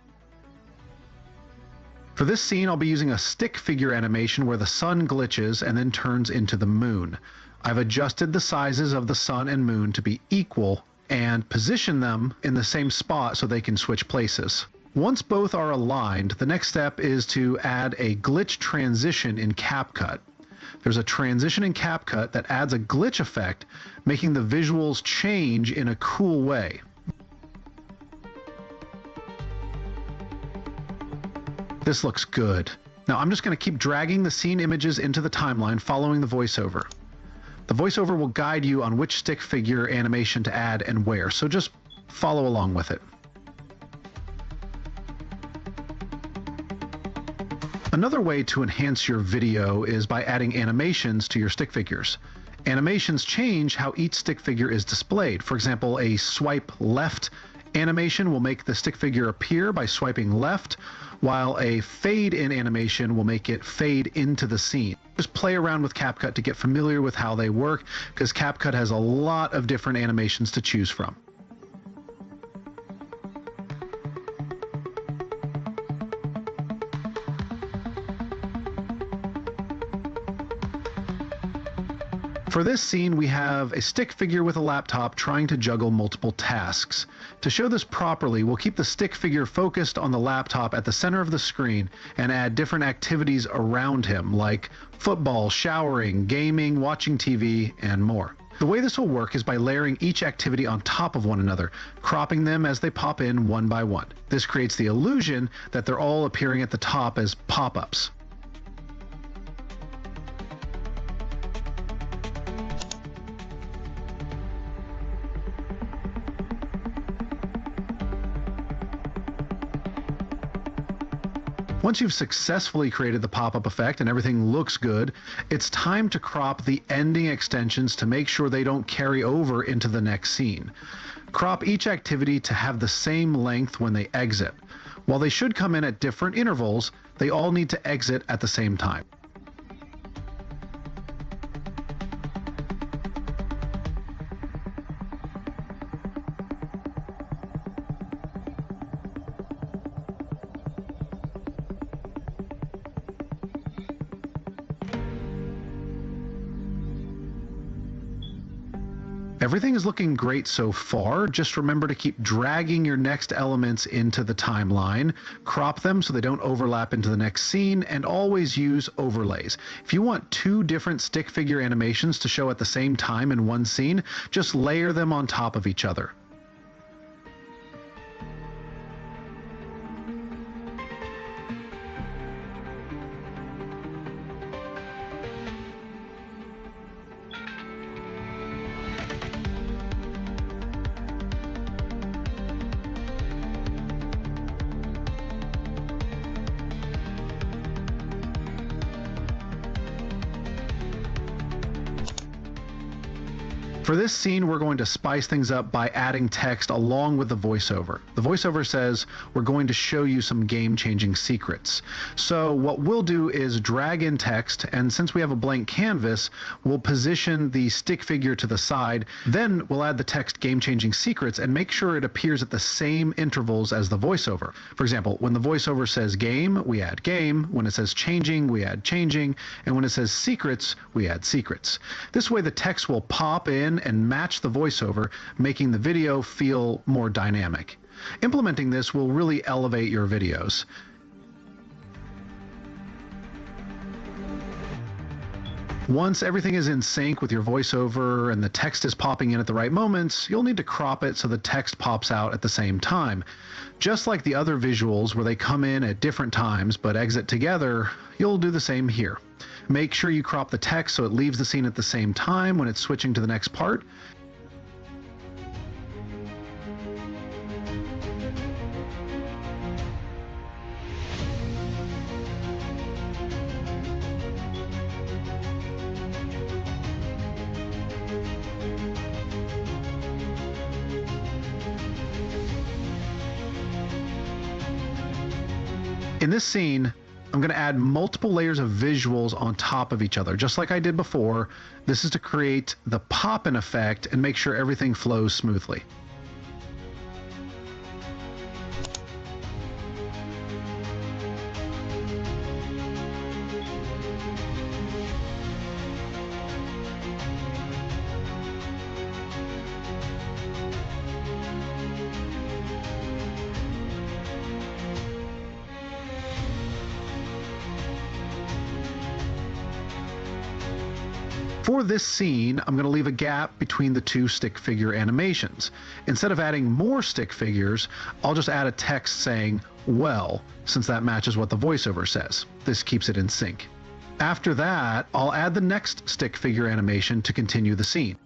[SPEAKER 2] For this scene, I'll be using a stick figure animation where the sun glitches and then turns into the moon. I've adjusted the sizes of the sun and moon to be equal and position them in the same spot so they can switch places. Once both are aligned, the next step is to add a glitch transition in CapCut. There's a transition in CapCut that adds a glitch effect, making the visuals change in a cool way. This looks good. Now I'm just going to keep dragging the scene images into the timeline following the voiceover. The voiceover will guide you on which stick figure animation to add and where, so just follow along with it. Another way to enhance your video is by adding animations to your stick figures. Animations change how each stick figure is displayed. For example, a swipe left animation will make the stick figure appear by swiping left, while a fade in animation will make it fade into the scene. Just play around with CapCut to get familiar with how they work, because CapCut has a lot of different animations to choose from. For this scene, we have a stick figure with a laptop trying to juggle multiple tasks. To show this properly, we'll keep the stick figure focused on the laptop at the center of the screen and add different activities around him, like football, showering, gaming, watching TV, and more. The way this will work is by layering each activity on top of one another, cropping them as they pop in one by one. This creates the illusion that they're all appearing at the top as pop-ups. Once you've successfully created the pop-up effect and everything looks good, it's time to crop the ending extensions to make sure they don't carry over into the next scene. Crop each activity to have the same length when they exit. While they should come in at different intervals, they all need to exit at the same time. Everything is looking great so far. Just remember to keep dragging your next elements into the timeline, crop them so they don't overlap into the next scene, and always use overlays. If you want two different stick figure animations to show at the same time in one scene, just layer them on top of each other. For this scene, we're going to spice things up by adding text along with the voiceover. The voiceover says, we're going to show you some game-changing secrets. So what we'll do is drag in text, and since we have a blank canvas, we'll position the stick figure to the side. Then we'll add the text game-changing secrets and make sure it appears at the same intervals as the voiceover. For example, when the voiceover says game, we add game. When it says changing, we add changing. And when it says secrets, we add secrets. This way the text will pop in and match the voiceover, making the video feel more dynamic. Implementing this will really elevate your videos. Once everything is in sync with your voiceover and the text is popping in at the right moments, you'll need to crop it so the text pops out at the same time. Just like the other visuals where they come in at different times but exit together, you'll do the same here. Make sure you crop the text so it leaves the scene at the same time when it's switching to the next part. In this scene, I'm going to add multiple layers of visuals on top of each other, just like I did before. This is to create the pop-in effect and make sure everything flows smoothly. For this scene, I'm going to leave a gap between the two stick figure animations. Instead of adding more stick figures, I'll just add a text saying, well, since that matches what the voiceover says. This keeps it in sync. After that, I'll add the next stick figure animation to continue the scene.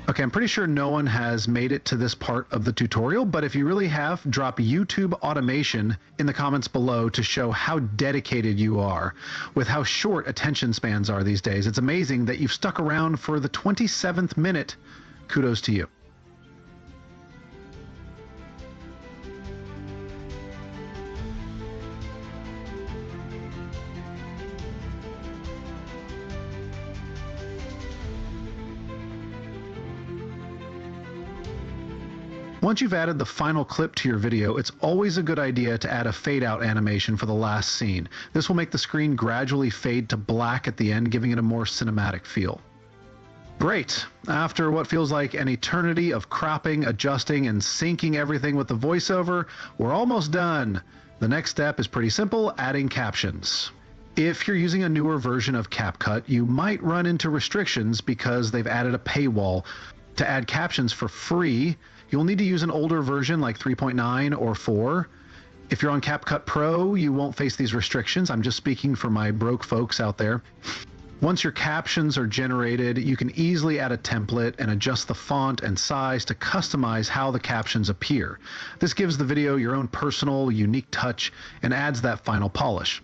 [SPEAKER 2] Okay, I'm pretty sure no one has made it to this part of the tutorial, but if you really have, drop YouTube automation in the comments below to show how dedicated you are with how short attention spans are these days. It's amazing that you've stuck around for the 27th minute. Kudos to you. Once you've added the final clip to your video, it's always a good idea to add a fade-out animation for the last scene. This will make the screen gradually fade to black at the end, giving it a more cinematic feel. Great! After what feels like an eternity of cropping, adjusting, and syncing everything with the voiceover, we're almost done. The next step is pretty simple, adding captions. If you're using a newer version of CapCut, you might run into restrictions because they've added a paywall. To add captions for free, you'll need to use an older version like 3.9 or 4. If you're on CapCut Pro, you won't face these restrictions. I'm just speaking for my broke folks out there. Once your captions are generated, you can easily add a template and adjust the font and size to customize how the captions appear. This gives the video your own personal, unique touch and adds that final polish.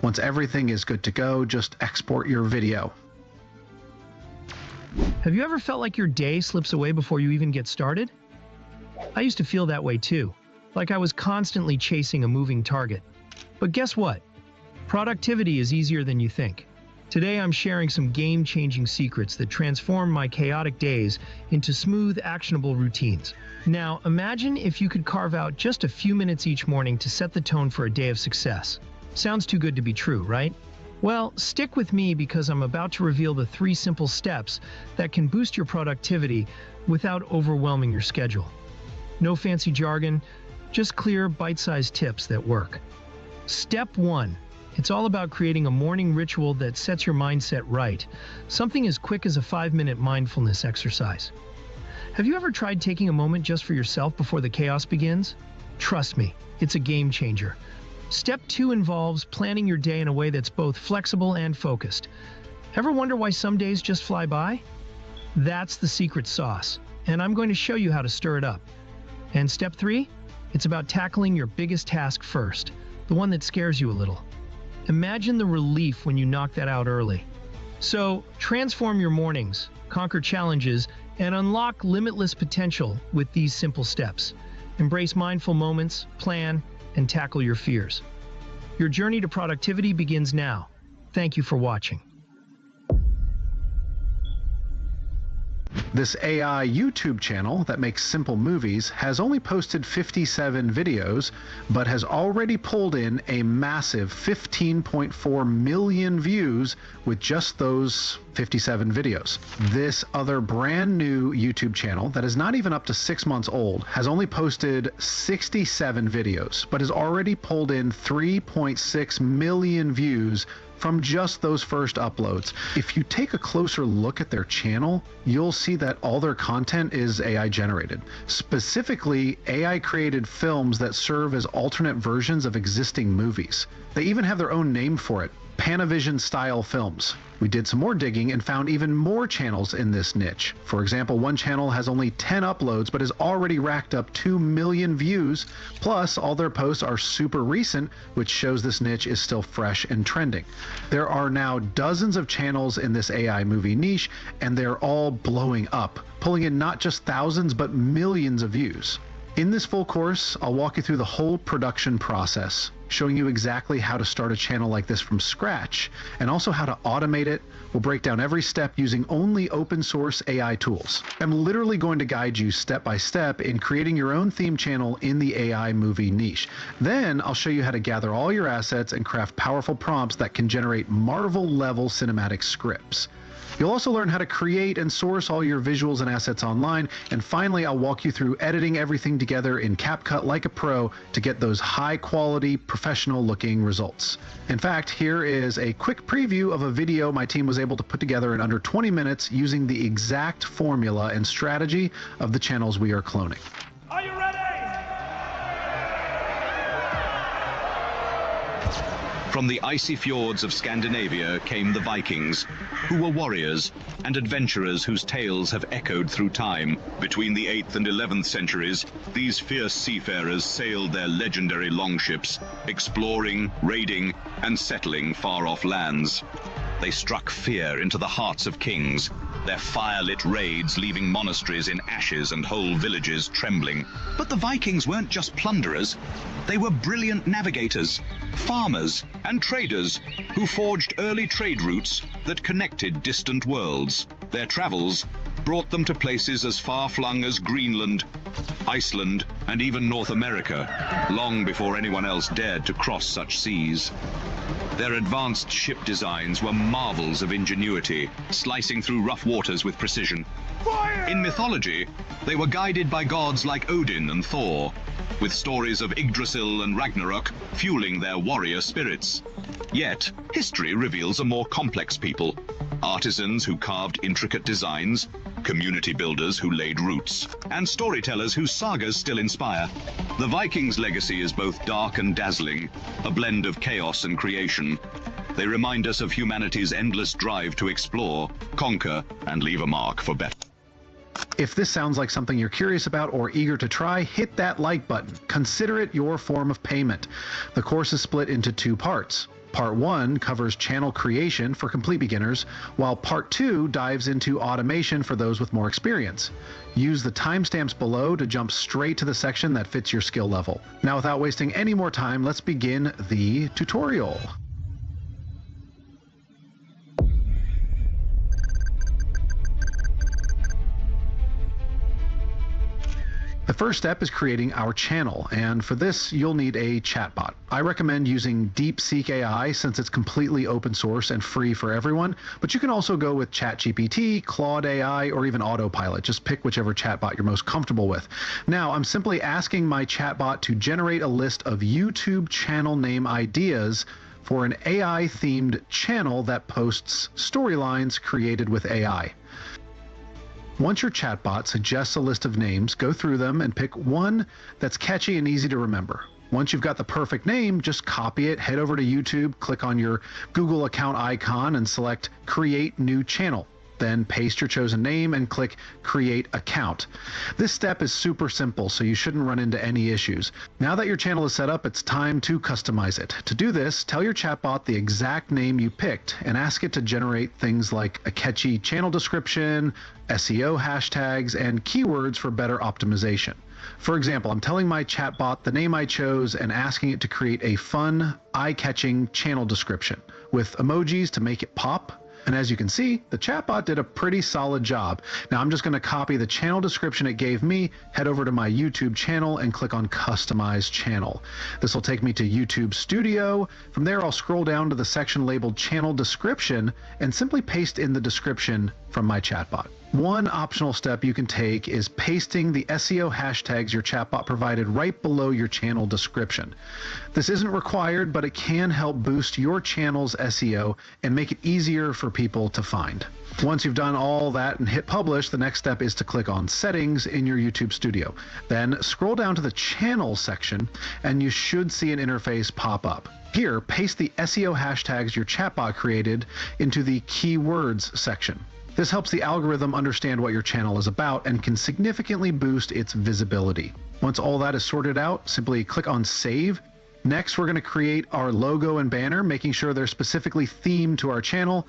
[SPEAKER 2] Once everything is good to go, just export your video.
[SPEAKER 4] Have you ever felt like your day slips away before you even get started? I used to feel that way too, like I was constantly chasing a moving target. But guess what? Productivity is easier than you think. Today I'm sharing some game-changing secrets that transform my chaotic days into smooth, actionable routines. Now, imagine if you could carve out just a few minutes each morning to set the tone for a day of success. Sounds too good to be true, right? Well, stick with me because I'm about to reveal the 3 simple steps that can boost your productivity without overwhelming your schedule. No fancy jargon, just clear, bite-sized tips that work. Step 1. It's all about creating a morning ritual that sets your mindset right. Something as quick as a 5-minute mindfulness exercise. Have you ever tried taking a moment just for yourself before the chaos begins? Trust me, it's a game changer. Step 2 involves planning your day in a way that's both flexible and focused. Ever wonder why some days just fly by? That's the secret sauce, and I'm going to show you how to stir it up. And step 3? It's about tackling your biggest task first, the one that scares you a little. Imagine the relief when you knock that out early. So, transform your mornings, conquer challenges, and unlock limitless potential with these simple steps. Embrace mindful moments, plan, and tackle your fears. Your journey to productivity begins now. Thank you for watching.
[SPEAKER 2] This AI YouTube channel that makes simple movies has only posted 57 videos, but has already pulled in a massive 15.4 million views with just those 57 videos. This other brand new YouTube channel that is not even up to 6 months old has only posted 67 videos, but has already pulled in 3.6 million views from just those first uploads. If you take a closer look at their channel, you'll see that all their content is AI generated. Specifically, AI created films that serve as alternate versions of existing movies. They even have their own name for it, Panavision style films. We did some more digging and found even more channels in this niche. For example, one channel has only 10 uploads but has already racked up 2 million views, plus all their posts are super recent, which shows this niche is still fresh and trending. There are now dozens of channels in this AI movie niche, and they're all blowing up, pulling in not just thousands but millions of views. In this full course, I'll walk you through the whole production process, showing you exactly how to start a channel like this from scratch, and also how to automate it. We'll break down every step using only open source AI tools. I'm literally going to guide you step by step in creating your own theme channel in the AI movie niche. Then I'll show you how to gather all your assets and craft powerful prompts that can generate Marvel level cinematic scripts. You'll also learn how to create and source all your visuals and assets online, and finally I'll walk you through editing everything together in CapCut like a pro to get those high quality, professional looking results. In fact, here is a quick preview of a video my team was able to put together in under 20 minutes using the exact formula and strategy of the channels we are cloning.
[SPEAKER 14] Are you ready?
[SPEAKER 6] From the icy fjords of Scandinavia came the Vikings, who were warriors and adventurers whose tales have echoed through time. Between the 8th and 11th centuries, these fierce seafarers sailed their legendary longships, exploring, raiding, and settling far-off lands. They struck fear into the hearts of kings, their fire-lit raids leaving monasteries in ashes and whole villages trembling. But the Vikings weren't just plunderers. They were brilliant navigators, farmers, and traders who forged early trade routes that connected distant worlds. Their travels brought them to places as far-flung as Greenland, Iceland, and even North America, long before anyone else dared to cross such seas. Their advanced ship designs were marvels of ingenuity, slicing through rough waters with precision. Fire! In mythology, they were guided by gods like Odin and Thor, with stories of Yggdrasil and Ragnarok fueling their warrior spirits. Yet, history reveals a more complex people. Artisans who carved intricate designs, community builders who laid roots, and storytellers whose sagas still inspire. The Vikings' legacy is both dark and dazzling, a blend of chaos and creation. They remind us of humanity's endless drive to explore, conquer, and leave a mark for better.
[SPEAKER 2] If this sounds like something you're curious about or eager to try, hit that like button. Consider it your form of payment. The course is split into 2 parts. Part 1 covers channel creation for complete beginners, while Part 2 dives into automation for those with more experience. Use the timestamps below to jump straight to the section that fits your skill level. Now, without wasting any more time, let's begin the tutorial. The first step is creating our channel, and for this you'll need a chatbot. I recommend using DeepSeek AI since it's completely open source and free for everyone, but you can also go with ChatGPT, Claude AI, or even Autopilot. Just pick whichever chatbot you're most comfortable with. Now, I'm simply asking my chatbot to generate a list of YouTube channel name ideas for an AI-themed channel that posts storylines created with AI. Once your chatbot suggests a list of names, go through them and pick one that's catchy and easy to remember. Once you've got the perfect name, just copy it, head over to YouTube, click on your Google account icon and select Create New Channel. Then paste your chosen name and click Create Account. This step is super simple, so you shouldn't run into any issues. Now that your channel is set up, it's time to customize it. To do this, tell your chatbot the exact name you picked and ask it to generate things like a catchy channel description, SEO hashtags, and keywords for better optimization. For example, I'm telling my chatbot the name I chose and asking it to create a fun, eye-catching channel description with emojis to make it pop. And as you can see, the chatbot did a pretty solid job. Now I'm just going to copy the channel description it gave me, head over to my YouTube channel and click on Customize Channel. This will take me to YouTube Studio. From there, I'll scroll down to the section labeled Channel Description and simply paste in the description from my chatbot. One optional step you can take is pasting the SEO hashtags your chatbot provided right below your channel description. This isn't required, but it can help boost your channel's SEO and make it easier for people to find. Once you've done all that and hit publish, the next step is to click on Settings in your YouTube Studio. Then scroll down to the Channel section and you should see an interface pop up. Here, paste the SEO hashtags your chatbot created into the Keywords section. This helps the algorithm understand what your channel is about and can significantly boost its visibility. Once all that is sorted out, simply click on Save. Next, we're going to create our logo and banner, making sure they're specifically themed to our channel.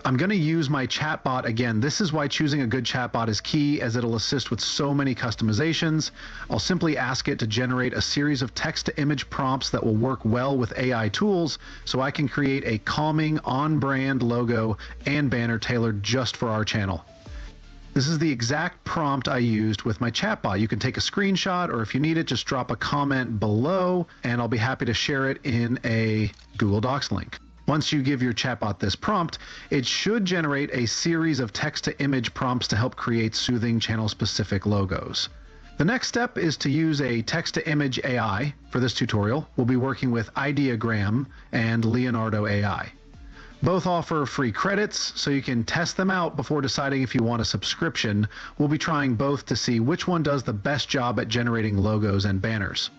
[SPEAKER 2] I'm going to use my chatbot again. This is why choosing a good chatbot is key, as it'll assist with so many customizations. I'll simply ask it to generate a series of text-to-image prompts that will work well with AI tools, so I can create a calming, on-brand logo and banner tailored just for our channel. This is the exact prompt I used with my chatbot. You can take a screenshot, or if you need it, just drop a comment below, and I'll be happy to share it in a Google Docs link. Once you give your chatbot this prompt, it should generate a series of text-to-image prompts to help create soothing channel-specific logos. The next step is to use a text-to-image AI. For this tutorial, we'll be working with Ideogram and Leonardo AI. Both offer free credits, so you can test them out before deciding if you want a subscription. We'll be trying both to see which one does the best job at generating logos and banners.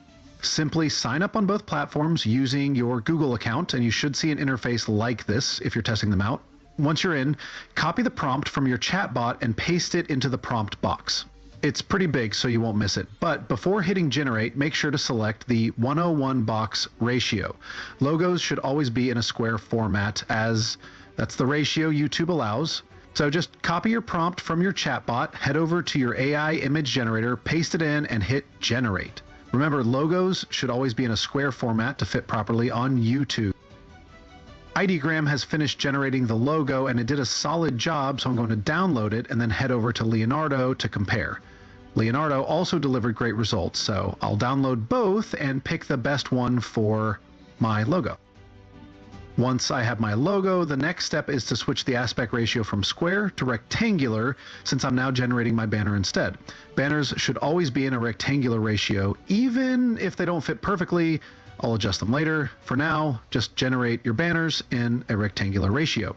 [SPEAKER 2] Simply sign up on both platforms using your Google account, and you should see an interface like this if you're testing them out. Once you're in, copy the prompt from your chatbot and paste it into the prompt box. It's pretty big, so you won't miss it. But before hitting generate, make sure to select the 101 box ratio. Logos should always be in a square format, as that's the ratio YouTube allows. So just copy your prompt from your chatbot, head over to your AI image generator, paste it in, and hit generate. Remember, logos should always be in a square format to fit properly on YouTube. Ideogram has finished generating the logo, and it did a solid job, so I'm going to download it and then head over to Leonardo to compare. Leonardo also delivered great results, so I'll download both and pick the best one for my logo. Once I have my logo, the next step is to switch the aspect ratio from square to rectangular, since I'm now generating my banner instead. Banners should always be in a rectangular ratio, even if they don't fit perfectly. I'll adjust them later. For now, just generate your banners in a rectangular ratio.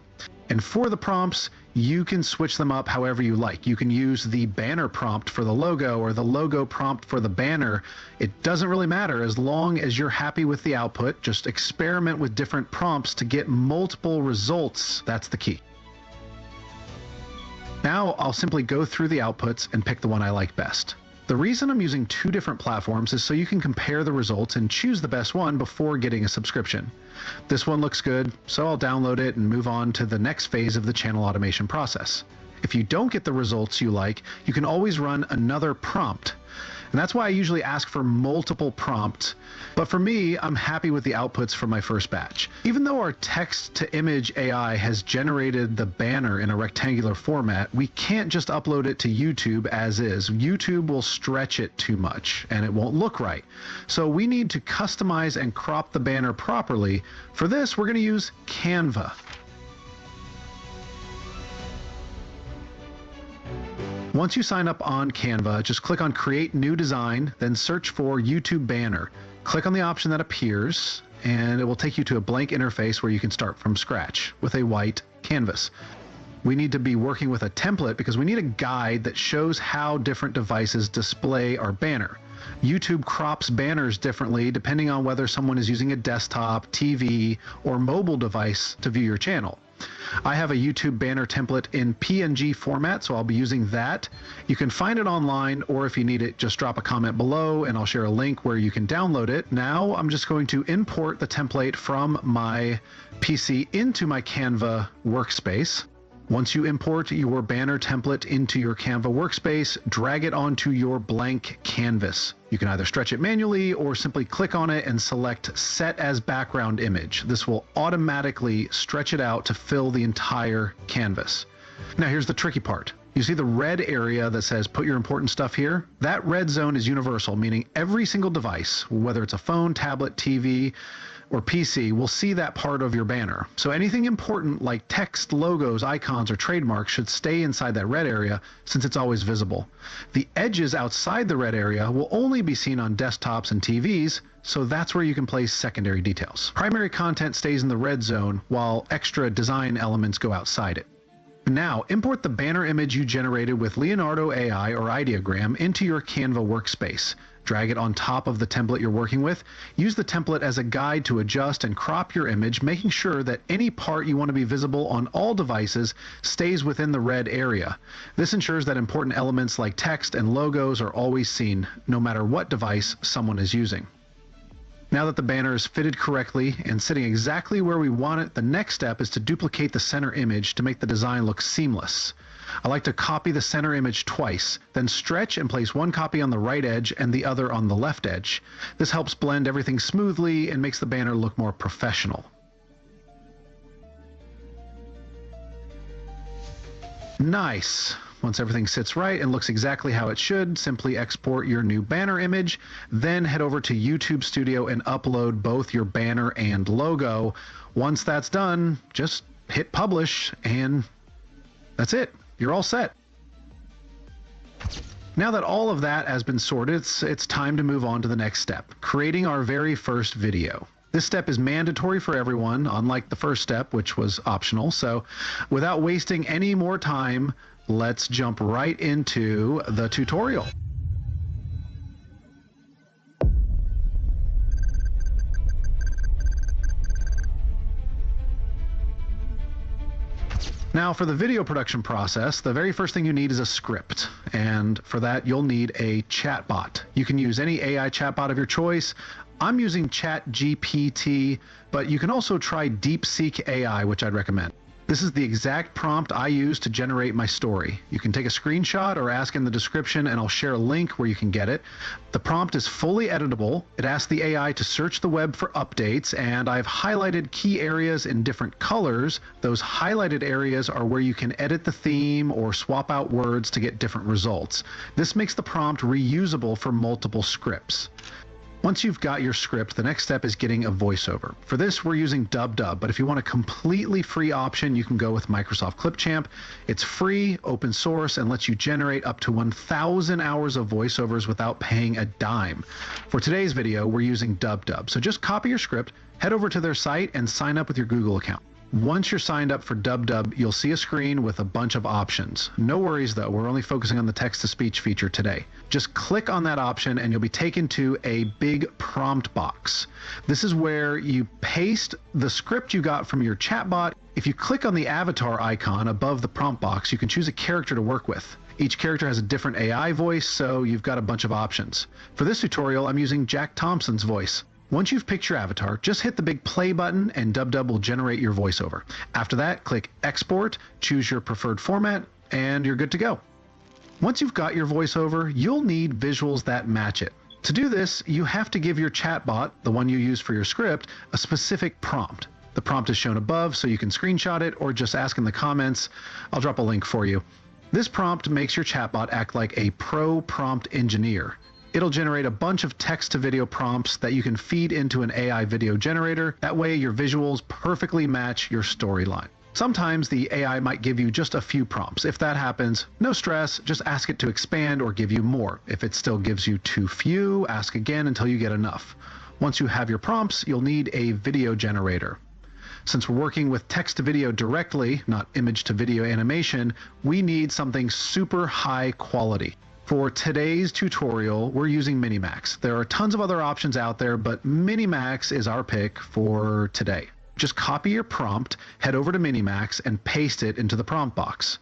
[SPEAKER 2] And for the prompts, you can switch them up however you like. You can use the banner prompt for the logo or the logo prompt for the banner. It doesn't really matter as long as you're happy with the output. Just experiment with different prompts to get multiple results. That's the key. Now I'll simply go through the outputs and pick the one I like best. The reason I'm using two different platforms is so you can compare the results and choose the best one before getting a subscription. This one looks good, so I'll download it and move on to the next phase of the channel automation process. If you don't get the results you like, you can always run another prompt. And that's why I usually ask for multiple prompts. But for me, I'm happy with the outputs from my first batch. Even though our text-to-image AI has generated the banner in a rectangular format, we can't just upload it to YouTube as is. YouTube will stretch it too much, and it won't look right. So we need to customize and crop the banner properly. For this, we're going to use Canva. Once you sign up on Canva, just click on Create New Design, then search for YouTube Banner. Click on the option that appears, and it will take you to a blank interface where you can start from scratch with a white canvas. We need to be working with a template because we need a guide that shows how different devices display our banner. YouTube crops banners differently depending on whether someone is using a desktop, TV, or mobile device to view your channel. I have a YouTube banner template in PNG format, so I'll be using that. You can find it online, or if you need it, just drop a comment below and I'll share a link where you can download it. Now I'm just going to import the template from my PC into my Canva workspace. Once you import your banner template into your Canva workspace, drag it onto your blank canvas. You can either stretch it manually or simply click on it and select Set as Background Image. This will automatically stretch it out to fill the entire canvas. Now here's the tricky part. You see the red area that says put your important stuff here? That red zone is universal, meaning every single device, whether it's a phone, tablet, TV, or PC, will see that part of your banner. So anything important like text, logos, icons, or trademarks should stay inside that red area since it's always visible. The edges outside the red area will only be seen on desktops and TVs, so that's where you can place secondary details. Primary content stays in the red zone while extra design elements go outside it. Now, import the banner image you generated with Leonardo AI or Ideogram into your Canva workspace. Drag it on top of the template you're working with. Use the template as a guide to adjust and crop your image, making sure that any part you want to be visible on all devices stays within the red area. This ensures that important elements like text and logos are always seen, no matter what device someone is using. Now that the banner is fitted correctly and sitting exactly where we want it, the next step is to duplicate the center image to make the design look seamless. I like to copy the center image twice, then stretch and place one copy on the right edge and the other on the left edge. This helps blend everything smoothly and makes the banner look more professional. Nice! Once everything sits right and looks exactly how it should, simply export your new banner image, then head over to YouTube Studio and upload both your banner and logo. Once that's done, just hit publish and that's it. You're all set. Now that all of that has been sorted, it's time to move on to the next step, creating our very first video. This step is mandatory for everyone, unlike the first step, which was optional. So without wasting any more time, let's jump right into the tutorial. Now for the video production process, the very first thing you need is a script. And for that, you'll need a chatbot. You can use any AI chatbot of your choice. I'm using ChatGPT, but you can also try DeepSeek AI, which I'd recommend. This is the exact prompt I use to generate my story. You can take a screenshot or ask in the description and I'll share a link where you can get it. The prompt is fully editable. It asks the AI to search the web for updates, and I've highlighted key areas in different colors. Those highlighted areas are where you can edit the theme or swap out words to get different results. This makes the prompt reusable for multiple scripts. Once you've got your script, the next step is getting a voiceover. For this, we're using DubDub, but if you want a completely free option, you can go with Microsoft Clipchamp. It's free, open source, and lets you generate up to 1,000 hours of voiceovers without paying a dime. For today's video, we're using DubDub. So just copy your script, head over to their site, and sign up with your Google account. Once you're signed up for DubDub, you'll see a screen with a bunch of options. No worries though, we're only focusing on the text-to-speech feature today. Just click on that option and you'll be taken to a big prompt box. This is where you paste the script you got from your chatbot. If you click on the avatar icon above the prompt box, you can choose a character to work with. Each character has a different AI voice, so you've got a bunch of options. For this tutorial, I'm using Jack Thompson's voice. Once you've picked your avatar, just hit the big play button and DubDub will generate your voiceover. After that, click Export, choose your preferred format, and you're good to go. Once you've got your voiceover, you'll need visuals that match it. To do this, you have to give your chatbot, the one you use for your script, a specific prompt. The prompt is shown above, so you can screenshot it or just ask in the comments. I'll drop a link for you. This prompt makes your chatbot act like a pro prompt engineer. It'll generate a bunch of text-to-video prompts that you can feed into an AI video generator. That way your visuals perfectly match your storyline. Sometimes the AI might give you just a few prompts. If that happens, no stress, just ask it to expand or give you more. If it still gives you too few, ask again until you get enough. Once you have your prompts, you'll need a video generator. Since we're working with text-to-video directly, not image-to-video animation, we need something super high quality. For today's tutorial, we're using Minimax. There are tons of other options out there, but Minimax is our pick for today. Just copy your prompt, head over to Minimax, and paste it into the prompt box.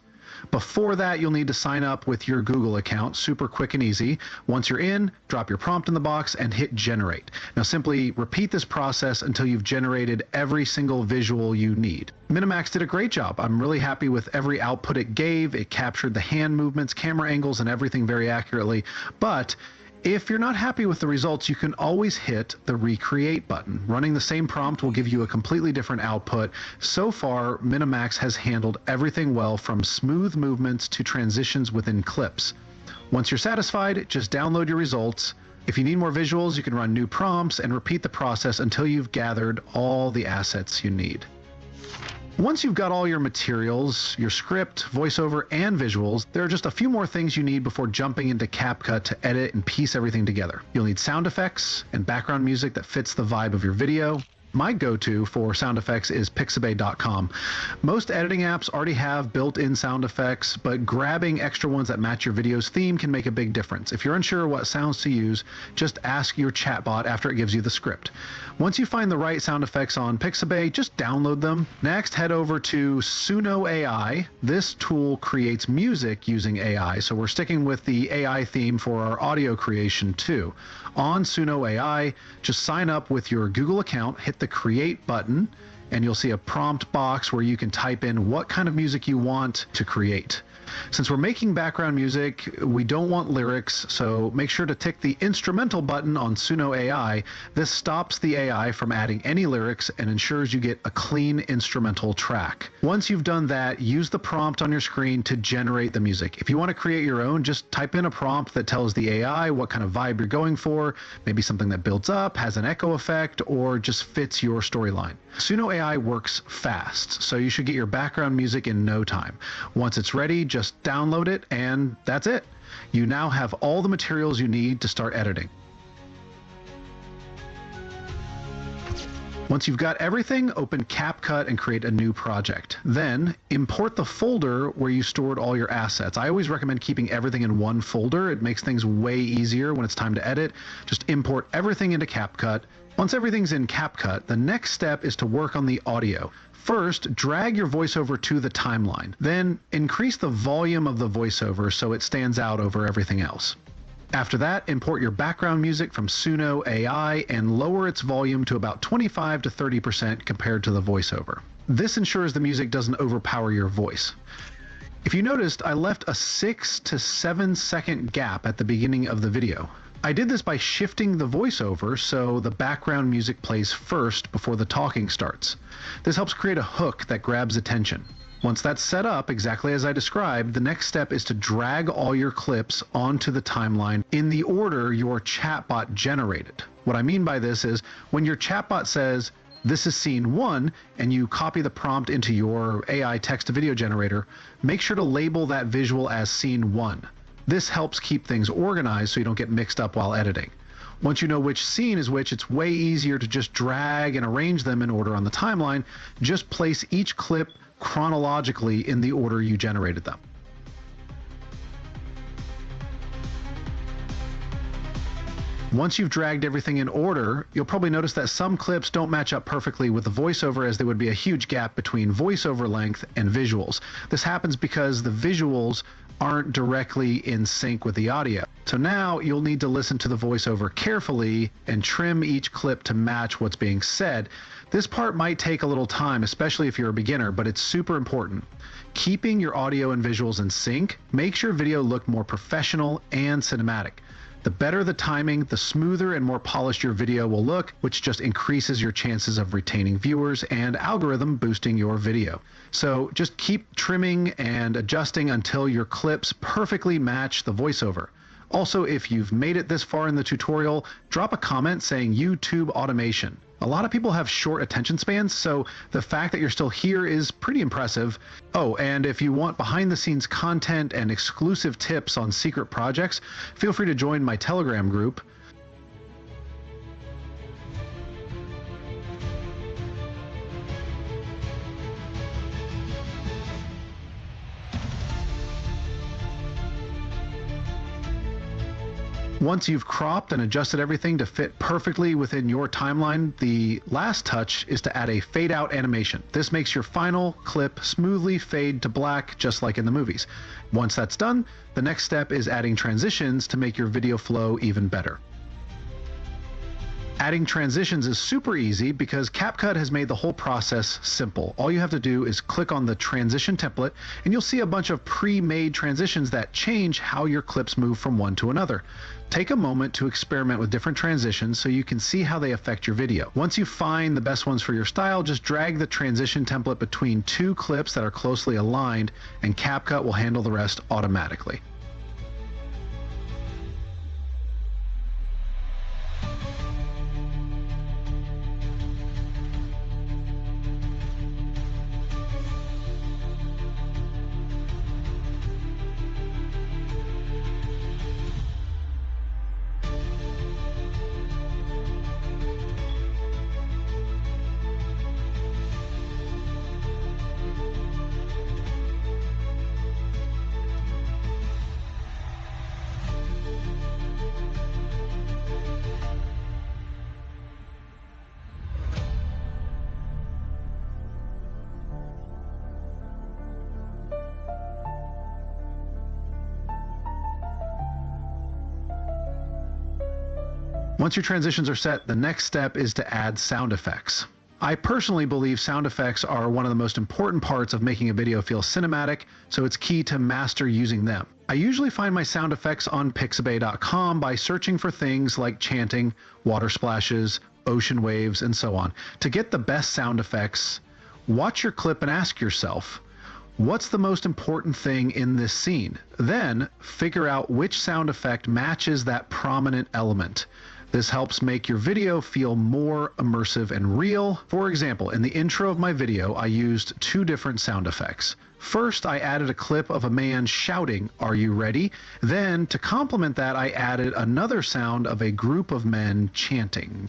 [SPEAKER 2] Before that, you'll need to sign up with your Google account, super quick and easy. Once you're in, drop your prompt in the box and hit generate. Now simply repeat this process until you've generated every single visual you need. Minimax did a great job. I'm really happy with every output it gave. It captured the hand movements, camera angles, and everything very accurately. But if you're not happy with the results, you can always hit the recreate button. Running the same prompt will give you a completely different output. So far, Minimax has handled everything well, from smooth movements to transitions within clips. Once you're satisfied, just download your results. If you need more visuals, you can run new prompts and repeat the process until you've gathered all the assets you need. Once you've got all your materials, your script, voiceover, and visuals, there are just a few more things you need before jumping into CapCut to edit and piece everything together. You'll need sound effects and background music that fits the vibe of your video. My go-to for sound effects is pixabay.com. Most editing apps already have built-in sound effects, but grabbing extra ones that match your video's theme can make a big difference. If you're unsure what sounds to use, just ask your chatbot after it gives you the script. Once you find the right sound effects on Pixabay, just download them. Next, head over to Suno AI. This tool creates music using AI, so we're sticking with the AI theme for our audio creation too. On Suno AI, just sign up with your Google account, hit the create button, and you'll see a prompt box where you can type in what kind of music you want to create. Since we're making background music, we don't want lyrics, so make sure to tick the instrumental button on Suno AI. This stops the AI from adding any lyrics and ensures you get a clean instrumental track. Once you've done that, use the prompt on your screen to generate the music. If you want to create your own, just type in a prompt that tells the AI what kind of vibe you're going for, maybe something that builds up, has an echo effect, or just fits your storyline. Suno AI works fast, so you should get your background music in no time. Once it's ready, just download it, and that's it. You now have all the materials you need to start editing. Once Once you've got everything, open CapCut and create a new project. Then import the folder where you stored all your assets. I always recommend keeping everything in one folder. It makes things way easier when it's time to edit. Just import everything into CapCut. Once everything's in CapCut, the next step is to work on the audio. First, drag your voiceover to the timeline. Then increase the volume of the voiceover so it stands out over everything else. After that, import your background music from Suno AI and lower its volume to about 25 to 30% compared to the voiceover. This ensures the music doesn't overpower your voice. If you noticed, I left a 6 to 7 second gap at the beginning of the video. I did this by shifting the voiceover so the background music plays first before the talking starts. This helps create a hook that grabs attention. Once that's set up exactly as I described, the next step is to drag all your clips onto the timeline in the order your chatbot generated. What I mean by this is when your chatbot says, "This is scene 1, and you copy the prompt into your AI text-to-video generator, make sure to label that visual as scene 1. This helps keep things organized so you don't get mixed up while editing. Once you know which scene is which, it's way easier to just drag and arrange them in order on the timeline. Just place each clip chronologically in the order you generated them. Once you've dragged everything in order, you'll probably notice that some clips don't match up perfectly with the voiceover, as there would be a huge gap between voiceover length and visuals. This happens because the visuals aren't directly in sync with the audio. So now you'll need to listen to the voiceover carefully and trim each clip to match what's being said. This part might take a little time, especially if you're a beginner, but it's super important. Keeping your audio and visuals in sync makes your video look more professional and cinematic. The better the timing, the smoother and more polished your video will look, which just increases your chances of retaining viewers and algorithm boosting your video. So just keep trimming and adjusting until your clips perfectly match the voiceover. Also, if you've made it this far in the tutorial, drop a comment saying YouTube automation. A lot of people have short attention spans, so the fact that you're still here is pretty impressive. Oh, and if you want behind the scenes content and exclusive tips on secret projects, feel free to join my Telegram group. Once you've cropped and adjusted everything to fit perfectly within your timeline, the last touch is to add a fade out animation. This makes your final clip smoothly fade to black, just like in the movies. Once that's done, the next step is adding transitions to make your video flow even better. Adding transitions is super easy because CapCut has made the whole process simple. All you have to do is click on the transition template and you'll see a bunch of pre-made transitions that change how your clips move from one to another. Take a moment to experiment with different transitions so you can see how they affect your video. Once you find the best ones for your style, just drag the transition template between two clips that are closely aligned and CapCut will handle the rest automatically. Once your transitions are set, the next step is to add sound effects. I personally believe sound effects are one of the most important parts of making a video feel cinematic, so it's key to master using them. I usually find my sound effects on pixabay.com by searching for things like chanting, water splashes, ocean waves, and so on. To get the best sound effects, watch your clip and ask yourself, what's the most important thing in this scene? Then figure out which sound effect matches that prominent element. This helps make your video feel more immersive and real. For example, in the intro of my video, I used two different sound effects. First, I added a clip of a man shouting, "Are you ready?" Then, to complement that, I added another sound of a group of men chanting.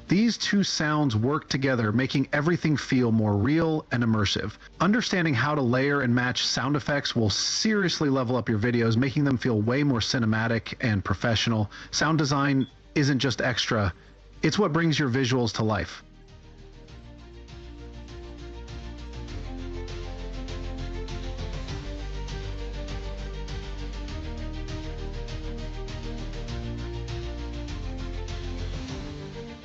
[SPEAKER 2] These two sounds work together, making everything feel more real and immersive. Understanding how to layer and match sound effects will seriously level up your videos, making them feel way more cinematic and professional. Sound design isn't just extra, it's what brings your visuals to life.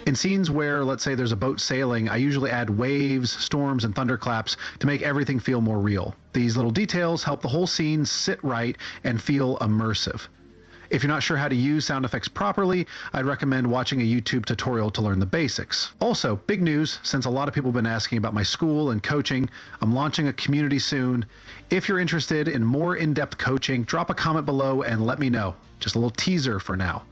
[SPEAKER 2] In scenes where, let's say, there's a boat sailing, I usually add waves, storms, and thunderclaps to make everything feel more real. These little details help the whole scene sit right and feel immersive. If you're not sure how to use sound effects properly, I'd recommend watching a YouTube tutorial to learn the basics. Also, big news, since a lot of people have been asking about my school and coaching, I'm launching a community soon. If you're interested in more in-depth coaching, drop a comment below and let me know. Just a little teaser for now.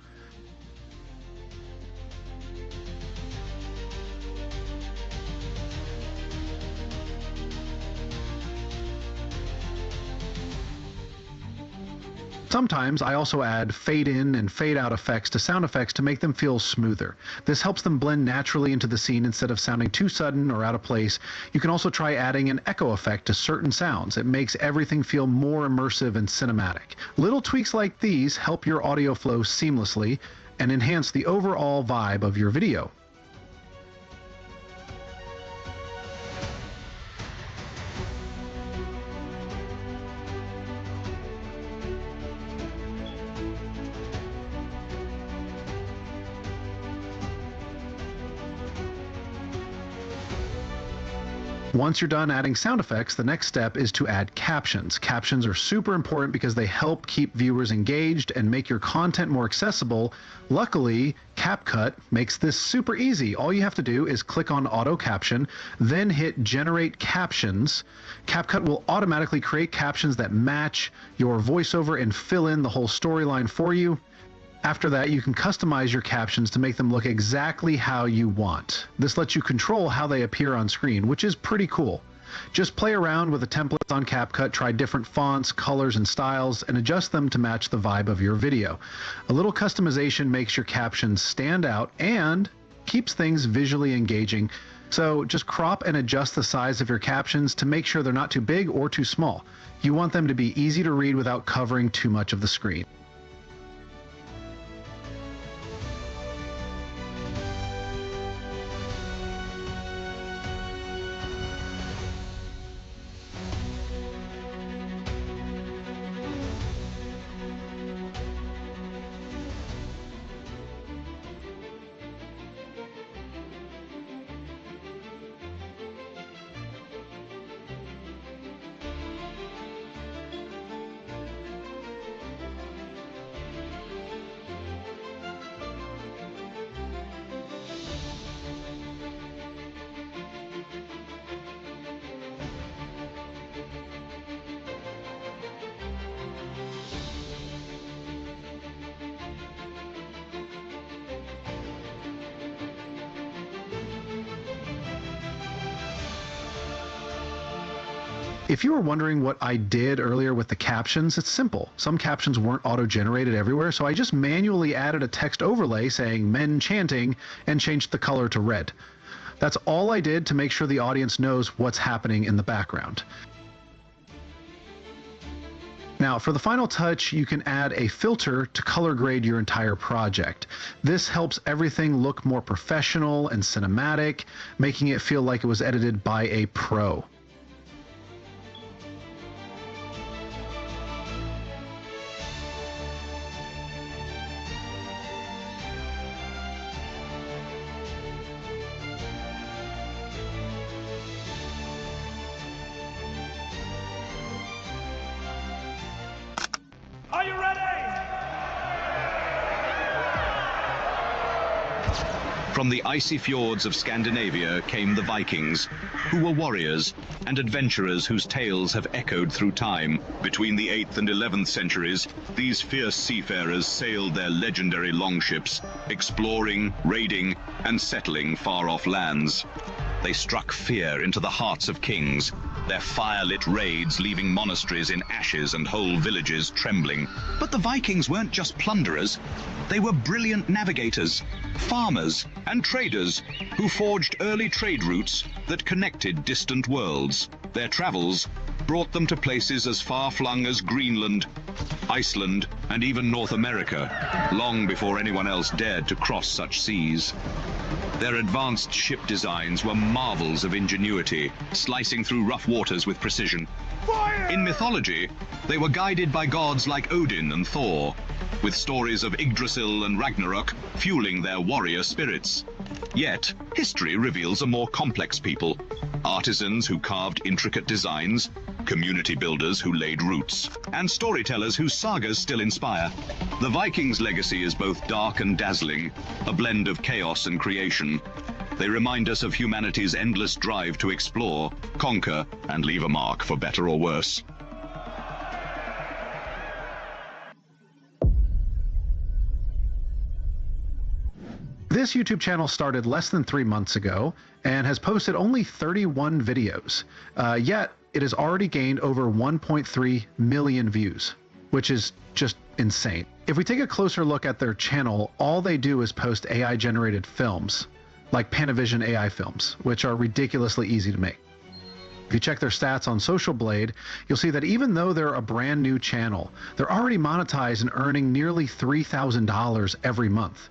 [SPEAKER 2] Sometimes I also add fade in and fade out effects to sound effects to make them feel smoother. This helps them blend naturally into the scene instead of sounding too sudden or out of place. You can also try adding an echo effect to certain sounds. It makes everything feel more immersive and cinematic. Little tweaks like these help your audio flow seamlessly and enhance the overall vibe of your video. Once you're done adding sound effects, the next step is to add captions. Captions are super important because they help keep viewers engaged and make your content more accessible. Luckily, CapCut makes this super easy. All you have to do is click on Auto Caption, then hit Generate Captions. CapCut will automatically create captions that match your voiceover and fill in the whole storyline for you. After that, you can customize your captions to make them look exactly how you want. This lets you control how they appear on screen, which is pretty cool. Just play around with the templates on CapCut, try different fonts, colors, and styles, and adjust them to match the vibe of your video. A little customization makes your captions stand out and keeps things visually engaging. So just crop and adjust the size of your captions to make sure they're not too big or too small. You want them to be easy to read without covering too much of the screen. If you were wondering what I did earlier with the captions, it's simple. Some captions weren't auto-generated everywhere, so I just manually added a text overlay saying "men chanting" and changed the color to red. That's all I did to make sure the audience knows what's happening in the background. Now, for the final touch, you can add a filter to color grade your entire project. This helps everything look more professional and cinematic, making it feel like it was edited by a pro.
[SPEAKER 14] Are you ready?
[SPEAKER 6] From the icy fjords of Scandinavia came the Vikings, who were warriors and adventurers whose tales have echoed through time. Between the 8th and 11th centuries, these fierce seafarers sailed their legendary longships, exploring, raiding, and settling far-off lands. They struck fear into the hearts of kings, their fire-lit raids leaving monasteries in ashes and whole villages trembling. But the Vikings weren't just plunderers. They were brilliant navigators, farmers, and traders who forged early trade routes that connected distant worlds. Their travels brought them to places as far-flung as Greenland, Iceland, and even North America, long before anyone else dared to cross such seas. Their advanced ship designs were marvels of ingenuity, slicing through rough waters with precision. In mythology, they were guided by gods like Odin and Thor, with stories of Yggdrasil and Ragnarok fueling their warrior spirits. Yet, history reveals a more complex people. Artisans who carved intricate designs, community builders who laid roots, and storytellers whose sagas still inspire. The Vikings' legacy is both dark and dazzling, a blend of chaos and creation. They remind us of humanity's endless drive to explore, conquer, and leave a mark for better or worse.
[SPEAKER 2] This YouTube channel started less than 3 months ago and has posted only 31 videos, yet it has already gained over 1.3 million views, which is just insane. If we take a closer look at their channel, all they do is post AI-generated films, like Panavision AI films, which are ridiculously easy to make. If you check their stats on Social Blade, you'll see that even though they're a brand new channel, they're already monetized and earning nearly $3,000 every month,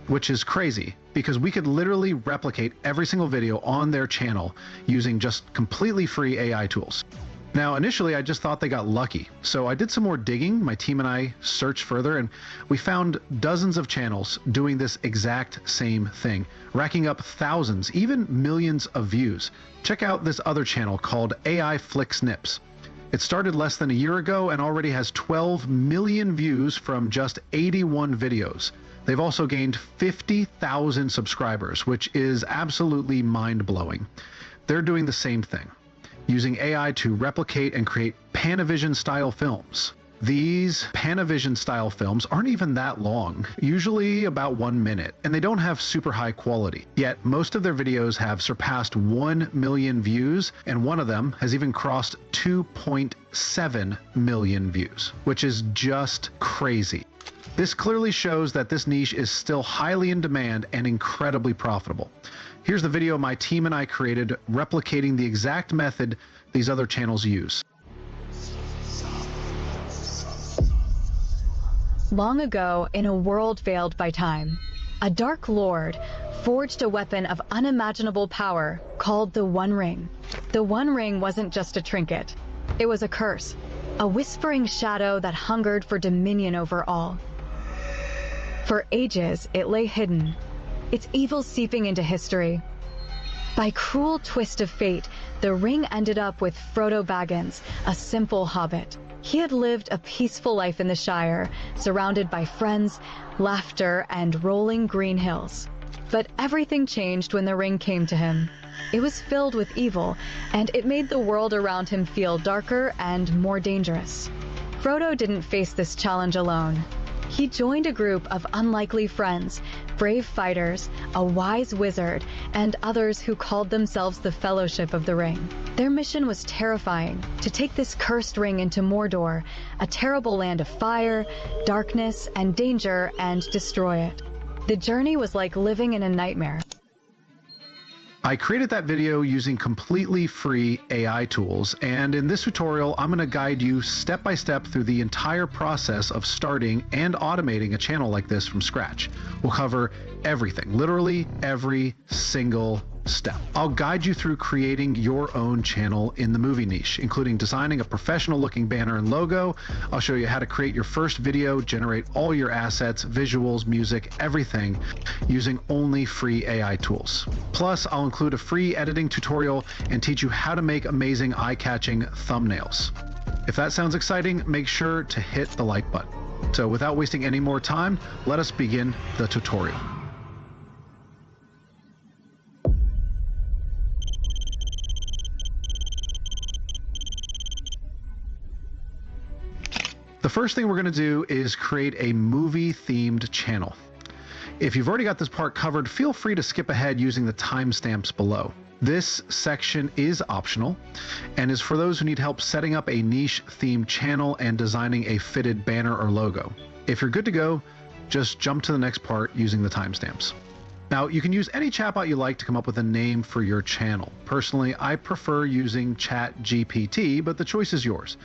[SPEAKER 2] which is crazy because we could literally replicate every single video on their channel using just completely free AI tools. Now, initially, I just thought they got lucky, so I did some more digging. My team and I searched further, and we found dozens of channels doing this exact same thing, racking up thousands, even millions of views. Check out this other channel called AI Flick Snips. It started less than a year ago and already has 12 million views from just 81 videos. They've also gained 50,000 subscribers, which is absolutely mind-blowing. They're doing the same thing, using AI to replicate and create Panavision-style films. These Panavision-style films aren't even that long, usually about 1 minute, and they don't have super high quality. Yet most of their videos have surpassed 1 million views, and one of them has even crossed 2.7 million views, which is just crazy. This clearly shows that this niche is still highly in demand and incredibly profitable. Here's the video my team and I created replicating the exact method these other channels use.
[SPEAKER 8] Long ago, in a world veiled by time, a dark lord forged a weapon of unimaginable power called the One Ring. The One Ring wasn't just a trinket. It was a curse, a whispering shadow that hungered for dominion over all. For ages, it lay hidden, its evil seeping into history. By cruel twist of fate, the ring ended up with Frodo Baggins, a simple hobbit. He had lived a peaceful life in the Shire, surrounded by friends, laughter, and rolling green hills. But everything changed when the ring came to him. It was filled with evil, and it made the world around him feel darker and more dangerous. Frodo didn't face this challenge alone. He joined a group of unlikely friends, brave fighters, a wise wizard, and others who called themselves the Fellowship of the Ring. Their mission was terrifying, to take this cursed ring into Mordor, a terrible land of fire, darkness, and danger, and destroy it. The journey was like living in a nightmare.
[SPEAKER 2] I created that video using completely free AI tools, and in this tutorial, I'm going to guide you step by step through the entire process of starting and automating a channel like this from scratch. We'll cover everything, literally every single step. I'll guide you through creating your own channel in the movie niche, including designing a professional looking banner and logo. I'll show you how to create your first video, generate all your assets, visuals, music, everything using only free AI tools. Plus, I'll include a free editing tutorial and teach you how to make amazing eye-catching thumbnails. If that sounds exciting, make sure to hit the like button. So without wasting any more time, let us begin the tutorial. The first thing we're going to do is create a movie-themed channel. If you've already got this part covered, feel free to skip ahead using the timestamps below. This section is optional and is for those who need help setting up a niche themed channel and designing a fitted banner or logo. If you're good to go, just jump to the next part using the timestamps. Now, you can use any chatbot you like to come up with a name for your channel. Personally, I prefer using ChatGPT, but the choice is yours.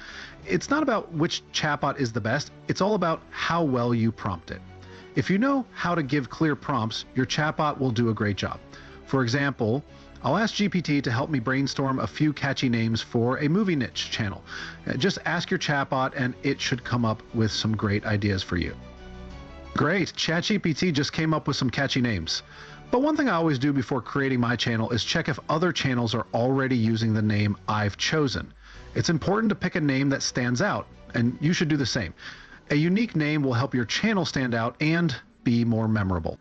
[SPEAKER 2] It's not about which chatbot is the best, it's all about how well you prompt it. If you know how to give clear prompts, your chatbot will do a great job. For example, I'll ask GPT to help me brainstorm a few catchy names for a movie niche channel. Just ask your chatbot and it should come up with some great ideas for you. Great, ChatGPT just came up with some catchy names. But one thing I always do before creating my channel is check if other channels are already using the name I've chosen. It's important to pick a name that stands out, and you should do the same. A unique name will help your channel stand out and be more memorable.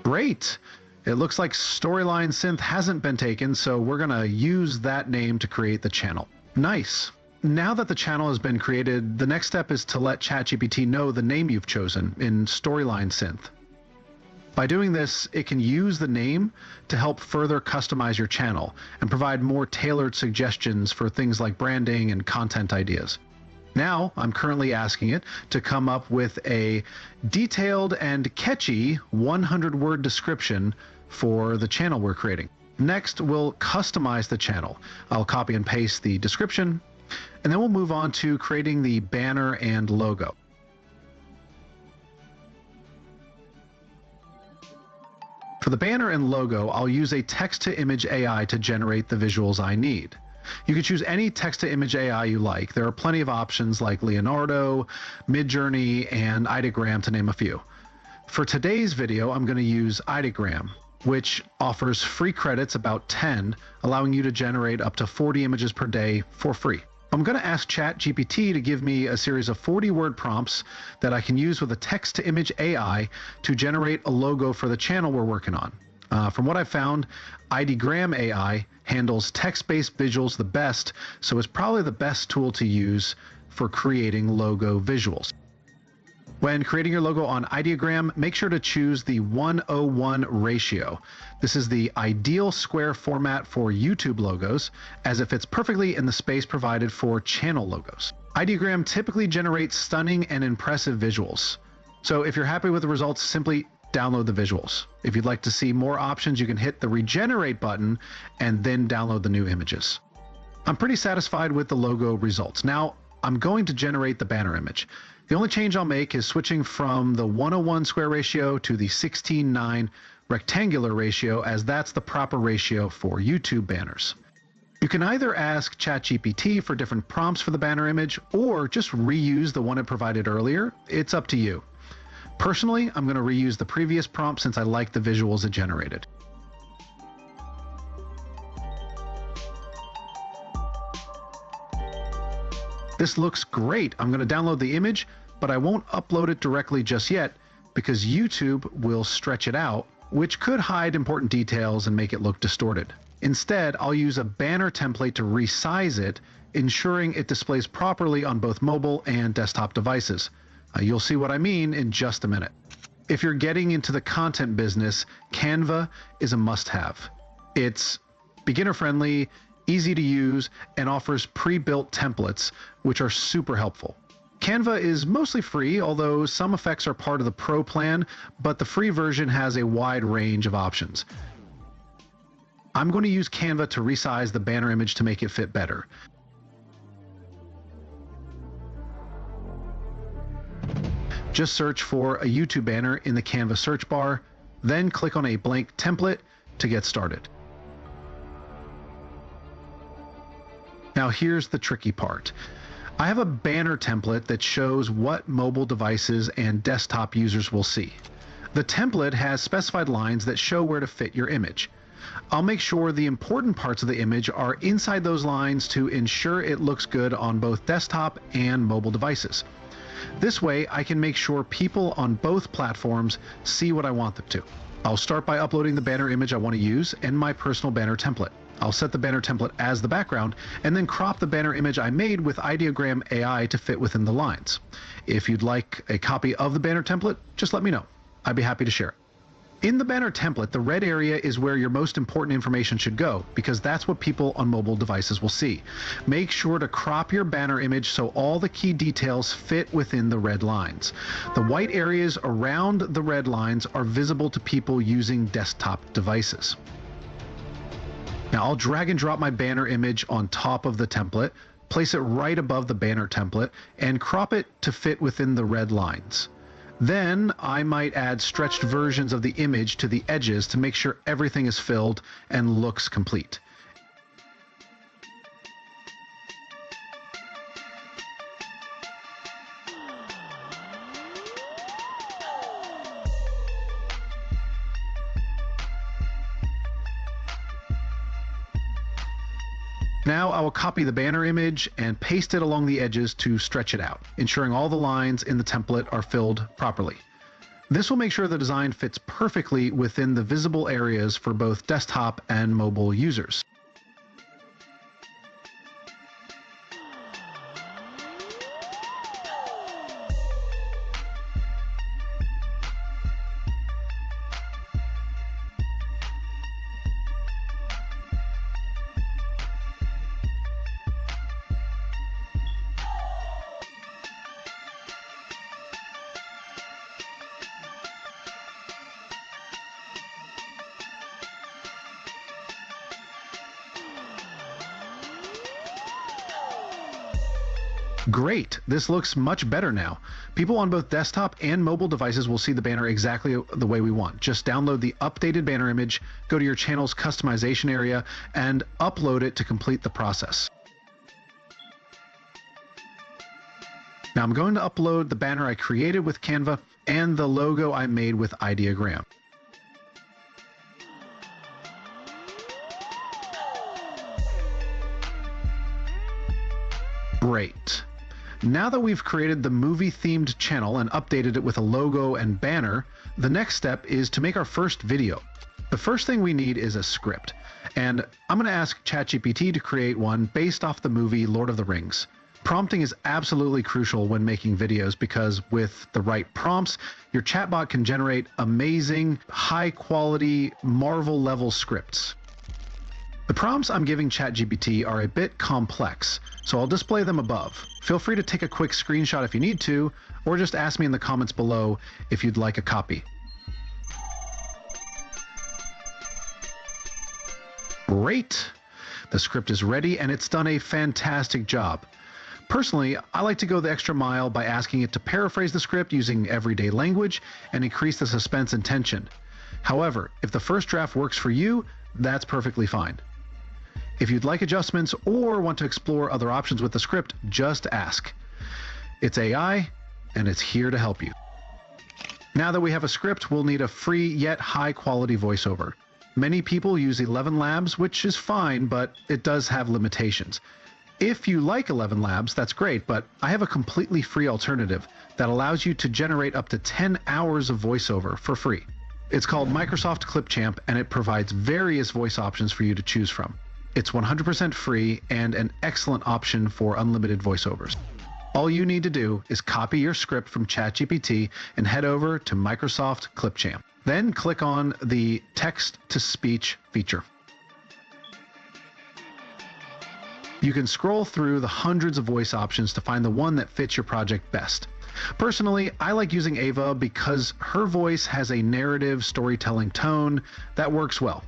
[SPEAKER 2] Great! It looks like Storyline Synth hasn't been taken, so we're gonna use that name to create the channel. Nice! Now that the channel has been created, the next step is to let ChatGPT know the name you've chosen in Storyline Synth. By doing this, it can use the name to help further customize your channel and provide more tailored suggestions for things like branding and content ideas. Now, I'm currently asking it to come up with a detailed and catchy 100-word description for the channel we're creating. Next, we'll customize the channel. I'll copy and paste the description, and then we'll move on to creating the banner and logo. For the banner and logo, I'll use a text-to-image AI to generate the visuals I need. You can choose any text-to-image AI you like. There are plenty of options like Leonardo, Midjourney, and Ideogram, to name a few. For today's video, I'm going to use Ideogram, which offers free credits, about 10, allowing you to generate up to 40 images per day for free. I'm going to ask ChatGPT to give me a series of 40-word prompts that I can use with a text-to-image AI to generate a logo for the channel we're working on. From what I've found, Ideogram AI handles text-based visuals the best, so it's probably the best tool to use for creating logo visuals. When creating your logo on Ideogram, make sure to choose the 1:1 ratio. This is the ideal square format for YouTube logos, as it fits perfectly in the space provided for channel logos. Ideogram typically generates stunning and impressive visuals. So if you're happy with the results, simply download the visuals. If you'd like to see more options, you can hit the regenerate button and then download the new images. I'm pretty satisfied with the logo results. Now I'm going to generate the banner image. The only change I'll make is switching from the 1:1 square ratio to the 16:9 rectangular ratio, as that's the proper ratio for YouTube banners. You can either ask ChatGPT for different prompts for the banner image or just reuse the one it provided earlier. It's up to you. Personally, I'm going to reuse the previous prompt since I like the visuals it generated. This looks great. I'm going to download the image, but I won't upload it directly just yet because YouTube will stretch it out, which could hide important details and make it look distorted. Instead, I'll use a banner template to resize it, ensuring it displays properly on both mobile and desktop devices. You'll see what I mean in just a minute. If you're getting into the content business, Canva is a must-have. It's beginner-friendly, easy to use, and offers pre-built templates, which are super helpful. Canva is mostly free, although some effects are part of the Pro plan, but the free version has a wide range of options. I'm going to use Canva to resize the banner image to make it fit better. Just search for a YouTube banner in the Canva search bar, then click on a blank template to get started. Now here's the tricky part. I have a banner template that shows what mobile devices and desktop users will see. The template has specified lines that show where to fit your image. I'll make sure the important parts of the image are inside those lines to ensure it looks good on both desktop and mobile devices. This way, I can make sure people on both platforms see what I want them to. I'll start by uploading the banner image I want to use and my personal banner template. I'll set the banner template as the background and then crop the banner image I made with Ideogram AI to fit within the lines. If you'd like a copy of the banner template, just let me know. I'd be happy to share it. In the banner template, the red area is where your most important information should go, because that's what people on mobile devices will see. Make sure to crop your banner image so all the key details fit within the red lines. The white areas around the red lines are visible to people using desktop devices. Now I'll drag and drop my banner image on top of the template, place it right above the banner template, and crop it to fit within the red lines. Then I might add stretched versions of the image to the edges to make sure everything is filled and looks complete. Now I will copy the banner image and paste it along the edges to stretch it out, ensuring all the lines in the template are filled properly. This will make sure the design fits perfectly within the visible areas for both desktop and mobile users. Great, this looks much better now. People on both desktop and mobile devices will see the banner exactly the way we want. Just download the updated banner image, go to your channel's customization area, and upload it to complete the process. Now I'm going to upload the banner I created with Canva and the logo I made with Ideogram. Great. Now that we've created the movie-themed channel and updated it with a logo and banner, the next step is to make our first video. The first thing we need is a script, and I'm going to ask ChatGPT to create one based off the movie Lord of the Rings. Prompting is absolutely crucial when making videos because with the right prompts, your chatbot can generate amazing, high-quality, Marvel-level scripts. The prompts I'm giving ChatGPT are a bit complex, so I'll display them above. Feel free to take a quick screenshot if you need to, or just ask me in the comments below if you'd like a copy. Great! The script is ready and it's done a fantastic job. Personally, I like to go the extra mile by asking it to paraphrase the script using everyday language and increase the suspense and tension. However, if the first draft works for you, that's perfectly fine. If you'd like adjustments or want to explore other options with the script, just ask. It's AI, and it's here to help you. Now that we have a script, we'll need a free yet high-quality voiceover. Many people use 11 Labs, which is fine, but it does have limitations. If you like 11 Labs, that's great, but I have a completely free alternative that allows you to generate up to 10 hours of voiceover for free. It's called Microsoft Clipchamp, and it provides various voice options for you to choose from. It's 100% free and an excellent option for unlimited voiceovers. All you need to do is copy your script from ChatGPT and head over to Microsoft Clipchamp. Then click on the text-to-speech feature. You can scroll through the hundreds of voice options to find the one that fits your project best. Personally, I like using Ava because her voice has a narrative storytelling tone that works well.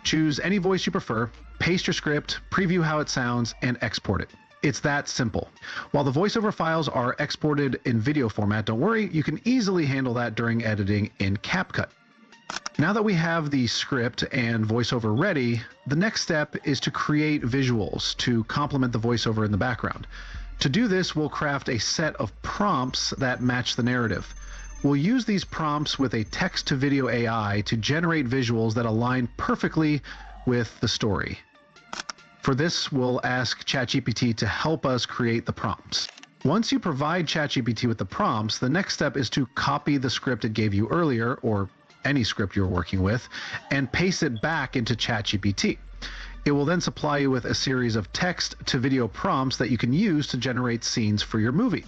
[SPEAKER 2] Choose any voice you prefer, paste your script, preview how it sounds, and export it. It's that simple. While the voiceover files are exported in video format, don't worry, you can easily handle that during editing in CapCut. Now that we have the script and voiceover ready, the next step is to create visuals to complement the voiceover in the background. To do this, we'll craft a set of prompts that match the narrative. We'll use these prompts with a text-to-video AI to generate visuals that align perfectly with the story. For this, we'll ask ChatGPT to help us create the prompts. Once you provide ChatGPT with the prompts, the next step is to copy the script it gave you earlier, or any script you're working with, and paste it back into ChatGPT. It will then supply you with a series of text to video prompts that you can use to generate scenes for your movie.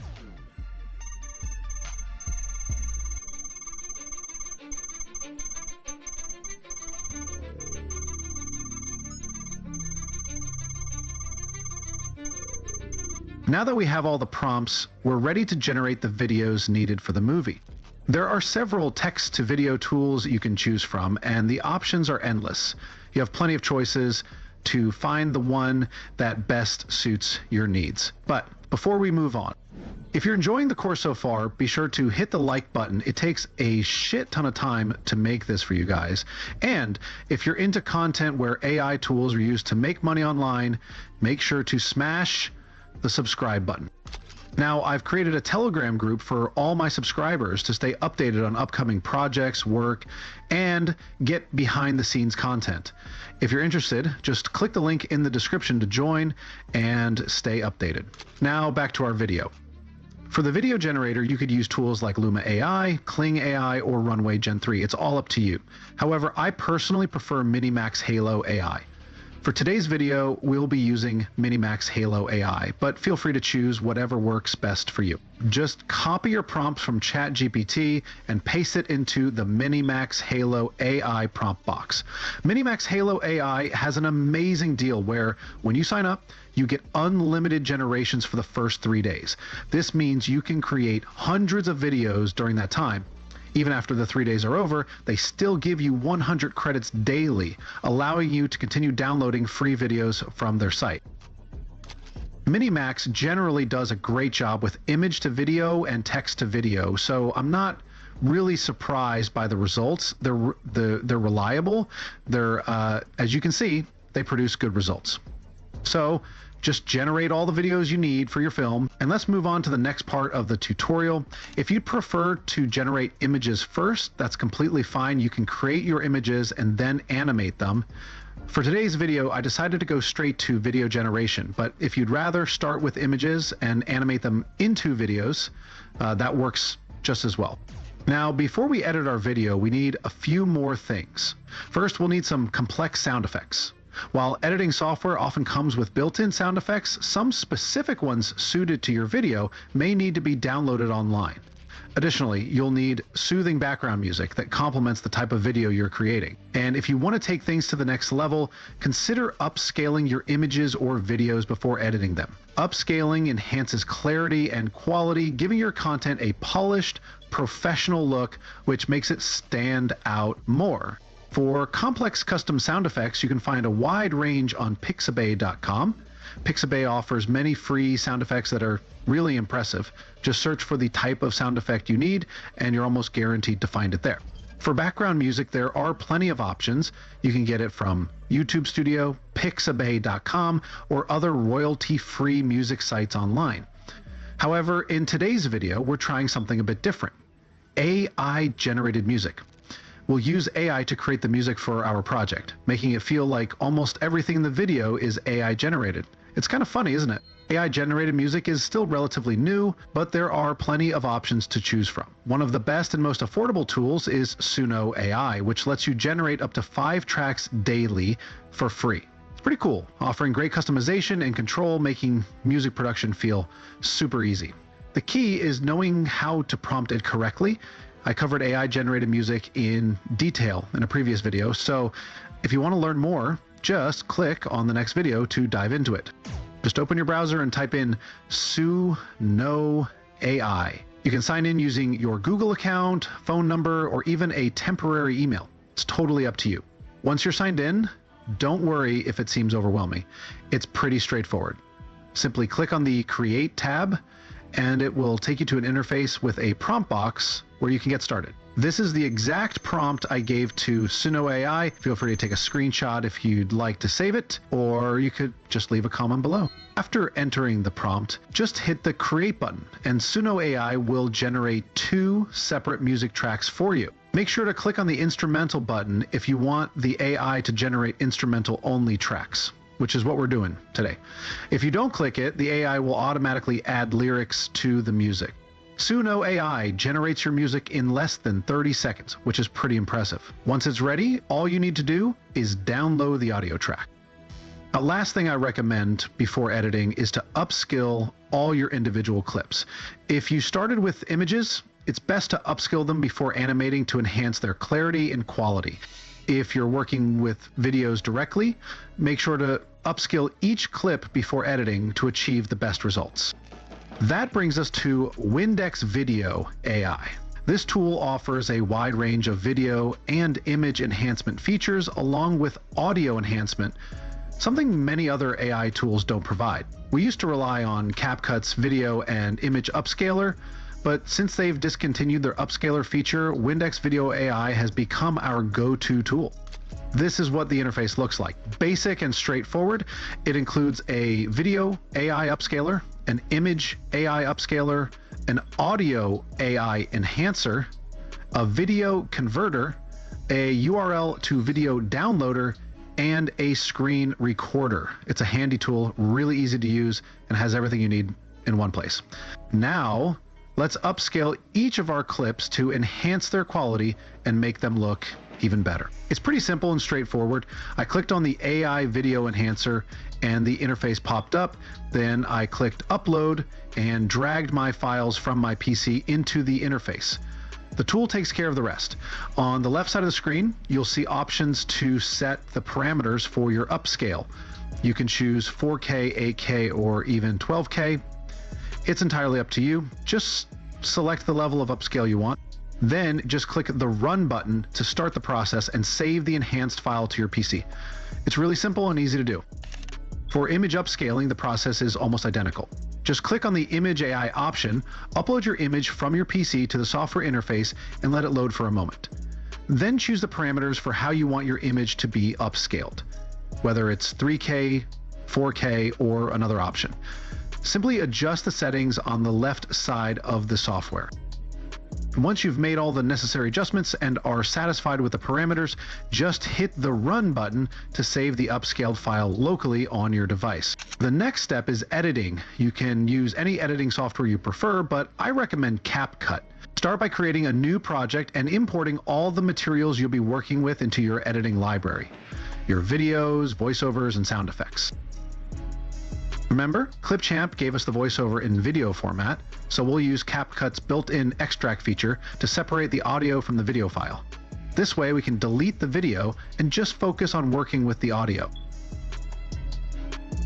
[SPEAKER 2] Now that we have all the prompts, we're ready to generate the videos needed for the movie. There are several text-to-video tools you can choose from, and the options are endless. You have plenty of choices to find the one that best suits your needs. But before we move on, if you're enjoying the course so far, be sure to hit the like button. It takes a shit ton of time to make this for you guys. And if you're into content where AI tools are used to make money online, make sure to smash the subscribe button. Now, I've created a Telegram group for all my subscribers to stay updated on upcoming projects, work, and get behind the scenes content. If you're interested, just click the link in the description to join and stay updated. Now back to our video. For the video generator, you could use tools like Luma AI, Kling AI, or Runway Gen 3. It's all up to you. However, I personally prefer Minimax Halo AI. For today's video, we'll be using Minimax Halo AI, but feel free to choose whatever works best for you. Just copy your prompts from ChatGPT and paste it into the Minimax Halo AI prompt box. Minimax Halo AI has an amazing deal where when you sign up, you get unlimited generations for the first 3 days. This means you can create hundreds of videos during that time. Even after the 3 days are over, they still give you 100 credits daily, allowing you to continue downloading free videos from their site. Minimax generally does a great job with image to video and text to video, so I'm not really surprised by the results. They're reliable. As you can see, they produce good results. So just generate all the videos you need for your film, and let's move on to the next part of the tutorial. If you'd prefer to generate images first, that's completely fine. You can create your images and then animate them. For today's video, I decided to go straight to video generation, but if you'd rather start with images and animate them into videos, that works just as well. Now, before we edit our video, we need a few more things. First, we'll need some complex sound effects. While editing software often comes with built-in sound effects, some specific ones suited to your video may need to be downloaded online. Additionally, you'll need soothing background music that complements the type of video you're creating. And if you want to take things to the next level, consider upscaling your images or videos before editing them. Upscaling enhances clarity and quality, giving your content a polished, professional look, which makes it stand out more. For complex custom sound effects, you can find a wide range on Pixabay.com. Pixabay offers many free sound effects that are really impressive. Just search for the type of sound effect you need, and you're almost guaranteed to find it there. For background music, there are plenty of options. You can get it from YouTube Studio, Pixabay.com, or other royalty-free music sites online. However, in today's video, we're trying something a bit different. AI-generated music. We'll use AI to create the music for our project, making it feel like almost everything in the video is AI generated. It's kind of funny, isn't it? AI generated music is still relatively new, but there are plenty of options to choose from. One of the best and most affordable tools is Suno AI, which lets you generate up to 5 tracks daily for free. It's pretty cool, offering great customization and control, making music production feel super easy. The key is knowing how to prompt it correctly. I covered AI-generated music in detail in a previous video, so if you want to learn more, just click on the next video to dive into it. Just open your browser and type in Suno AI. You can sign in using your Google account, phone number, or even a temporary email. It's totally up to you. Once you're signed in, don't worry if it seems overwhelming. It's pretty straightforward. Simply click on the Create tab, and it will take you to an interface with a prompt box where you can get started. This is the exact prompt I gave to Suno AI. Feel free to take a screenshot if you'd like to save it, or you could just leave a comment below. After entering the prompt, just hit the Create button, and Suno AI will generate 2 separate music tracks for you. Make sure to click on the Instrumental button if you want the AI to generate instrumental-only tracks, which is what we're doing today. If you don't click it, the AI will automatically add lyrics to the music. Suno AI generates your music in less than 30 seconds, which is pretty impressive. Once it's ready, all you need to do is download the audio track. Last thing I recommend before editing is to upskill all your individual clips. If you started with images, it's best to upskill them before animating to enhance their clarity and quality. If you're working with videos directly, make sure to upskill each clip before editing to achieve the best results. That brings us to Windex Video AI. This tool offers a wide range of video and image enhancement features along with audio enhancement, something many other AI tools don't provide. We used to rely on CapCut's video and image upscaler, but since they've discontinued their upscaler feature, Windex Video AI has become our go-to tool. This is what the interface looks like. Basic and straightforward. It includes a video AI upscaler, an image AI upscaler, an audio AI enhancer, a video converter, a URL to video downloader, and a screen recorder. It's a handy tool, really easy to use, and has everything you need in one place. Now, let's upscale each of our clips to enhance their quality and make them look even better. It's pretty simple and straightforward. I clicked on the AI video enhancer and the interface popped up. Then I clicked upload and dragged my files from my PC into the interface. The tool takes care of the rest. On the left side of the screen, you'll see options to set the parameters for your upscale. You can choose 4K, 8K, or even 12K. It's entirely up to you. Just select the level of upscale you want. Then just click the Run button to start the process and save the enhanced file to your PC. It's really simple and easy to do. For image upscaling, the process is almost identical. Just click on the Image AI option, upload your image from your PC to the software interface, and let it load for a moment. Then choose the parameters for how you want your image to be upscaled, whether it's 3K, 4K, or another option. Simply adjust the settings on the left side of the software. Once you've made all the necessary adjustments and are satisfied with the parameters, just hit the Run button to save the upscaled file locally on your device. The next step is editing. You can use any editing software you prefer, but I recommend CapCut. Start by creating a new project and importing all the materials you'll be working with into your editing library. Your videos, voiceovers, and sound effects. Remember, Clipchamp gave us the voiceover in video format, so we'll use CapCut's built-in extract feature to separate the audio from the video file. This way we can delete the video and just focus on working with the audio.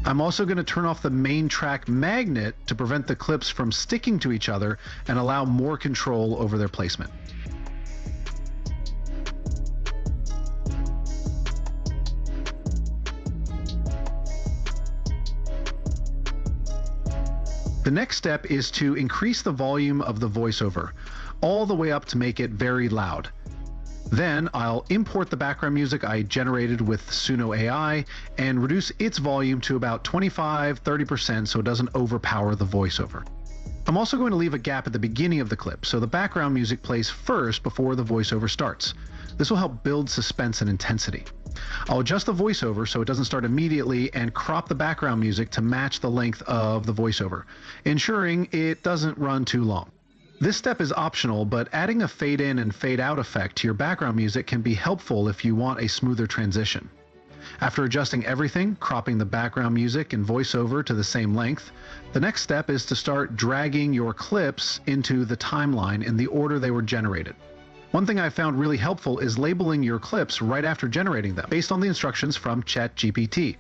[SPEAKER 2] I'm also going to turn off the main track magnet to prevent the clips from sticking to each other and allow more control over their placement. The next step is to increase the volume of the voiceover, all the way up to make it very loud. Then I'll import the background music I generated with Suno AI and reduce its volume to about 25–30% so it doesn't overpower the voiceover. I'm also going to leave a gap at the beginning of the clip so the background music plays first before the voiceover starts. This will help build suspense and intensity. I'll adjust the voiceover so it doesn't start immediately and crop the background music to match the length of the voiceover, ensuring it doesn't run too long. This step is optional, but adding a fade in and fade out effect to your background music can be helpful if you want a smoother transition. After adjusting everything, cropping the background music and voiceover to the same length, the next step is to start dragging your clips into the timeline in the order they were generated. One thing I found really helpful is labeling your clips right after generating them, based on the instructions from ChatGPT.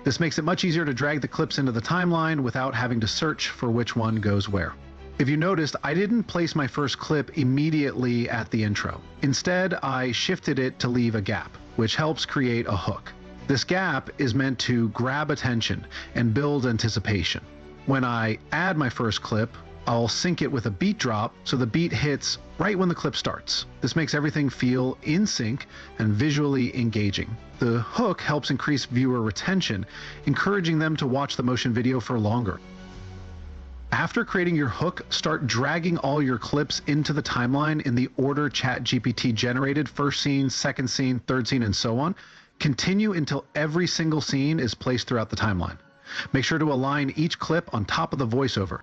[SPEAKER 2] This makes it much easier to drag the clips into the timeline without having to search for which one goes where. If you noticed, I didn't place my first clip immediately at the intro. Instead, I shifted it to leave a gap, which helps create a hook. This gap is meant to grab attention and build anticipation. When I add my first clip, I'll sync it with a beat drop so the beat hits right when the clip starts. This makes everything feel in sync and visually engaging. The hook helps increase viewer retention, encouraging them to watch the motion video for longer. After creating your hook, start dragging all your clips into the timeline in the order ChatGPT generated: first scene, second scene, third scene, and so on. Continue until every single scene is placed throughout the timeline. Make sure to align each clip on top of the voiceover.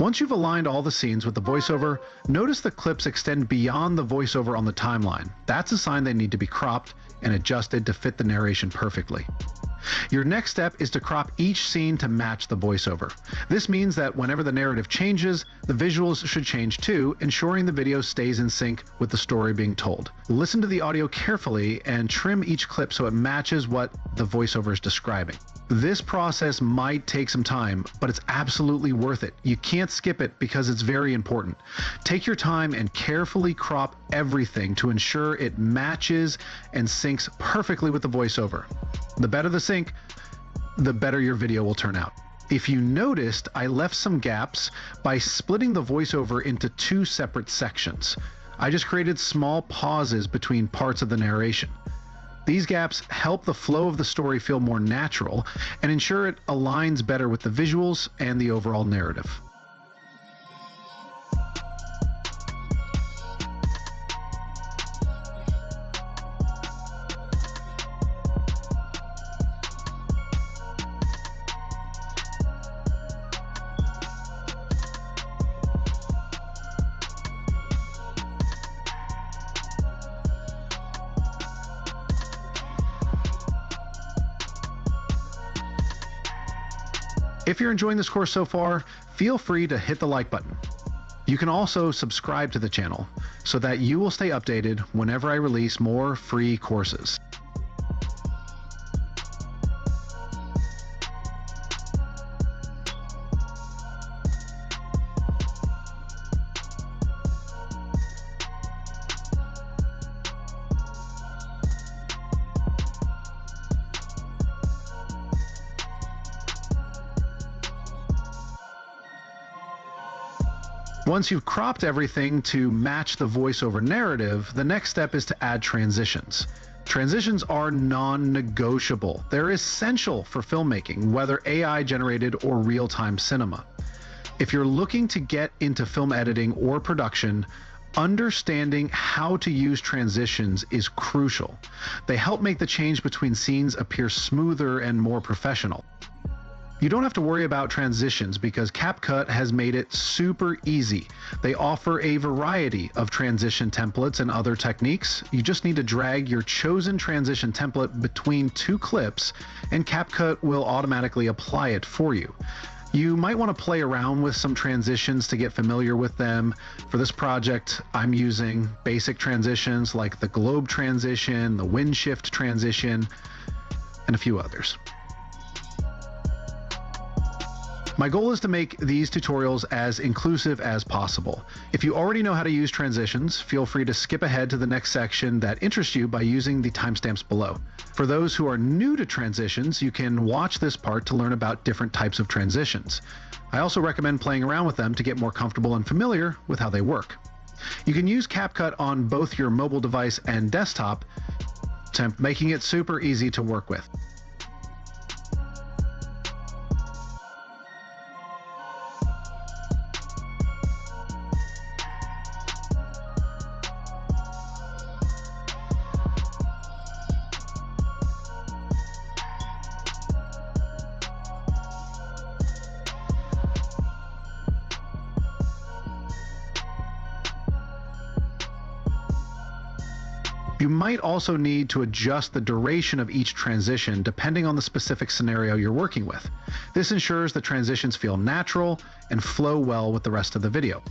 [SPEAKER 2] Once you've aligned all the scenes with the voiceover, notice the clips extend beyond the voiceover on the timeline. That's a sign they need to be cropped and adjusted to fit the narration perfectly. Your next step is to crop each scene to match the voiceover. This means that whenever the narrative changes, the visuals should change too, ensuring the video stays in sync with the story being told. Listen to the audio carefully and trim each clip so it matches what the voiceover is describing. This process might take some time, but it's absolutely worth it. You can't skip it because it's very important. Take your time and carefully crop everything to ensure it matches and syncs perfectly with the voiceover. The better the sync, the better your video will turn out. If you noticed, I left some gaps by splitting the voiceover into 2 separate sections. I just created small pauses between parts of the narration. These gaps help the flow of the story feel more natural and ensure it aligns better with the visuals and the overall narrative. If you're enjoying this course so far, feel free to hit the like button. You can also subscribe to the channel so that you will stay updated whenever I release more free courses. Once you've cropped everything to match the voiceover narrative, the next step is to add transitions. Transitions are non-negotiable. They're essential for filmmaking, whether AI generated or real-time cinema. If you're looking to get into film editing or production, understanding how to use transitions is crucial. They help make the change between scenes appear smoother and more professional. You don't have to worry about transitions because CapCut has made it super easy. They offer a variety of transition templates and other techniques. You just need to drag your chosen transition template between 2 clips and CapCut will automatically apply it for you. You might want to play around with some transitions to get familiar with them. For this project, I'm using basic transitions like the globe transition, the wind shift transition, and a few others. My goal is to make these tutorials as inclusive as possible. If you already know how to use transitions, feel free to skip ahead to the next section that interests you by using the timestamps below. For those who are new to transitions, you can watch this part to learn about different types of transitions. I also recommend playing around with them to get more comfortable and familiar with how they work. You can use CapCut on both your mobile device and desktop, making it super easy to work with. You might also need to adjust the duration of each transition depending on the specific scenario you're working with. This ensures the transitions feel natural and flow well with the rest of the video.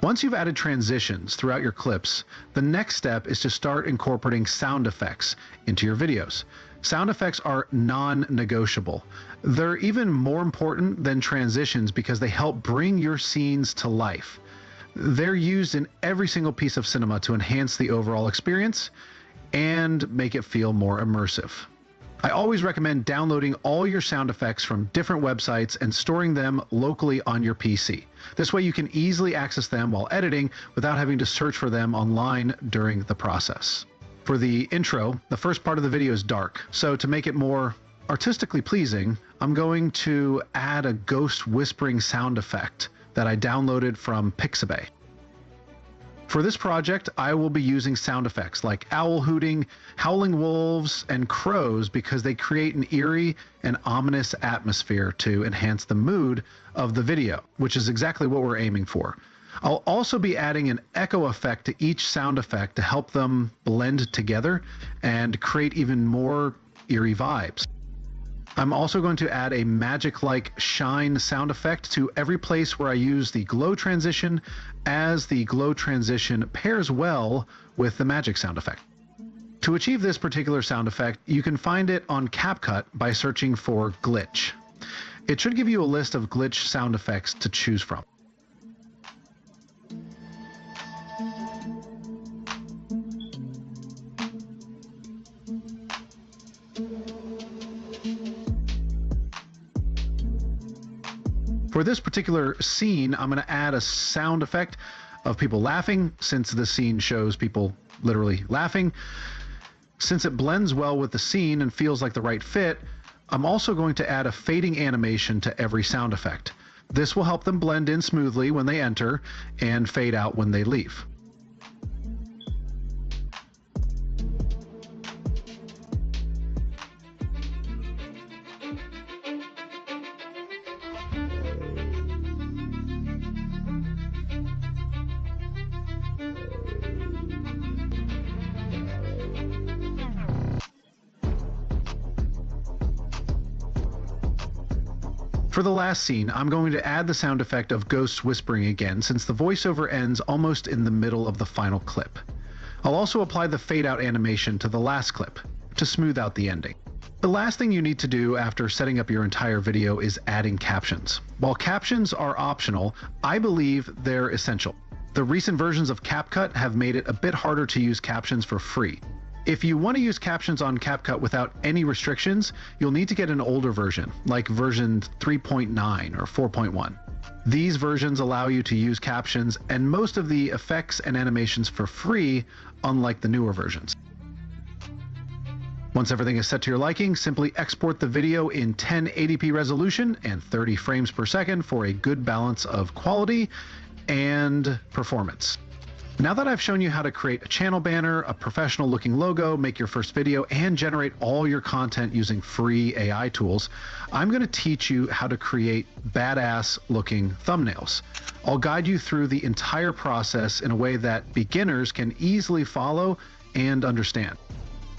[SPEAKER 2] Once you've added transitions throughout your clips, the next step is to start incorporating sound effects into your videos. Sound effects are non-negotiable. They're even more important than transitions because they help bring your scenes to life. They're used in every single piece of cinema to enhance the overall experience and make it feel more immersive. I always recommend downloading all your sound effects from different websites and storing them locally on your PC. This way you can easily access them while editing without having to search for them online during the process. For the intro, the first part of the video is dark, so to make it more artistically pleasing, I'm going to add a ghost whispering sound effect that I downloaded from Pixabay. For this project, I will be using sound effects like owl hooting, howling wolves, and crows because they create an eerie and ominous atmosphere to enhance the mood of the video, which is exactly what we're aiming for. I'll also be adding an echo effect to each sound effect to help them blend together and create even more eerie vibes. I'm also going to add a magic-like shine sound effect to every place where I use the glow transition, as the glow transition pairs well with the magic sound effect. To achieve this particular sound effect, you can find it on CapCut by searching for glitch. It should give you a list of glitch sound effects to choose from. For this particular scene, I'm going to add a sound effect of people laughing, since the scene shows people literally laughing. Since it blends well with the scene and feels like the right fit, I'm also going to add a fading animation to every sound effect. This will help them blend in smoothly when they enter and fade out when they leave. For the last scene, I'm going to add the sound effect of ghosts whispering again, since the voiceover ends almost in the middle of the final clip. I'll also apply the fade out animation to the last clip to smooth out the ending. The last thing you need to do after setting up your entire video is adding captions. While captions are optional, I believe they're essential. The recent versions of CapCut have made it a bit harder to use captions for free. If you want to use captions on CapCut without any restrictions, you'll need to get an older version, like version 3.9 or 4.1. These versions allow you to use captions and most of the effects and animations for free, unlike the newer versions. Once everything is set to your liking, simply export the video in 1080p resolution and 30 frames per second for a good balance of quality and performance. Now that I've shown you how to create a channel banner, a professional looking logo, make your first video, and generate all your content using free AI tools, I'm going to teach you how to create badass looking thumbnails. I'll guide you through the entire process in a way that beginners can easily follow and understand.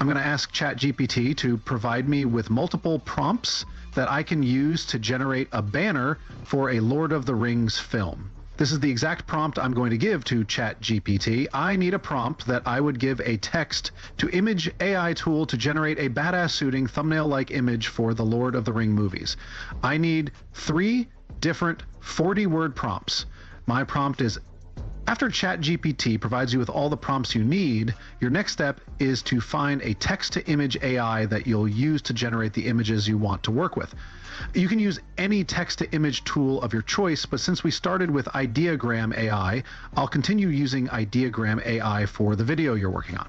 [SPEAKER 2] I'm going to ask ChatGPT to provide me with multiple prompts that I can use to generate a banner for a Lord of the Rings film. This is the exact prompt I'm going to give to ChatGPT. I need a prompt that I would give a text to image AI tool to generate a badass suiting thumbnail-like image for the Lord of the Ring movies. I need 3 different 40-word prompts. My prompt is, after ChatGPT provides you with all the prompts you need, your next step is to find a text-to-image AI that you'll use to generate the images you want to work with. You can use any text-to-image tool of your choice, but since we started with Ideogram AI, I'll continue using Ideogram AI for the video you're working on.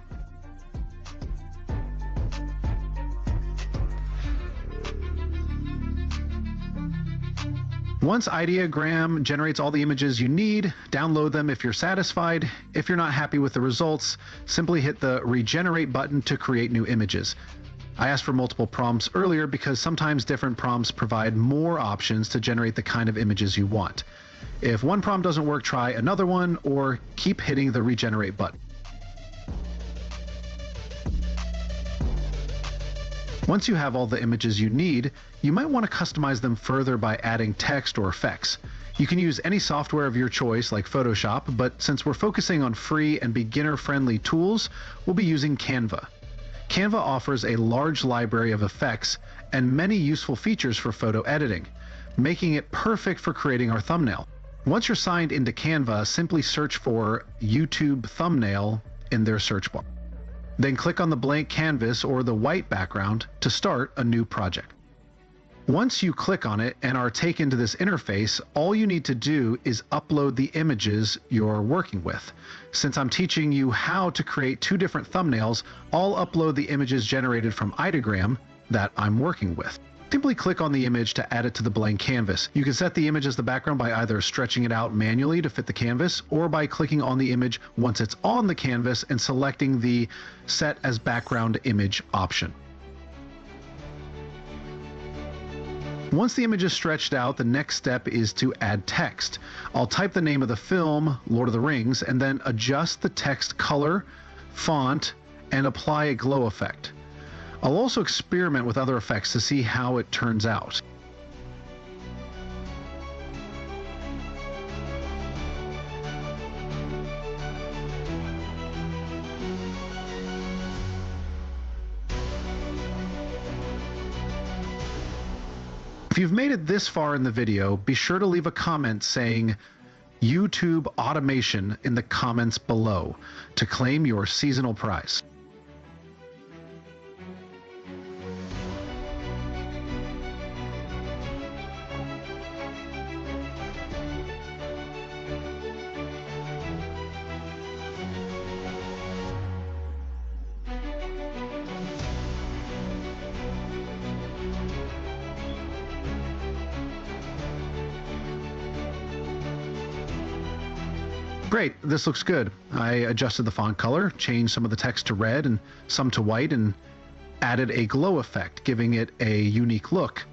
[SPEAKER 2] Once Ideogram generates all the images you need, download them if you're satisfied. If you're not happy with the results, simply hit the Regenerate button to create new images. I asked for multiple prompts earlier because sometimes different prompts provide more options to generate the kind of images you want. If one prompt doesn't work, try another one or keep hitting the Regenerate button. Once you have all the images you need, you might want to customize them further by adding text or effects. You can use any software of your choice like Photoshop, but since we're focusing on free and beginner-friendly tools, we'll be using Canva. Canva offers a large library of effects and many useful features for photo editing, making it perfect for creating our thumbnail. Once you're signed into Canva, simply search for YouTube thumbnail in their search bar. Then click on the blank canvas or the white background to start a new project. Once you click on it and are taken to this interface, all you need to do is upload the images you're working with. Since I'm teaching you how to create two different thumbnails, I'll upload the images generated from Ideogram that I'm working with. Simply click on the image to add it to the blank canvas. You can set the image as the background by either stretching it out manually to fit the canvas or by clicking on the image once it's on the canvas and selecting the Set as Background Image option. Once the image is stretched out, the next step is to add text. I'll type the name of the film, Lord of the Rings, and then adjust the text color, font, and apply a glow effect. I'll also experiment with other effects to see how it turns out. If you've made it this far in the video, be sure to leave a comment saying YouTube automation in the comments below to claim your seasonal prize. Great, this looks good. I adjusted the font color, changed some of the text to red and some to white, and added a glow effect, giving it a unique look.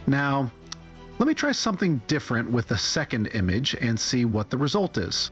[SPEAKER 2] Now, let me try something different with the second image and see what the result is.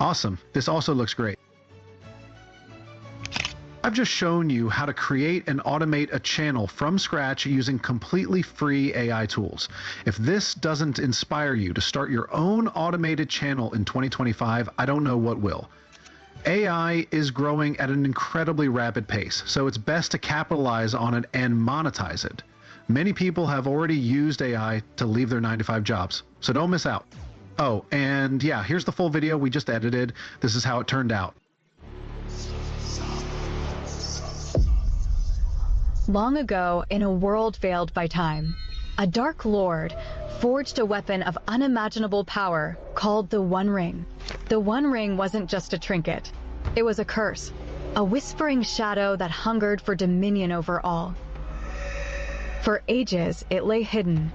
[SPEAKER 2] Awesome, this also looks great. I've just shown you how to create and automate a channel from scratch using completely free AI tools. If this doesn't inspire you to start your own automated channel in 2025, I don't know what will. AI is growing at an incredibly rapid pace, so it's best to capitalize on it and monetize it. Many people have already used AI to leave their 9-to-5 jobs, so don't miss out. Oh, and yeah, here's the full video we just edited. This is how it turned out.
[SPEAKER 8] Long ago, in a world veiled by time, a dark lord forged a weapon of unimaginable power called the One Ring. The One Ring wasn't just a trinket. It was a curse, a whispering shadow that hungered for dominion over all. For ages, it lay hidden,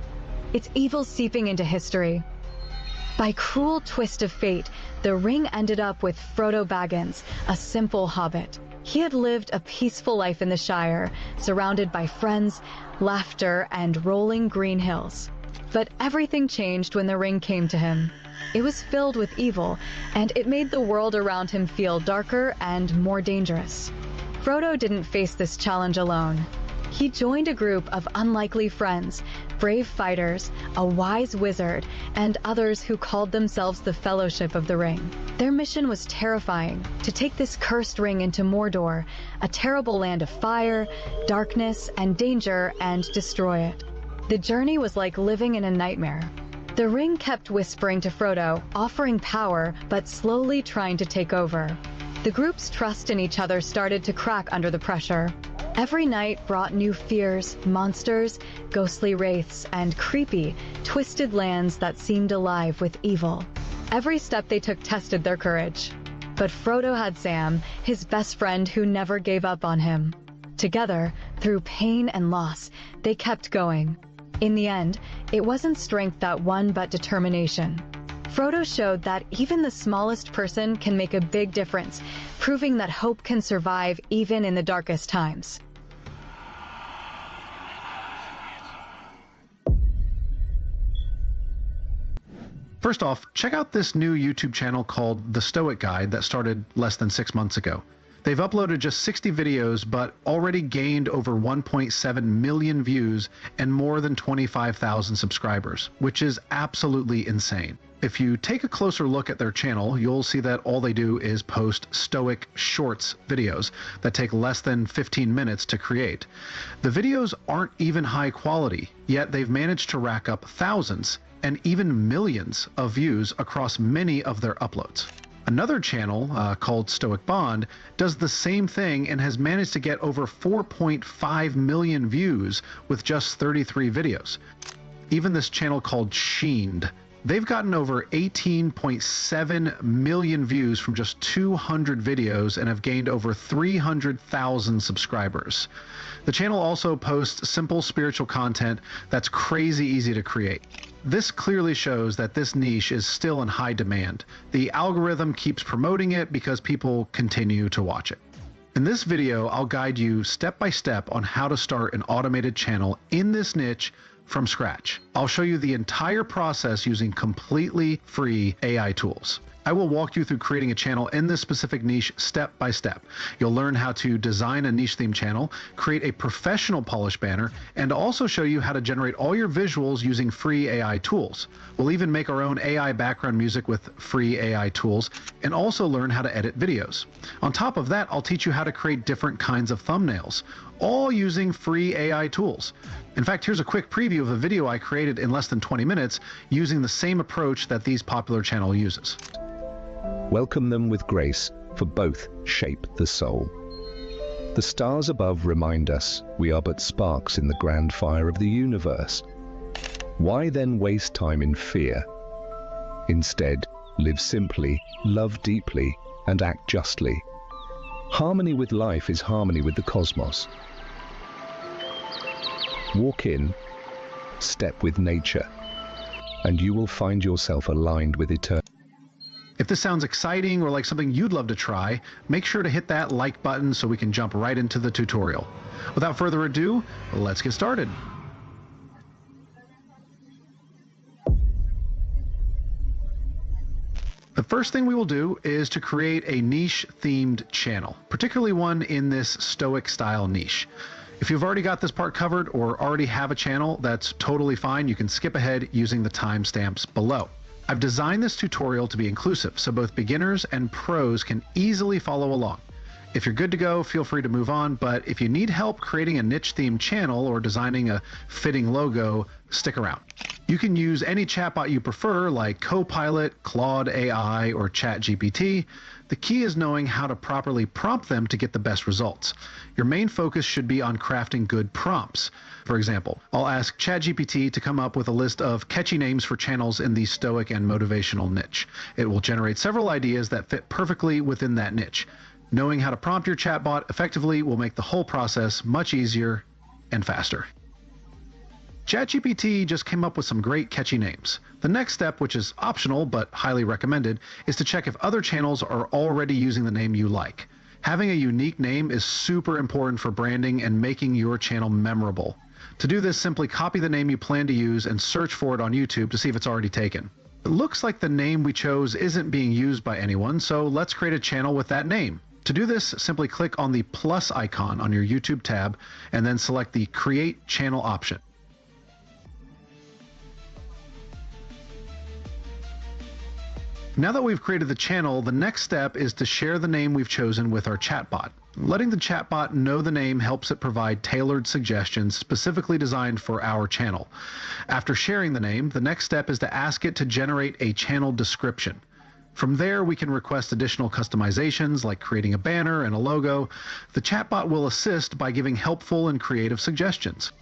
[SPEAKER 8] its evil seeping into history. By cruel twist of fate, the ring ended up with Frodo Baggins, a simple hobbit. He had lived a peaceful life in the Shire, surrounded by friends, laughter, and rolling green hills. But everything changed when the ring came to him. It was filled with evil, and it made the world around him feel darker and more dangerous. Frodo didn't face this challenge alone. He joined a group of unlikely friends, brave fighters, a wise wizard, and others who called themselves the Fellowship of the Ring. Their mission was terrifying, to take this cursed ring into Mordor, a terrible land of fire, darkness, and danger, and destroy it. The journey was like living in a nightmare. The ring kept whispering to Frodo, offering power, but slowly trying to take over. The group's trust in each other started to crack under the pressure. Every night brought new fears, monsters, ghostly wraiths, and creepy, twisted lands that seemed alive with evil. Every step they took tested their courage. But Frodo had Sam, his best friend who never gave up on him. Together, through pain and loss, they kept going. In the end, it wasn't strength that won, but determination. Frodo showed that even the smallest person can make a big difference, proving that hope can survive even in the darkest times.
[SPEAKER 2] First off, check out this new YouTube channel called The Stoic Guide that started less than 6 months ago. They've uploaded just 60 videos, but already gained over 1.7 million views and more than 25,000 subscribers, which is absolutely insane. If you take a closer look at their channel, you'll see that all they do is post Stoic Shorts videos that take less than 15 minutes to create. The videos aren't even high quality, yet they've managed to rack up thousands and even millions of views across many of their uploads. Another channel called Stoic Bond does the same thing and has managed to get over 4.5 million views with just 33 videos. Even this channel called Sheened, they've gotten over 18.7 million views from just 200 videos and have gained over 300,000 subscribers. The channel also posts simple spiritual content that's crazy easy to create. This clearly shows that this niche is still in high demand. The algorithm keeps promoting it because people continue to watch it. In this video, I'll guide you step by step on how to start an automated channel in this niche from scratch. I'll show you the entire process using completely free AI tools. I will walk you through creating a channel in this specific niche step by step. You'll learn how to design a niche theme channel, create a professional polish banner, and also show you how to generate all your visuals using free AI tools. We'll even make our own AI background music with free AI tools, and also learn how to edit videos. On top of that, I'll teach you how to create different kinds of thumbnails, all using free AI tools. In fact, here's a quick preview of a video I created in less than 20 minutes using the same approach that these popular channel uses.
[SPEAKER 3] Welcome them with grace, for both shape the soul. The stars above remind us we are but sparks in the grand fire of the universe. Why then waste time in fear? Instead, live simply, love deeply, and act justly. Harmony with life is harmony with the cosmos. Walk in, step with nature, and you will find yourself aligned with eternity.
[SPEAKER 2] If this sounds exciting or like something you'd love to try, make sure to hit that like button so we can jump right into the tutorial. Without further ado, let's get started. The first thing we will do is to create a niche-themed channel, particularly one in this Stoic style niche. If you've already got this part covered or already have a channel, that's totally fine. You can skip ahead using the timestamps below. I've designed this tutorial to be inclusive, so both beginners and pros can easily follow along. If you're good to go, feel free to move on, but if you need help creating a niche-themed channel or designing a fitting logo, stick around. You can use any chatbot you prefer, like Copilot, Claude AI, or ChatGPT. The key is knowing how to properly prompt them to get the best results. Your main focus should be on crafting good prompts. For example, I'll ask ChatGPT to come up with a list of catchy names for channels in the Stoic and motivational niche. It will generate several ideas that fit perfectly within that niche. Knowing how to prompt your chatbot effectively will make the whole process much easier and faster. ChatGPT just came up with some great catchy names. The next step, which is optional but highly recommended, is to check if other channels are already using the name you like. Having a unique name is super important for branding and making your channel memorable. To do this, simply copy the name you plan to use and search for it on YouTube to see if it's already taken. It looks like the name we chose isn't being used by anyone, so let's create a channel with that name. To do this, simply click on the plus icon on your YouTube tab and then select the Create Channel option. Now that we've created the channel, the next step is to share the name we've chosen with our chatbot. Letting the chatbot know the name helps it provide tailored suggestions specifically designed for our channel. After sharing the name, the next step is to ask it to generate a channel description. From there, we can request additional customizations like creating a banner and a logo. The chatbot will assist by giving helpful and creative suggestions.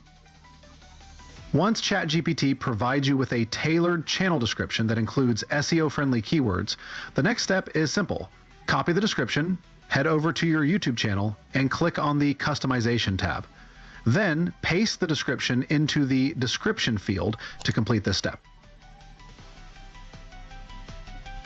[SPEAKER 2] Once ChatGPT provides you with a tailored channel description that includes SEO-friendly keywords, the next step is simple. Copy the description, head over to your YouTube channel, and click on the Customization tab. Then, paste the description into the description field to complete this step.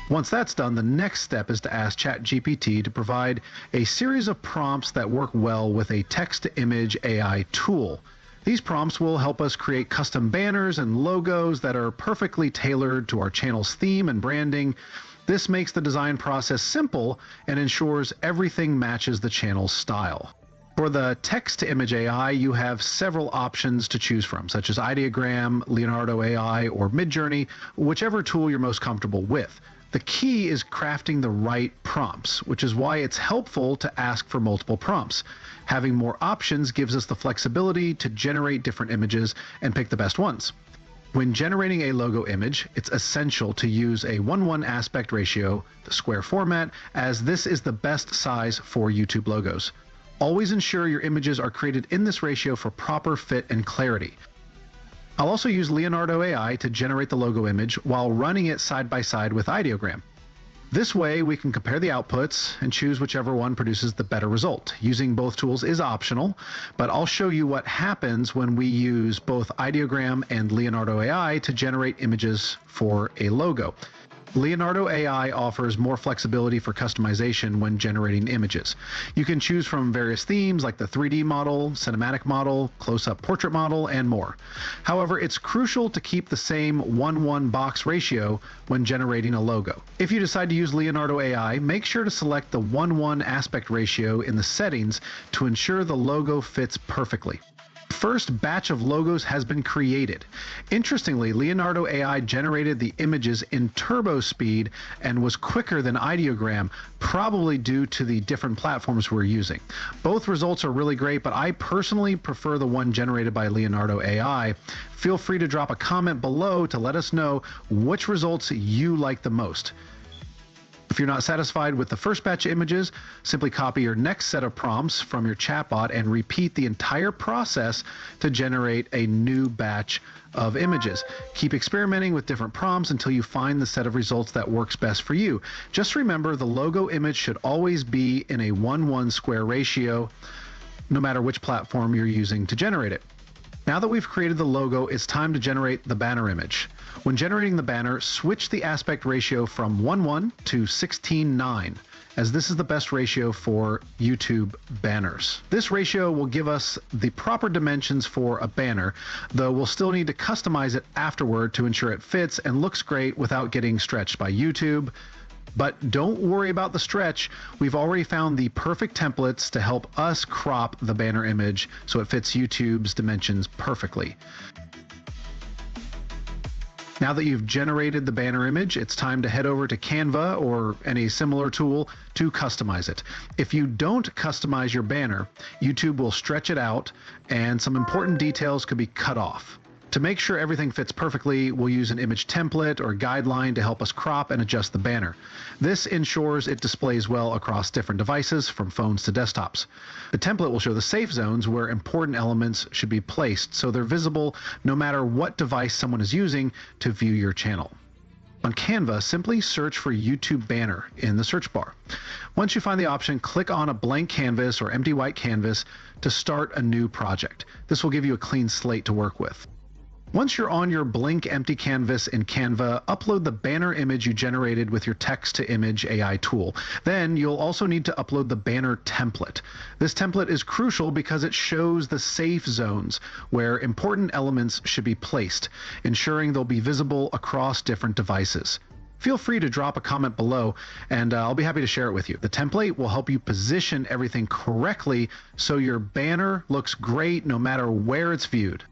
[SPEAKER 2] Once that's done, the next step is to ask ChatGPT to provide a series of prompts that work well with a text-to-image AI tool. These prompts will help us create custom banners and logos that are perfectly tailored to our channel's theme and branding. This makes the design process simple and ensures everything matches the channel's style. For the text-to-image AI, you have several options to choose from, such as Ideogram, Leonardo AI, or Midjourney, whichever tool you're most comfortable with. The key is crafting the right prompts, which is why it's helpful to ask for multiple prompts. Having more options gives us the flexibility to generate different images and pick the best ones. When generating a logo image, it's essential to use a 1:1 aspect ratio, the square format, as this is the best size for YouTube logos. Always ensure your images are created in this ratio for proper fit and clarity. I'll also use Leonardo AI to generate the logo image while running it side by side with Ideogram. This way, we can compare the outputs and choose whichever one produces the better result. Using both tools is optional, but I'll show you what happens when we use both Ideogram and Leonardo AI to generate images for a logo. Leonardo AI offers more flexibility for customization when generating images. You can choose from various themes like the 3D model, cinematic model, close-up portrait model, and more. However, it's crucial to keep the same 1:1 box ratio when generating a logo. If you decide to use Leonardo AI, make sure to select the 1:1 aspect ratio in the settings to ensure the logo fits perfectly. First batch of logos has been created. Interestingly, Leonardo AI generated the images in turbo speed and was quicker than Ideogram, probably due to the different platforms we're using. Both results are really great, but I personally prefer the one generated by Leonardo AI. Feel free to drop a comment below to let us know which results you like the most. If you're not satisfied with the first batch of images, simply copy your next set of prompts from your chatbot and repeat the entire process to generate a new batch of images. Keep experimenting with different prompts until you find the set of results that works best for you. Just remember, the logo image should always be in a 1:1 square ratio, no matter which platform you're using to generate it. Now that we've created the logo, it's time to generate the banner image. When generating the banner, switch the aspect ratio from 1:1 to 16:9, as this is the best ratio for YouTube banners. This ratio will give us the proper dimensions for a banner, though we'll still need to customize it afterward to ensure it fits and looks great without getting stretched by YouTube. But don't worry about the stretch. We've already found the perfect templates to help us crop the banner image so it fits YouTube's dimensions perfectly. Now that you've generated the banner image, it's time to head over to Canva or any similar tool to customize it. If you don't customize your banner, YouTube will stretch it out and some important details could be cut off. To make sure everything fits perfectly, we'll use an image template or guideline to help us crop and adjust the banner. This ensures it displays well across different devices, from phones to desktops. The template will show the safe zones where important elements should be placed, so they're visible no matter what device someone is using to view your channel. On Canva, simply search for YouTube banner in the search bar. Once you find the option, click on a blank canvas or empty white canvas to start a new project. This will give you a clean slate to work with. Once you're on your blank empty canvas in Canva, upload the banner image you generated with your text-to-image AI tool. Then you'll also need to upload the banner template. This template is crucial because it shows the safe zones where important elements should be placed, ensuring they'll be visible across different devices. feel free to drop a comment below and I'll be happy to share it with you. The template will help you position everything correctly so your banner looks great no matter where it's viewed.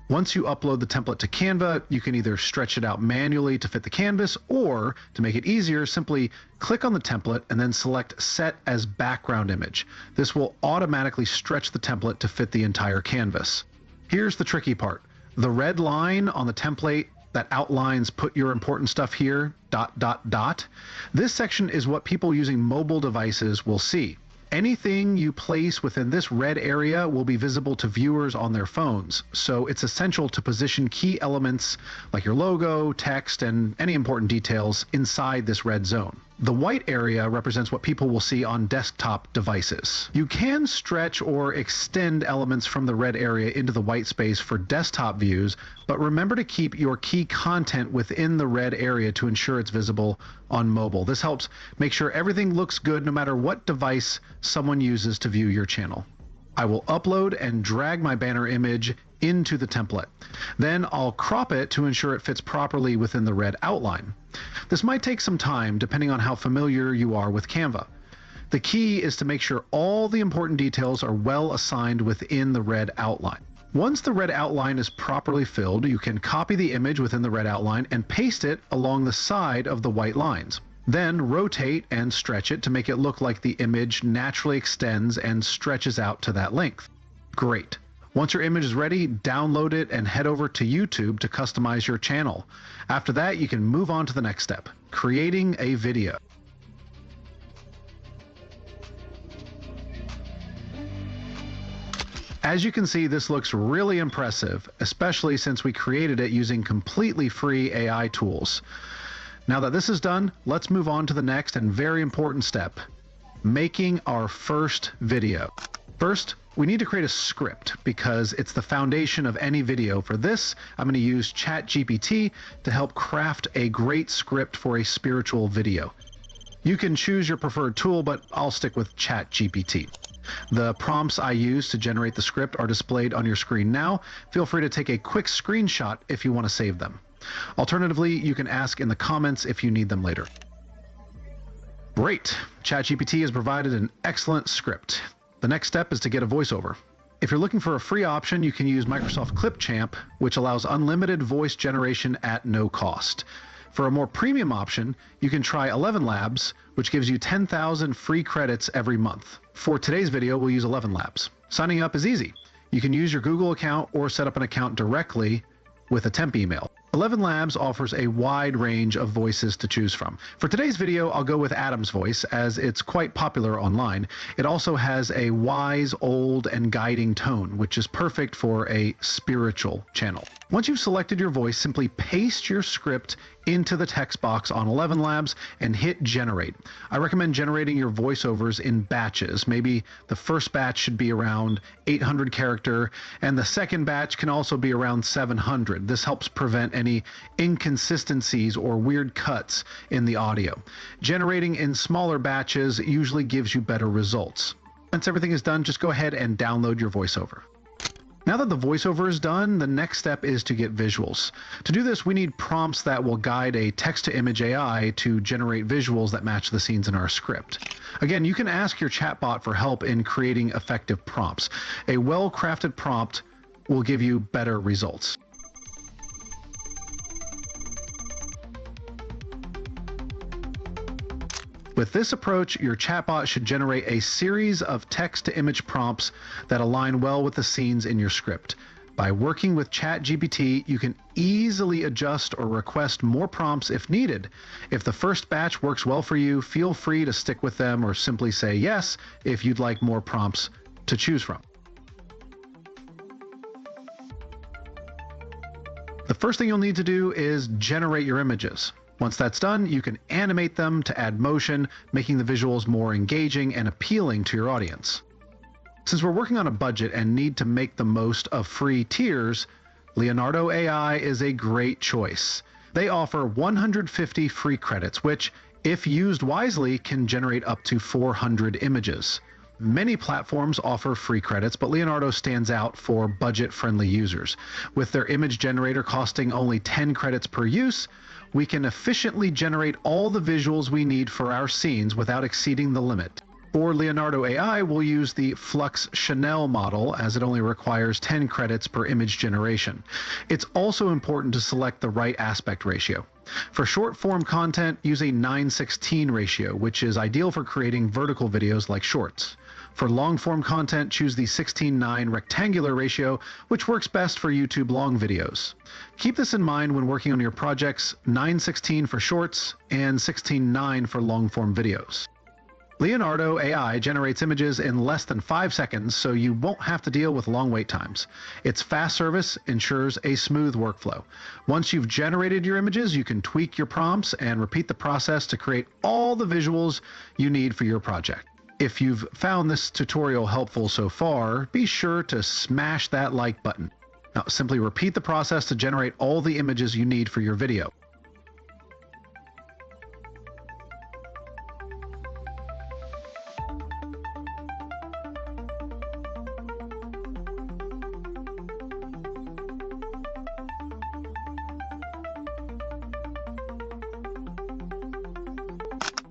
[SPEAKER 2] Once you upload the template to Canva, you can either stretch it out manually to fit the canvas, or to make it easier, simply click on the template and then select Set as Background Image. This will automatically stretch the template to fit the entire canvas. Here's the tricky part. The red line on the template that outlines "put your important stuff here, ... This section is what people using mobile devices will see. Anything you place within this red area will be visible to viewers on their phones, so it's essential to position key elements like your logo, text, and any important details inside this red zone. The white area represents what people will see on desktop devices. You can stretch or extend elements from the red area into the white space for desktop views, but remember to keep your key content within the red area to ensure it's visible on mobile. This helps make sure everything looks good no matter what device someone uses to view your channel. I will upload and drag my banner image into the template. Then I'll crop it to ensure it fits properly within the red outline. This might take some time depending on how familiar you are with Canva. The key is to make sure all the important details are well assigned within the red outline. Once the red outline is properly filled, you can copy the image within the red outline and paste it along the side of the white lines. Then rotate and stretch it to make it look like the image naturally extends and stretches out to that length. Great. Once your image is ready, download it and head over to YouTube to customize your channel. After that, you can move on to the next step, creating a video. As you can see, this looks really impressive, especially since we created it using completely free AI tools. Now that this is done, let's move on to the next and very important step, making our first video. First, we need to create a script because it's the foundation of any video. For this, I'm going to use ChatGPT to help craft a great script for a spiritual video. You can choose your preferred tool, but I'll stick with ChatGPT. The prompts I use to generate the script are displayed on your screen now. Feel free to take a quick screenshot if you want to save them. Alternatively, you can ask in the comments if you need them later. Great! ChatGPT has provided an excellent script. The next step is to get a voiceover. If you're looking for a free option, you can use Microsoft Clipchamp, which allows unlimited voice generation at no cost. For a more premium option, you can try 11 Labs, which gives you 10,000 free credits every month. For today's video, we'll use 11 Labs. Signing up is easy. You can use your Google account or set up an account directly with a temp email. 11 Labs offers a wide range of voices to choose from. For today's video, I'll go with Adam's voice as it's quite popular online. It also has a wise, old, and guiding tone, which is perfect for a spiritual channel. Once you've selected your voice, simply paste your script into the text box on 11 Labs and hit generate. I recommend generating your voiceovers in batches. Maybe the first batch should be around 800 character and the second batch can also be around 700. This helps prevent any inconsistencies or weird cuts in the audio. Generating in smaller batches usually gives you better results. Once everything is done, just go ahead and download your voiceover. Now that the voiceover is done, the next step is to get visuals. To do this, we need prompts that will guide a text-to-image AI to generate visuals that match the scenes in our script. Again, you can ask your chatbot for help in creating effective prompts. A well-crafted prompt will give you better results. With this approach, your chatbot should generate a series of text-to-image prompts that align well with the scenes in your script. By working with ChatGPT, you can easily adjust or request more prompts if needed. If the first batch works well for you, feel free to stick with them or simply say yes if you'd like more prompts to choose from. The first thing you'll need to do is generate your images. Once that's done, you can animate them to add motion, making the visuals more engaging and appealing to your audience. Since we're working on a budget and need to make the most of free tiers, Leonardo AI is a great choice. They offer 150 free credits, which, if used wisely, can generate up to 400 images. Many platforms offer free credits, but Leonardo stands out for budget-friendly users. With their image generator costing only 10 credits per use, we can efficiently generate all the visuals we need for our scenes without exceeding the limit. For Leonardo AI, we'll use the Flux Chanel model, as it only requires 10 credits per image generation. It's also important to select the right aspect ratio. For short-form content, use a 9:16 ratio, which is ideal for creating vertical videos like shorts. For long-form content, choose the 16:9 rectangular ratio, which works best for YouTube long videos. Keep this in mind when working on your projects: 9:16 for shorts and 16:9 for long-form videos. Leonardo AI generates images in less than 5 seconds, so you won't have to deal with long wait times. Its fast service ensures a smooth workflow. Once you've generated your images, you can tweak your prompts and repeat the process to create all the visuals you need for your project. If you've found this tutorial helpful so far, be sure to smash that like button. Now, simply repeat the process to generate all the images you need for your video.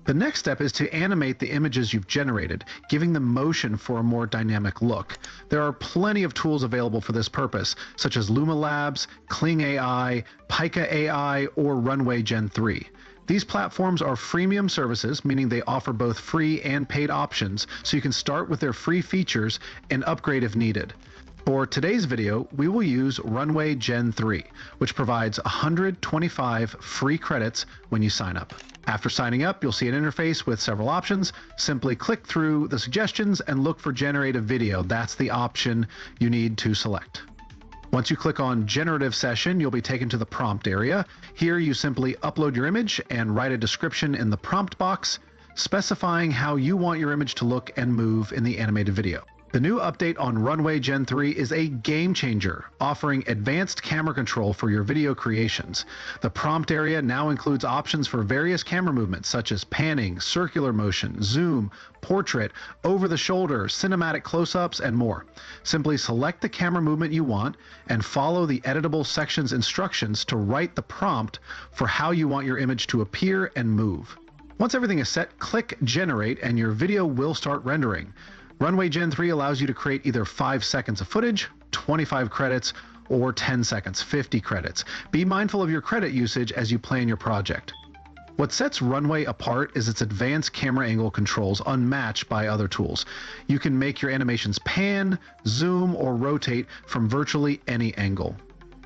[SPEAKER 2] The next step is to animate the images you've generated, giving them motion for a more dynamic look. There are plenty of tools available for this purpose, such as Luma Labs, Kling AI, Pika AI, or Runway Gen 3. These platforms are freemium services, meaning they offer both free and paid options, so you can start with their free features and upgrade if needed. For today's video, we will use Runway Gen 3, which provides 125 free credits when you sign up. After signing up, you'll see an interface with several options. Simply click through the suggestions and look for Generative Video. That's the option you need to select. Once you click on Generative Session, you'll be taken to the prompt area. Here you simply upload your image and write a description in the prompt box, specifying how you want your image to look and move in the animated video. The new update on Runway Gen 3 is a game changer, offering advanced camera control for your video creations. The prompt area now includes options for various camera movements such as panning, circular motion, zoom, portrait, over the shoulder, cinematic close-ups, and more. Simply select the camera movement you want and follow the editable sections instructions to write the prompt for how you want your image to appear and move. Once everything is set, click Generate and your video will start rendering. Runway Gen 3 allows you to create either 5 seconds of footage, 25 credits, or 10 seconds, 50 credits. Be mindful of your credit usage as you plan your project. What sets Runway apart is its advanced camera angle controls unmatched by other tools. You can make your animations pan, zoom, or rotate from virtually any angle.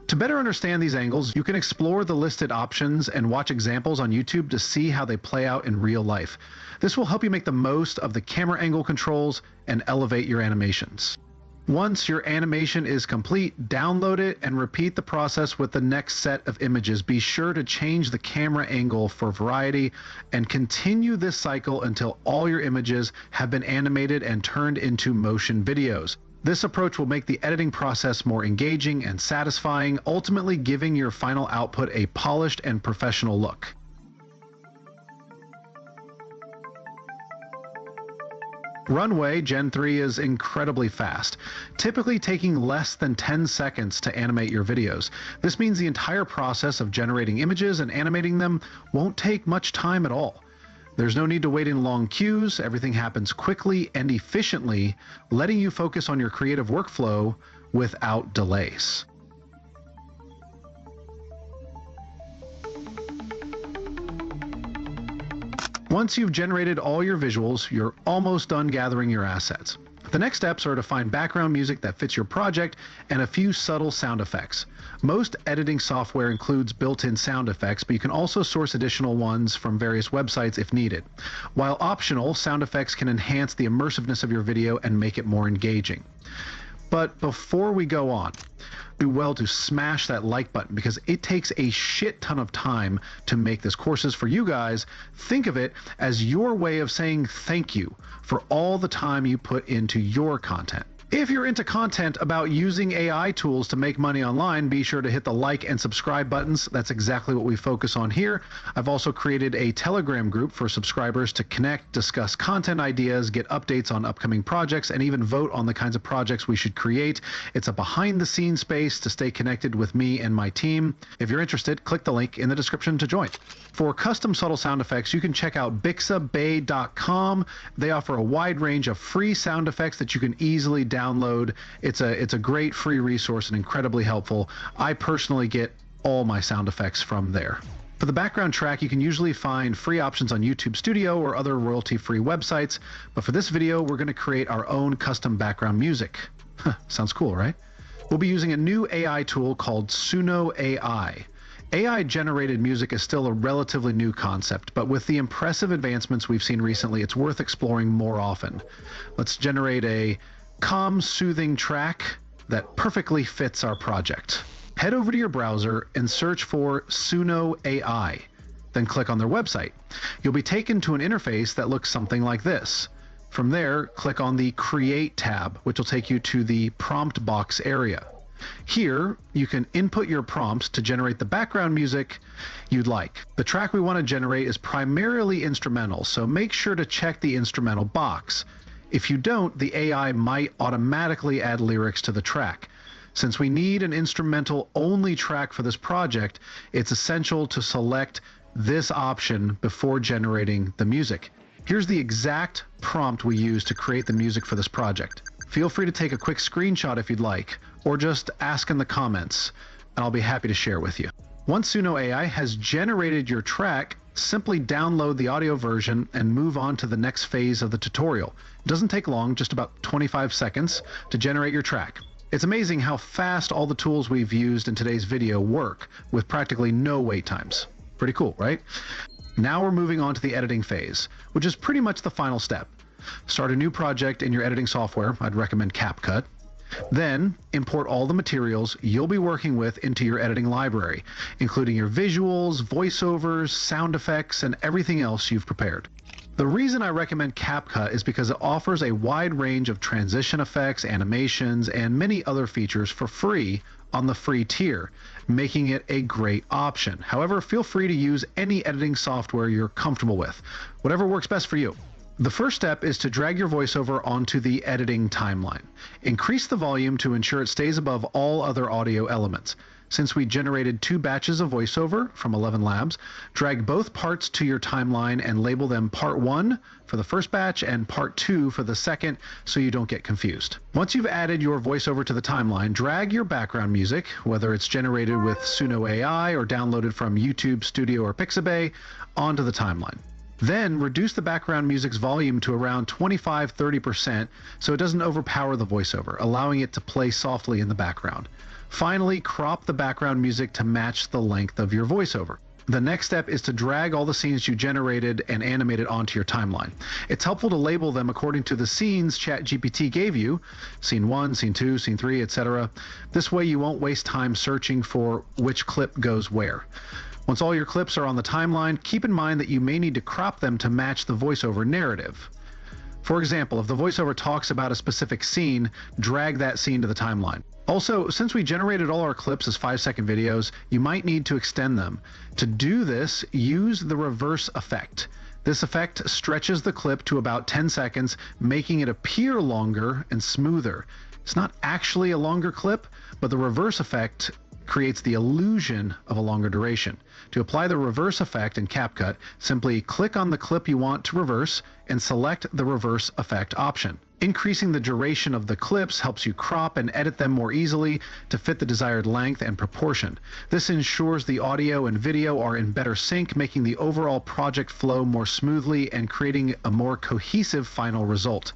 [SPEAKER 2] To better understand these angles, you can explore the listed options and watch examples on YouTube to see how they play out in real life. This will help you make the most of the camera angle controls and elevate your animations. Once your animation is complete, download it and repeat the process with the next set of images. Be sure to change the camera angle for variety and continue this cycle until all your images have been animated and turned into motion videos. This approach will make the editing process more engaging and satisfying, ultimately giving your final output a polished and professional look. Runway Gen 3 is incredibly fast, typically taking less than 10 seconds to animate your videos. This means the entire process of generating images and animating them won't take much time at all. There's no need to wait in long queues. Everything happens quickly and efficiently, letting you focus on your creative workflow without delays. Once you've generated all your visuals, you're almost done gathering your assets. The next steps are to find background music that fits your project and a few subtle sound effects. Most editing software includes built-in sound effects, but you can also source additional ones from various websites if needed. While optional, sound effects can enhance the immersiveness of your video and make it more engaging. But before we go on, do well to smash that like button because it takes a shit ton of time to make this courses for you guys. Think of it as your way of saying thank you for all the time you put into your content. If you're into content about using AI tools to make money online, be sure to hit the like and subscribe buttons. That's exactly what we focus on here. I've also created a Telegram group for subscribers to connect, discuss content ideas, get updates on upcoming projects, and even vote on the kinds of projects we should create. It's a behind-the-scenes space to stay connected with me and my team. If you're interested, click the link in the description to join. For custom subtle sound effects, you can check out bixabay.com. They offer a wide range of free sound effects that you can easily download. It's a great free resource and incredibly helpful. I personally get all my sound effects from there. For the background track, you can usually find free options on YouTube Studio or other royalty-free websites, but for this video, we're going to create our own custom background music. Sounds cool, right? We'll be using a new AI tool called Suno AI. AI-generated music is still a relatively new concept, but with the impressive advancements we've seen recently, it's worth exploring more often. Let's generate a calm, soothing track that perfectly fits our project. Head over to your browser and search for Suno AI, then click on their website. You'll be taken to an interface that looks something like this. From there, click on the Create tab, which will take you to the prompt box area. Here, you can input your prompts to generate the background music you'd like. The track we want to generate is primarily instrumental, so make sure to check the instrumental box. If you don't, the AI might automatically add lyrics to the track. Since we need an instrumental-only track for this project, it's essential to select this option before generating the music. Here's the exact prompt we used to create the music for this project. Feel free to take a quick screenshot if you'd like, or just ask in the comments, and I'll be happy to share with you. Once Suno AI has generated your track, simply download the audio version and move on to the next phase of the tutorial. It doesn't take long, just about 25 seconds to generate your track. It's amazing how fast all the tools we've used in today's video work with practically no wait times. Pretty cool, right? Now we're moving on to the editing phase, which is pretty much the final step. Start a new project in your editing software. I'd recommend CapCut. Then import all the materials you'll be working with into your editing library, including your visuals, voiceovers, sound effects, and everything else you've prepared. The reason I recommend CapCut is because it offers a wide range of transition effects, animations, and many other features for free on the free tier, making it a great option. However, feel free to use any editing software you're comfortable with, whatever works best for you. The first step is to drag your voiceover onto the editing timeline. Increase the volume to ensure it stays above all other audio elements. Since we generated 2 batches of voiceover from 11 Labs, drag both parts to your timeline and label them Part 1 for the first batch and Part 2 for the second so you don't get confused. Once you've added your voiceover to the timeline, drag your background music, whether it's generated with Suno AI or downloaded from YouTube Studio or Pixabay, onto the timeline. Then reduce the background music's volume to around 25–30% so it doesn't overpower the voiceover, allowing it to play softly in the background. Finally, crop the background music to match the length of your voiceover. The next step is to drag all the scenes you generated and animated onto your timeline. It's helpful to label them according to the scenes ChatGPT gave you, scene 1, scene 2, scene 3, etc. This way you won't waste time searching for which clip goes where. Once all your clips are on the timeline, keep in mind that you may need to crop them to match the voiceover narrative. For example, if the voiceover talks about a specific scene, drag that scene to the timeline. Also, since we generated all our clips as 5-second videos, you might need to extend them. To do this, use the reverse effect. This effect stretches the clip to about 10 seconds, making it appear longer and smoother. It's not actually a longer clip, but the reverse effect creates the illusion of a longer duration. To apply the reverse effect in CapCut, simply click on the clip you want to reverse and select the reverse effect option. Increasing the duration of the clips helps you crop and edit them more easily to fit the desired length and proportion. This ensures the audio and video are in better sync, making the overall project flow more smoothly and creating a more cohesive final result.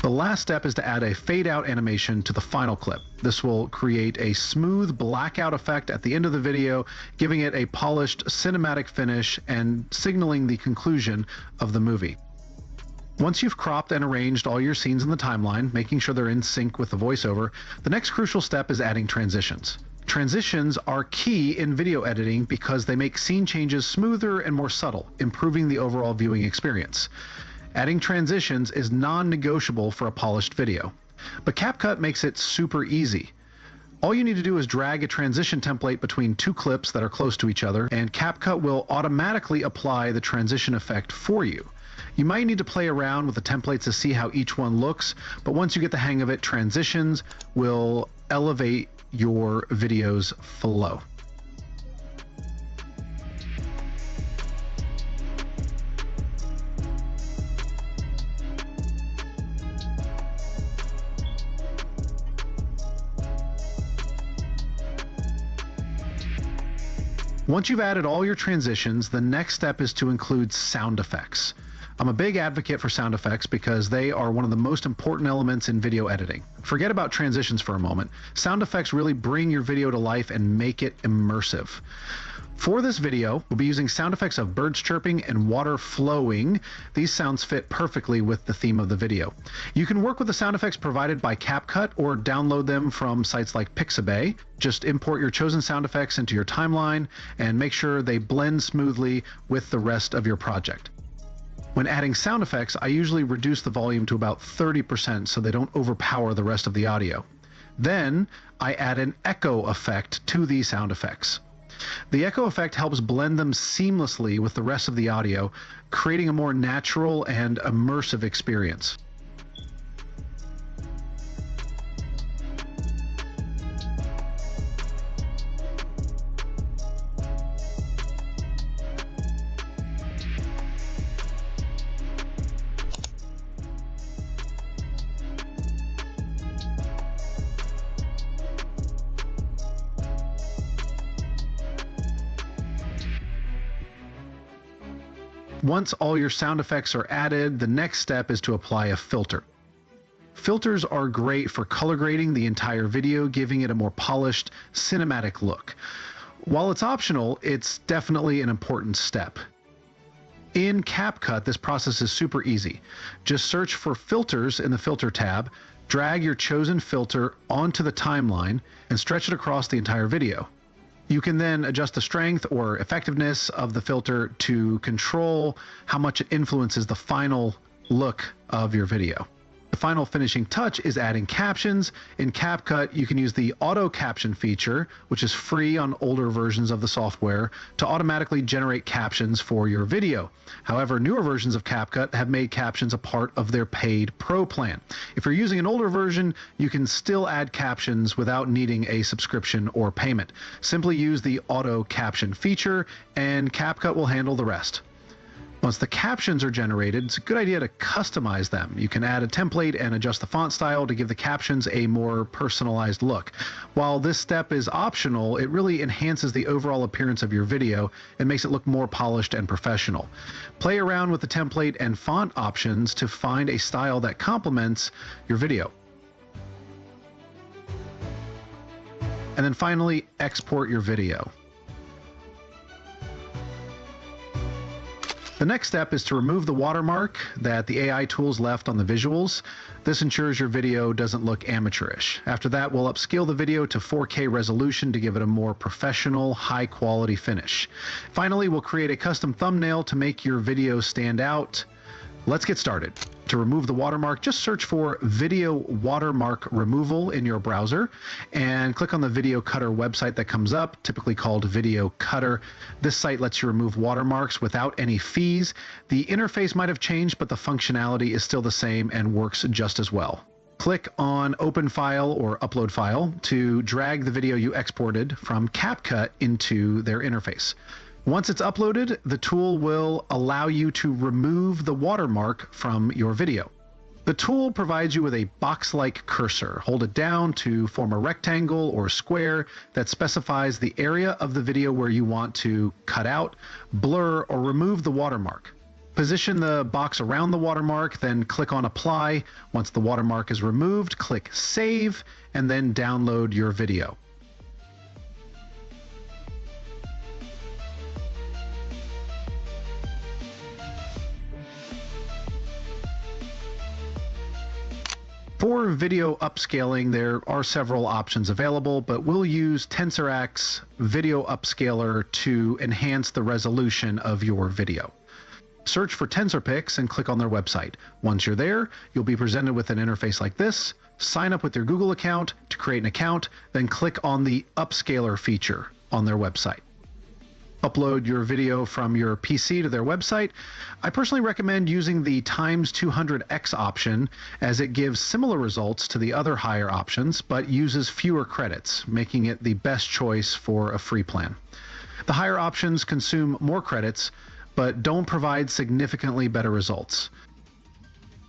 [SPEAKER 2] The last step is to add a fade-out animation to the final clip. This will create a smooth blackout effect at the end of the video, giving it a polished cinematic finish and signaling the conclusion of the movie. Once you've cropped and arranged all your scenes in the timeline, making sure they're in sync with the voiceover, the next crucial step is adding transitions. Transitions are key in video editing because they make scene changes smoother and more subtle, improving the overall viewing experience. Adding transitions is non-negotiable for a polished video. But CapCut makes it super easy. All you need to do is drag a transition template between two clips that are close to each other, and CapCut will automatically apply the transition effect for you. You might need to play around with the templates to see how each one looks, but once you get the hang of it, transitions will elevate your video's flow. Once you've added all your transitions, the next step is to include sound effects. I'm a big advocate for sound effects because they are one of the most important elements in video editing. Forget about transitions for a moment. Sound effects really bring your video to life and make it immersive. For this video, we'll be using sound effects of birds chirping and water flowing. These sounds fit perfectly with the theme of the video. You can work with the sound effects provided by CapCut or download them from sites like Pixabay. Just import your chosen sound effects into your timeline and make sure they blend smoothly with the rest of your project. When adding sound effects, I usually reduce the volume to about 30% so they don't overpower the rest of the audio. Then I add an echo effect to these sound effects. The echo effect helps blend them seamlessly with the rest of the audio, creating a more natural and immersive experience. Once all your sound effects are added, the next step is to apply a filter. Filters are great for color grading the entire video, giving it a more polished, cinematic look. While it's optional, it's definitely an important step. In CapCut, this process is super easy. Just search for filters in the filter tab, drag your chosen filter onto the timeline, and stretch it across the entire video. You can then adjust the strength or effectiveness of the filter to control how much it influences the final look of your video. The final finishing touch is adding captions. In CapCut, you can use the auto caption feature, which is free on older versions of the software, to automatically generate captions for your video. However, newer versions of CapCut have made captions a part of their paid Pro plan. If you're using an older version, you can still add captions without needing a subscription or payment. Simply use the auto caption feature, and CapCut will handle the rest. Once the captions are generated, it's a good idea to customize them. You can add a template and adjust the font style to give the captions a more personalized look. While this step is optional, it really enhances the overall appearance of your video and makes it look more polished and professional. Play around with the template and font options to find a style that complements your video. And then finally, export your video. The next step is to remove the watermark that the AI tools left on the visuals. This ensures your video doesn't look amateurish. After that, we'll upscale the video to 4K resolution to give it a more professional, high-quality finish. Finally, we'll create a custom thumbnail to make your video stand out. Let's get started. To remove the watermark, just search for Video Watermark Removal in your browser and click on the Video Cutter website that comes up, typically called Video Cutter. This site lets you remove watermarks without any fees. The interface might have changed, but the functionality is still the same and works just as well. Click on Open File or Upload File to drag the video you exported from CapCut into their interface. Once it's uploaded, the tool will allow you to remove the watermark from your video. The tool provides you with a box-like cursor. Hold it down to form a rectangle or square that specifies the area of the video where you want to cut out, blur, or remove the watermark. Position the box around the watermark, then click on Apply. Once the watermark is removed, click Save, and then download your video. For video upscaling, there are several options available, but we'll use TensorX Video Upscaler to enhance the resolution of your video. Search for TensorPix and click on their website. Once you're there, you'll be presented with an interface like this. Sign up with your Google account to create an account, then click on the Upscaler feature on their website. Upload your video from your PC to their website. I personally recommend using the times 200x option, as it gives similar results to the other higher options, but uses fewer credits, making it the best choice for a free plan. The higher options consume more credits, but don't provide significantly better results.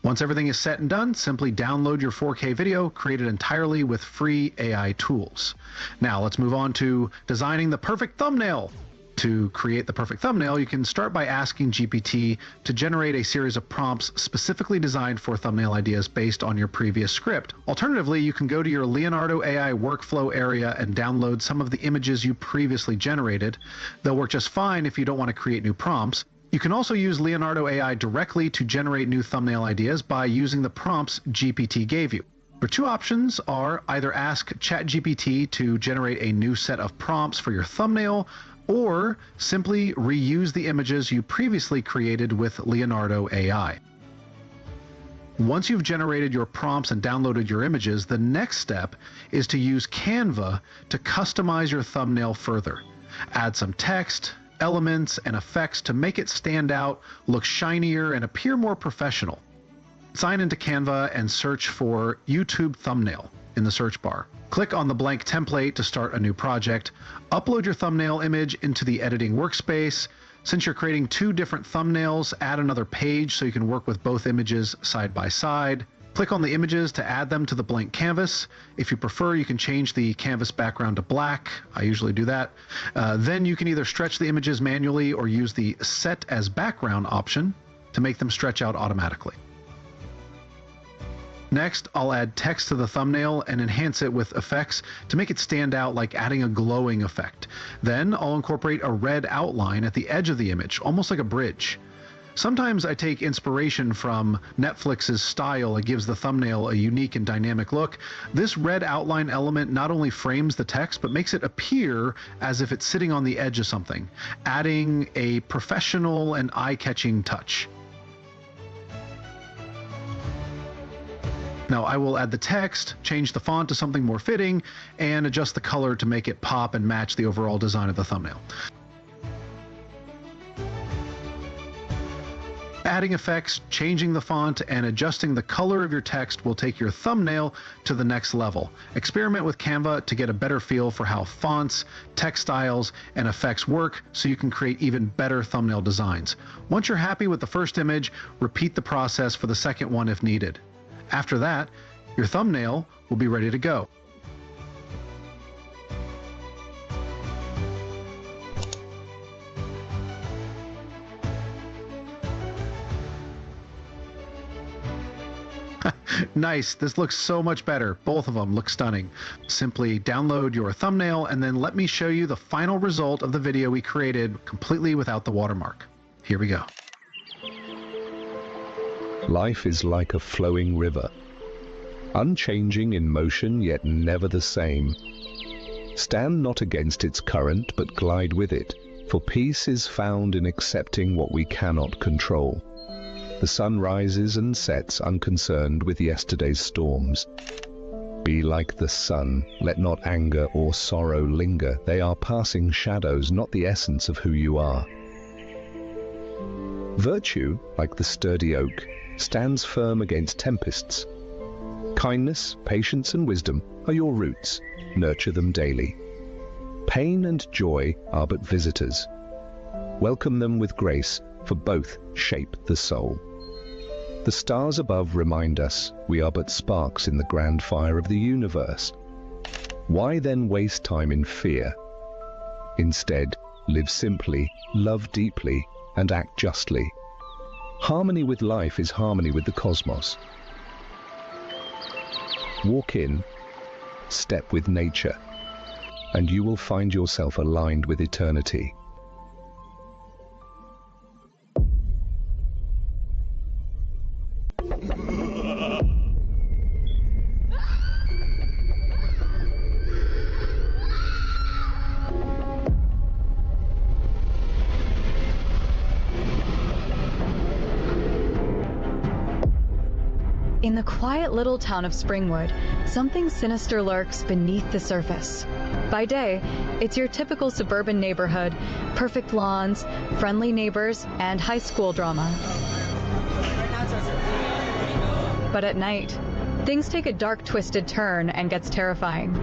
[SPEAKER 2] Once everything is set and done, simply download your 4K video created entirely with free AI tools. Now let's move on to designing the perfect thumbnail. To create the perfect thumbnail, you can start by asking GPT to generate a series of prompts specifically designed for thumbnail ideas based on your previous script. Alternatively, you can go to your Leonardo AI workflow area and download some of the images you previously generated. They'll work just fine if you don't want to create new prompts. You can also use Leonardo AI directly to generate new thumbnail ideas by using the prompts GPT gave you. Your two options are either ask ChatGPT to generate a new set of prompts for your thumbnail, or simply reuse the images you previously created with Leonardo AI. Once you've generated your prompts and downloaded your images, the next step is to use Canva to customize your thumbnail further. Add some text, elements, and effects to make it stand out, look shinier, and appear more professional. Sign into Canva and search for YouTube thumbnail in the search bar. Click on the blank template to start a new project. Upload your thumbnail image into the editing workspace. Since you're creating two different thumbnails, add another page so you can work with both images side by side. Click on the images to add them to the blank canvas. If you prefer, you can change the canvas background to black. I usually do that. Then you can either stretch the images manually or use the Set as Background option to make them stretch out automatically. Next, I'll add text to the thumbnail and enhance it with effects to make it stand out, like adding a glowing effect. Then I'll incorporate a red outline at the edge of the image, almost like a bridge. Sometimes I take inspiration from Netflix's style. It gives the thumbnail a unique and dynamic look. This red outline element not only frames the text, but makes it appear as if it's sitting on the edge of something, adding a professional and eye-catching touch. Now I will add the text, change the font to something more fitting, and adjust the color to make it pop and match the overall design of the thumbnail. Adding effects, changing the font, and adjusting the color of your text will take your thumbnail to the next level. Experiment with Canva to get a better feel for how fonts, text styles, and effects work so you can create even better thumbnail designs. Once you're happy with the first image, repeat the process for the second one if needed. After that, your thumbnail will be ready to go. Nice, this looks so much better. Both of them look stunning. Simply download your thumbnail and then let me show you the final result of the video we created completely without the watermark. Here we go.
[SPEAKER 3] Life is like a flowing river, unchanging in motion yet never the same. Stand not against its current, but glide with it, for peace is found in accepting what we cannot control. The sun rises and sets unconcerned with yesterday's storms. Be like the sun, let not anger or sorrow linger. They are passing shadows, not the essence of who you are. Virtue, like the sturdy oak, stands firm against tempests. Kindness, patience, and wisdom are your roots. Nurture them daily. Pain and joy are but visitors. Welcome them with grace, for both shape the soul. The stars above remind us we are but sparks in the grand fire of the universe. Why then waste time in fear? Instead, live simply, love deeply, and act justly. Harmony with life is harmony with the cosmos. Walk in, step with nature, and you will find yourself aligned with eternity.
[SPEAKER 8] In the quiet little town of Springwood, something sinister lurks beneath the surface. By day, it's your typical suburban neighborhood, perfect lawns, friendly neighbors, and high school drama. But at night, things take a dark, twisted turn and gets terrifying.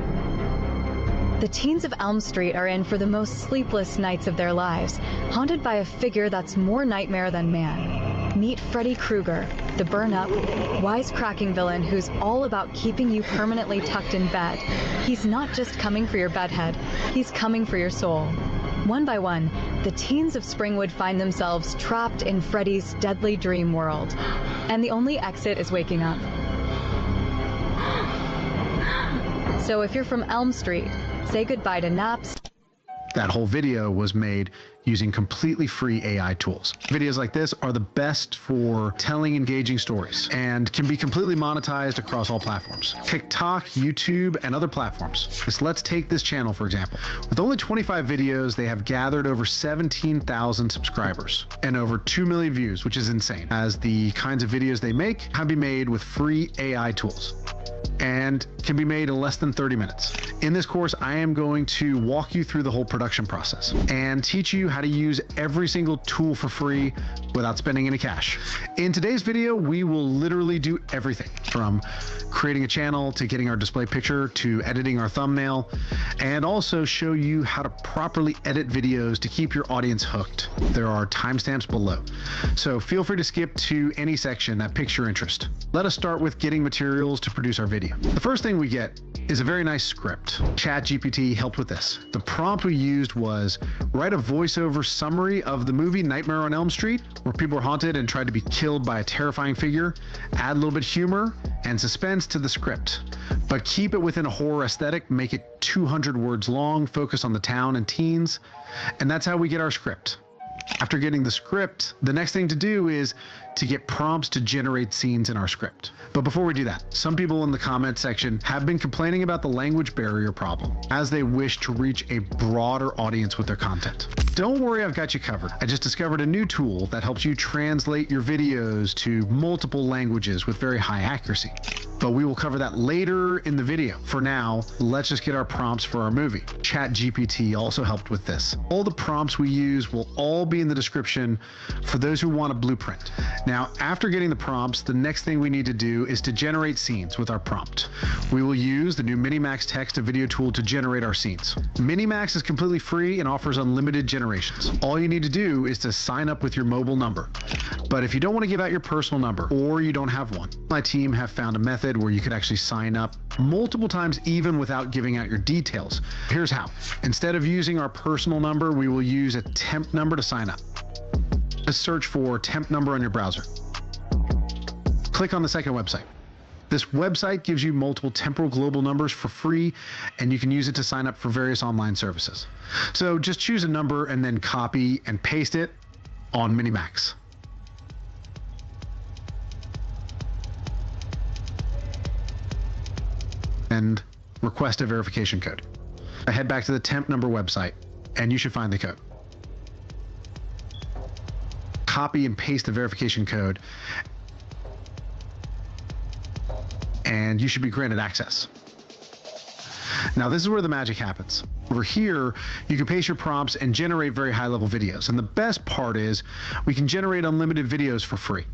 [SPEAKER 8] The teens of Elm Street are in for the most sleepless nights of their lives, haunted by a figure that's more nightmare than man. Meet Freddy Krueger, the burn-up, wisecracking villain who's all about keeping you permanently tucked in bed. He's not just coming for your bedhead, he's coming for your soul. One by one, the teens of Springwood find themselves trapped in Freddy's deadly dream world, and the only exit is waking up. So if you're from Elm Street, say goodbye to naps.
[SPEAKER 2] That whole video was made using completely free AI tools. Videos like this are the best for telling engaging stories and can be completely monetized across all platforms. TikTok, YouTube, and other platforms. Let's take this channel, for example. With only 25 videos, they have gathered over 17,000 subscribers and over 2 million views, which is insane, as the kinds of videos they make can be made with free AI tools and can be made in less than 30 minutes. In this course, I am going to walk you through the whole production process and teach you how to use every single tool for free without spending any cash. In today's video, we will literally do everything from creating a channel to getting our display picture to editing our thumbnail, and also show you how to properly edit videos to keep your audience hooked. There are timestamps below, so feel free to skip to any section that piques your interest. Let us start with getting materials to produce our video. The first thing we get is a very nice script. ChatGPT helped with this. The prompt we used was write a voiceover summary of the movie Nightmare on Elm Street, where people are haunted and tried to be killed by a terrifying figure. Add a little bit of humor and suspense to the script, but keep it within a horror aesthetic. Make it 200 words long, focus on the town and teens, and that's how we get our script. After getting the script, the next thing to do is to get prompts to generate scenes in our script. But before we do that, some people in the comment section have been complaining about the language barrier problem as they wish to reach a broader audience with their content. Don't worry, I've got you covered. I just discovered a new tool that helps you translate your videos to multiple languages with very high accuracy. But we will cover that later in the video. For now, let's just get our prompts for our movie. ChatGPT also helped with this. All the prompts we use will all be in the description for those who want a blueprint. Now, after getting the prompts, the next thing we need to do is to generate scenes with our prompt. We will use the new Minimax text to video tool to generate our scenes. Minimax is completely free and offers unlimited generations. All you need to do is to sign up with your mobile number. But if you don't want to give out your personal number, or you don't have one, my team have found a method where you could actually sign up multiple times even without giving out your details. Here's how. Instead of using our personal number, we will use a temp number to sign up. Just search for temp number on your browser. Click on the second website. This website gives you multiple temporal global numbers for free, and you can use it to sign up for various online services. So just choose a number and then copy and paste it on Minimax. And request a verification code. I head back to the temp number website, and you should find the code. Copy and paste the verification code, and you should be granted access. Now, this is where the magic happens. Over here, you can paste your prompts and generate very high-level videos. And the best part is we can generate unlimited videos for free.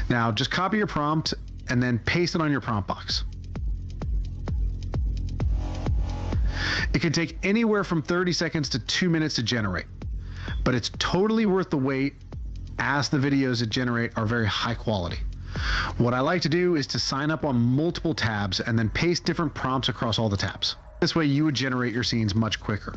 [SPEAKER 2] Now, just copy your prompt and then paste it on your prompt box. It can take anywhere from 30 seconds to 2 minutes to generate, but it's totally worth the wait as the videos it generate are very high quality. What I like to do is to sign up on multiple tabs and then paste different prompts across all the tabs. This way you would generate your scenes much quicker.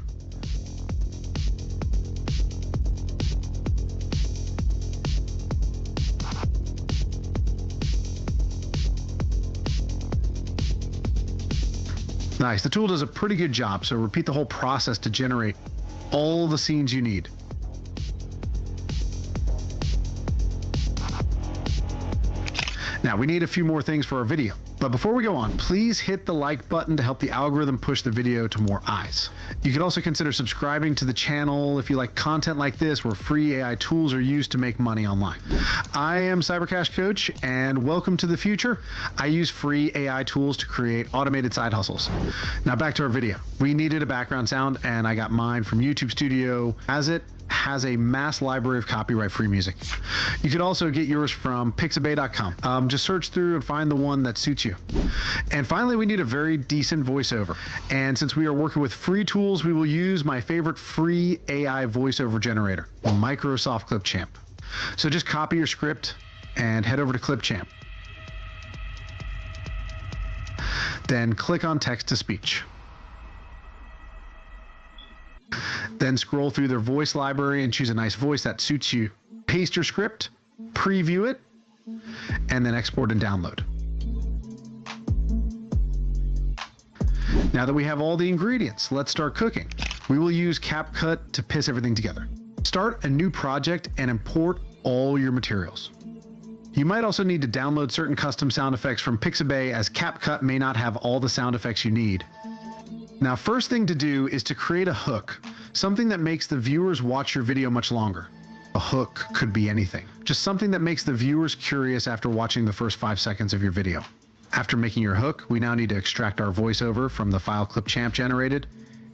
[SPEAKER 2] Nice. The tool does a pretty good job, so repeat the whole process to generate all the scenes you need. Now, we need a few more things for our video. But before we go on, please hit the like button to help the algorithm push the video to more eyes. You could also consider subscribing to the channel if you like content like this where free AI tools are used to make money online. I am Cybercash Coach, and welcome to the future. I use free AI tools to create automated side hustles. Now back to our video. We needed a background sound, and I got mine from YouTube Studio. As it has a mass library of copyright-free music. You could also get yours from pixabay.com. Just search through and find the one that suits you. And finally, we need a very decent voiceover. And since we are working with free tools, we will use my favorite free AI voiceover generator, the Microsoft Clipchamp. So just copy your script and head over to Clipchamp. Then click on text to speech. Then scroll through their voice library and choose a nice voice that suits you. Paste your script, preview it, and then export and download. Now that we have all the ingredients, let's start cooking. We will use CapCut to piece everything together. Start a new project and import all your materials. You might also need to download certain custom sound effects from Pixabay, as CapCut may not have all the sound effects you need. Now, first thing to do is to create a hook, something that makes the viewers watch your video much longer. A hook could be anything, just something that makes the viewers curious after watching the first 5 seconds of your video. After making your hook, we now need to extract our voiceover from the file Clipchamp generated,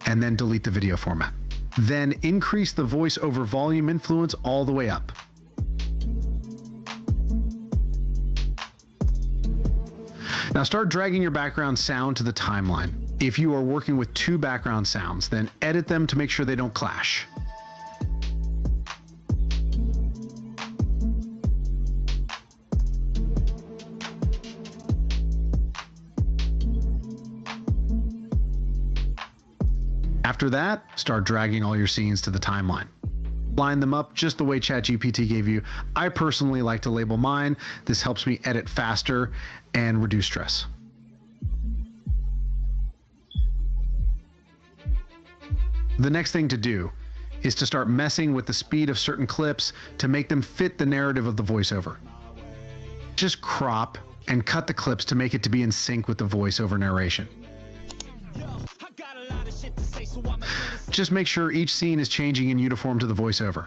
[SPEAKER 2] and then delete the video format. Then increase the voiceover volume influence all the way up. Now start dragging your background sound to the timeline. If you are working with 2 background sounds, then edit them to make sure they don't clash. After that, start dragging all your scenes to the timeline. Line them up just the way ChatGPT gave you. I personally like to label mine. This helps me edit faster and reduce stress. The next thing to do is to start messing with the speed of certain clips to make them fit the narrative of the voiceover. Just crop and cut the clips to make it to be in sync with the voiceover narration. Just make sure each scene is changing in uniform to the voiceover.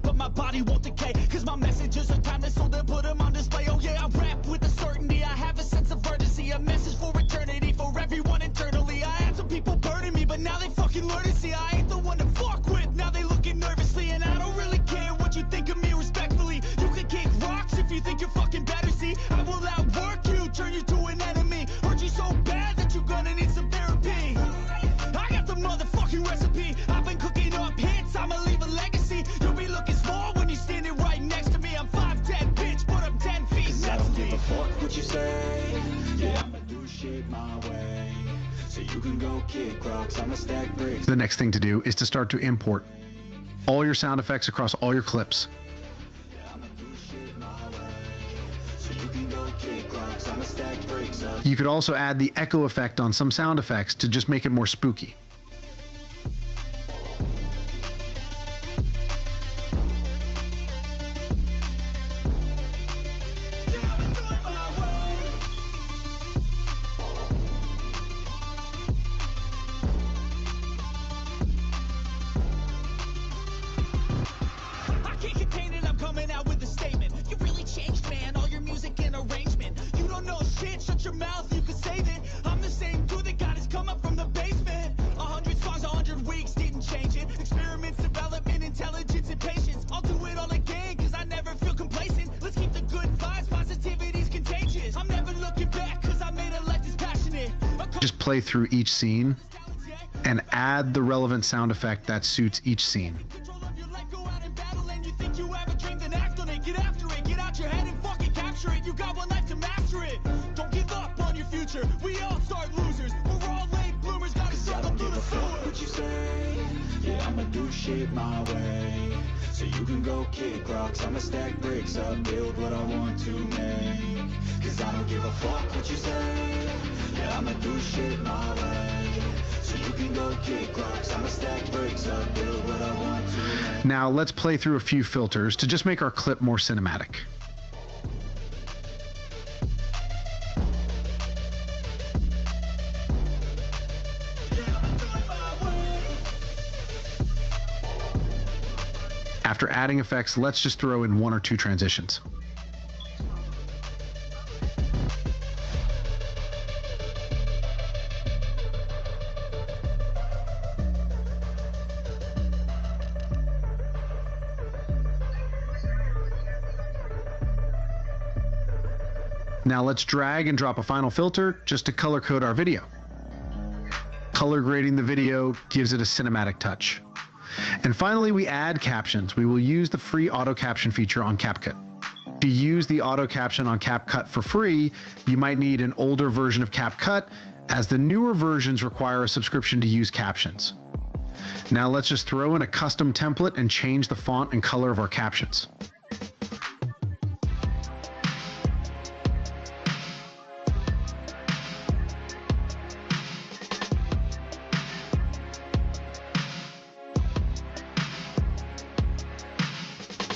[SPEAKER 14] But my body won't decay, cause my messages are timeless, so they put them on display. Oh yeah, I rap with a certainty, I have a sense of urgency, a message for eternity, for everyone internally. I had some people burning me, but now they fucking learn to see I ain't the one to fuck with. Now they looking nervously, and I don't really care what you think of me respectfully. You can kick rocks if you think you're fucking better, see I will outwork you, turn you to an enemy, hurt you so bad that you're gonna need some therapy. I got the motherfucking recipe, I've been cooking up hits, I'ma leave a legacy. You'll be looking small when you're standing right next to me. I'm 5'10", bitch, but I'm 10 feet next to me. I don't give a fuck what you say. Yeah, I'ma do shit my way. So you can go kick rocks, I'ma stack bricks.
[SPEAKER 2] The next thing to do is to start to import all your sound effects across all your clips. You could also add the echo effect on some sound effects to just make it more spooky.
[SPEAKER 14] Shut your mouth, you can save it. I'm the same dude that got his come up from the basement. 100 songs, 100 weeks, didn't change it. Experiments, development, intelligence, and patience. I'll do it all again, cause I never feel complacent. Let's keep the good vibes, positivity's contagious. I'm never looking back, cause I made a life that's passionate.
[SPEAKER 2] Just play through each scene and add the relevant sound effect that suits each scene.
[SPEAKER 14] Get after it, get out your head and fucking capture it. You got one life to master it. Don't give up on your future. We all start losers. We're all late bloomers, gotta struggle through the sewer. What you say? Yeah, I'ma do shit my way. So you can go kick rocks, I'ma stack bricks up, build what I want to make. Cause I don't give a fuck what you say. Yeah, I'ma do shit my way. So you can go kick rocks, I'ma stack bricks up, build what I want to make.
[SPEAKER 2] Now let's play through a few filters to just make our clip more cinematic. After adding effects, let's just throw in 1 or 2 transitions. Now let's drag and drop a final filter just to color code our video. Color grading the video gives it a cinematic touch. And finally, we add captions. We will use the free auto caption feature on CapCut. To use the auto caption on CapCut for free, you might need an older version of CapCut, as the newer versions require a subscription to use captions. Now let's just throw in a custom template and change the font and color of our captions.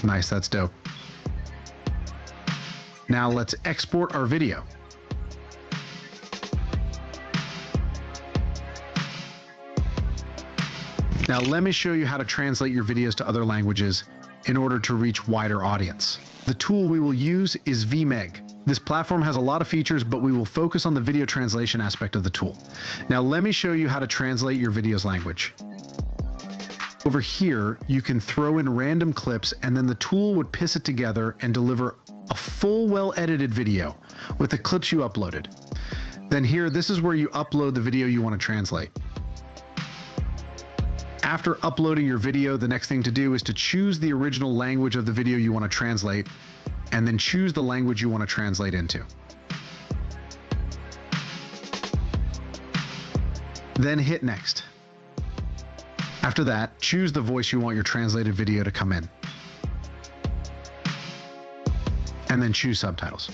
[SPEAKER 2] Nice, that's dope. Now let's export our video. Now let me show you how to translate your videos to other languages in order to reach wider audience. The tool we will use is vMeg. This platform has a lot of features, but we will focus on the video translation aspect of the tool. Now let me show you how to translate your video's language. Over here, you can throw in random clips and then the tool would piece it together and deliver a full, well-edited video with the clips you uploaded. Then here, this is where you upload the video you want to translate. After uploading your video, the next thing to do is to choose the original language of the video you want to translate, and then choose the language you want to translate into. Then hit next. After that, choose the voice you want your translated video to come in. And then choose subtitles.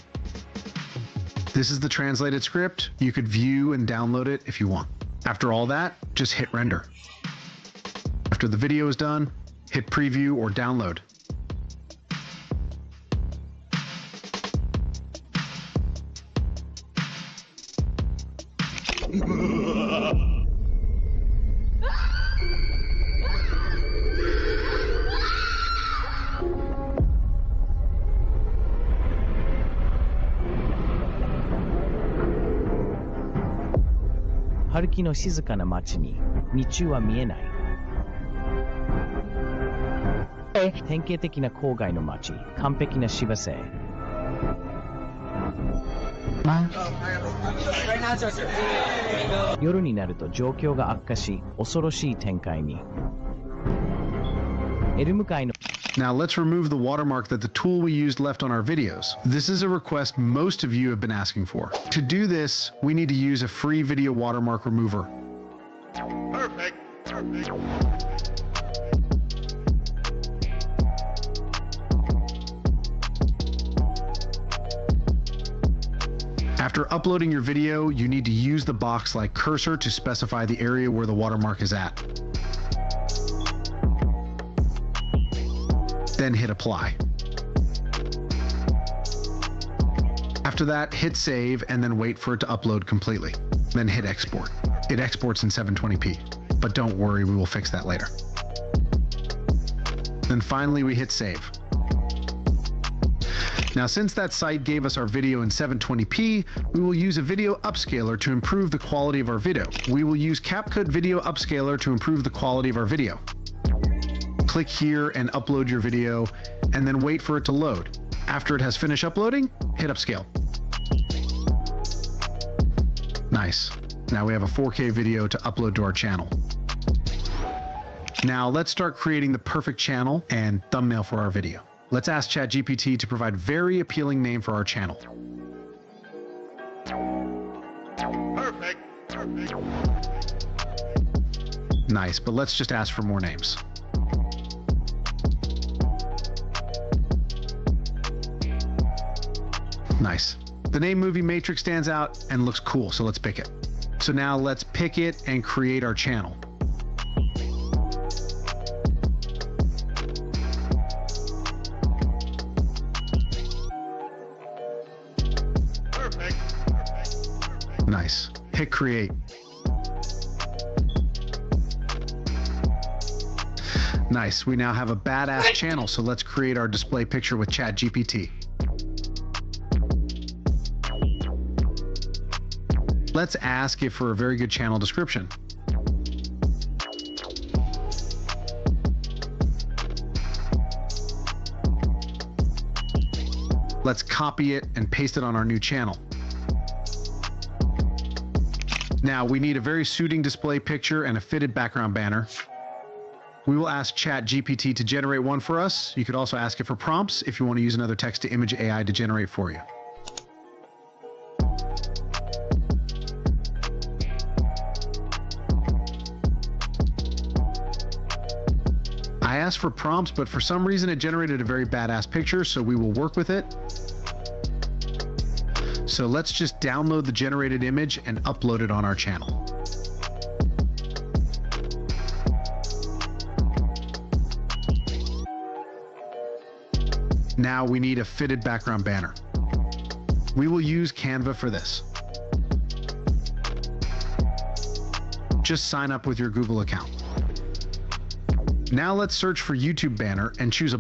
[SPEAKER 2] This is the translated script. You could view and download it if you want. After all that, just hit render. After the video is done, hit preview or download.
[SPEAKER 15] 春木の静かな街に道は見えない。典型的な郊外の街、完璧な芝生。夜になると状況が悪化し、恐ろしい展開に。エルム街の
[SPEAKER 2] Now let's remove the watermark that the tool we used left on our videos. This is a request most of you have been asking for. To do this, we need to use a free video watermark remover.
[SPEAKER 16] Perfect.
[SPEAKER 2] After uploading your video, you need to use the box like cursor to specify the area where the watermark is at. Then hit apply. After that, hit save and then wait for it to upload completely. Then hit export. It exports in 720p, but don't worry, we will fix that later. Then finally we hit save. Now since that site gave us our video in 720p, we will use a video upscaler to improve the quality of our video. We will use CapCut Video Upscaler to improve the quality of our video. Click here and upload your video, and then wait for it to load. After it has finished uploading, hit upscale. Nice. Now we have a 4K video to upload to our channel. Now let's start creating the perfect channel and thumbnail for our video. Let's ask ChatGPT to provide a very appealing name for our channel.
[SPEAKER 16] Perfect.
[SPEAKER 2] Nice, but let's just ask for more names. Nice. The name Movie Matrix stands out and looks cool, so let's pick it. So now let's pick it and create our channel.
[SPEAKER 16] Perfect.
[SPEAKER 2] Nice. Hit create. Nice. We now have a badass channel, so let's create our display picture with ChatGPT. Let's ask it for a very good channel description. Let's copy it and paste it on our new channel. Now we need a very suiting display picture and a fitted background banner. We will ask ChatGPT to generate one for us. You could also ask it for prompts if you want to use another text-to-image AI to generate for you. I asked for prompts, but for some reason it generated a very badass picture, so we will work with it. So let's just download the generated image and upload it on our channel. Now we need a fitted background banner. We will use Canva for this. Just sign up with your Google account. Now let's search for YouTube banner and choose a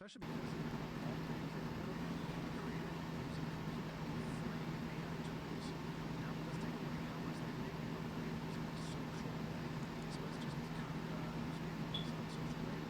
[SPEAKER 2] especially because all the things that were created using free AI tools. Now let's take a look at how much they make using social media. So let's just kind of use on social media.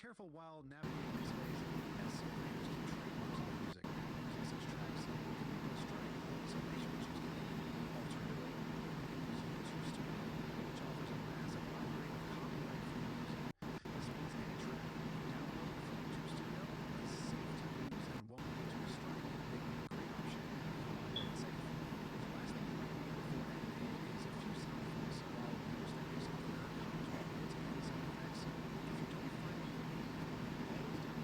[SPEAKER 2] careful while navigating the space, as some creators keep trademarks on their music. Using such tracks can lead to a strike, so make sure to choose clean. Alternatively, you can use YouTube Studio, which offers a massive library of copyright-free music. This means any track you download from YouTube Studio is safe to use and won't lead to a strike, making it a great option if you want to play it safe. The last thing you might need before editing is a few sound effects. While most editing software comes with built-in sound effects, if you don't find what you need, always download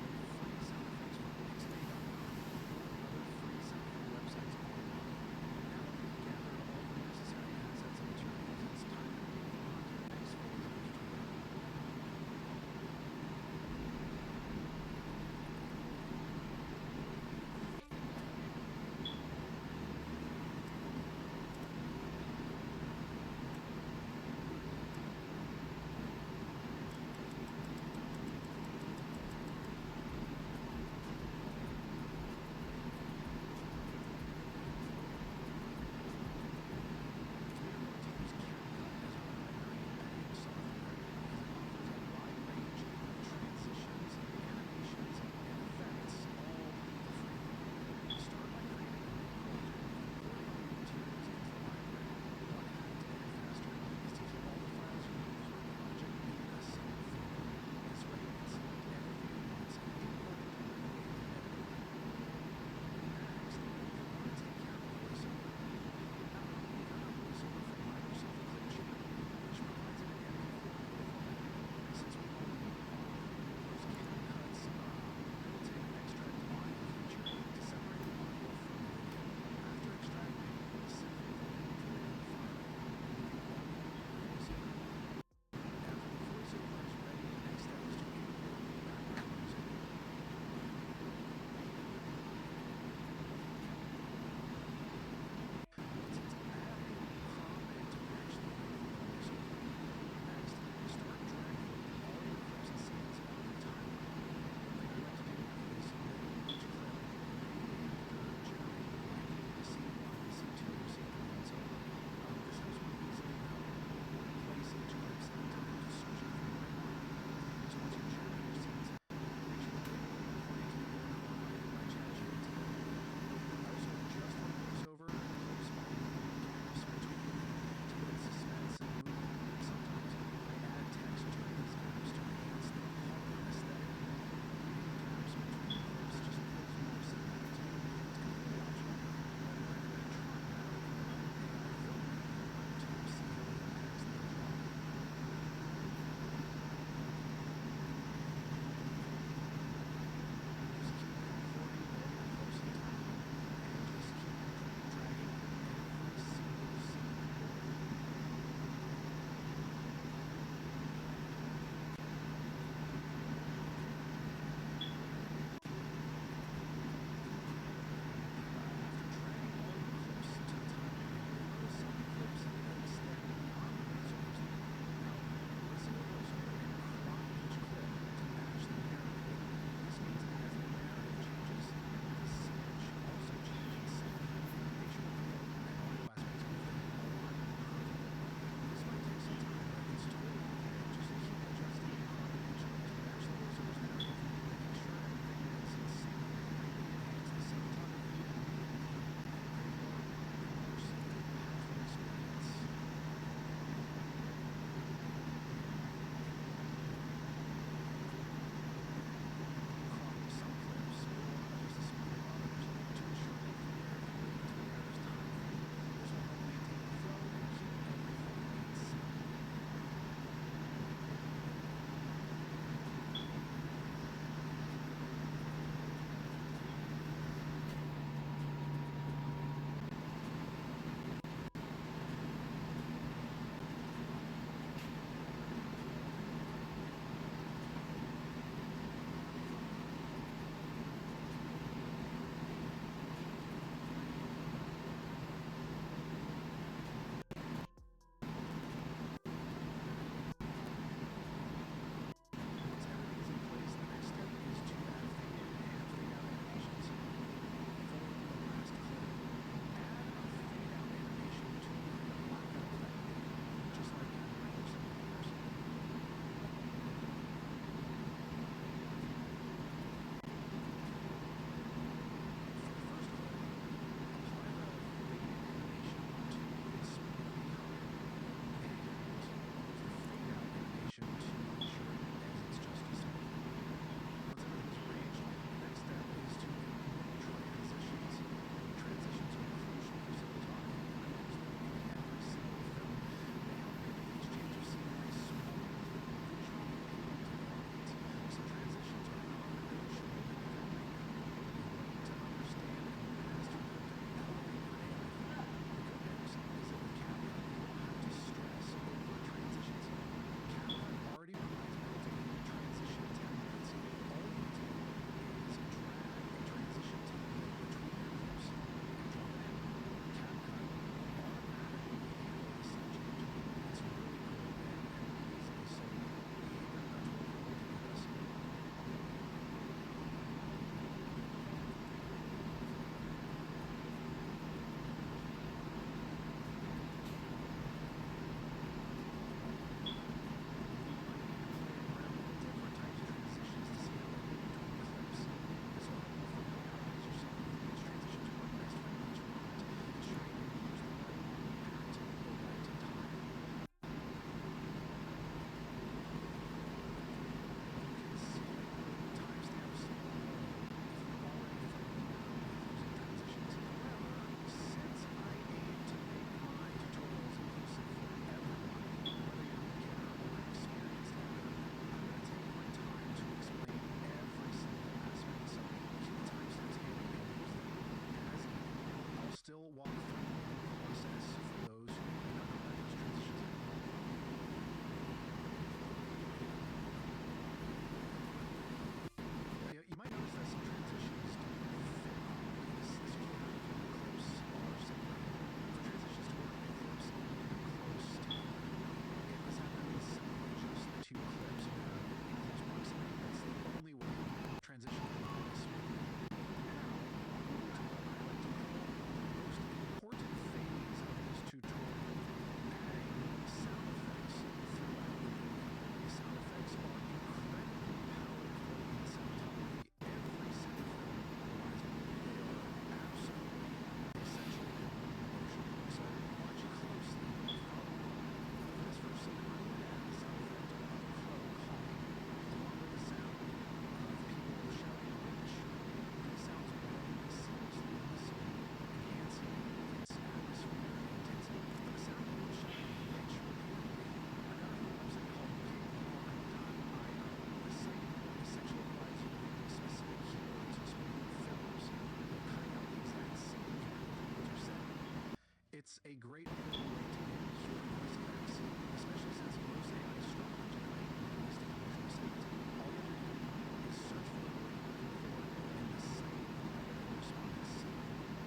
[SPEAKER 2] It's a great way to use your voice accuracy, especially since most AI struggle to generate realistic voice sounds. All you have to do is search for the word you're looking for in the site and respond to C.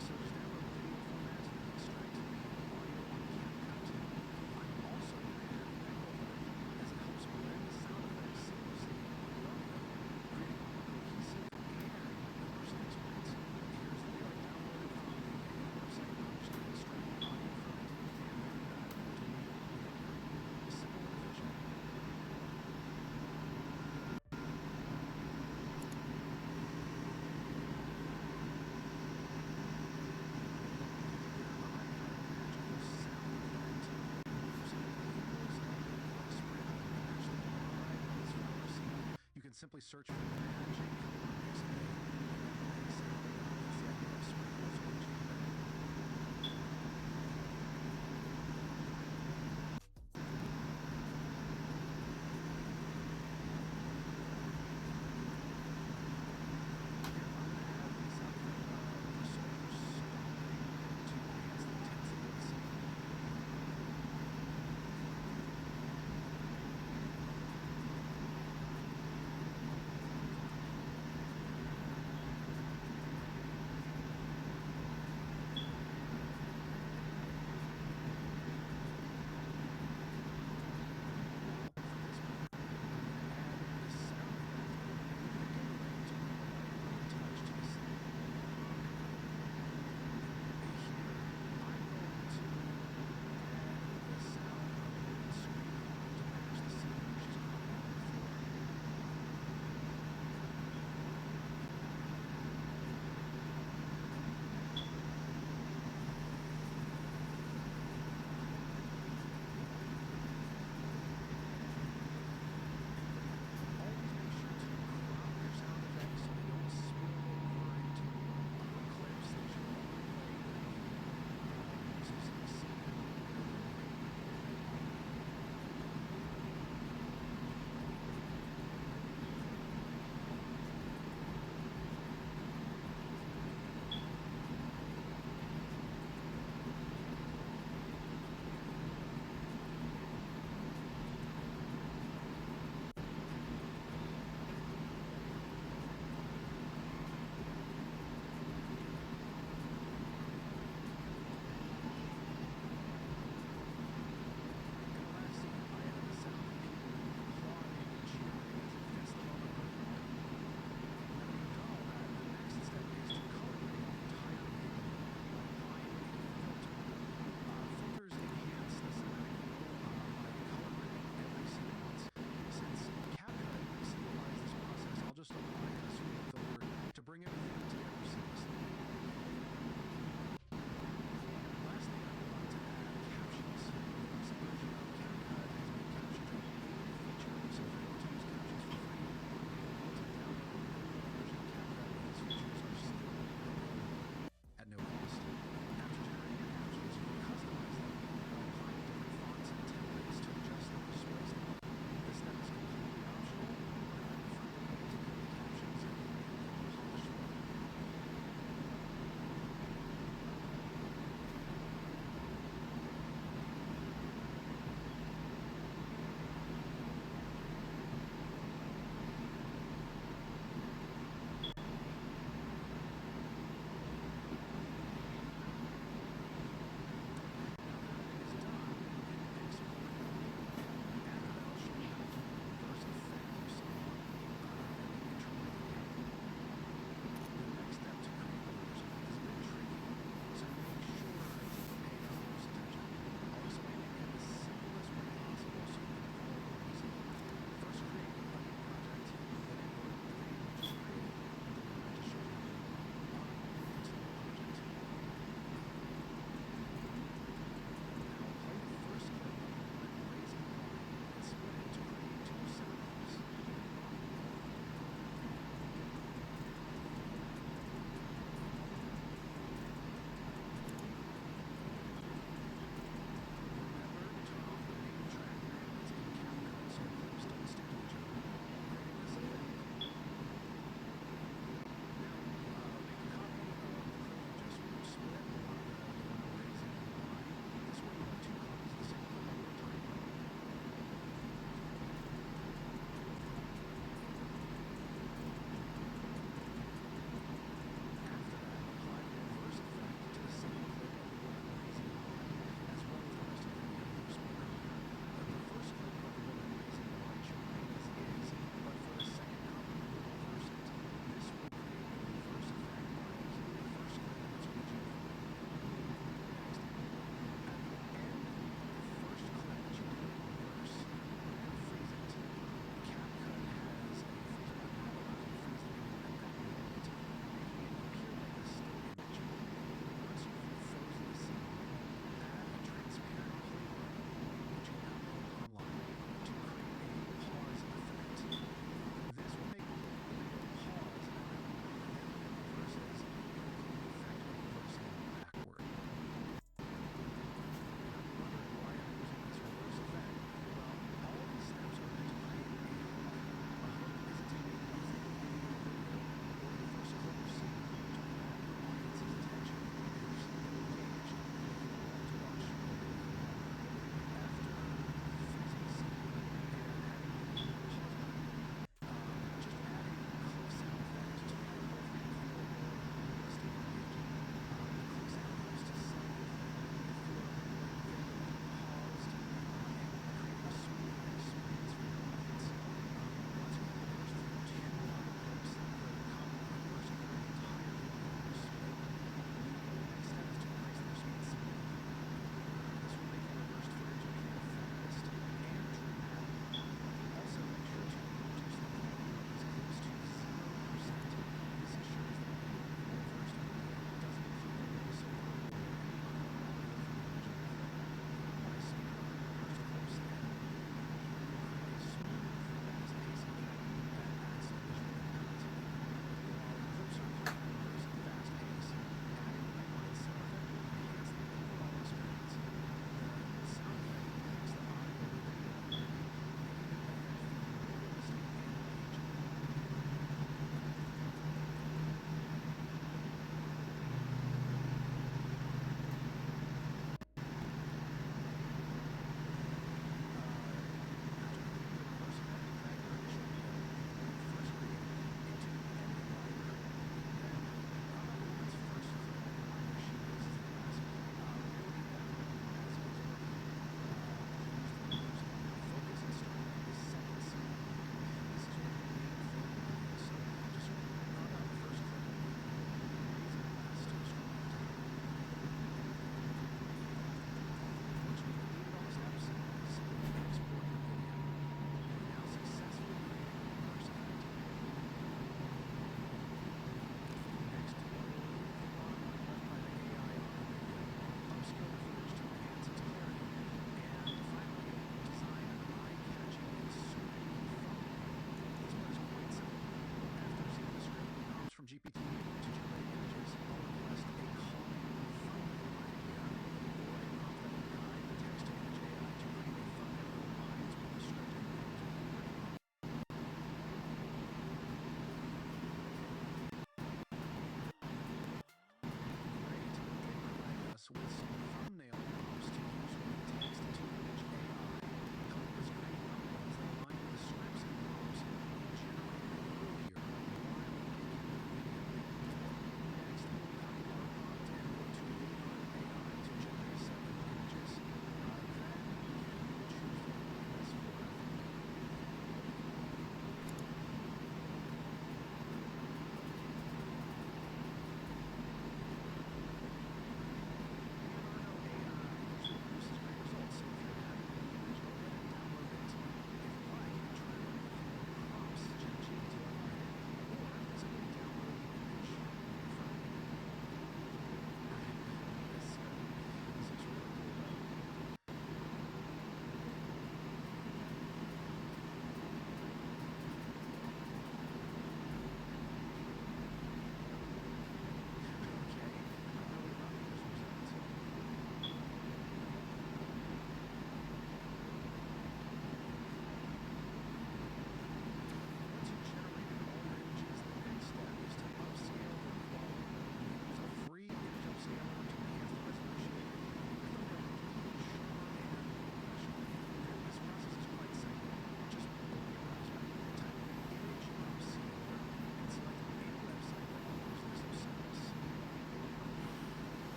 [SPEAKER 2] So just download the video format and extract the audio on CapCut. I'm also going to add echo as it helps blend the sound effects seamlessly with the audio, creating a more cohesive and immersive experience. Here's the video I downloaded from the AI website. I'm just going to extract the audio from it and then totally make it simple and efficient. You can simply search for magic lyrics. That's the idea of sprinkles or jam.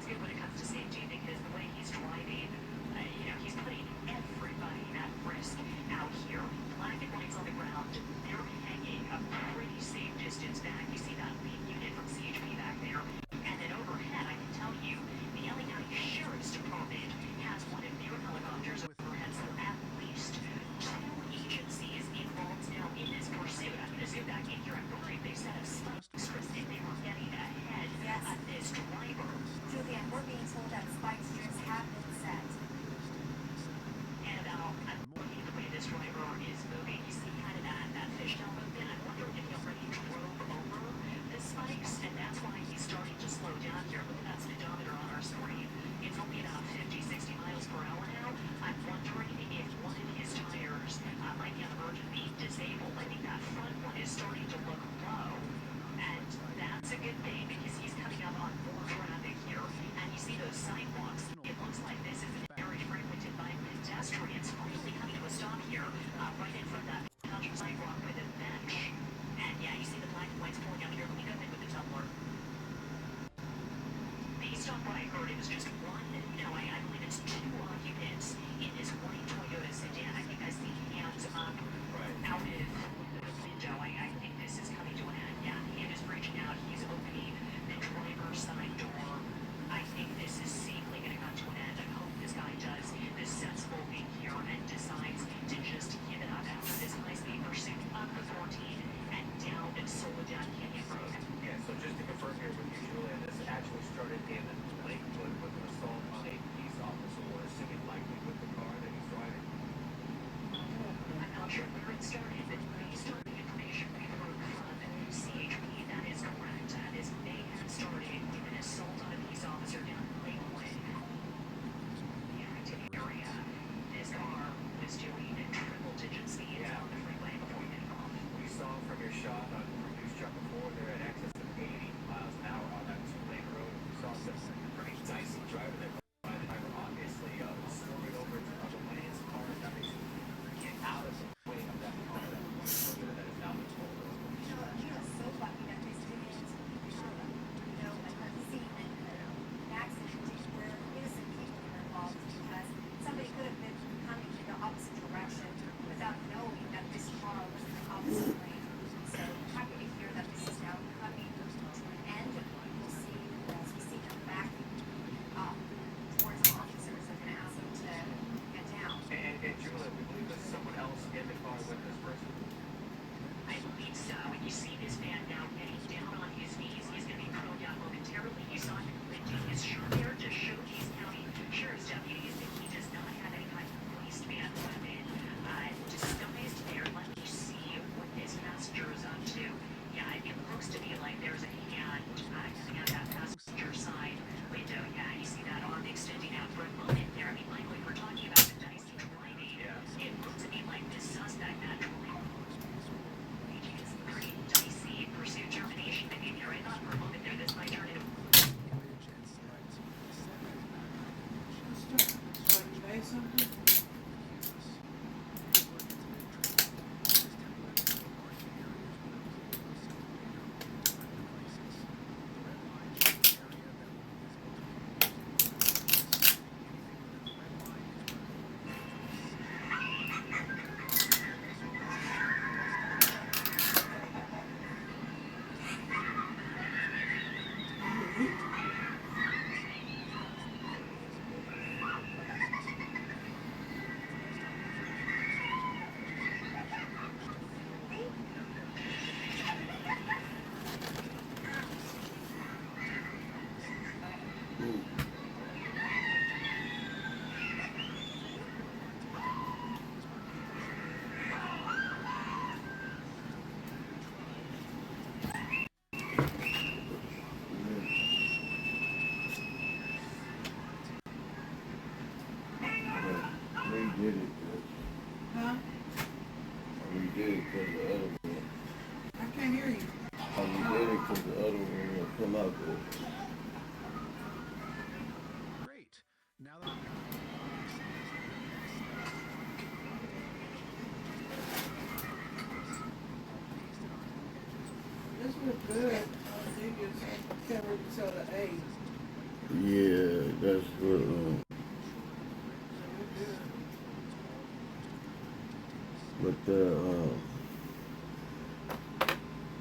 [SPEAKER 17] good when it comes to safety because the way he's driving, he's putting everybody at risk out here. Black and whites on the ground, they're hanging a pretty safe distance back. You see that lead unit from CHP back there. And then overhead, I can tell you, the LA County Sheriff's Department has one of their helicopters overhead, so at least 2 agencies involved now in this pursuit. I'm going to zoom back in here. I believe they set up spikes if they were getting ahead of this driver.
[SPEAKER 18] Julian, we're being told that spike strips have been set.
[SPEAKER 17] And I'm looking at the way this driver is moving. You see kind of that fishtail movement. I'm wondering if he already drove over the spikes, and that's why he's starting to slow down here. Look at that speedometer on our screen. It's only about 50, 60 miles per hour now. I'm wondering if one of his tires might be on the verge of being disabled. I think that front one is starting to look low, and that's a good thing because he's coming up on more traffic here. And you see those sidewalks. It looks like this is an area frequented by pedestrians. Finally coming to a stop here, right in front of that country sidewalk with a bench. And yeah, you see the black and whites pulling out here. Let me go in with the tumbler. Based on what I heard, it was just one, no, I believe it's 2 occupants in this white Toyota sedan. I think I see hands up out of the window. I think this is coming to an end. Yeah, the hand is reaching out. He's opening the driver's side door. I think this is safely going to come to an end. I hope this guy does the sensible thing here and decides to just give it up after this high-speed pursuit up the 14 and down Soledad Canyon Road.
[SPEAKER 19] Yeah, so just to confirm here with you, Julia, this actually started in Lakewood with an assault on a peace officer. We're assuming likely with the car that he's driving.
[SPEAKER 17] I'm not sure where it started, but based on the information we've heard from CHP, that is correct. This may have started with an assault on a peace officer down in Lakewood. The active area, this car was doing triple-digit speeds on the freeway before getting off.
[SPEAKER 19] We saw from your shot on News Truck before, they're at excess of 80 miles an hour on that 2-lane road. We saw some pretty dicey driving there. The driver obviously swerving over to other lanes. The car is having to get out of the way of that car that is now been pulled over.
[SPEAKER 18] He was so lucky that this didn't, see an accident where innocent people were involved because somebody could have been coming in the opposite direction without knowing that this car was in the opposite lane. So happy to hear that this is now coming to an end. We'll see as we see them back towards the officers that are going to ask them to get down.
[SPEAKER 19] And Julia, we believe there's someone else in the car with this person.
[SPEAKER 17] I believe so. And you see this man now getting down on his knees. He's going to be thrown down momentarily. You saw him lifting his shirt there to show these county sheriff's deputies that he does not have any kind of waistband weapon disguised there. Let me see what this passenger is up to. Yeah, it looks to me like there's a hand coming out that passenger side window. Yeah, you see that arm extending out for a moment there. I mean, like we were talking about the dicey driving. It looked to me like this suspect naturally is pretty dicey pursuit termination behavior. I thought for a moment there this might turn into
[SPEAKER 20] something?
[SPEAKER 1] Redid it.
[SPEAKER 20] Huh?
[SPEAKER 1] Redid it because the other one.
[SPEAKER 20] I can't hear you.
[SPEAKER 1] I redid it because the other one will come out there.
[SPEAKER 2] Great. Now that
[SPEAKER 20] this was good. I think it's, I can't really tell the age.
[SPEAKER 1] Yeah, that's what. But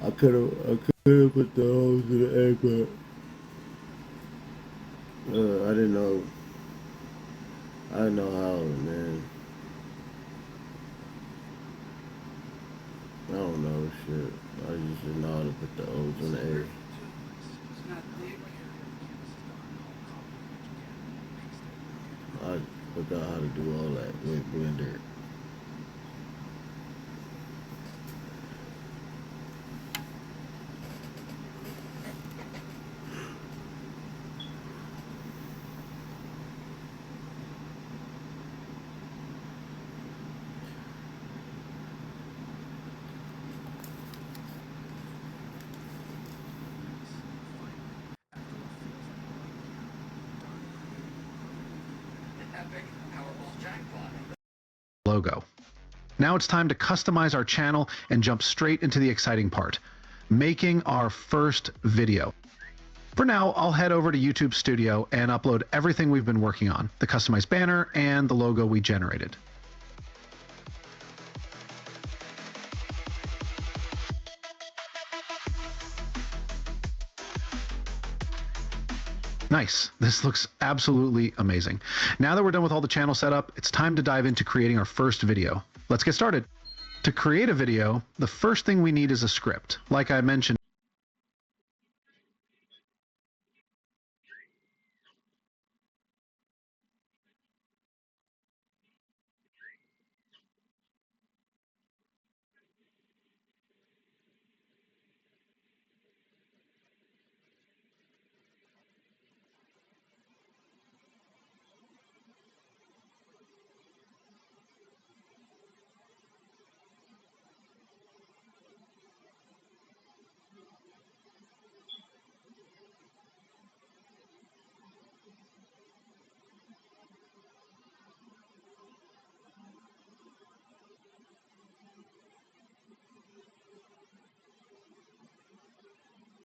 [SPEAKER 1] I could have put the holes in the egg, but I didn't know. I didn't know how, man. I don't know shit. I just didn't know how to put the O's in the egg. I forgot how to do all that with Blender.
[SPEAKER 2] Logo. Now it's time to customize our channel and jump straight into the exciting part, making our first video. For now, I'll head over to YouTube Studio and upload everything we've been working on, the customized banner and the logo we generated. Nice. This looks absolutely amazing. Now that we're done with all the channel setup, it's time to dive into creating our first video. Let's get started. To create a video, the first thing we need is a script. Like I mentioned